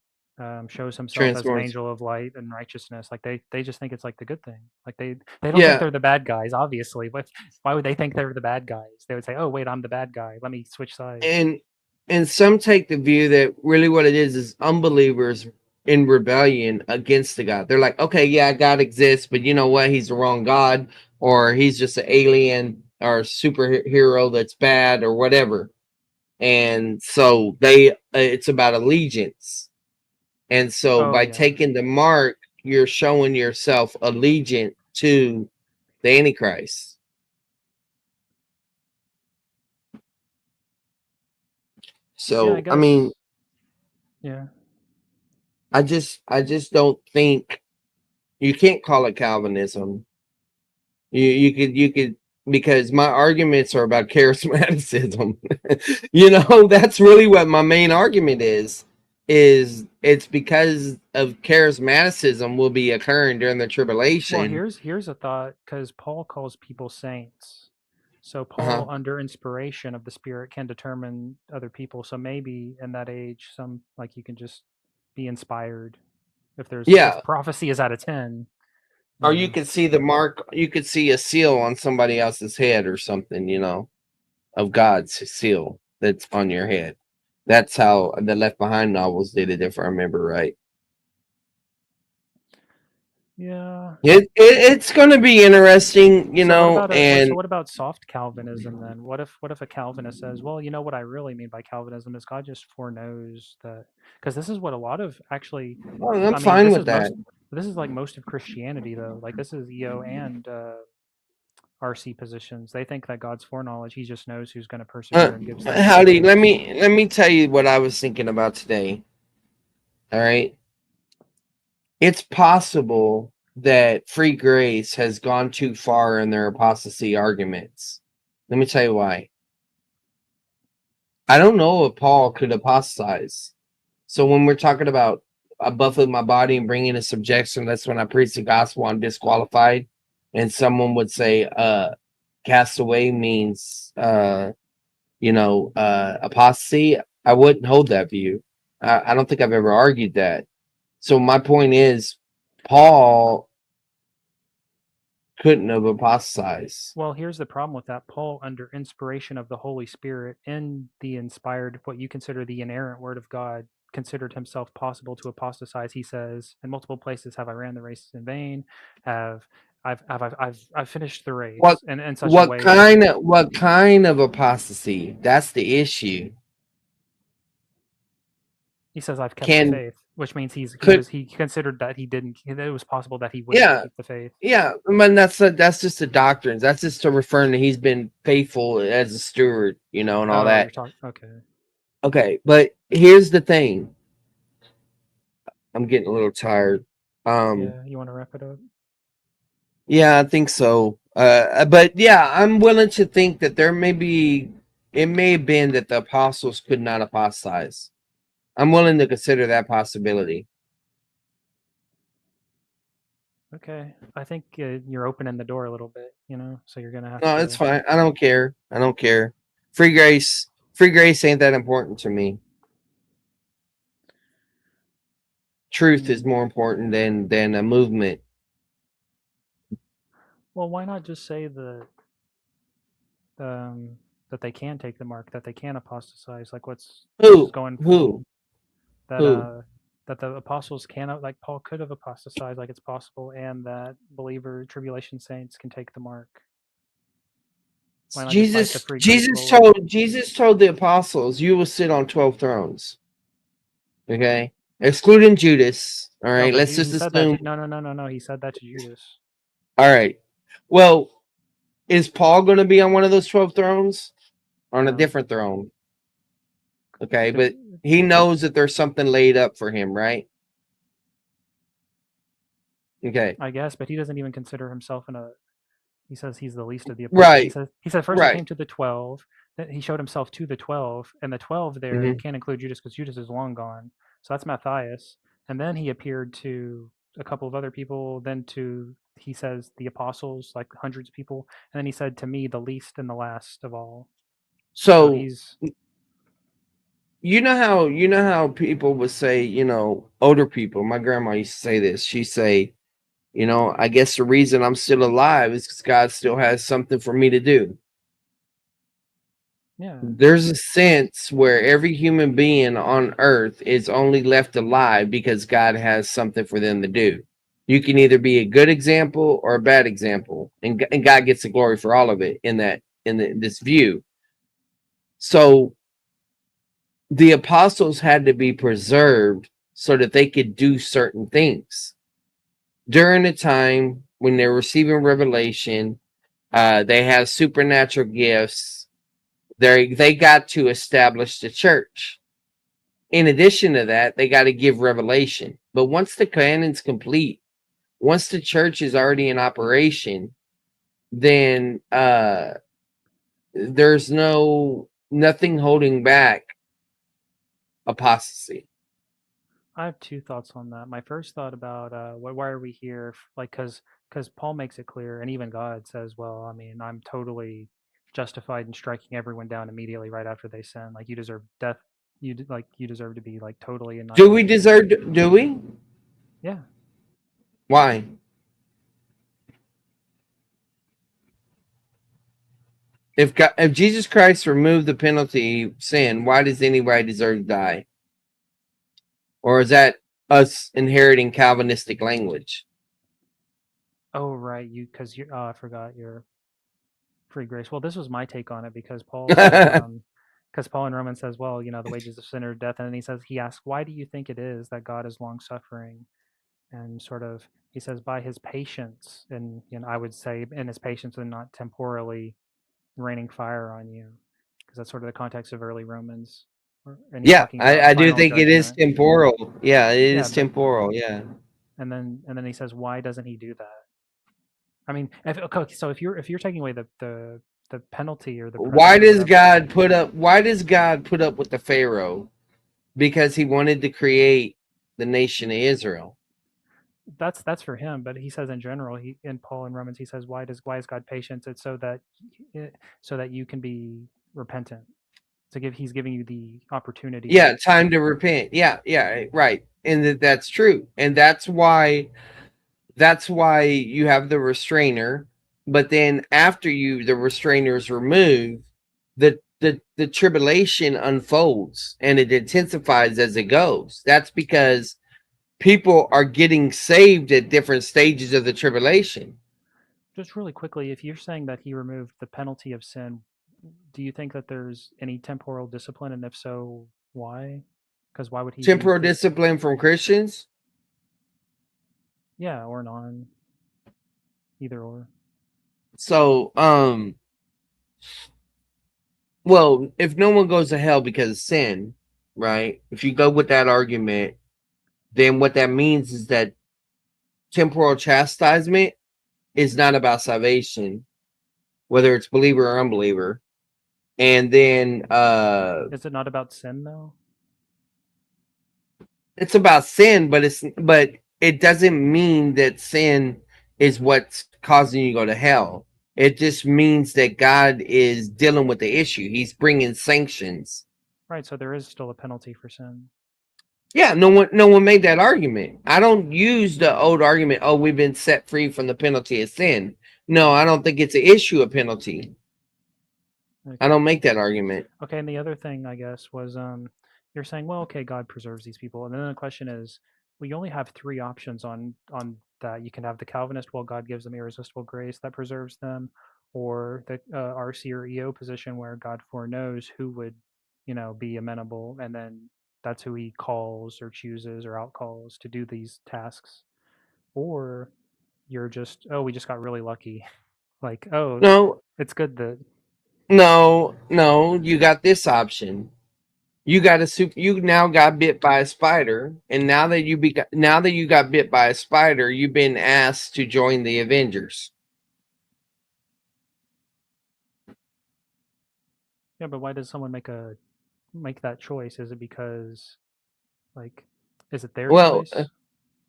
shows himself as an Transforms. angel of light and righteousness. Like they just think it's like the good thing. Like they don't think Yeah. they're the bad guys. Obviously, but why would they think they're the bad guys? They would say, "Oh, wait, I'm the bad guy. Let me switch sides." And some take the view that really what it is unbelievers in rebellion against the God. They're like, okay, yeah, God exists, but you know what? He's the wrong God, or he's just an alien or superhero that's bad or whatever. And so it's about allegiance. And so Oh by yeah. taking the mark, you're showing yourself allegiant to the Antichrist. Yeah, I So guess. Yeah. I just don't think you can't call it Calvinism. You could because my arguments are about charismaticism. That's really what my main argument is it's because of charismaticism will be occurring during the Well, tribulation. here's a thought, because Paul calls people saints. So Uh-huh. Paul, under inspiration of the Spirit, can determine other people. So maybe in that age, some like you can just be inspired. Yeah. If prophecy is out of 10, Or you could see the mark, you could see a seal on somebody else's head or something, of God's seal that's on your head. That's how the Left Behind novels did it, if I remember right. Yeah. It's going to be interesting, So and what about soft Calvinism then? What if a Calvinist says, "Well, you know what I really mean by Calvinism is God just foreknows that," because this is what a lot of actually. I'm I mean, fine with that. This is like most of Christianity though. Like this is EO and RC positions. They think that God's foreknowledge, He just knows who's going to persevere and gives them Howdy, let grace. me tell you what I was thinking about today. All right. It's possible that free grace has gone too far in their apostasy arguments. Let me tell you why. I don't know if Paul could apostatize. So when we're talking about buffeting my body and bringing a subjection, that's when I preach the gospel, I'm disqualified. And someone would say, cast away means, apostasy. I wouldn't hold that view. I don't think I've ever argued that. So my point is, Paul couldn't have apostatized. Well, here's the problem with that. Paul, under inspiration of the Holy Spirit, in the inspired, what you consider the inerrant Word of God, considered himself possible to apostatize. He says, in multiple places, "Have I ran the race in vain? I've finished the race What in such a way that." what kind of apostasy? That's the issue. He says, "I've kept the Can faith," which means could he considered that he didn't. That it was possible that he wouldn't yeah keep the faith. yeah. I mean that's just the doctrines. That's just to referring to he's been faithful as a steward, and all Oh, that. you're talking. Okay. Okay, but here's the thing. I'm getting a little tired. Yeah, you want to wrap it up? Yeah, I think so. But yeah, I'm willing to think that it may have been that the apostles could not apostatize. I'm willing to consider that possibility. Okay. I think you're opening the door a little bit. So you're gonna have No, to. it's fine. I don't care. I don't care. Free grace ain't that important to me. Truth is more important than a movement. Well, why not just say that they can take the mark, that they can apostatize, like what's Who? going Who? that Who? that the apostles cannot, like Paul could have apostatized, like it's possible, and that believer tribulation saints can take the mark. Why not just cite the free grace rule? Jesus told the apostles, "You will sit on 12 thrones." Okay, excluding Judas. All No, right, but let's he just said that. assume. No. He said that to Judas. All right. Well, is Paul going to be on one of those 12 thrones or on a No. different throne? Okay, but he knows that there's something laid up for him, right? Okay. I guess, but he doesn't even consider himself he says he's the least of the apostles. Right. He said first Right. he came to the 12, then he showed himself to the 12, and the 12 there Mhm. can't include Judas because Judas is long gone. So that's Matthias. And then he appeared to a couple of other people, then to, he says, the apostles, like hundreds of people, and then he said to me, the least and the last of all. So So he's you know how people would say, older people. My grandma used to say this. She'd say, I guess the reason I'm still alive is because God still has something for me to do. yeah. There's a sense where every human being on earth is only left alive because God has something for them to do. You can either be a good example or a bad example, and God gets the glory for all of it in this view. So the apostles had to be preserved so that they could do certain things during the time when they're receiving revelation. They have supernatural gifts. They got to establish the church. In addition to that, they got to give revelation. But once the canon's complete, once the church is already in operation, then there's nothing holding back apostasy. I have two thoughts on that. My first thought about why are we here? Like, because Paul makes it clear, and even God says, "Well, I mean, I'm totally justified in striking everyone down immediately right after they sin. Like, you deserve death. You deserve to be like totally annihilated." Do we deserve? Do we? Yeah. Why? If Jesus Christ removed the penalty of sin, why does anybody deserve to die? Or is that us inheriting Calvinistic language? Oh, right. Because you. Oh, I forgot your free grace. Well, this was my take on it because Paul in Romans says, well, the wages of sin are death, and then he asks, why do you think it is that God is long suffering? And sort of, he says, by his patience, and I would say in his patience and not temporally raining fire on you, because that's sort of the context of early Romans. And he's Yeah, talking about I do final think it is judgment. temporal. Yeah, it Yeah, is temporal. Yeah. And then he says, why doesn't he do that? I mean, so if you're taking away the penalty or the Why penalty, does God put up with the Pharaoh? Because he wanted to create the nation of Israel. That's for him, but he says in general, in Paul in Romans, he says, why is God patient? It's so that you can be repentant. He's giving you the opportunity. Yeah, time to repent. Yeah, right. And that's true. And that's why you have the restrainer. But then after the restrainer is removed, the tribulation unfolds and it intensifies as it goes. That's because people are getting saved at different stages of the tribulation. Just really quickly, if you're saying that he removed the penalty of sin, do you think that there's any temporal discipline, and if so, why? Because why would he? Temporal discipline from Christians? Yeah, or non. Either or. So, well, if no one goes to hell because of sin, right? If you go with that argument, then what that means is that temporal chastisement is not about salvation, whether it's believer or unbeliever. And then Is it not about sin though? it's about sin, but it doesn't mean that sin is what's causing you to go to hell. It just means that God is dealing with the issue. He's bringing sanctions. Right. So there is still a penalty for sin. Yeah, no one made that argument. I don't use the old argument, oh, we've been set free from the penalty of sin. No, I don't think it's an issue of penalty. Okay. I don't make that argument. Okay, and the other thing I guess was you're saying, well, okay, God preserves these people. And then the question is, well, you only have three options on that. You can have the Calvinist, well, God gives them irresistible grace that preserves them, or the RC or EO position where God foreknows who would, be amenable, and then that's who he calls or chooses or outcalls to do these tasks. Or you're just, oh, we just got really lucky. Like, oh, No, it's good that no, you got this option. You now got bit by a spider, and now that you got bit by a spider, you've been asked to join the Avengers. Yeah, but why does someone make that choice? Is it because, like, is it their Well, choice?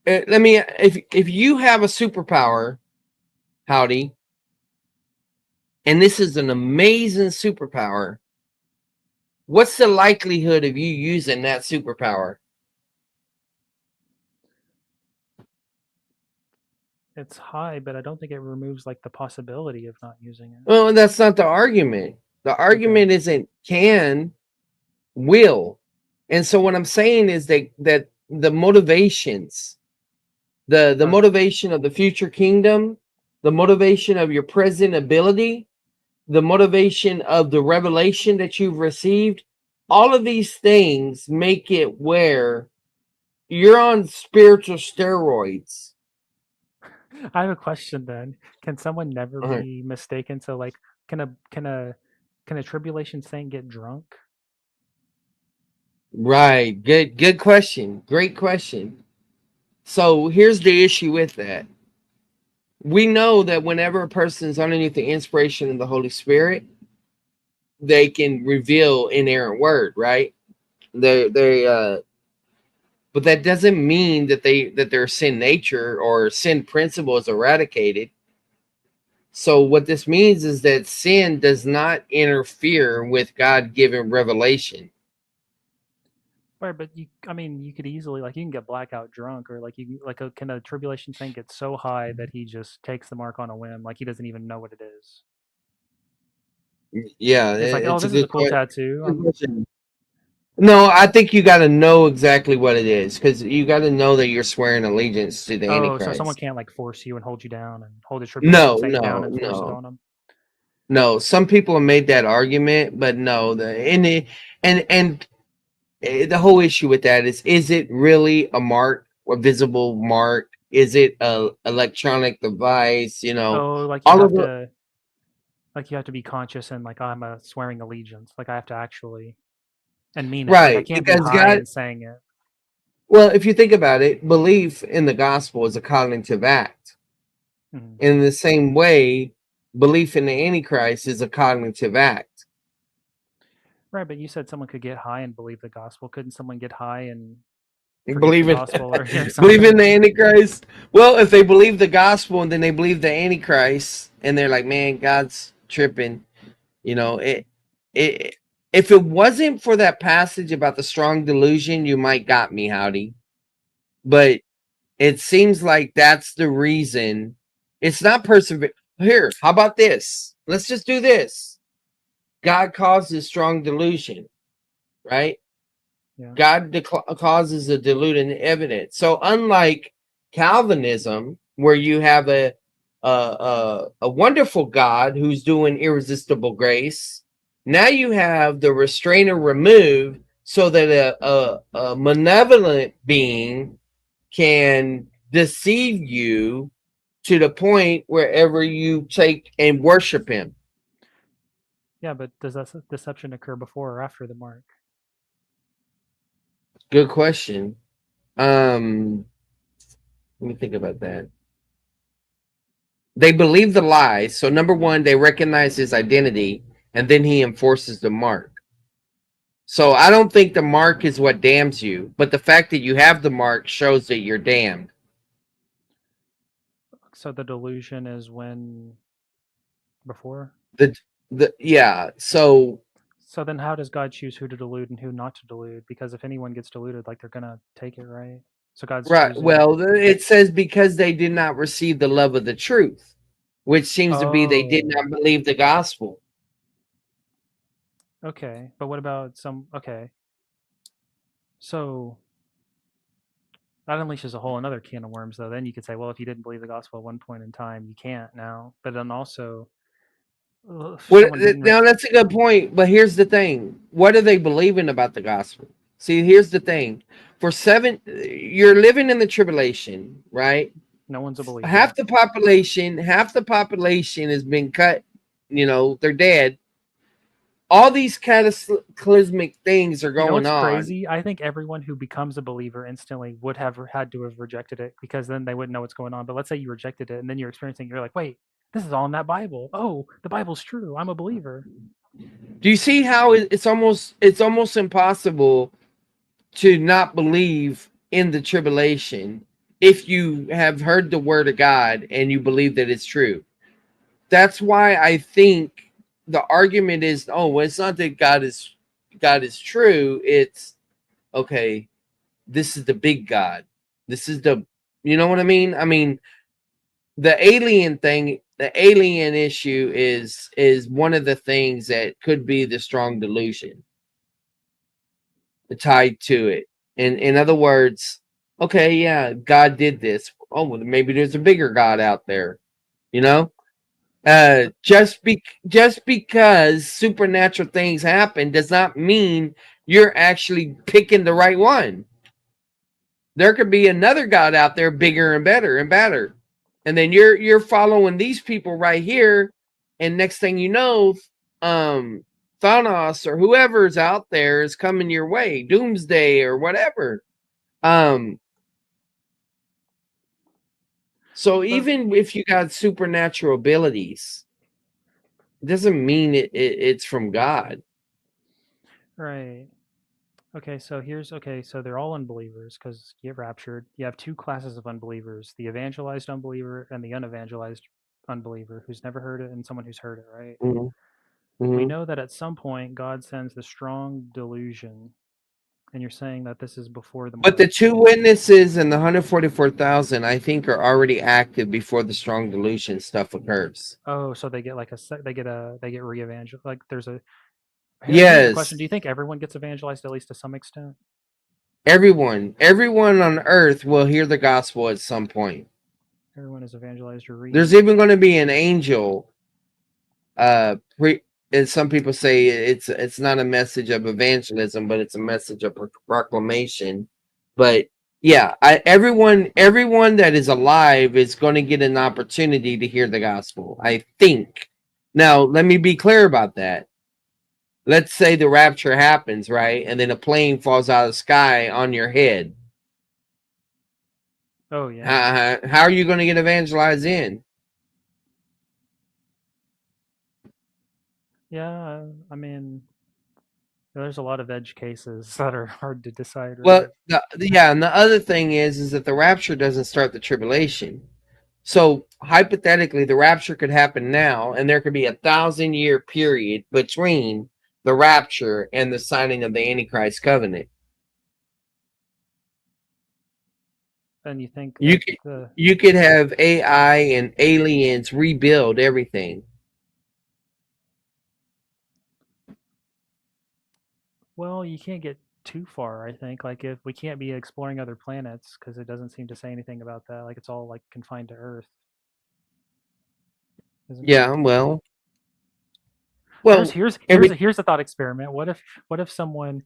let me. If you have a superpower, Howdy, and this is an amazing superpower, what's the likelihood of you using that superpower? It's high, but I don't think it removes like the possibility of not using it. Well, that's not the argument. The argument isn't can, will. And so what I'm saying is that the motivations, the Right. motivation of the future kingdom, the motivation of your present ability, the motivation of the revelation that you've received, all of these things make it where you're on spiritual steroids. I have a question then. Can someone never Uh-huh. be mistaken? So like, can a tribulation saint get drunk? Right. Good question. Great question. So here's the issue with that. We know that whenever a person is underneath the inspiration of the Holy Spirit, they can reveal inerrant word, right? But that doesn't mean that their sin nature or sin principle is eradicated. So what this means is that sin does not interfere with God-given revelation. Right, but you could easily, like, you can get blackout drunk, or like can a tribulation saint get so high that he just takes the mark on a whim, like he doesn't even know what it is? Yeah, It's like, oh, it's a this is a good cool question. tattoo. No, I think you got to know exactly what it is, because you got to know that you're swearing allegiance to the Oh, Antichrist. so someone can't like force you and hold you down and hold a tribulation saint down and force it on them. No, some people have made that argument, but no, the whole issue with that is it really a mark, a visible mark? Is it a electronic device? Oh, like all you of have the to, you have to be conscious and like, I'm a swearing allegiance. Like I have to actually and mean it. Like I right, can't be because high God. and saying it. Well, if you think about it, belief in the gospel is a cognitive act. Mhm. In the same way, belief in the Antichrist is a cognitive act. Right, but you said someone could get high and believe the gospel. Couldn't someone get high and Believe the in gospel or hear believe in something? the Antichrist. Well, if they believe the gospel and then they believe the Antichrist, and they're like, "Man, God's tripping," it. If it wasn't for that passage about the strong delusion, you might got me, Howdy. But it seems like that's the reason. It's not perseverance. Here, how about this? Let's just do this. God causes strong delusion, right? Yeah. God causes a deluding evidence. So unlike Calvinism, where you have a wonderful God who's doing irresistible grace, now you have the restrainer removed so that a malevolent being can deceive you to the point wherever you take and worship him. Yeah, but does that deception occur before or after the mark? Good question. Let me think about that. They believe the lie. So number one, they recognize his identity, and then he enforces the mark. So I don't think the mark is what damns you, but the fact that you have the mark shows that you're damned. So the delusion is when before. Yeah. So So then, how does God choose who to delude and who not to delude? Because if anyone gets deluded, like they're gonna take it, right? So God's right. choosing. Well, it says because they did not receive the love of the truth, which seems to be they did Oh, not believe the gospel. okay. But what about some? Okay. So that unleashes a whole another can of worms, though. Then you could say, well, if you didn't believe the gospel at one point in time, you can't now. But then also, if What someone didn't. now? That's a good point. But here's the thing: what are they believing about the gospel? See, here's the thing: you're living in the tribulation, right? No one's a believer. Half the population has been cut. You know, they're dead. All these cataclysmic things are You know going what's on. crazy? I think everyone who becomes a believer instantly would have had to have rejected it because then they wouldn't know what's going on. But let's say you rejected it and then you're experiencing, you're like, wait, this is all in that Bible. Oh, the Bible's true. I'm a believer. Do you see how it's almost impossible to not believe in the tribulation if you have heard the word of God and you believe that it's true? That's why I think the argument is, oh, well, it's not that God is true. It's okay. This is the big God. This is you know what I mean? I mean, the alien issue is one of the things that could be the strong delusion tied to it. In other words, okay, yeah, God did this. Oh, well, maybe there's a bigger God out there, you know? Just because supernatural things happen does not mean you're actually picking the right one. There could be another God out there bigger and better and better. And then you're following these people right here, and next thing you know, Thanos or whoever's out there is coming your way, Doomsday or whatever. So even if you got supernatural abilities, it doesn't mean it's from God. Right. Okay, so they're all unbelievers because you get raptured. You have two classes of unbelievers, the evangelized unbeliever and the unevangelized unbeliever who's never heard it and someone who's heard it, right? Mm-hmm. We Mm-hmm. know that at some point God sends the strong delusion, and you're saying that this is before the But the mark. two witnesses and the 144,000, I think, are already active before the strong delusion stuff occurs. Oh, so they get like they get re-evangel like there's a here's the question. Yes, Do you think everyone gets evangelized at least to some extent? everyone on earth will hear the gospel at some point. Everyone is evangelized or There's re even going to be an angel. And some people say it's not a message of evangelism, but it's a message of proclamation. But yeah, everyone that is alive is going to get an opportunity to hear the gospel, I think. Now, let me be clear about that. Let's say the rapture happens, right? And then a plane falls out of the sky on your head. Oh yeah. How are you going to get evangelized in? Yeah, I mean, there's a lot of edge cases that are hard to decide, Well, right? yeah, and the other thing is that the rapture doesn't start the tribulation. So hypothetically, the rapture could happen now, and there could be 1,000-year period between the rapture and the signing of the Antichrist covenant. And you think You that could the you could have AI and aliens rebuild everything. well, you can't get too far, I think. Like if we can't be exploring other planets because it doesn't seem to say anything about that. Like it's all like confined to Earth, isn't it? Yeah, well, Here's every here's a thought experiment. What if someone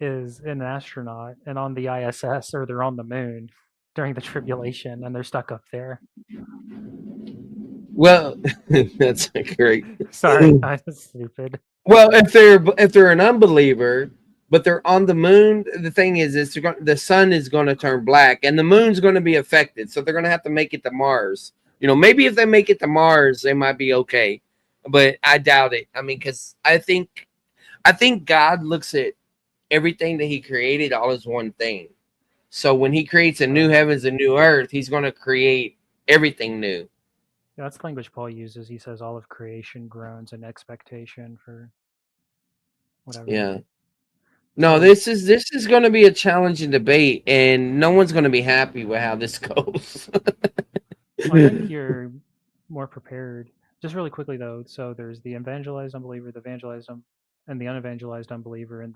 is an astronaut and on the ISS or they're on the moon during the tribulation and they're stuck up there. Well, that's great. Sorry, I'm stupid. Well, if they're an unbeliever, but they're on the moon, the thing is, the sun is going to turn black, and the moon's going to be affected. So they're going to have to make it to Mars. You know, maybe if they make it to Mars, they might be okay, but I doubt it. I mean, because I think God looks at everything that He created all as one thing. So when He creates a new heavens and new earth, He's going to create everything new. Yeah, that's the language Paul uses. He says all of creation groans in expectation for whatever. Yeah. No, So- this is going to be a challenging debate, and no one's going to be happy with how this goes. I think you're more prepared. Just really quickly though, so there's the evangelized unbeliever, the evangelized and the unevangelized unbeliever in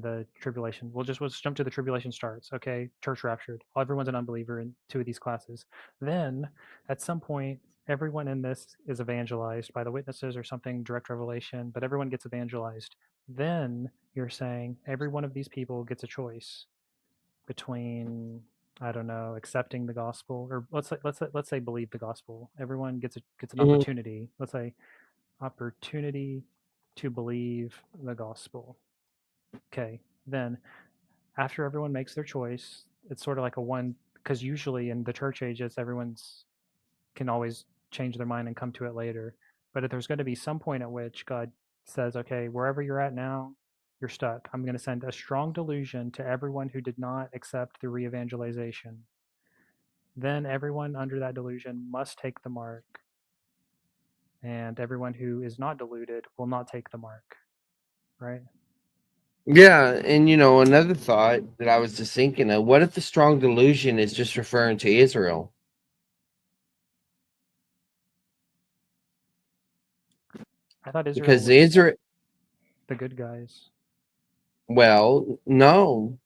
the tribulation. Let's jump to the tribulation starts. Okay, church raptured. Everyone's an unbeliever in two of these classes. Then at some point, everyone in this is evangelized by the witnesses or something, direct revelation, but everyone gets evangelized. Then you're saying every one of these people gets a choice between, I don't know, accepting the gospel, or let's say believe the gospel. Everyone gets an Mhm. opportunity. Let's say opportunity to believe the gospel. Okay, then after everyone makes their choice, it's sort of like a one, because usually in the church ages, everyone's can always change their mind and come to it later. But if there's going to be some point at which God says, okay, wherever you're at now, you're stuck. I'm going to send a strong delusion to everyone who did not accept the re-evangelization. Then everyone under that delusion must take the mark. And everyone who is not deluded will not take the mark. Right? Yeah, and you know, another thought that I was just thinking of, what if the strong delusion is just referring to Israel? I thought Israel Because was Israel, the good guys. well, no.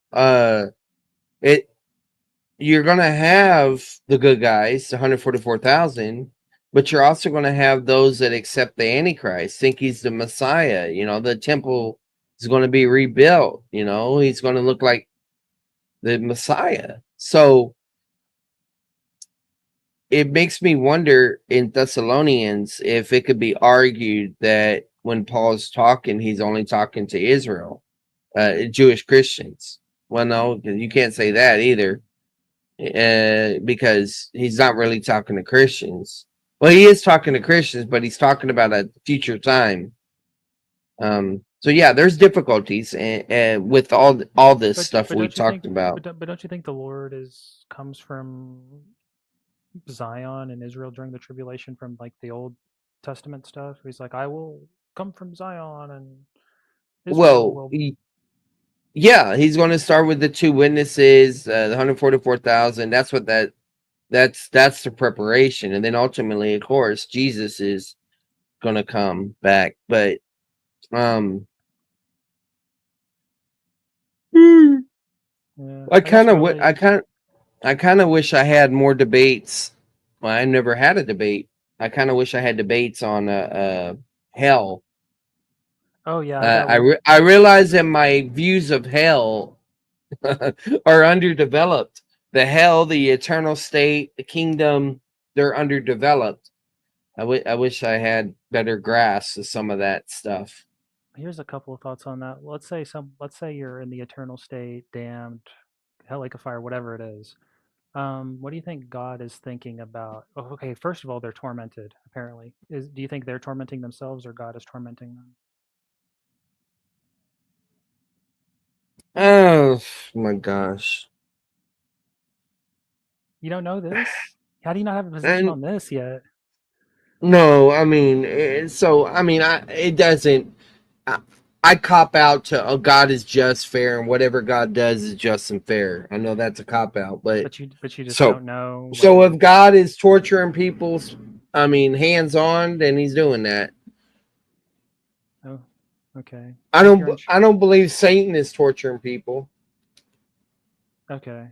It you're gonna have the good guys, 144,000, but you're also gonna have those that accept the Antichrist, think he's the Messiah. You know, the temple is gonna be rebuilt, you know, he's gonna look like the Messiah. So it makes me wonder in Thessalonians if it could be argued that when Paul's talking, he's only talking to Israel, Jewish Christians. Well, no, you can't say that either, because he's not really talking to Christians. Well, he is talking to Christians, but he's talking about a future time. So yeah, there's difficulties and with all this stuff we don't you think? talked about. But don't you think the Lord comes from Zion and Israel during the tribulation from like the Old Testament stuff? He's like, I will come from Zion and Israel Well, will. yeah, he's going to start with the two witnesses, the 144,000. That's the preparation, and then ultimately, of course, Jesus is going to come back. But Yeah, I guess kind of really. I kind of wish I had more debates. Well, I never had a debate. I kind of wish I had debates on hell. Oh yeah, I got I realize that my views of hell are underdeveloped. The hell, the eternal state, the kingdom, they're underdeveloped. I wish I had better grasp of some of that stuff. Here's a couple of thoughts on that. Let's say you're in the eternal state, damned, hell, lake of fire, whatever it is. What do you think God is thinking about? Oh, okay, first of all, they're tormented. Apparently, do you think they're tormenting themselves or God is tormenting them? Oh my gosh. You don't know this? How do you not have a position And on this yet? no, I mean, it doesn't. I, I cop out to, oh, God is just, fair, and whatever God does is just and fair. I know that's a cop out, but But you just so don't know. so Whether, if God is torturing people, I mean, hands on, then He's doing that. oh, okay. I don't believe Satan is torturing people. Okay.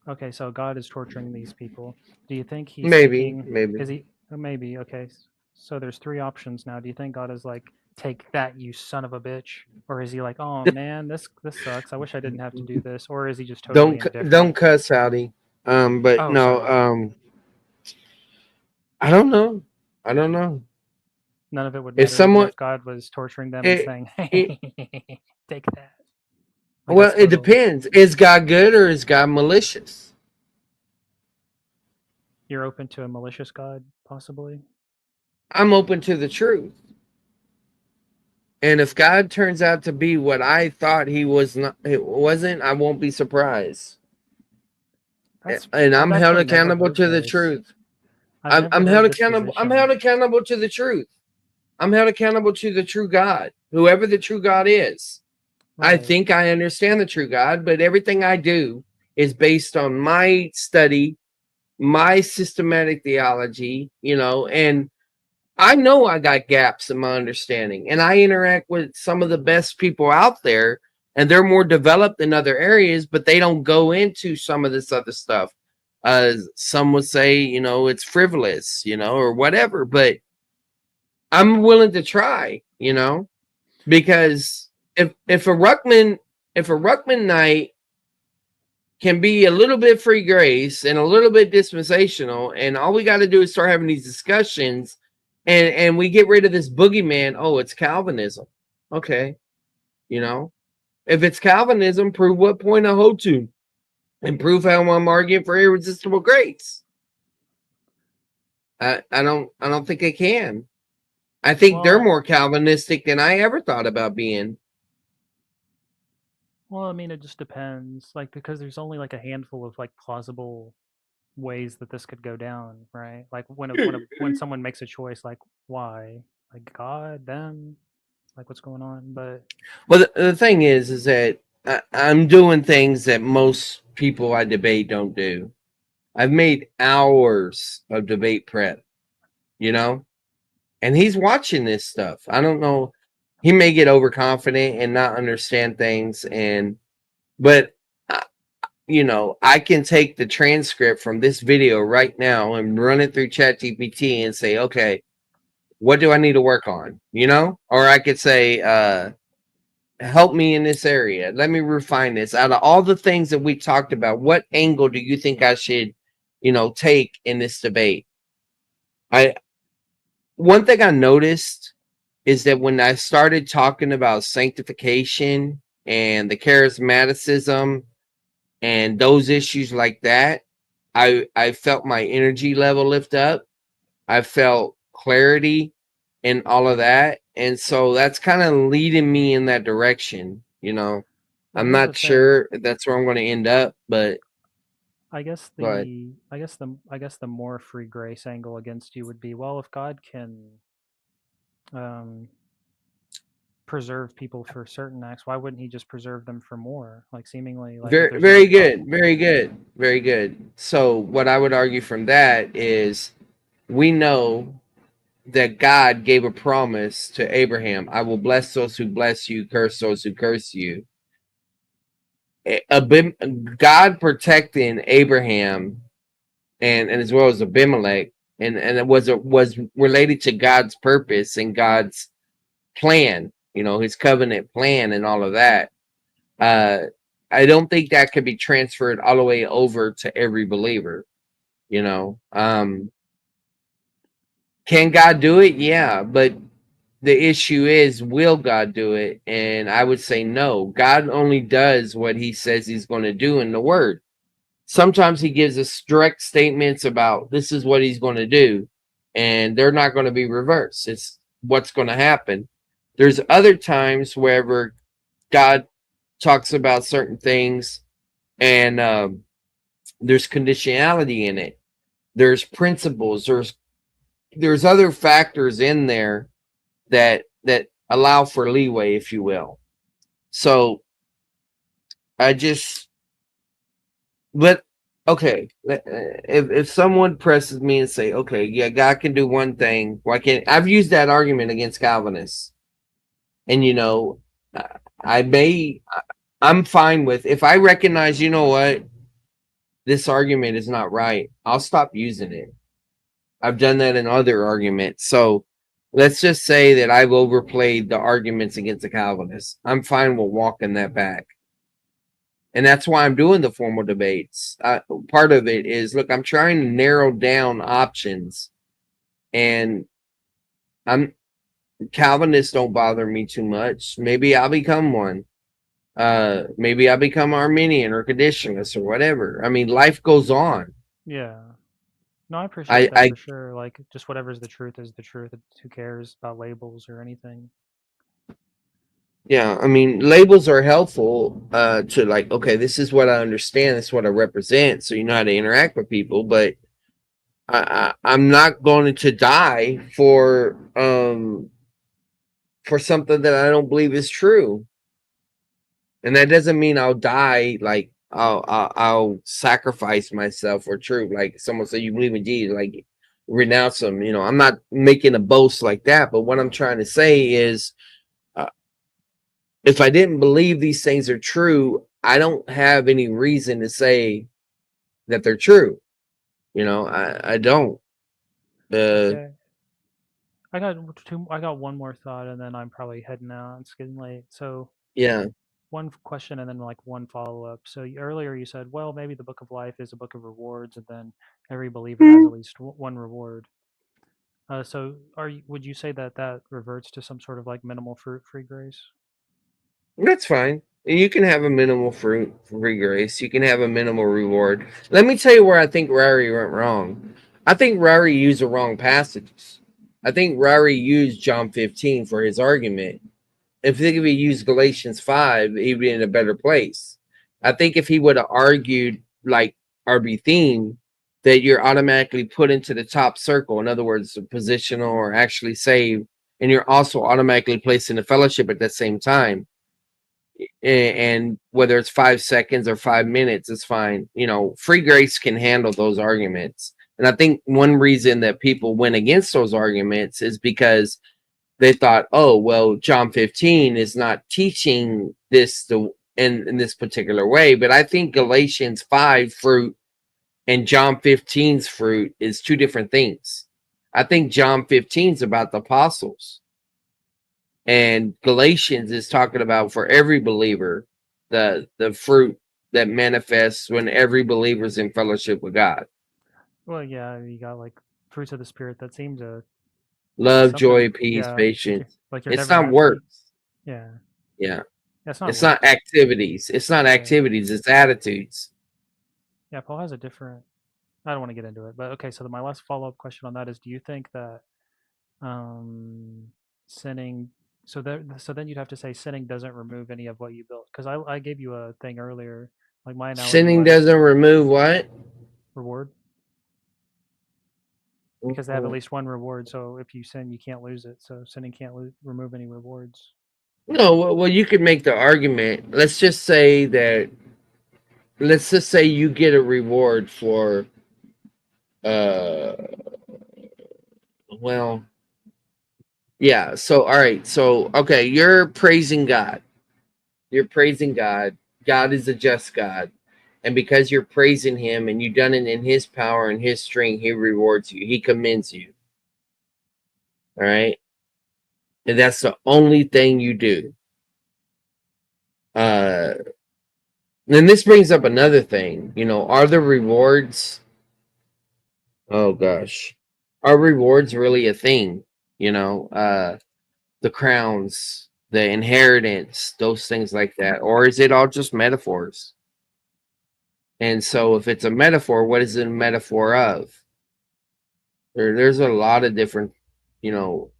Okay, so God is torturing these people. Do you think Maybe. is he maybe okay. So there's three options now. Do you think God is like take that, you son of a bitch? Or is he like, oh man, this sucks. I wish I didn't have to do this. Or is he just totally indifferent? Don't cuss, Howdy. But Oh, no, sorry. I don't know. I don't know. None of it would If matter even someone, if God was torturing them and it, saying, it, hey, take that. Like, well, that's it total. depends. Is God good or is God malicious? You're open to a malicious God, possibly? I'm open to the truth. And if God turns out to be what I thought he was not, it wasn't, I won't be surprised. And I'm I've held actually never accountable heard to the this. truth. I've never I'm heard held this accountable. I'm position. held accountable to the truth. I'm held accountable to the true God, whoever the true God is. I Right. think I understand the true God, but everything I do is based on my study, my systematic theology, and I know I got gaps in my understanding, and I interact with some of the best people out there, and they're more developed in other areas, but they don't go into some of this other stuff. Some would say, it's frivolous, or whatever, but I'm willing to try, because if a Ruckman night can be a little bit free grace and a little bit dispensational, and all we got to do is start having these discussions, and we get rid of this boogeyman. Oh, it's Calvinism. Okay, if it's Calvinism, prove what point I hold to, and prove how I'm arguing for irresistible grace. I don't think I can. I think they're Well, more Calvinistic than I ever thought about being. well, I mean, it just depends. Like, because there's only like a handful of like plausible ways that this could go down, right? Like when someone makes a choice, like why, like God, them, like what's going on? But Well, the thing is that I'm doing things that most people I debate don't do. I've made hours of debate prep, and he's watching this stuff. I don't know. He may get overconfident and not understand things, but I can take the transcript from this video right now and run it through ChatGPT and say, okay, what do I need to work on? Or I could say, help me in this area. Let me refine this. Out of all the things that we talked about, what angle do you think I should, take in this debate? One thing I noticed is that when I started talking about sanctification and the charismaticism and those issues like that, I felt my energy level lift up. I felt clarity and all of that. And so that's kind of leading me in that direction, well, I'm here's the not thing. sure if that's where I'm going to end up, but I guess go ahead. I guess the more free grace angle against you would be, well, if God can preserve people for certain acts, why wouldn't he just preserve them for more? Like seemingly like if Very, there's very no good. Very good. Very good. So what I would argue from that is we know that God gave a promise to Abraham. I will bless those who bless you, curse those who curse you. God protecting Abraham and as well as Abimelech, and it was related to God's purpose and God's plan, his covenant plan and all of that. I don't think that could be transferred all the way over to every believer. Can God do it? Yeah, but the issue is, will God do it? And I would say no. God only does what he says he's going to do in the word. Sometimes he gives us direct statements about this is what he's going to do, and they're not going to be reversed. It's what's going to happen. There's other times wherever God talks about certain things, and there's conditionality in it. There's principles. There's other factors in there that allow for leeway, if you will. So but okay, if someone presses me and say, okay, yeah, God can do one thing, why can't I've used that argument against Calvinists, and I'm fine with, if I recognize, what, this argument is not right, I'll stop using it. I've done that in other arguments. So let's just say that I've overplayed the arguments against the Calvinists. I'm fine with walking that back. And that's why I'm doing the formal debates. Part of it is, look, I'm trying to narrow down options, and Calvinists don't bother me too much. Maybe I'll become one. Maybe I'll become Arminian or Conditionalist or whatever. I mean, life goes on. Yeah. No, I appreciate that I for sure. Like, just whatever's the truth is the truth. Who cares about labels or anything? Yeah, I mean, labels are helpful to like, okay, this is what I understand, this is what I represent, so you know how to interact with people. But I'm not going to die for something that I don't believe is true, and that doesn't mean I'll die like I'll sacrifice myself for truth. Like someone say, you believe in Jesus, like renounce them. You know, I'm not making a boast like that, but what I'm trying to say is, if I didn't believe these things are true, I don't have any reason to say that they're true. You know, I don't. Okay. I got one more thought, and then I'm probably heading out. It's getting late. So Yeah. one question, and then like one follow up. So earlier you said, well, maybe the Book of Life is a book of rewards, and then every believer has at least one reward. So would you say that that reverts to some sort of like minimal fruit free grace? That's fine. You can have a minimal fruit free grace. You can have a minimal reward. Let me tell you where I think Rari went wrong. I think Rari used the wrong passages. I think Rari used John 15 for his argument. If he used Galatians 5, he'd be in a better place. I think if he would have argued like RB theme, that you're automatically put into the top circle, in other words, positional or actually saved, and you're also automatically placed in the fellowship at the same time. And whether it's 5 seconds or 5 minutes, it's fine. You know, free grace can handle those arguments. And I think one reason that people went against those arguments is because they thought, oh, well, John 15 is not teaching this in this particular way. But I think Galatians 5 fruit and John 15's fruit is two different things. I think John 15 is about the apostles, and Galatians is talking about for every believer the fruit that manifests when every believer is in fellowship with God. Well, yeah, you got like fruits of the spirit that seem to be Love, something. joy, peace, Yeah, patience. like you're It's never not happy. works. Yeah, Yeah. that's not It's not works. activities. It's not Yeah. activities. It's attitudes. Yeah, Paul has a different. I don't want to get into it, but okay. So my last follow up question on that is: do you think that sinning? So then you'd have to say sinning doesn't remove any of what you built, because I gave you a thing earlier. Like my analogy Sinning was doesn't remove what? reward, because they have at least one reward. So if you sin, you can't lose it. So sinning can't remove any rewards. No, well, you could make the argument. Let's just say you get a reward for, well, yeah. So, all right. So, okay, you're praising God. You're praising God. God is a just God. And because you're praising him and you've done it in his power and his strength, he rewards you. He commends you. All right. And that's the only thing you do. Then this brings up another thing. You know, are the rewards, oh gosh, are rewards really a thing? You know, the crowns, the inheritance, those things like that. Or is it all just metaphors? And so if it's a metaphor, what is it a metaphor of? There's a lot of different,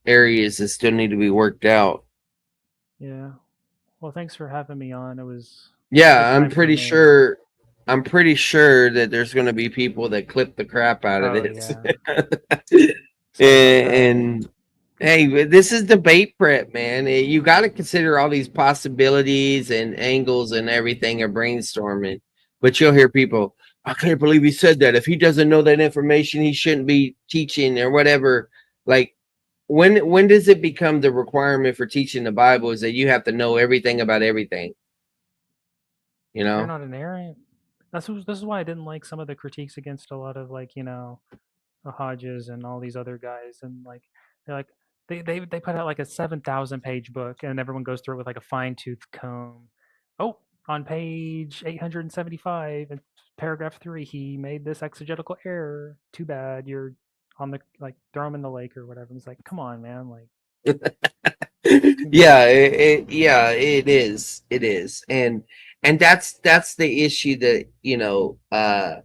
areas that still need to be worked out. Yeah. Well, thanks for having me on. It was a Yeah, good I'm time for pretty me. sure. I'm pretty sure that there's going to be people that clip the crap out of Oh this. yeah. Sorry about that. and hey, this is debate prep, man. You got to consider all these possibilities and angles and everything are brainstorming. But you'll hear people, I can't believe he said that. If he doesn't know that information, he shouldn't be teaching or whatever. Like, when does it become the requirement for teaching the Bible is that you have to know everything about everything? You You're know? not an errant. This is why I didn't like some of the critiques against a lot of like the Hodges and all these other guys, and like they're like, They put out like a 7,000 page book, and everyone goes through it with like a fine tooth comb. Oh, on page 875, in paragraph 3, he made this exegetical error. Too bad. You're on the like throw him in the lake or whatever. It's like, come on, man. Like, too Yeah, much. yeah, it is. It is. And that's the issue that,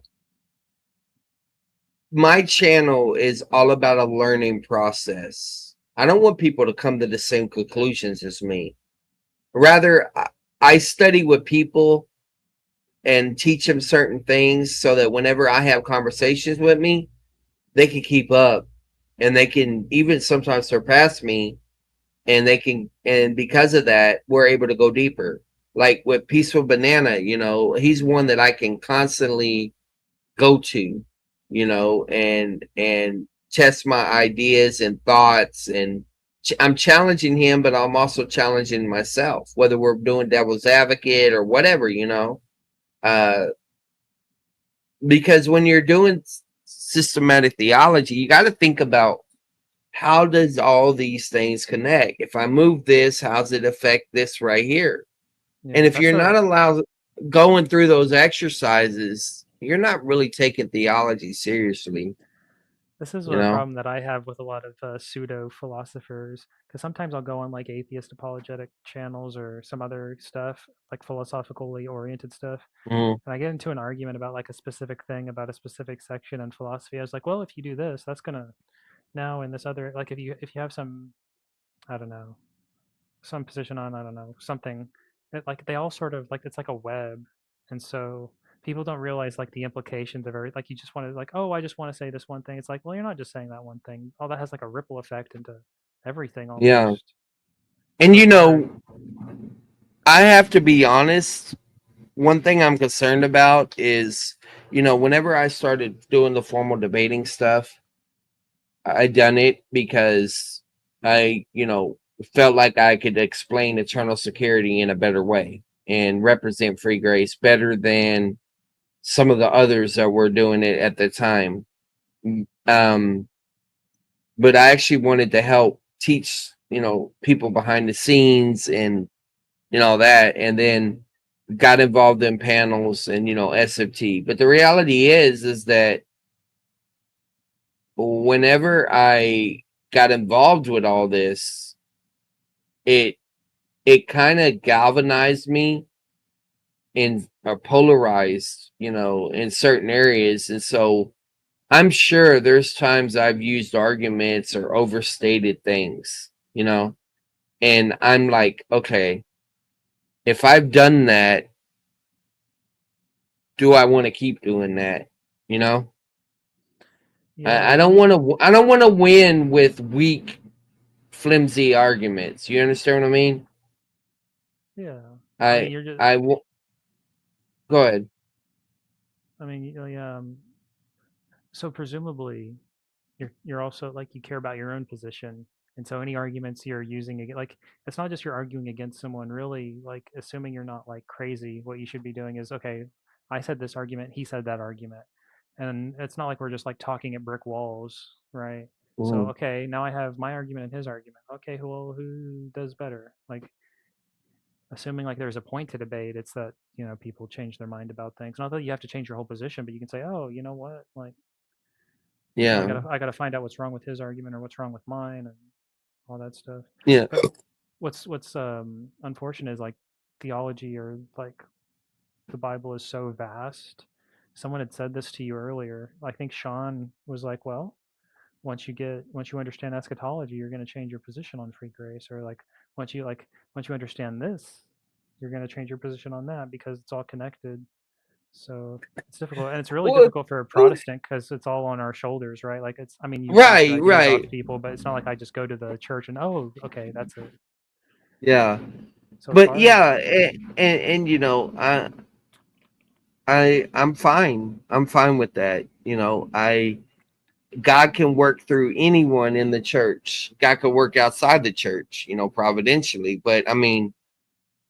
my channel is all about a learning process. I don't want people to come to the same conclusions as me. Rather, I study with people and teach them certain things so that whenever I have conversations with me, they can keep up and they can even sometimes surpass me, and because of that, we're able to go deeper. Like with Peaceful Banana, he's one that I can constantly go to, and test my ideas and thoughts, and I'm challenging him, but I'm also challenging myself, whether we're doing devil's advocate or whatever, uh, because when you're doing systematic theology, you got to think about how does all these things connect? If I move this, how's it affect this right here? And Yeah, if you're not allowed going through those exercises, you're not really taking theology seriously, this is you a know? problem that I have with a lot of pseudo philosophers, because sometimes I'll go on like atheist apologetic channels or some other stuff, like philosophically oriented stuff, Mm, and I get into an argument about like a specific thing about a specific section in philosophy. I was like, well, if you do this, that's gonna now in this other like if you have some, I don't know, some position on, I don't know, something, like they all sort of like it's like a web, and so people don't realize like the implications of every like you just want to like, oh, I just want to say this one thing. It's like, well, you're not just saying that one thing. All that has like a ripple effect into everything yeah. almost. And So it's hard. I have to be honest, one thing I'm concerned about is, whenever I started doing the formal debating stuff, I done it because I, felt like I could explain eternal security in a better way and represent free grace better than some of the others that were doing it at the time. Um, but I actually wanted to help teach, people behind the scenes and all that, and then got involved in panels and SFT. But the reality is that whenever I got involved with all this, it kind of galvanized me in or polarized, in certain areas. And so I'm sure there's times I've used arguments or overstated things, and I'm like, okay, if I've done that, do I want to keep doing that? You know, Yeah, I with don't me, want to. I don't want to win with weak, flimsy arguments. You understand what I mean? yeah. I mean, I you're just, I will go ahead. I mean, so presumably you're also like you care about your own position, and so any arguments you're using like it's not just you're arguing against someone, really, like assuming you're not like crazy. What you should be doing is, okay, I said this argument, he said that argument, and it's not like we're just like talking at brick walls, right? So Mm, okay, now I have my argument and his argument. Okay, who does better? Like assuming like there's a point to debate, it's that people change their mind about things. Not that you have to change your whole position, but you can say, oh, you know what, like, I yeah, gotta I gotta find out what's wrong with his argument or what's wrong with mine and all that stuff. yeah. But what's unfortunate is like theology or like the Bible is so vast. Someone had said this to you earlier. I think Sean was like, well, once you understand eschatology, you're going to change your position on free grace, or once you understand this, you're going to change your position on that because it's all connected. So it's difficult, and it's really Well, difficult for a Protestant because it's all on our shoulders, right? Like I mean, you bounce your right, ideas off right. people, but it's not like I just go to the church and, oh, okay, that's it. Yeah, So it's but hard. yeah, and I'm fine. I'm fine with that. God can work through anyone in the church. God can work outside the church, providentially. But I mean,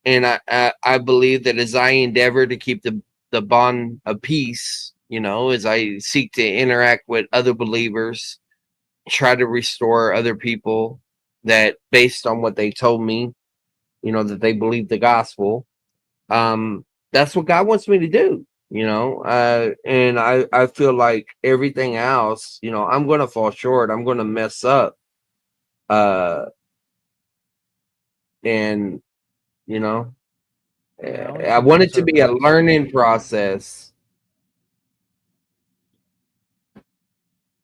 and I believe that as I endeavor to keep the bond of peace, as I seek to interact with other believers, try to restore other people, that based on what they told me, that they believe the gospel. That's what God wants me to do, and I feel like everything else, I'm going to fall short. I'm going to mess up. And, you know, Yeah, only I true want it to be a conservatives. learning process.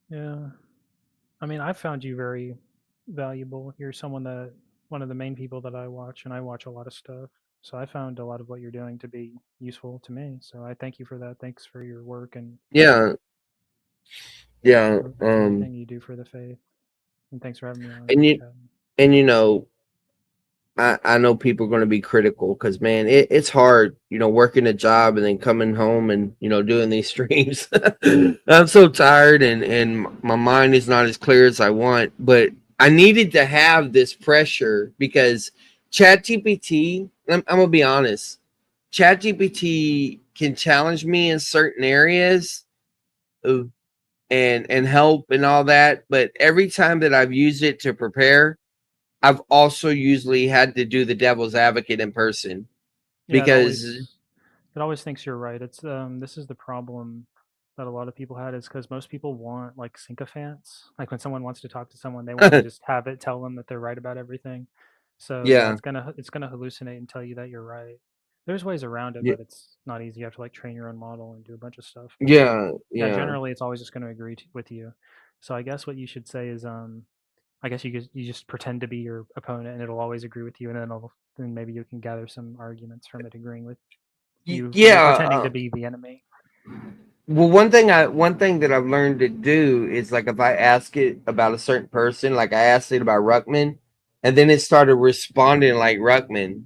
Yeah. I mean, I found you very valuable. You're one of the main people that I watch, and I watch a lot of stuff. So I found a lot of what you're doing to be useful to me. So I thank you for that. Thanks for your work and Yeah. Yeah. everything you do for the faith. And thanks for having me on. And you, Chad. and I know people are going to be critical because, man, it's hard, working a job and then coming home and, doing these streams. I'm so tired and my mind is not as clear as I want, but I needed to have this pressure because ChatGPT, I'm going to be honest, ChatGPT can challenge me in certain areas of, and help and all that. But every time that I've used it to prepare, I've also usually had to do the devil's advocate in person Yeah, because it always thinks you're right. It's this is the problem that a lot of people had is because most people want like sycophants. Like when someone wants to talk to someone, they want to just have it tell them that they're right about everything. So yeah, yeah, it's gonna hallucinate and tell you that you're right. There's ways around it, yeah, but it's not easy. You have to like train your own model and do a bunch of stuff. But yeah, yeah, yeah, generally it's always just going to agree with you. So I guess what you should say is I guess you just pretend to be your opponent and it'll always agree with you, and then maybe you can gather some arguments from it agreeing with you when you're yeah. pretending to be the enemy. Well, one thing that I've learned to do is like if I ask it about a certain person, like I asked it about Ruckman, and then it started responding like Ruckman,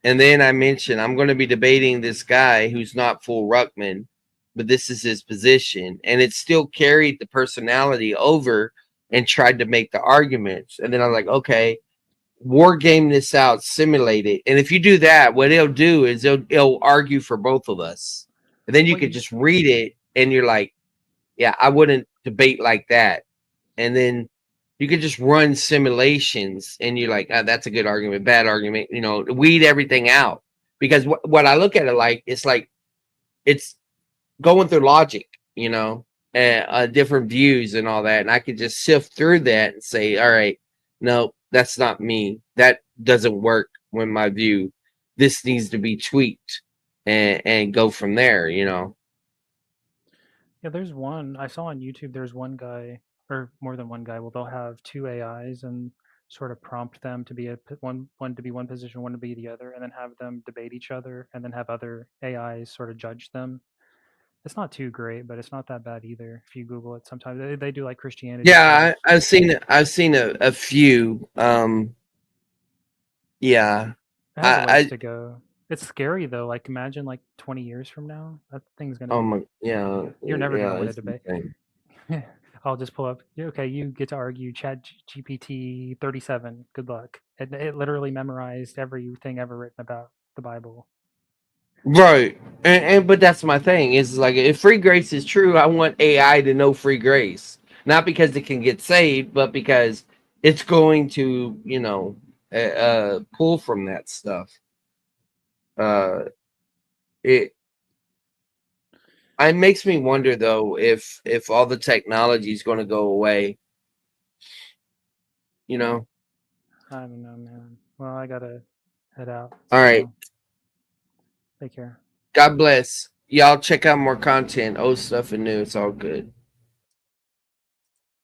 and then I mentioned I'm going to be debating this guy who's not full Ruckman, but this is his position, and it still carried the personality over and tried to make the arguments, and then I'm like, okay, war game this out, simulate it. And if you do that, what it'll do is it'll argue for both of us. And then you What could you just read it and you're like, yeah, I wouldn't debate like that. And then you could just run simulations and you're like, that's a good argument, bad argument, weed everything out. Because what I look at it like, it's going through logic, different views and all that. And I could just sift through that and say, all right, no, that's not me. That doesn't work when my view. This needs to be tweaked and go from there. Yeah, there's one I saw on YouTube. There's one guy, or more than one guy. Well, they'll have two AIs and sort of prompt them to be one to be one position, one to be the other, and then have them debate each other, and then have other AIs sort of judge them. It's not too great, but it's not that bad either. If you Google it, sometimes they do like Christianity stuff. Yeah, I've seen a few. Yeah. It has a ways I to go. It's scary though. Like imagine like 20 years from now, that thing's gonna oh be. my yeah, You're never gonna yeah, win a it's debate. insane. I'll just pull up. Yeah, okay, you get to argue Chat GPT 37. Good luck. It literally memorized everything ever written about the Bible. Right. And but that's my thing is like if free grace is true, I want AI to know free grace. Not because it can get saved, but because it's going to, pull from that stuff. Uh it makes me wonder though if all the technology is going to go away, you know. I don't know, man. Well, I gotta head out. All right. So take care. God bless. Y'all check out more content, old stuff and new. It's all good.